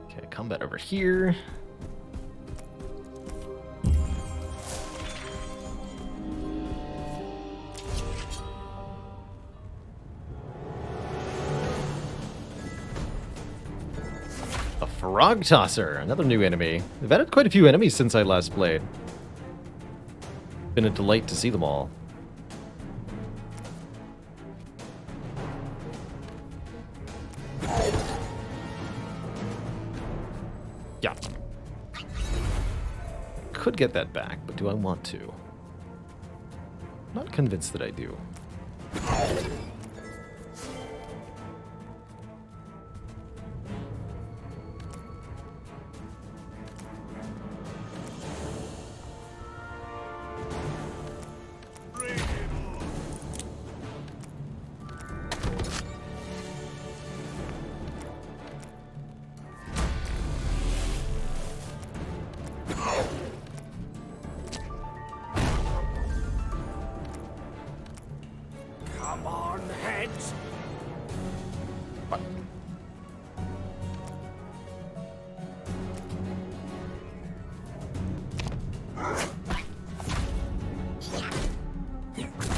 Okay, combat over here. Frog Tosser, another new enemy. We've added quite a few enemies since I last played. Been a delight to see them all. Yeah. Could get that back, but do I want to? Not convinced that I do. Come on, heads. What?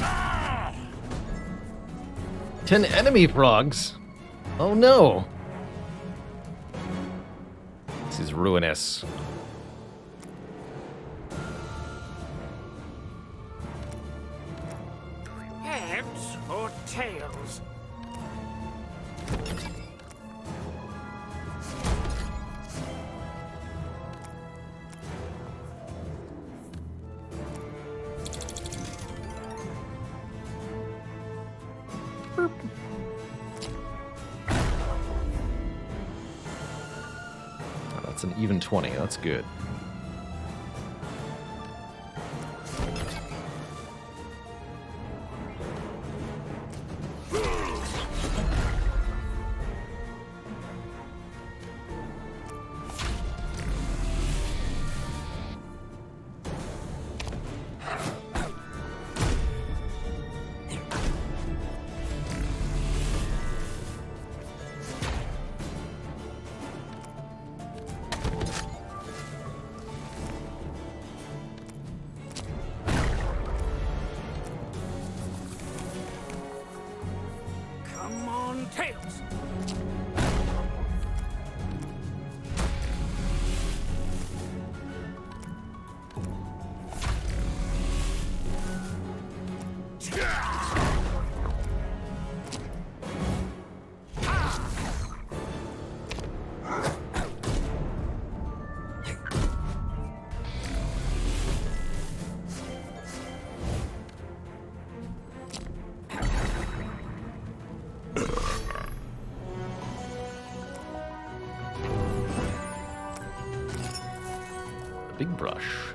Ah! 10 enemy frogs? Oh no! This is ruinous. Heads or tails? Oh, that's an even 20. That's good. Come on, tails. Big brush.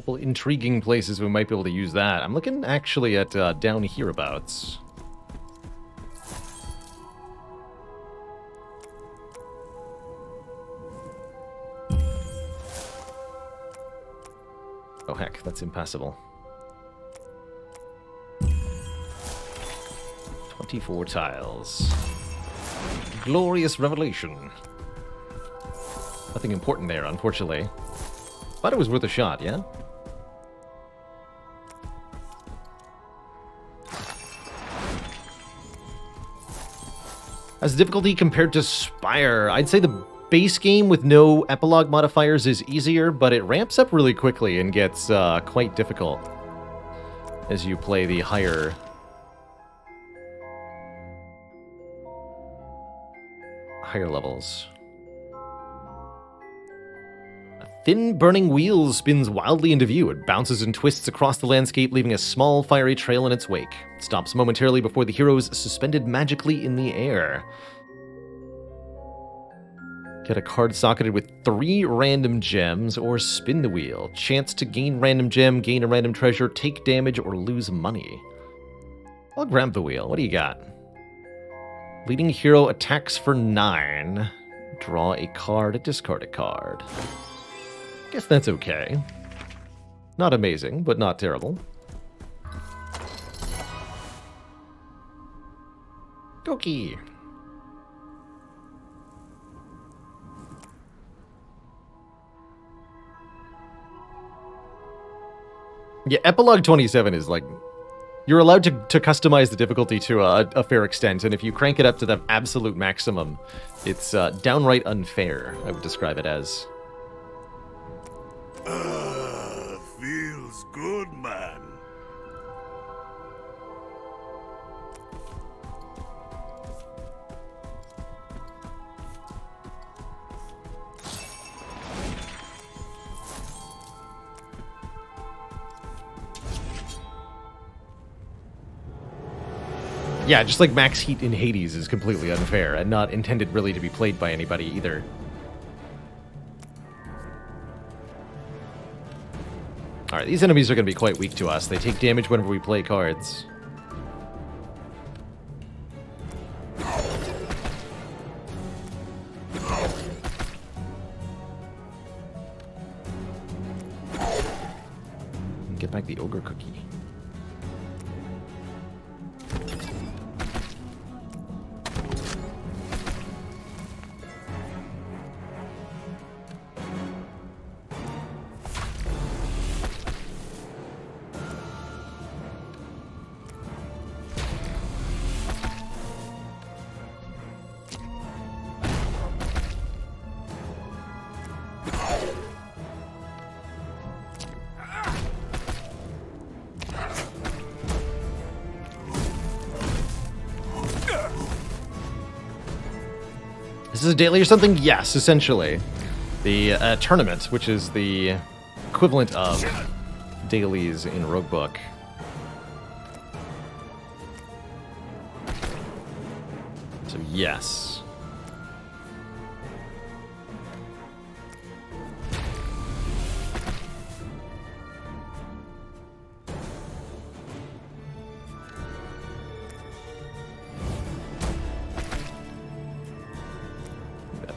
Couple intriguing places we might be able to use that. I'm looking actually at down hereabouts. Oh heck, that's impassable. 24 tiles. Glorious revelation. Nothing important there, unfortunately. But it was worth a shot, yeah? As difficulty compared to Spire, I'd say the base game with no epilogue modifiers is easier, but it ramps up really quickly and gets quite difficult as you play the higher levels. A thin burning wheel spins wildly into view. It bounces and twists across the landscape, leaving a small fiery trail in its wake. It stops momentarily before the heroes suspended magically in the air. Get a card socketed with 3 random gems, or spin the wheel. Chance to gain random gem, gain a random treasure, take damage, or lose money. I'll grab the wheel. What do you got? Leading hero attacks for 9. Draw a card, discard a card. Guess that's okay. Not amazing, but not terrible. Cookie. Yeah, Epilogue 27 is like... You're allowed to customize the difficulty to a fair extent, and if you crank it up to the absolute maximum, it's downright unfair, I would describe it as. Feels good, man. Yeah, just like max heat in Hades is completely unfair, and not intended really to be played by anybody either. Alright, these enemies are going to be quite weak to us. They take damage whenever we play cards. Get back the ogre cookie. Is this a daily or something? Yes, essentially. The tournament, which is the equivalent of dailies in Roguebook. So yes.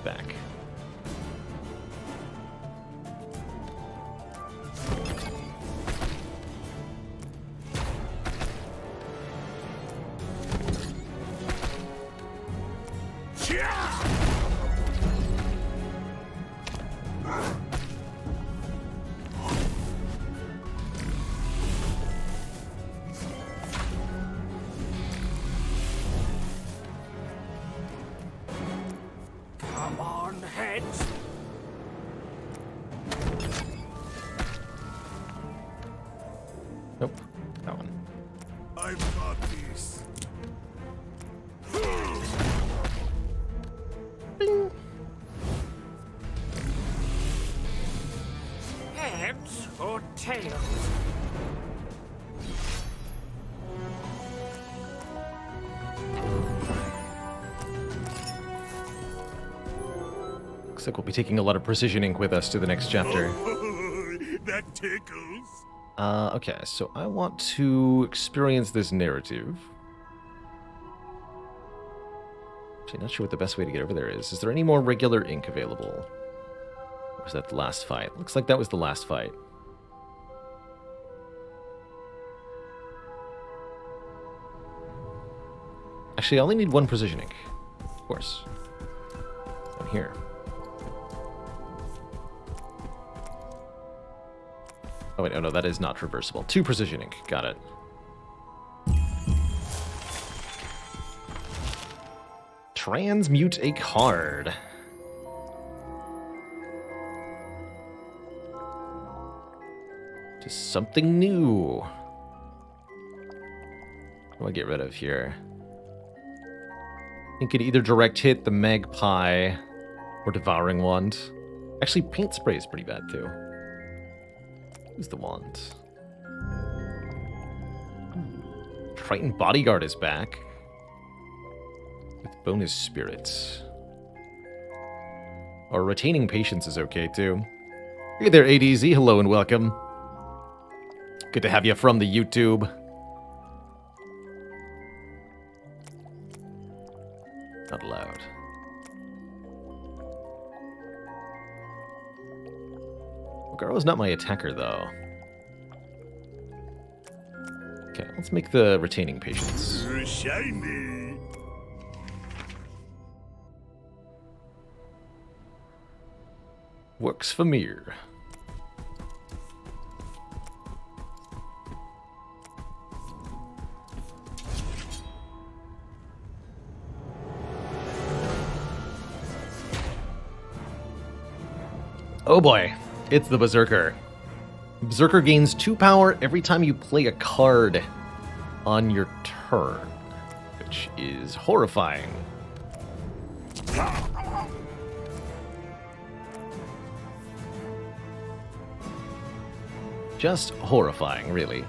Back. Come on, heads. Nope, that one. I've got this. Bing. Heads or tails? Looks like we'll be taking a lot of precision ink with us to the next chapter. That that tickles. Okay, so I want to experience this narrative. Actually, not sure what the best way to get over there is. Is there any more regular ink available? Or was that the last fight? Looks like that was the last fight. Actually, I only need one precision ink. Of course. Down here. Oh wait, oh no, that is not reversible. 2 precision ink, got it. Transmute a card. Just something new. What do I get rid of here? You could either direct hit the Magpie or Devouring Wand. Actually, Paint Spray is pretty bad too. Who's the wand? Triton Bodyguard is back. With bonus spirits. Or Retaining Patience is okay too. Hey there, ADZ. Hello and welcome. Good to have you from the YouTube. Not allowed. Garo's not my attacker, though. Okay, let's make the Retaining Patience. Shiny. Works for me. Oh boy, it's the Berserker. Berserker gains 2 power every time you play a card on your turn, which is horrifying. Just horrifying, really.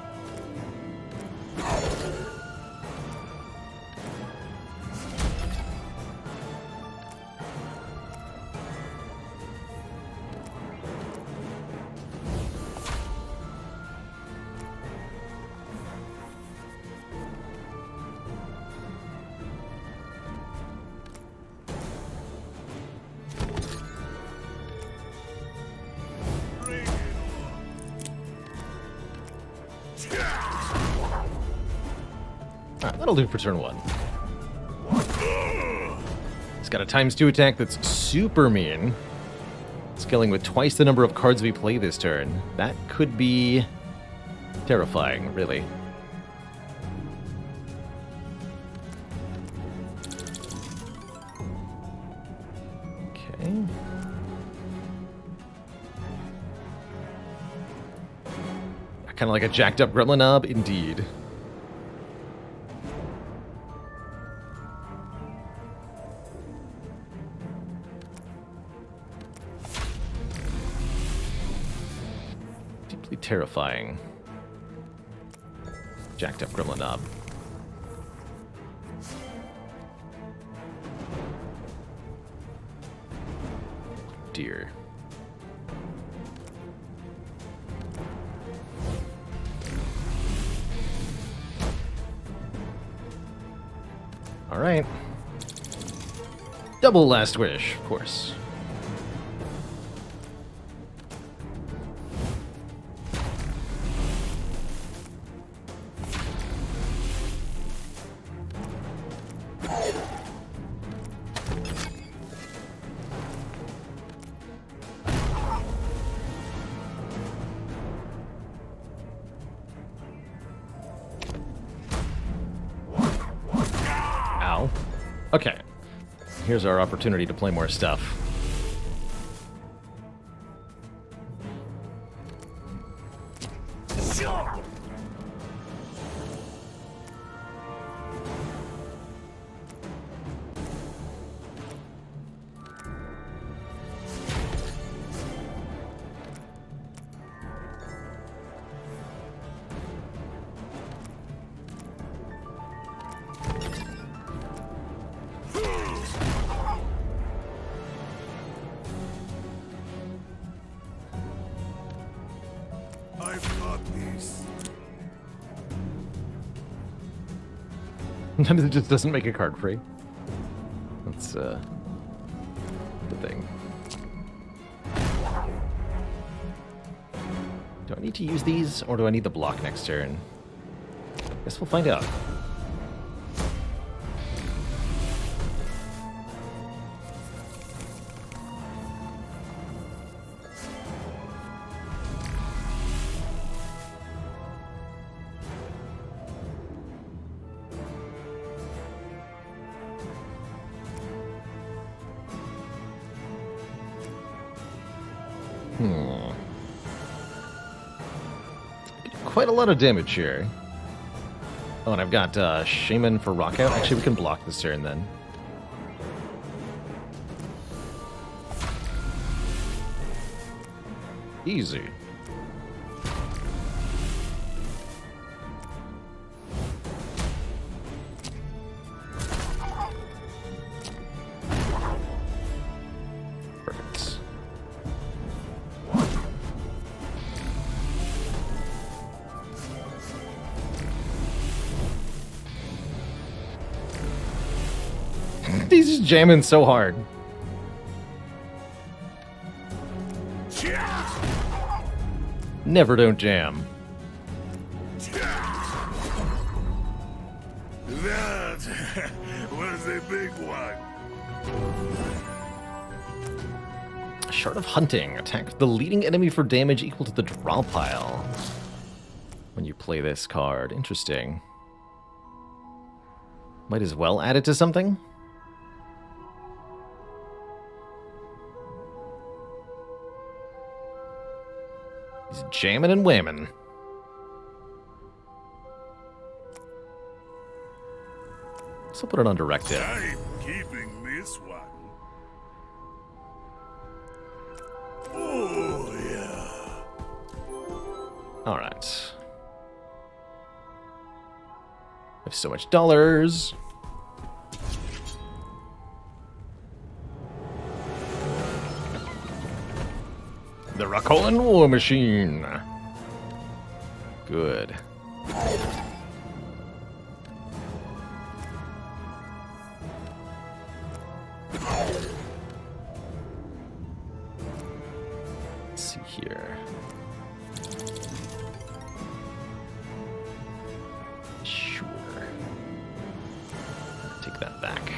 That'll do for turn 1. It's got a ×2 attack that's super mean. It's killing with twice the number of cards we play this turn. That could be terrifying, really. Okay. Kind of like a jacked up Gremlin Knob, indeed. Terrifying. Jacked up Gremlin Knob. Dear. All right. Double Last Wish, of course. Okay, here's our opportunity to play more stuff. I've got this. Sometimes it just doesn't make a card free. That's the thing. Do I need to use these, or do I need the block next turn? Guess we'll find out. Quite a lot of damage here. Oh, and I've got Shaman for Rockout. Actually, we can block this turn then. Easy. Perfect. He's just jamming so hard. Never don't jam. That was a big one. Shard of Hunting. Attack the leading enemy for damage equal to the draw pile. When you play this card. Interesting. Might as well add it to something. He's jamming and whamming. So put it on direct hit. I'm keeping this one. Oh, yeah. Alright. I have so much dollars. The Rakolan War Machine. Good. Let's see here. Sure. Take that back.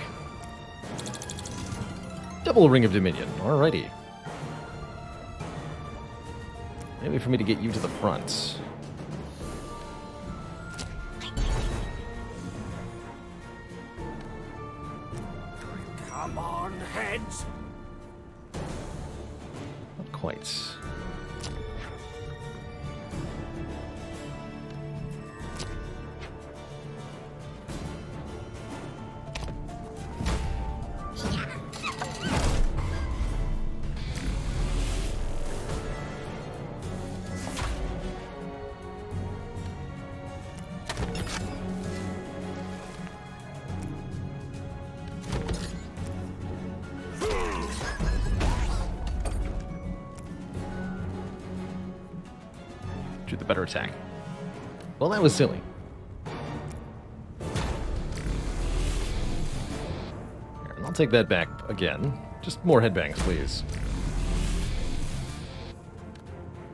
Double Ring of Dominion. Alrighty. Maybe for me to get you to the front. Come on, heads. Not quite. Do the better attack. Well, that was silly. Here, I'll take that back again. Just more headbangs, please.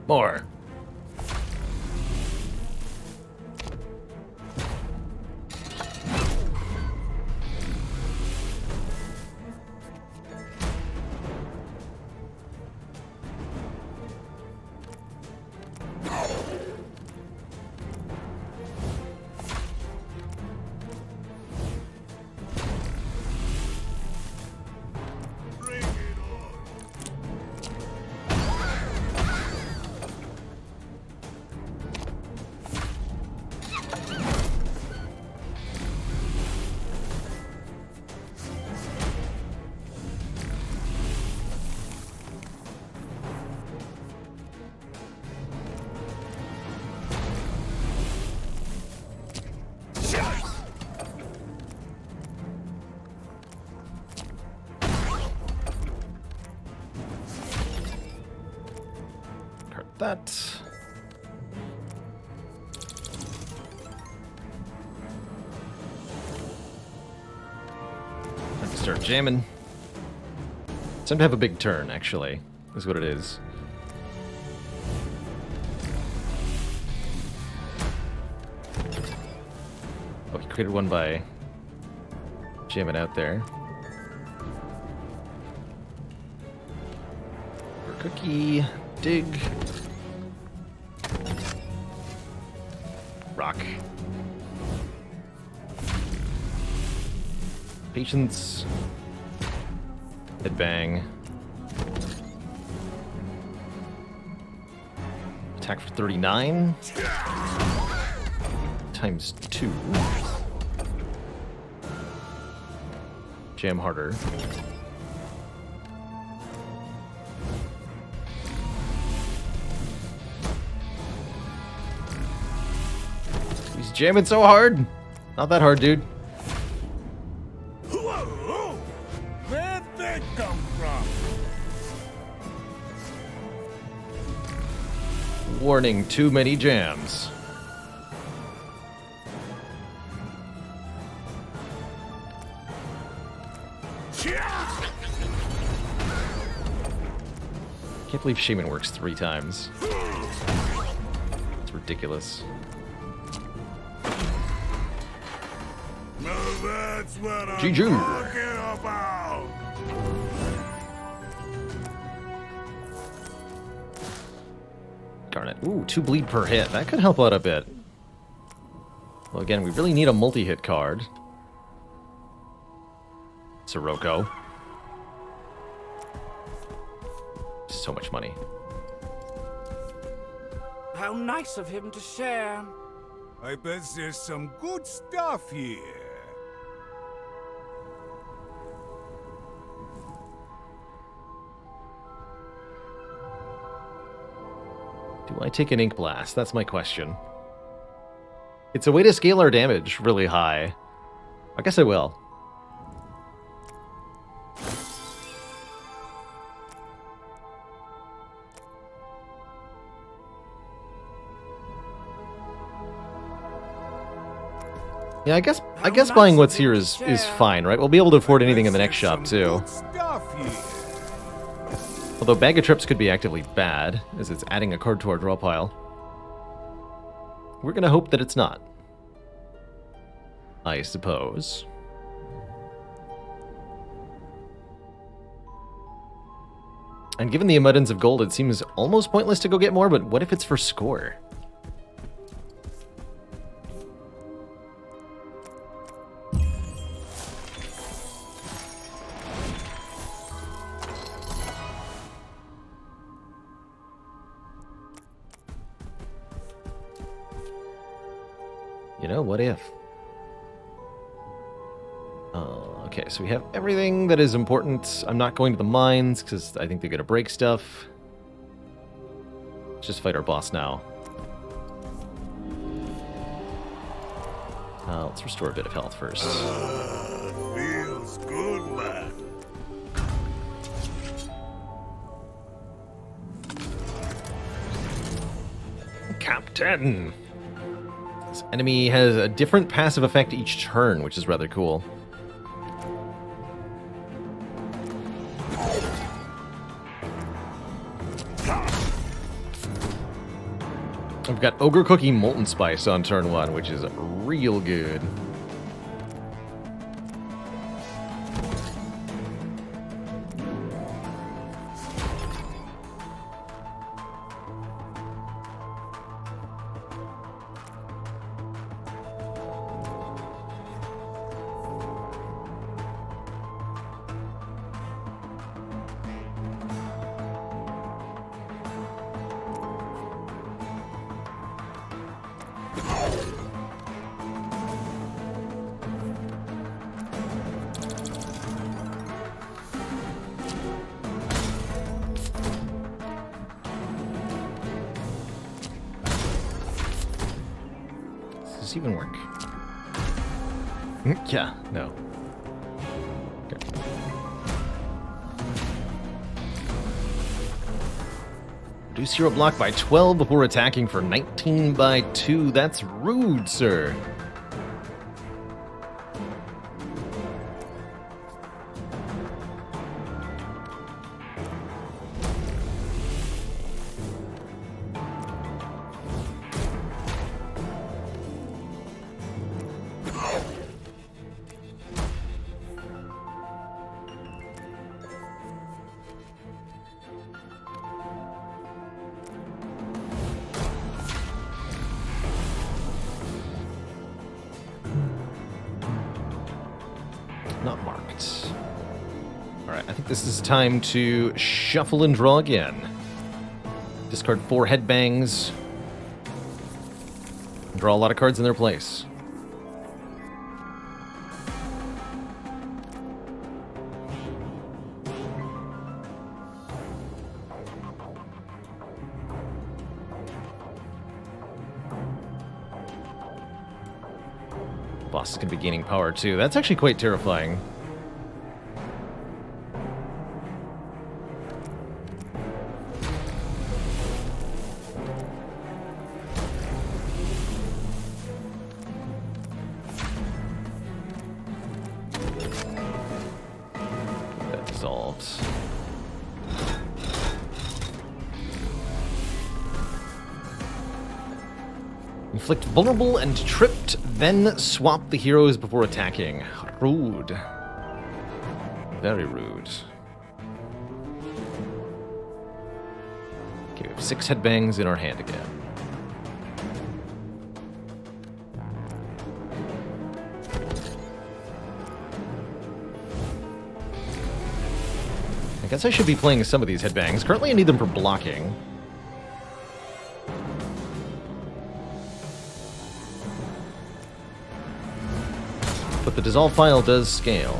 More. That. Start jamming. It's time to have a big turn, actually, is what it is. Oh, he created one by jamming out there. For cookie, dig. Rock. Patience. Headbang. Attack for 39. Times 2. Jam harder. He's jamming so hard. Not that hard, dude. Where'd they come from? Warning, too many jams. Can't believe Shaman works 3 times. It's ridiculous. Now that's what I'm GG. talking about. Darn it. Ooh, 2 bleed per hit. That could help out a bit. Well, again, we really need a multi-hit card. Sirocco. So much money. How nice of him to share. I bet there's some good stuff here. Do I take an Ink Blast? That's my question. It's a way to scale our damage really high. I guess I will. Yeah, I guess buying what's here is fine, right? We'll be able to afford anything in the next shop too. Good stuff here. Although Bag of Trips could be actively bad, as it's adding a card to our draw pile. We're gonna hope that it's not. I suppose. And given the abundance of gold, it seems almost pointless to go get more, but what if it's for score? You know, what if? Okay, so we have everything that is important. I'm not going to the mines, because I think they're going to break stuff. Let's just fight our boss now. Let's restore a bit of health first. Feels good, man. Captain! This enemy has a different passive effect each turn, which is rather cool. I've got Ogre Cookie Molten Spice on turn 1, which is real good. Does this even work? Yeah, no. Okay. Reduce hero block by 12 before attacking for 19 by 2. That's rude, sir. think this is time to shuffle and draw again. Discard 4 headbangs. Draw a lot of cards in their place. Boss is going to be gaining power too. That's actually quite terrifying. That dissolves. Inflict vulnerable and tripped, then swap the heroes before attacking. Rude. Very rude. Okay, we have 6 headbangs in our hand again. I guess I should be playing some of these headbangs. Currently I need them for blocking. But the dissolve file does scale.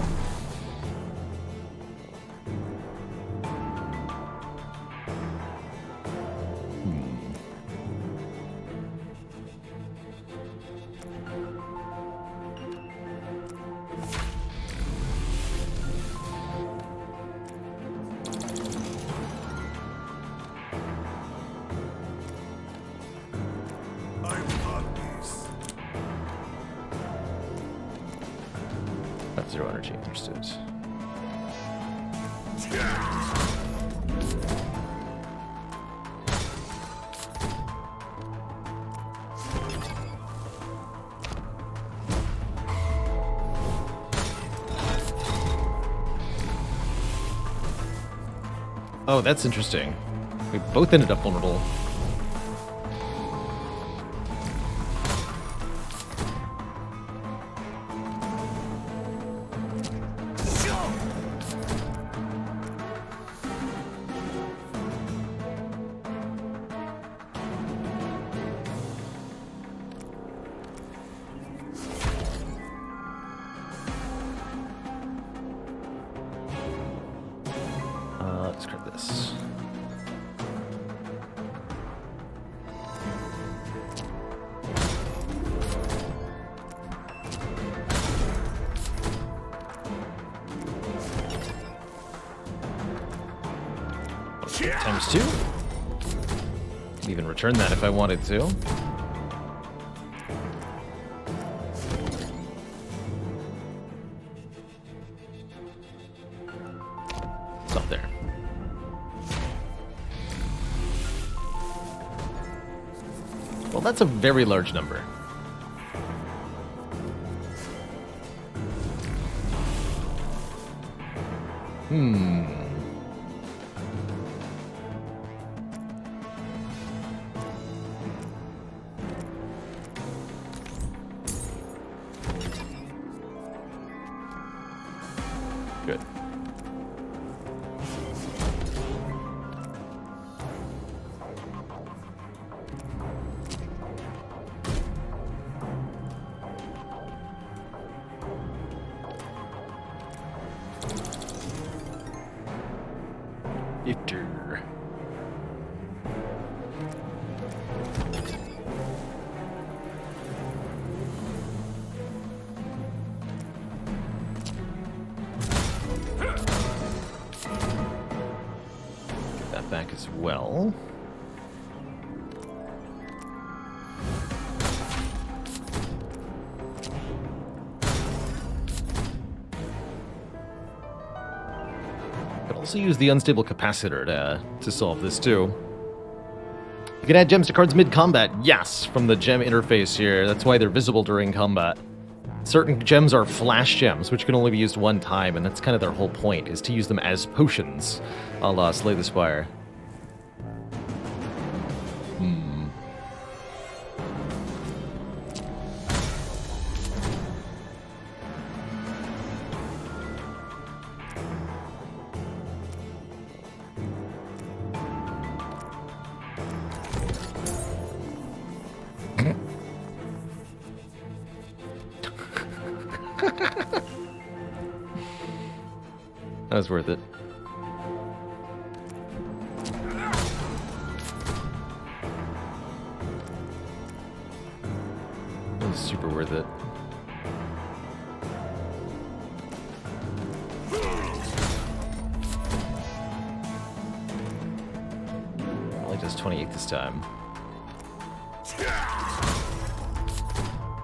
That's 0 energy, understood. Oh, that's interesting. We both ended up vulnerable. Let's grab this. Times 2. Can even return that if I wanted to. It's up there. Well, that's a very large number. Good. Ifter. Get that back as well. Could also use the unstable capacitor to solve this too. You can add gems to cards mid-combat. Yes, from the gem interface here. That's why they're visible during combat. Certain gems are flash gems, which can only be used one time, and that's kind of their whole point, is to use them as potions, a la Slay the Spire. That was worth it. That was super worth it. Only does 28 this time.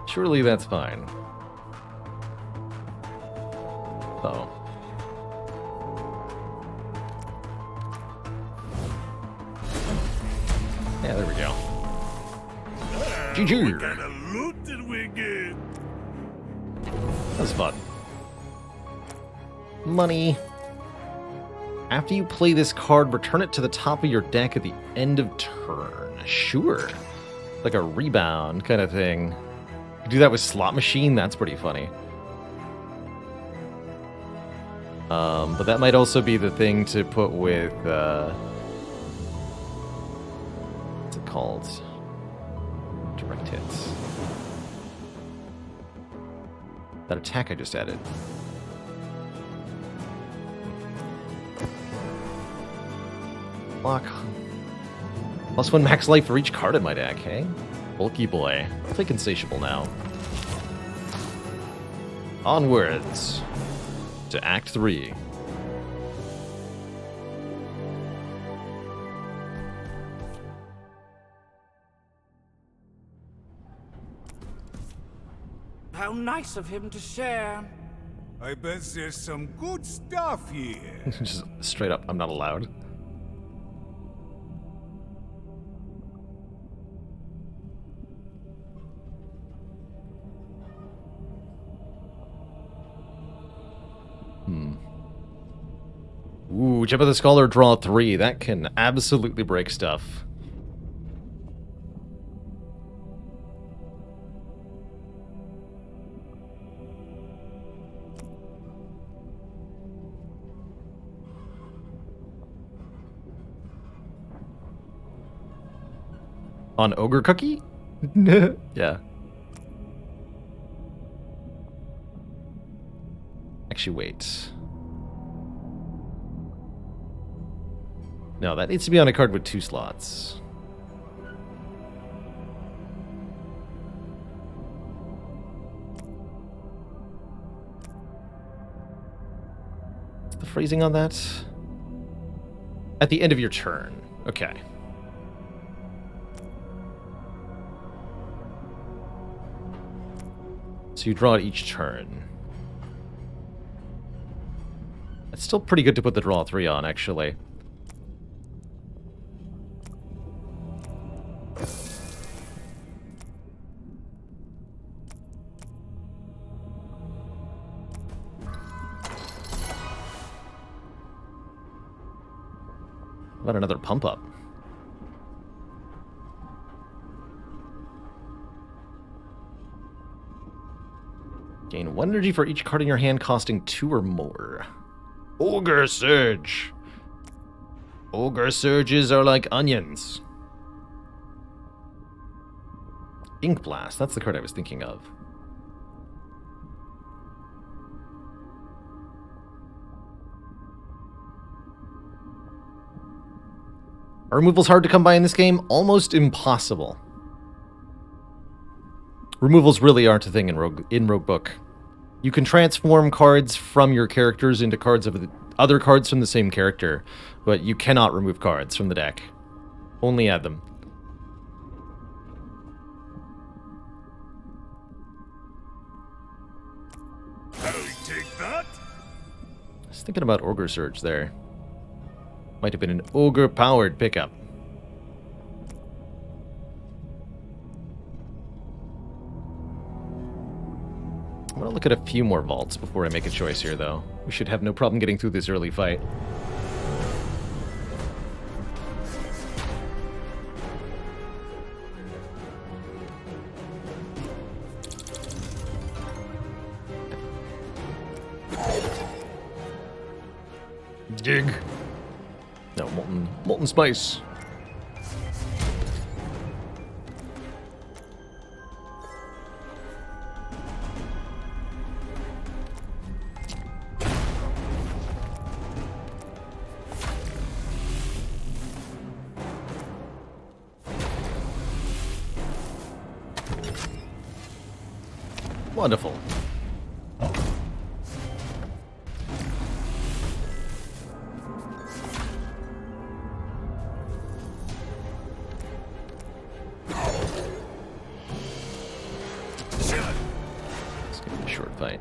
Surely that's fine. Oh. Yeah, there we go. GG! What kind of loot did we get? That was fun. Money. After you play this card, return it to the top of your deck at the end of turn. Sure. Like a rebound kind of thing. You do that with Slot Machine? That's pretty funny. But that might also be the thing to put with, what's it called? Direct hits. That attack I just added. Block. +1 max life for each card in my deck, hey? Bulky boy. I'll take Insatiable now. Onwards to Act 3. How nice of him to share. I bet there's some good stuff here. Just straight up, I'm not allowed. Ooh, Gem of the Scholar, draw 3. That can absolutely break stuff. On Ogre Cookie? Yeah. Actually, wait. No, that needs to be on a card with 2 slots. What's the phrasing on that? At the end of your turn. Okay. So you draw it each turn. It's still pretty good to put the draw 3 on, actually. What about another pump up? Gain 1 energy for each card in your hand costing 2 or more. Ogre Surge! Ogre Surges are like onions. Ink Blast, that's the card I was thinking of. Are removals hard to come by in this game? Almost impossible. Removals really aren't a thing in Roguebook. You can transform cards from your characters into cards of other cards from the same character, but you cannot remove cards from the deck. Only add them. I'll take that. I was thinking about Ogre Surge there. Might have been an ogre-powered pickup. I'm gonna look at a few more vaults before I make a choice here, though. We should have no problem getting through this early fight. Dig. No, molten spice. Wonderful. It's gonna be a short fight.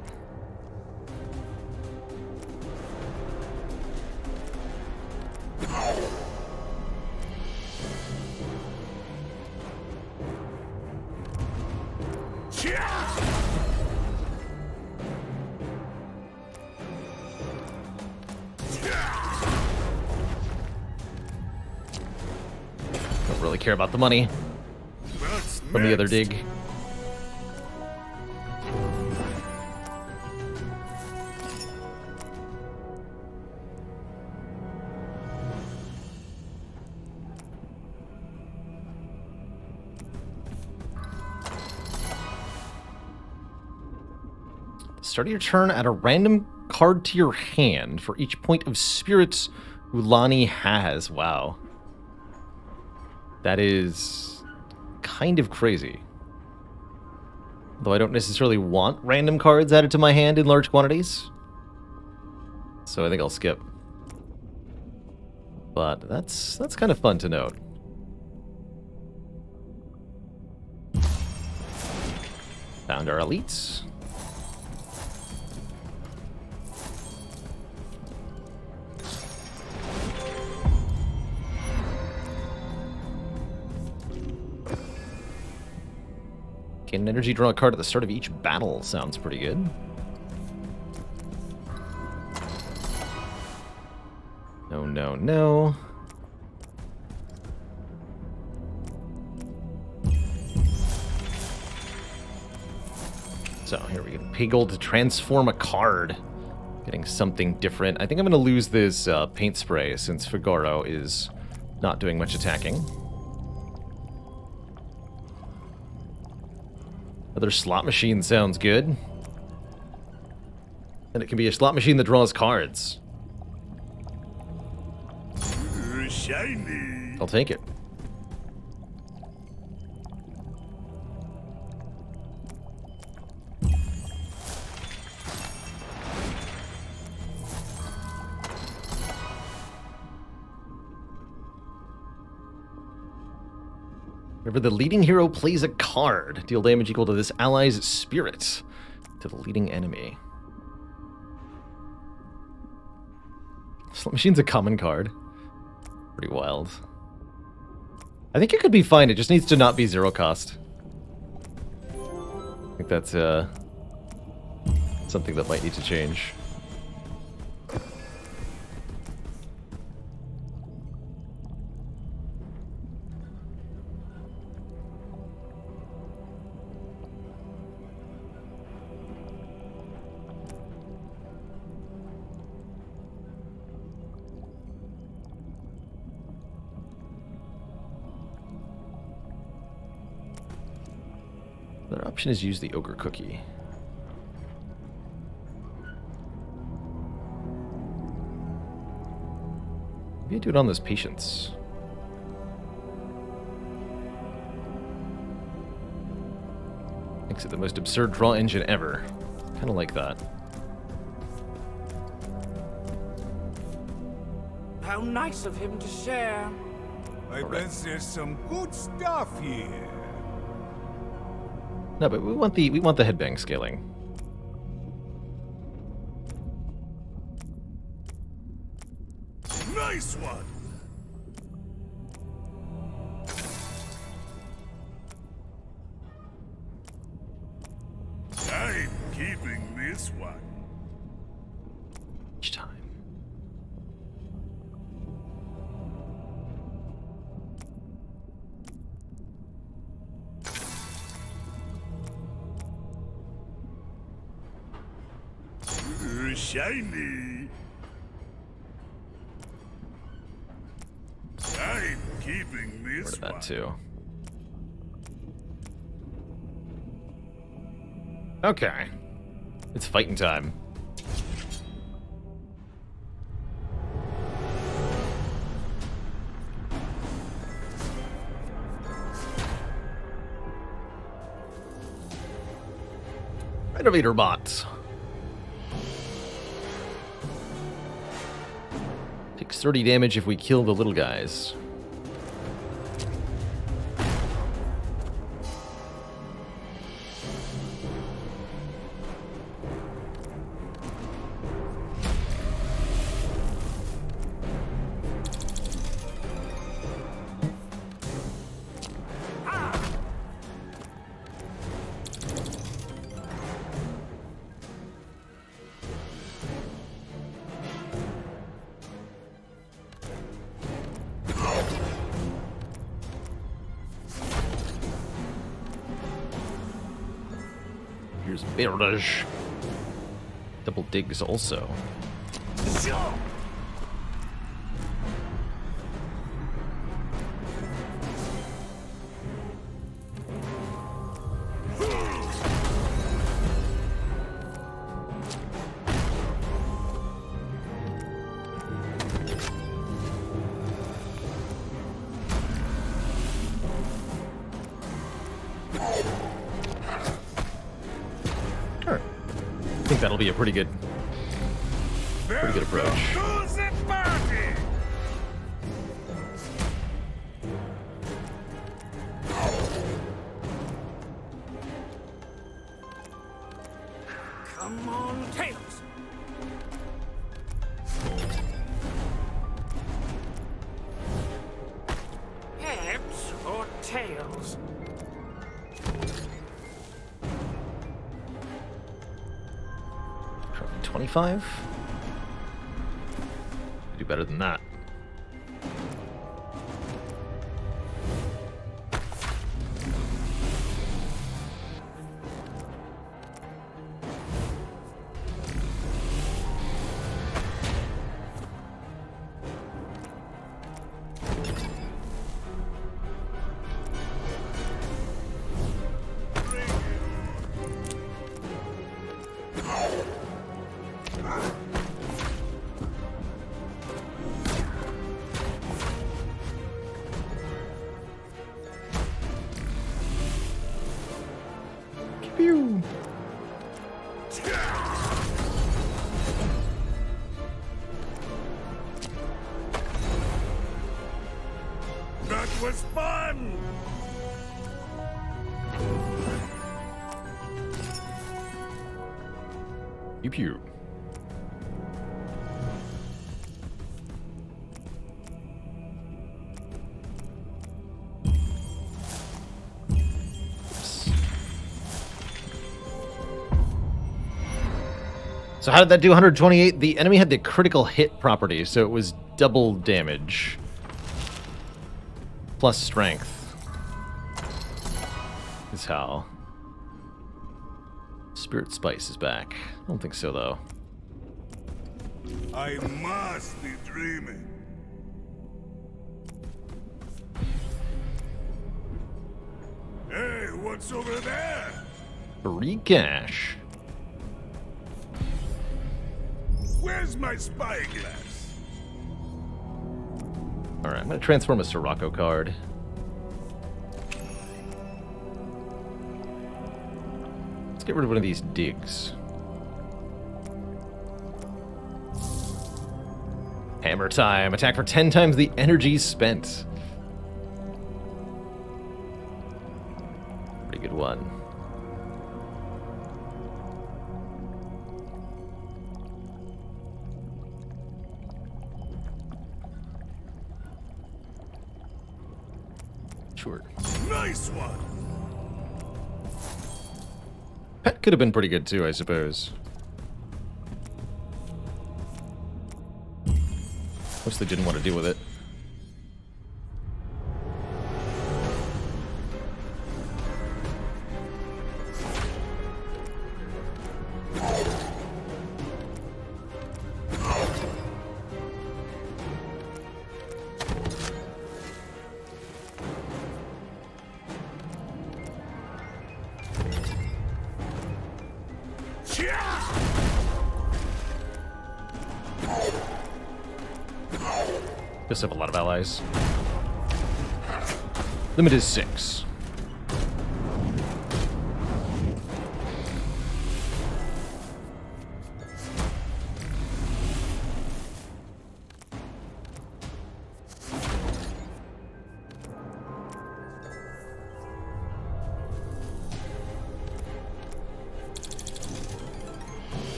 Don't really care about the money from the other dig. Start of your turn, add a random card to your hand for each point of spirits Ulani has. Wow. That is kind of crazy. Though I don't necessarily want random cards added to my hand in large quantities. So I think I'll skip. But that's kind of fun to note. Found our elites. Gain an energy, draw a card at the start of each battle. Sounds pretty good. No, no, no. So here we go. Pay gold to transform a card. Getting something different. I think I'm going to lose this paint spray since Figaro is not doing much attacking. Another slot machine sounds good. And it can be a slot machine that draws cards. Shiny. I'll take it. Whenever the leading hero plays a card, deal damage equal to this ally's spirit to the leading enemy. Slot machine's a common card. Pretty wild. I think it could be fine, it just needs to not be zero cost. I think that's something that might need to change. Another option is use the ogre cookie. Maybe I do it on this patience. Makes it the most absurd draw engine ever. Kind of like that. How nice of him to share. I bet there's some good stuff here. No, but we want the headbang scaling. Nice one. I'm keeping this one. Each time. Shiny. I'm keeping Rid this of that one. too. Okay. It's fighting time. Renovator bot. Takes 30 damage if we kill the little guys. Here's Barrage. Double digs also. I think that'll be a pretty good approach. Come on, Tails. Heads or tails? 25? Do better than that. Pew. That was fun! Pew pew. So how did that do? 128? The enemy had the critical hit property, so it was double damage. Plus strength. Is how. Spirit Spice is back. I don't think so, though. I must be dreaming. Hey, what's over there? Free cash. Where's my spyglass? Alright, I'm going to transform a Sirocco card. Let's get rid of one of these digs. Hammer time. Attack for 10 times the energy spent. Pretty good one. Sure. Nice one! Pet could have been pretty good too, I suppose. Mostly didn't want to deal with it. Just have a lot of allies. Limit is 6.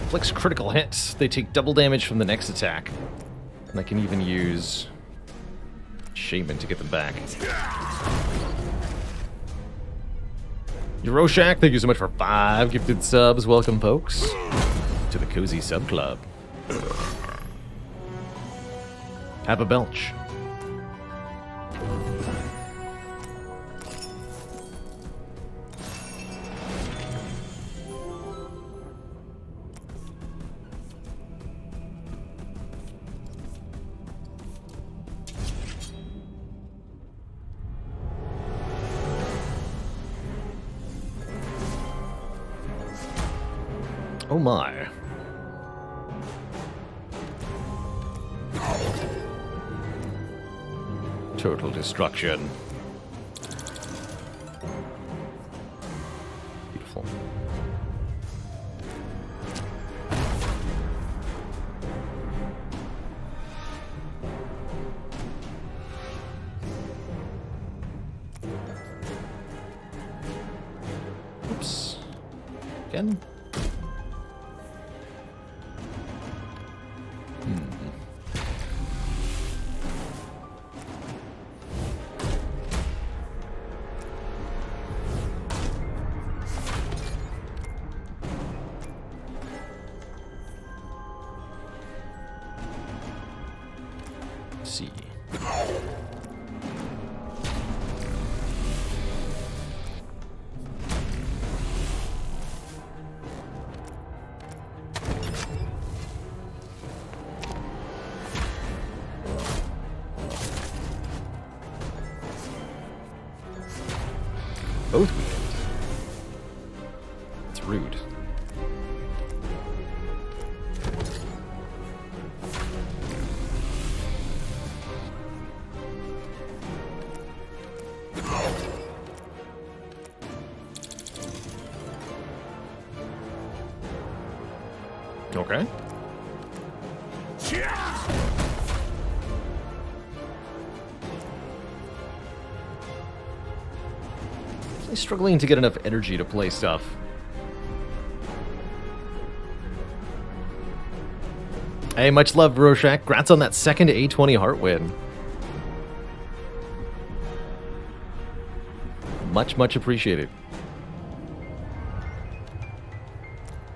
Inflicts critical hits. They take double damage from the next attack. And I can even use Shaman to get them back. Euroshak, thank you so much for 5 gifted subs. Welcome, folks, to the Cozy Sub Club. Have a belch. Oh my. Total destruction. Beautiful. Oops. Again? See. Both weekends. It's rude. Okay. I'm struggling to get enough energy to play stuff. Hey, much love, Roshak. Grats on that second A20 heart win. Much, much appreciated.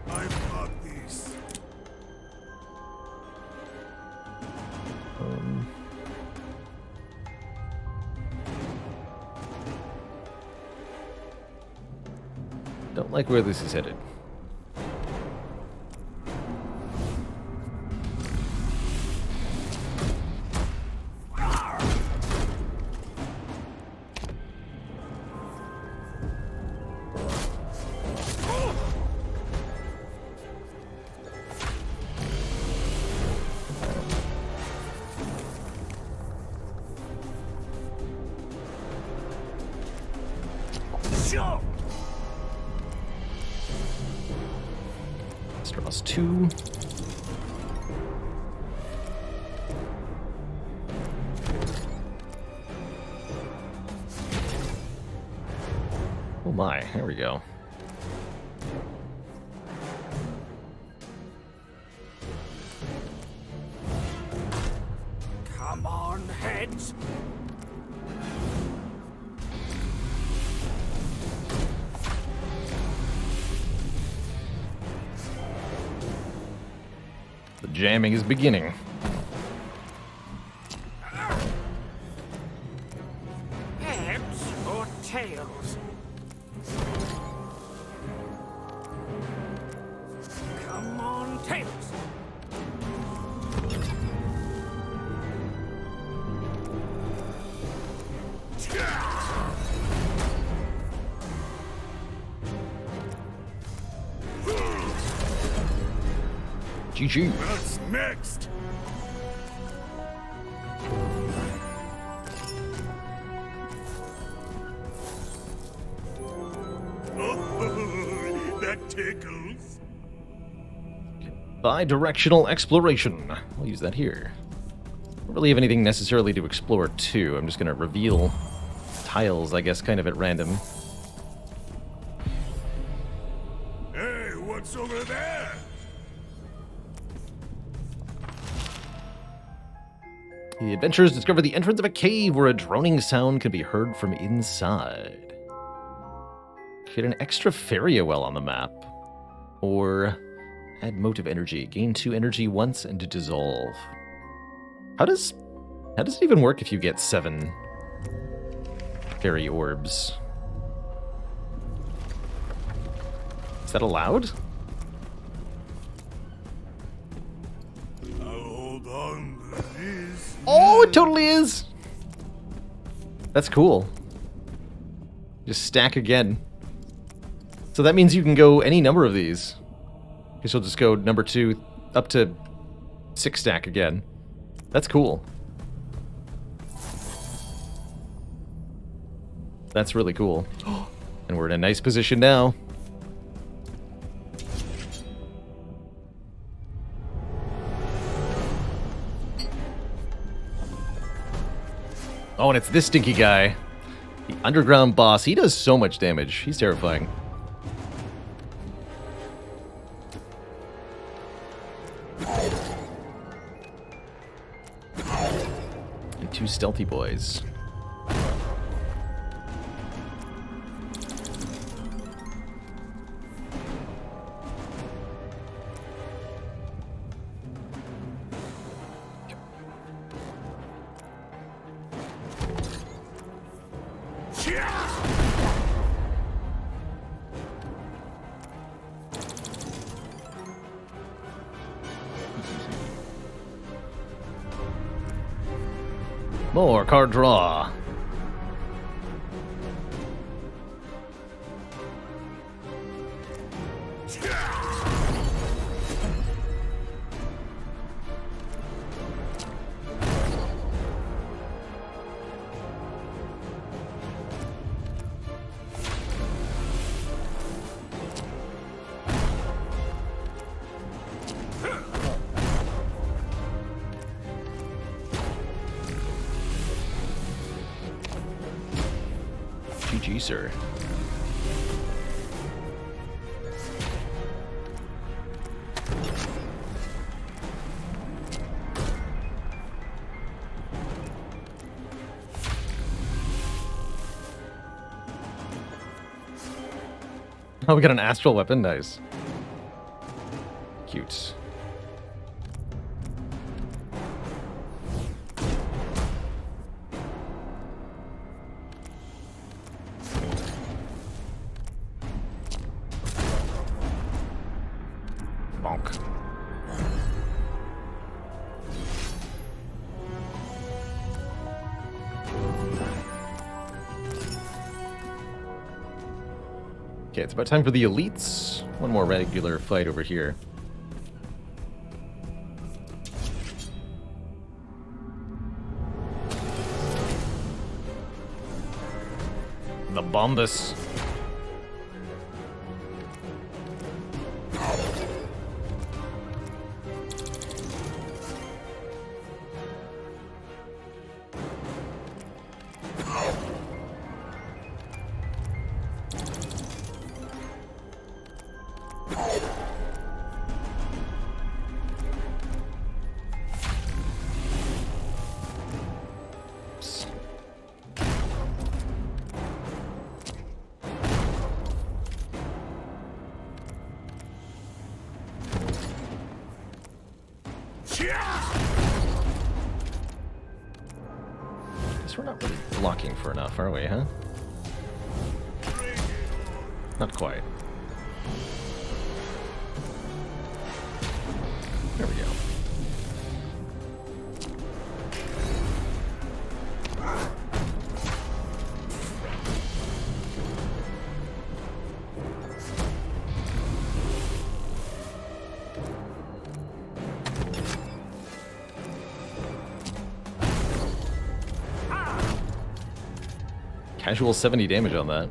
I've got this. Don't like where this is headed. Straws 2. Oh my, there we go. Come on, heads. The jamming is beginning. Heads or tails? Come on, tails. GG. What's next? Oh, that tickles. Bi-directional exploration. I'll use that here. Don't really have anything necessarily to explore too. I'm just going to reveal tiles, I guess, kind of at random. Hey, what's over there? The adventurers discover the entrance of a cave where a droning sound can be heard from inside. Create an extra Fairy-well on the map. Or add motive energy. Gain 2 energy once and to dissolve. How does it even work if you get 7 fairy orbs? Is that allowed? Hold on to this. Oh, it totally is! That's cool. Just stack again. So that means you can go any number of these. Guess you'll just go number 2 up to 6 stack again. That's cool. That's really cool. And we're in a nice position now. Oh, and it's this stinky guy. The underground boss. He does so much damage. He's terrifying. And 2 stealthy boys. More card draw. GG, sir. Oh, we got an astral weapon. Nice. Cute. Bonk. Okay, it's about time for the elites. One more regular fight over here. The Bombus. Guess we're not really blocking for enough, are we, huh? Not quite. There we go. Casual 70 damage on that.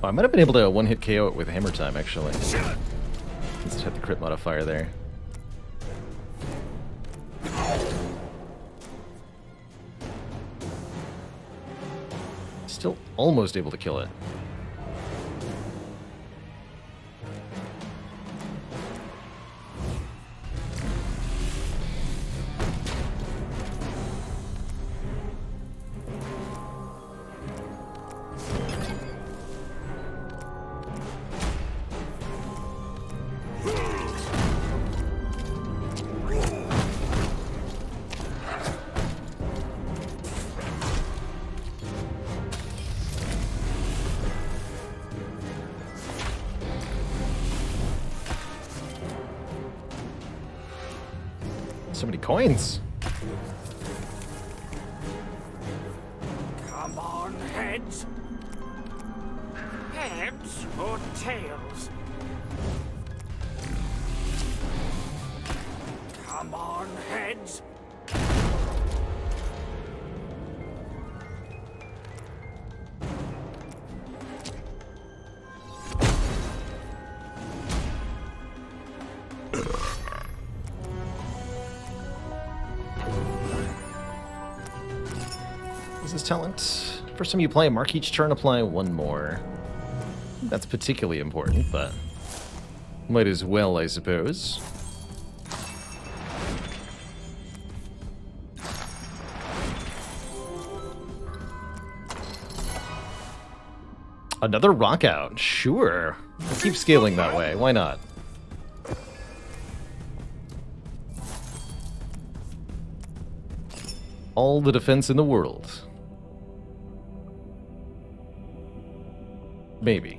Oh, I might have been able to one-hit KO it with Hammer Time, actually. Just had the crit modifier there. Still almost able to kill it. So many coins. Come on, heads. Heads or tails? Come on, heads. What's his talent? First time you play, mark each turn, apply one more. That's particularly important, but might as well, I suppose. Another rock out, sure. We'll keep scaling that way, why not? All the defense in the world. Maybe.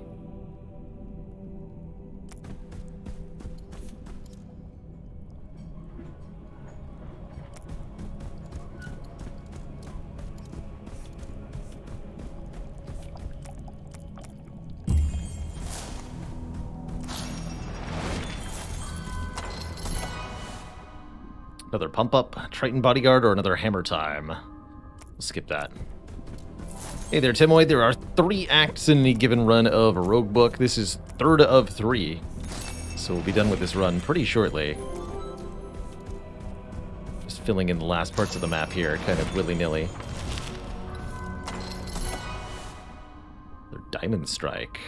Another pump up, Triton Bodyguard, or another hammer time. We'll skip that. Hey there, Timoid. There are 3 acts in any given run of Roguebook. This is 3rd of 3. So we'll be done with this run pretty shortly. Just filling in the last parts of the map here, kind of willy-nilly. Another Diamond Strike.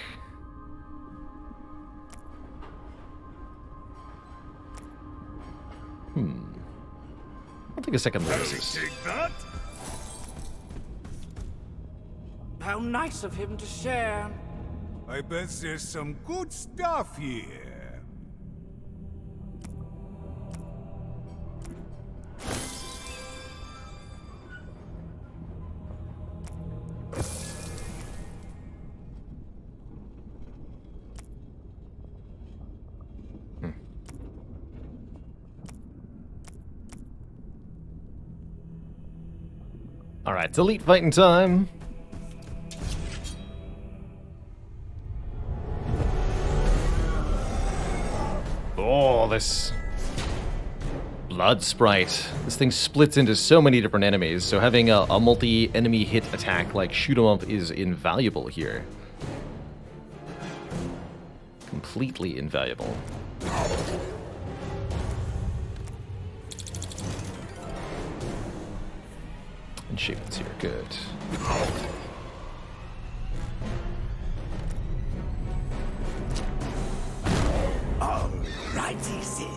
I'll take a second look at this. Take that. How nice of him to share. I bet there's some good stuff here. Alright, it's elite fighting time. Oh, this blood sprite. This thing splits into so many different enemies, so having a multi-enemy hit attack like shoot 'em up is invaluable here. Completely invaluable. And Shapen's here, good. Righty, Sid.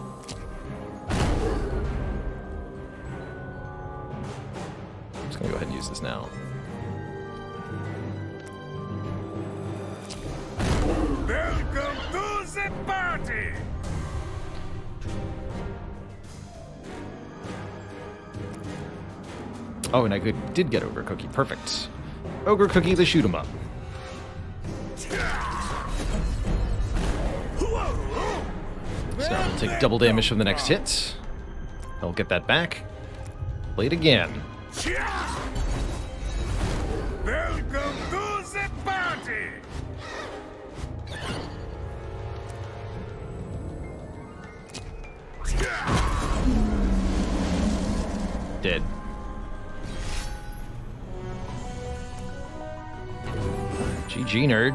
I'm just gonna go ahead and use this now. Welcome to the party! Oh, and I did get Ogre Cookie. Perfect. Ogre Cookie, the shoot 'em up. So I'll take double damage from the next hit. I'll get that back. Play it again. Welcome to the party! Dead. GG, nerd.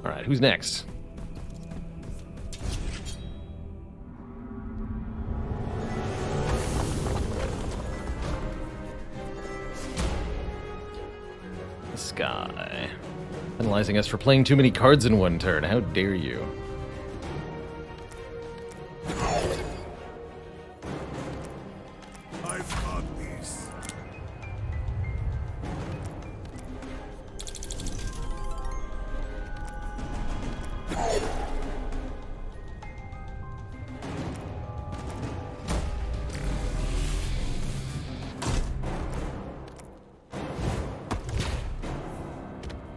Alright, who's next? This guy. Penalizing us for playing too many cards in one turn. How dare you? I've got this.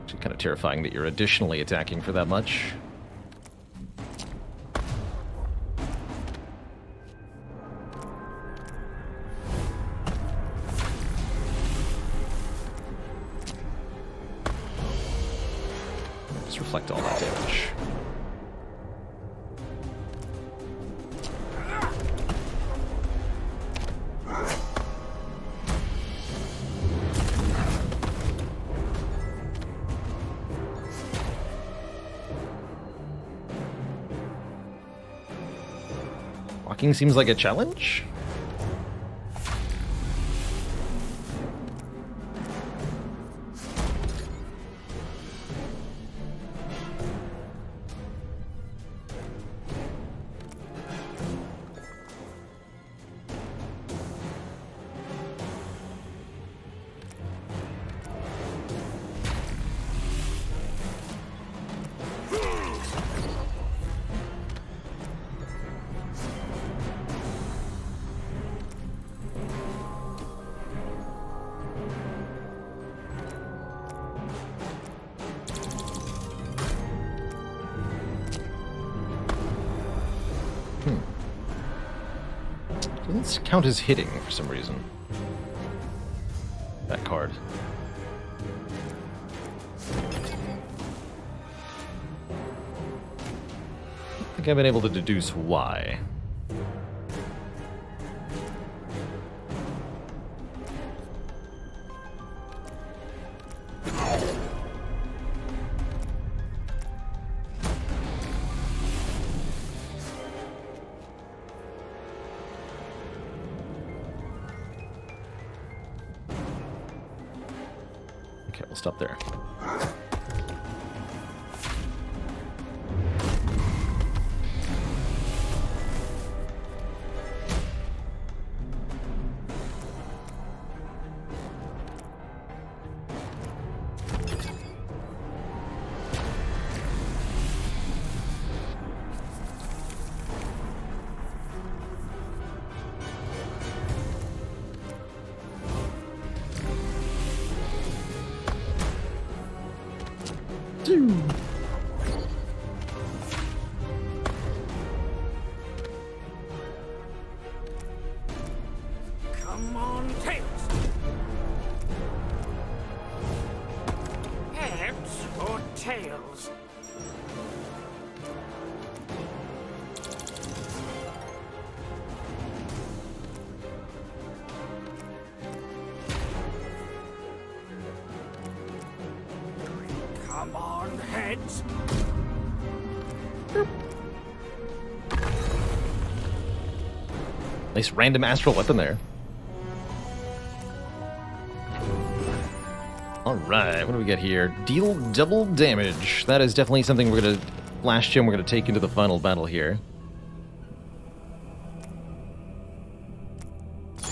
Actually, kind of terrifying that you're additionally attacking for that much. Just reflect all that damage. Walking seems like a challenge. Doesn't count as hitting for some reason. That card. I think I've been able to deduce why. Okay, we'll stop there. Come on, tails. Heads or tails? Come on, heads. Nice random astral weapon there. Alright, what do we get here? Deal double damage. That is definitely something we're gonna... Last gem we're gonna take into the final battle here.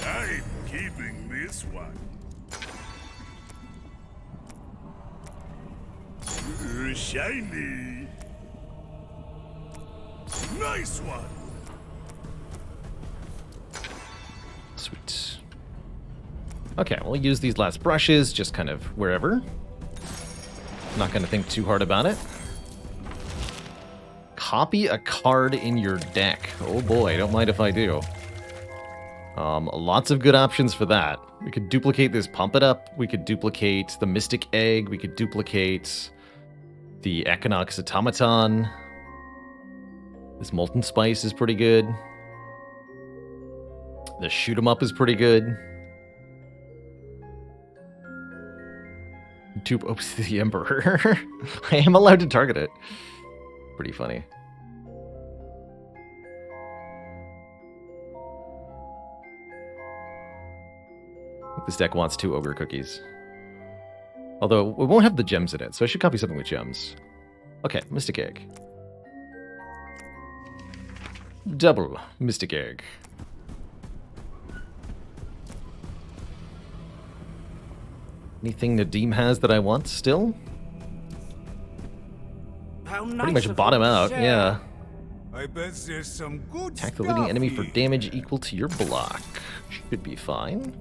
I'm keeping this one. Shiny. Nice one. Sweet. Okay, we'll use these last brushes just kind of wherever. Not going to think too hard about it. Copy a card in your deck. Oh boy, don't mind if I do. Lots of good options for that. We could duplicate this Pump It Up. We could duplicate the Mystic Egg. We could duplicate the Equinox Automaton. This Molten Spice is pretty good. The Shoot 'em Up is pretty good. Oops, the Emperor. I am allowed to target it. Pretty funny. This deck wants 2 Ogre Cookies. Although, we won't have the gems in it, so I should copy something with gems. Okay, Mystic Egg. Double Mystic Egg. Anything Nadim has that I want still? How Pretty nice much of bottom you to out, share. yeah. I bet there's some good Attack stuff the leading enemy for here. damage equal to your block. Should be fine.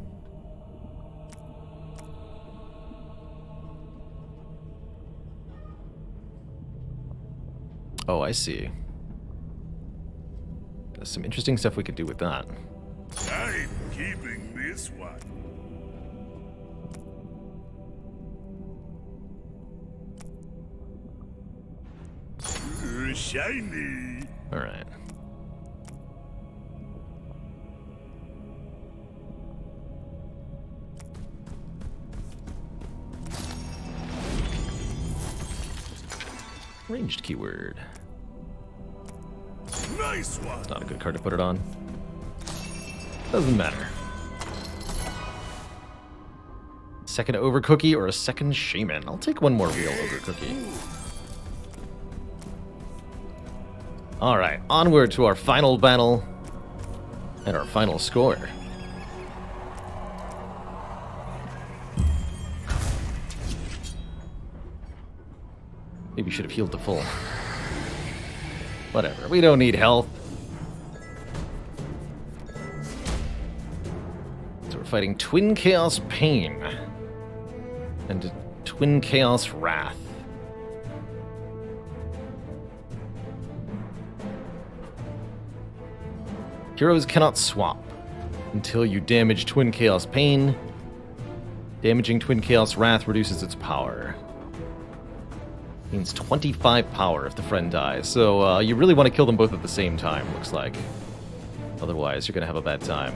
Oh, I see. There's some interesting stuff we could do with that. I'm keeping this one. Shiny. All right. Ranged keyword. Nice one. It's not a good card to put it on. Doesn't matter. Second Overcookie or a second Shaman? I'll take one more real Overcookie. Alright, onward to our final battle and our final score. Maybe should have healed to full. Whatever, we don't need health. So we're fighting Twin Chaos Pain and Twin Chaos Wrath. Heroes cannot swap until you damage Twin Chaos Pain. Damaging Twin Chaos Wrath reduces its power. Means 25 power if the friend dies. So you really want to kill them both at the same time, looks like. Otherwise, you're going to have a bad time.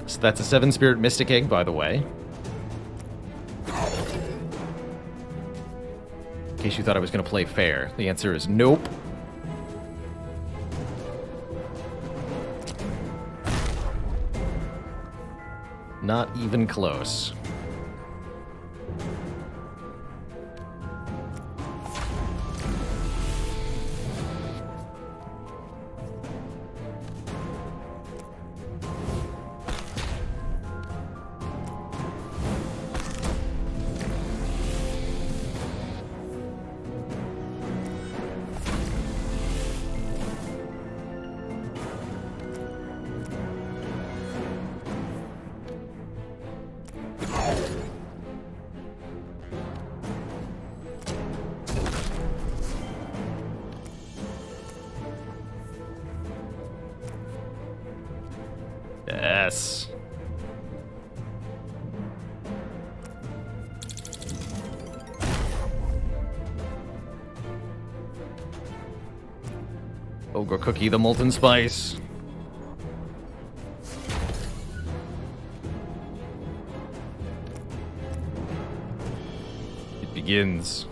So that's a 7-Spirit Mystic Egg, by the way. In case you thought I was going to play fair, the answer is nope. Not even close. Yes. Ogre Cookie, the Molten Spice. It begins.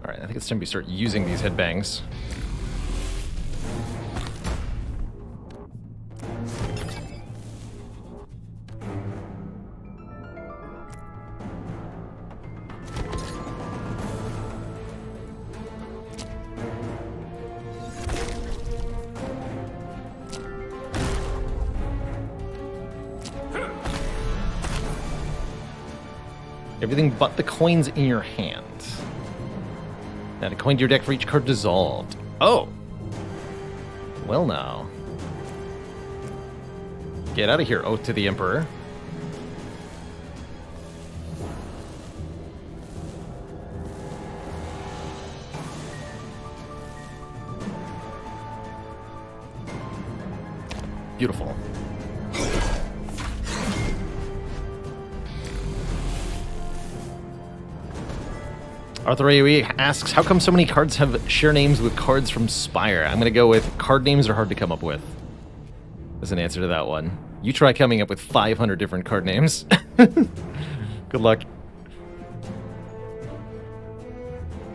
Alright, I think it's time we start using these headbangs. Everything but the coins in your hand. Add a coin to your deck for each card dissolved. Oh! Well now. Get out of here, Oath to the Emperor. Beautiful. Arthur AoE asks, how come so many cards have share names with cards from Spire? I'm going to go with card names are hard to come up with as an answer to that one. You try coming up with 500 different card names. Good luck.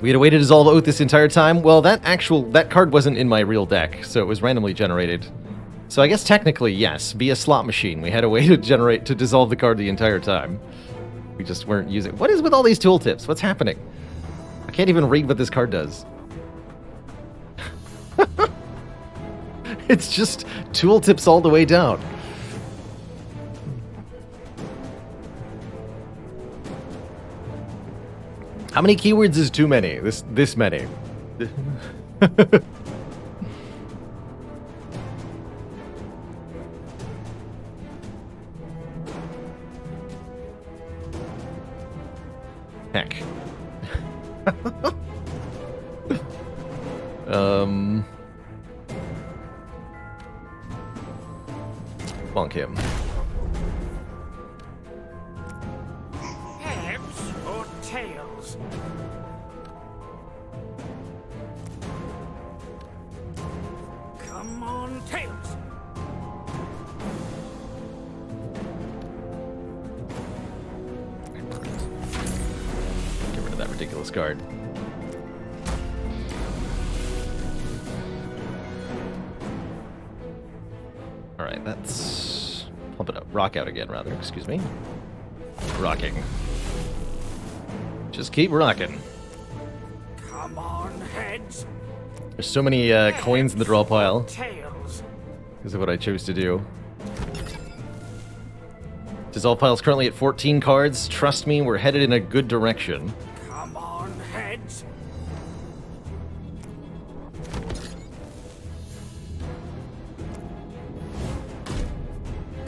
We had a way to dissolve Oath this entire time. Well, that card wasn't in my real deck, so it was randomly generated. So I guess technically, yes, via slot machine, we had a way to dissolve the card the entire time. We just weren't using. What is with all these tooltips? What's happening? I can't even read what this card does. It's just tooltips all the way down. How many keywords is too many? This many. Heck. Bonk him. Heads or tails? Come on, tails. Get rid of that ridiculous card. Alright, that's... Pump it up. Rock out again, rather. Excuse me. Rocking. Just keep rocking. Come on, heads. There's so many coins in the draw pile Tails. because of what I chose to do. Dissolve pile's currently at 14 cards. Trust me, we're headed in a good direction. Come on, heads.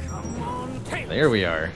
Come on, tails. There we are.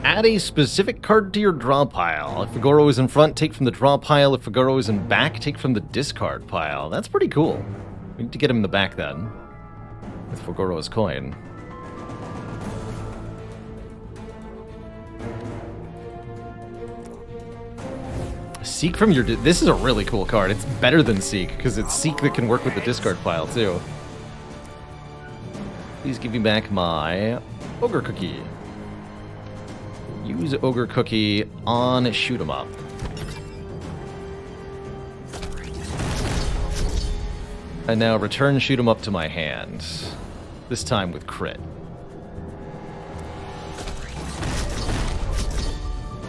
Add a specific card to your draw pile. If Figaro is in front, take from the draw pile. If Figaro is in back, take from the discard pile. That's pretty cool. We need to get him in the back then. With Figaro's coin. Seek from your... This is a really cool card. It's better than Seek, because it's Seek that can work with the discard pile, too. Please give me back my Ogre Cookie. Use Ogre Cookie on Shoot 'em Up. And now return Shoot 'em Up to my hand. This time with crit.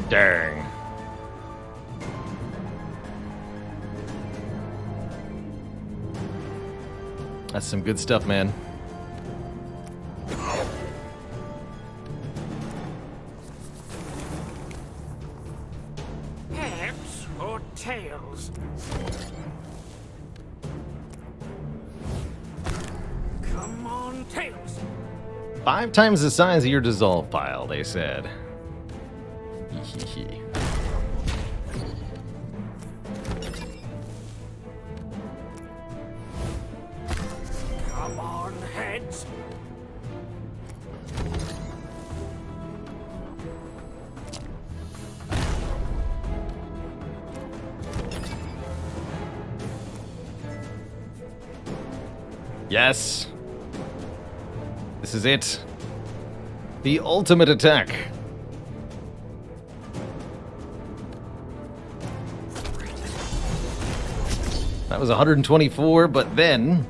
Dang. That's some good stuff, man. Heads or tails? Come on, tails. 5 times the size of your dissolve pile, they said. Hee. Come on, heads. Yes. This is it. The ultimate attack. That was 124, but then...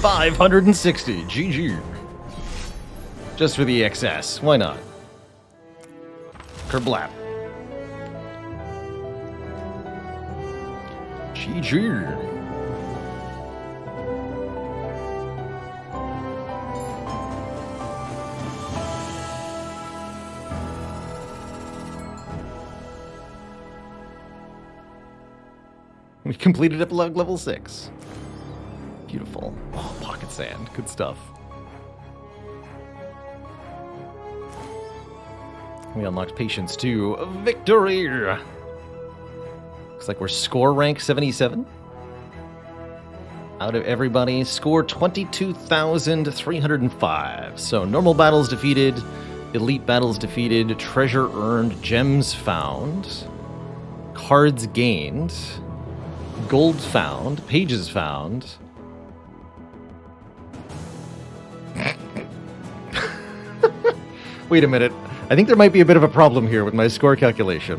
$560. GG. Just for the excess. Why not? Kerblap. GG. We completed Epilogue level 6. Beautiful. Oh, pocket sand. Good stuff. We unlocked Patience 2. Victory! Looks like we're score rank 77. out of everybody. Score 22,305. So normal battles defeated, elite battles defeated, treasure earned, gems found, cards gained, gold found, pages found. Wait a minute. I think there might be a bit of a problem here with my score calculation.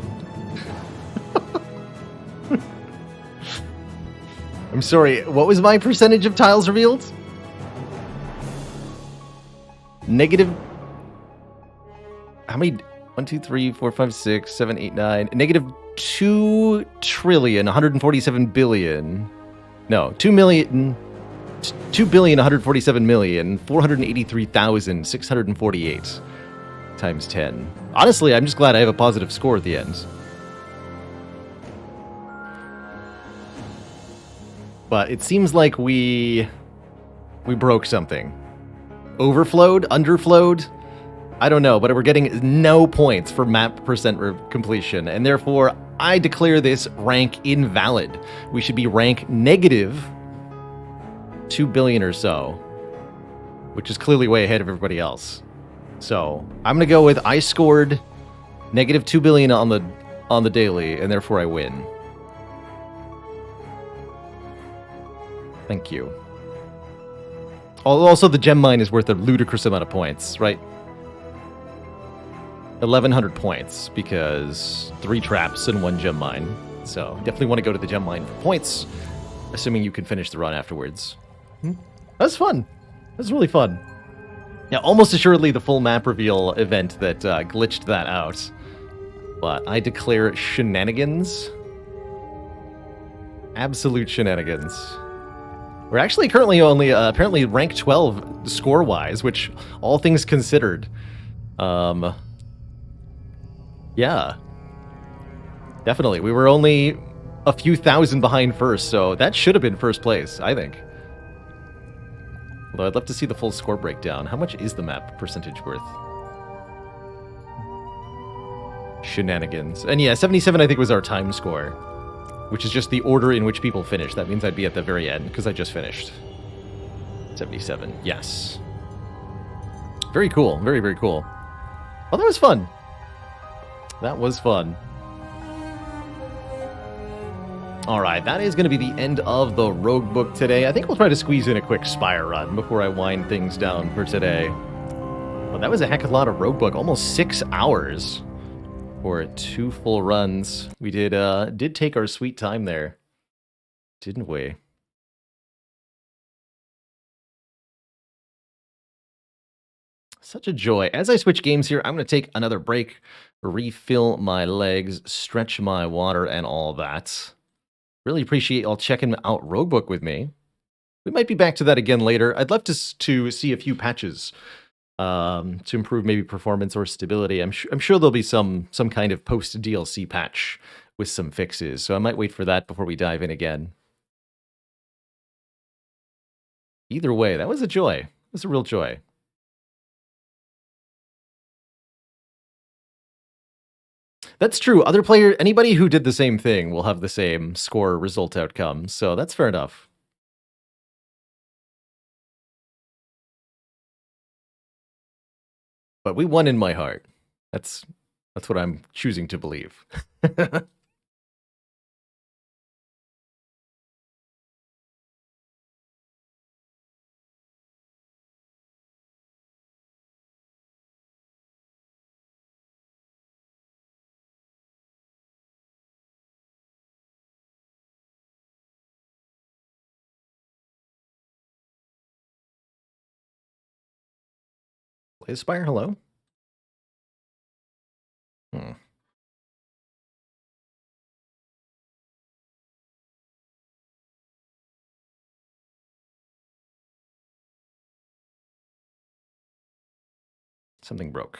I'm sorry, what was my percentage of tiles revealed? Negative... How many... 1, 2, 3, 4, 5, 6, 7, 8, 9... Negative 2 trillion, 147 billion... No, 2 million... 2 billion, 147 million, 483,648 times 10. Honestly, I'm just glad I have a positive score at the end. But it seems like we broke something. Overflowed? Underflowed? I don't know, but we're getting no points for map percent completion, and therefore I declare this rank invalid. We should be rank negative 2 billion or so, which is clearly way ahead of everybody else. So I'm gonna go with I scored negative 2 billion on the daily, and therefore I win. Thank you. Also, the gem mine is worth a ludicrous amount of points, right? 1,100 points, because 3 traps and 1 gem mine. So, definitely want to go to the gem mine for points, assuming you can finish the run afterwards. That's fun. That's really fun. Yeah, almost assuredly the full map reveal event that glitched that out. But I declare shenanigans. Absolute shenanigans. We're actually currently only apparently rank 12 score-wise, which, all things considered, yeah. Definitely. We were only a few thousand behind first, so that should have been first place, I think. Although I'd love to see the full score breakdown. How much is the map percentage worth? Shenanigans. And yeah, 77 I think was our time score, which is just the order in which people finish. That means I'd be at the very end, because I just finished. 77, yes. Very cool, very, very cool. Oh, that was fun. That was fun. Alright, that is going to be the end of the Roguebook today. I think we'll try to squeeze in a quick Spire run before I wind things down for today. Well, that was a heck of a lot of Roguebook. Almost 6 hours for 2 full runs. We did take our sweet time there, didn't we? Such a joy. As I switch games here, I'm going to take another break, refill my legs, stretch my water, and all that. Really appreciate y'all checking out Roguebook with me. We might be back to that again later. I'd love to see a few patches to improve maybe performance or stability. I'm sure there'll be some kind of post-DLC patch with some fixes, so I might wait for that before we dive in again. Either way, that was a joy. It was a real joy. That's true. Anybody who did the same thing will have the same score result outcome, so that's fair enough. But we won in my heart. That's what I'm choosing to believe. Aspire, hello? Something broke.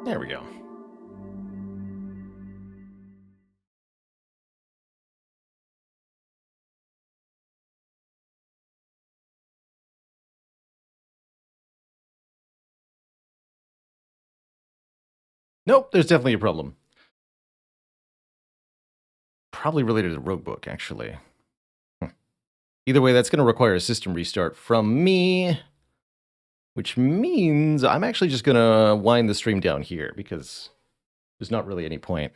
There we go. Nope, there's definitely a problem. Probably related to the Roguebook, actually. Either way, that's going to require a system restart from me, which means I'm actually just going to wind the stream down here because there's not really any point.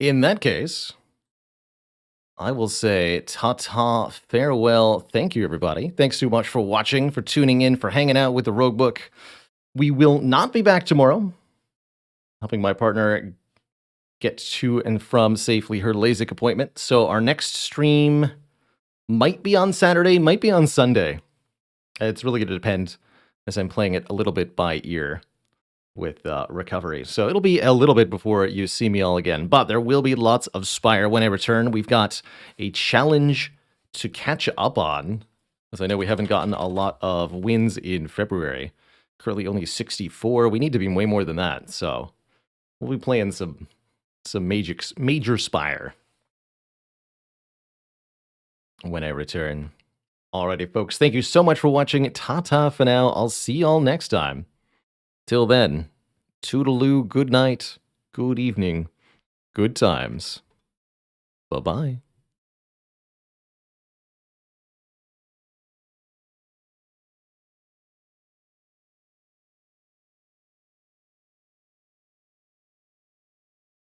In that case, I will say ta-ta, farewell. Thank you, everybody. Thanks so much for watching, for tuning in, for hanging out with the Roguebook. We will not be back tomorrow, helping my partner get to and from safely her LASIK appointment. So our next stream might be on Saturday, might be on Sunday. It's really going to depend as I'm playing it a little bit by ear with recovery. So it'll be a little bit before you see me all again. But there will be lots of Spire when I return. We've got a challenge to catch up on, as I know we haven't gotten a lot of wins in February. Currently only 64. We need to be way more than that. So we'll be playing some major Spire when I return. Alrighty, folks. Thank you so much for watching. Ta-ta for now. I'll see y'all next time. Till then, toodaloo, good night, good evening, good times. Bye-bye.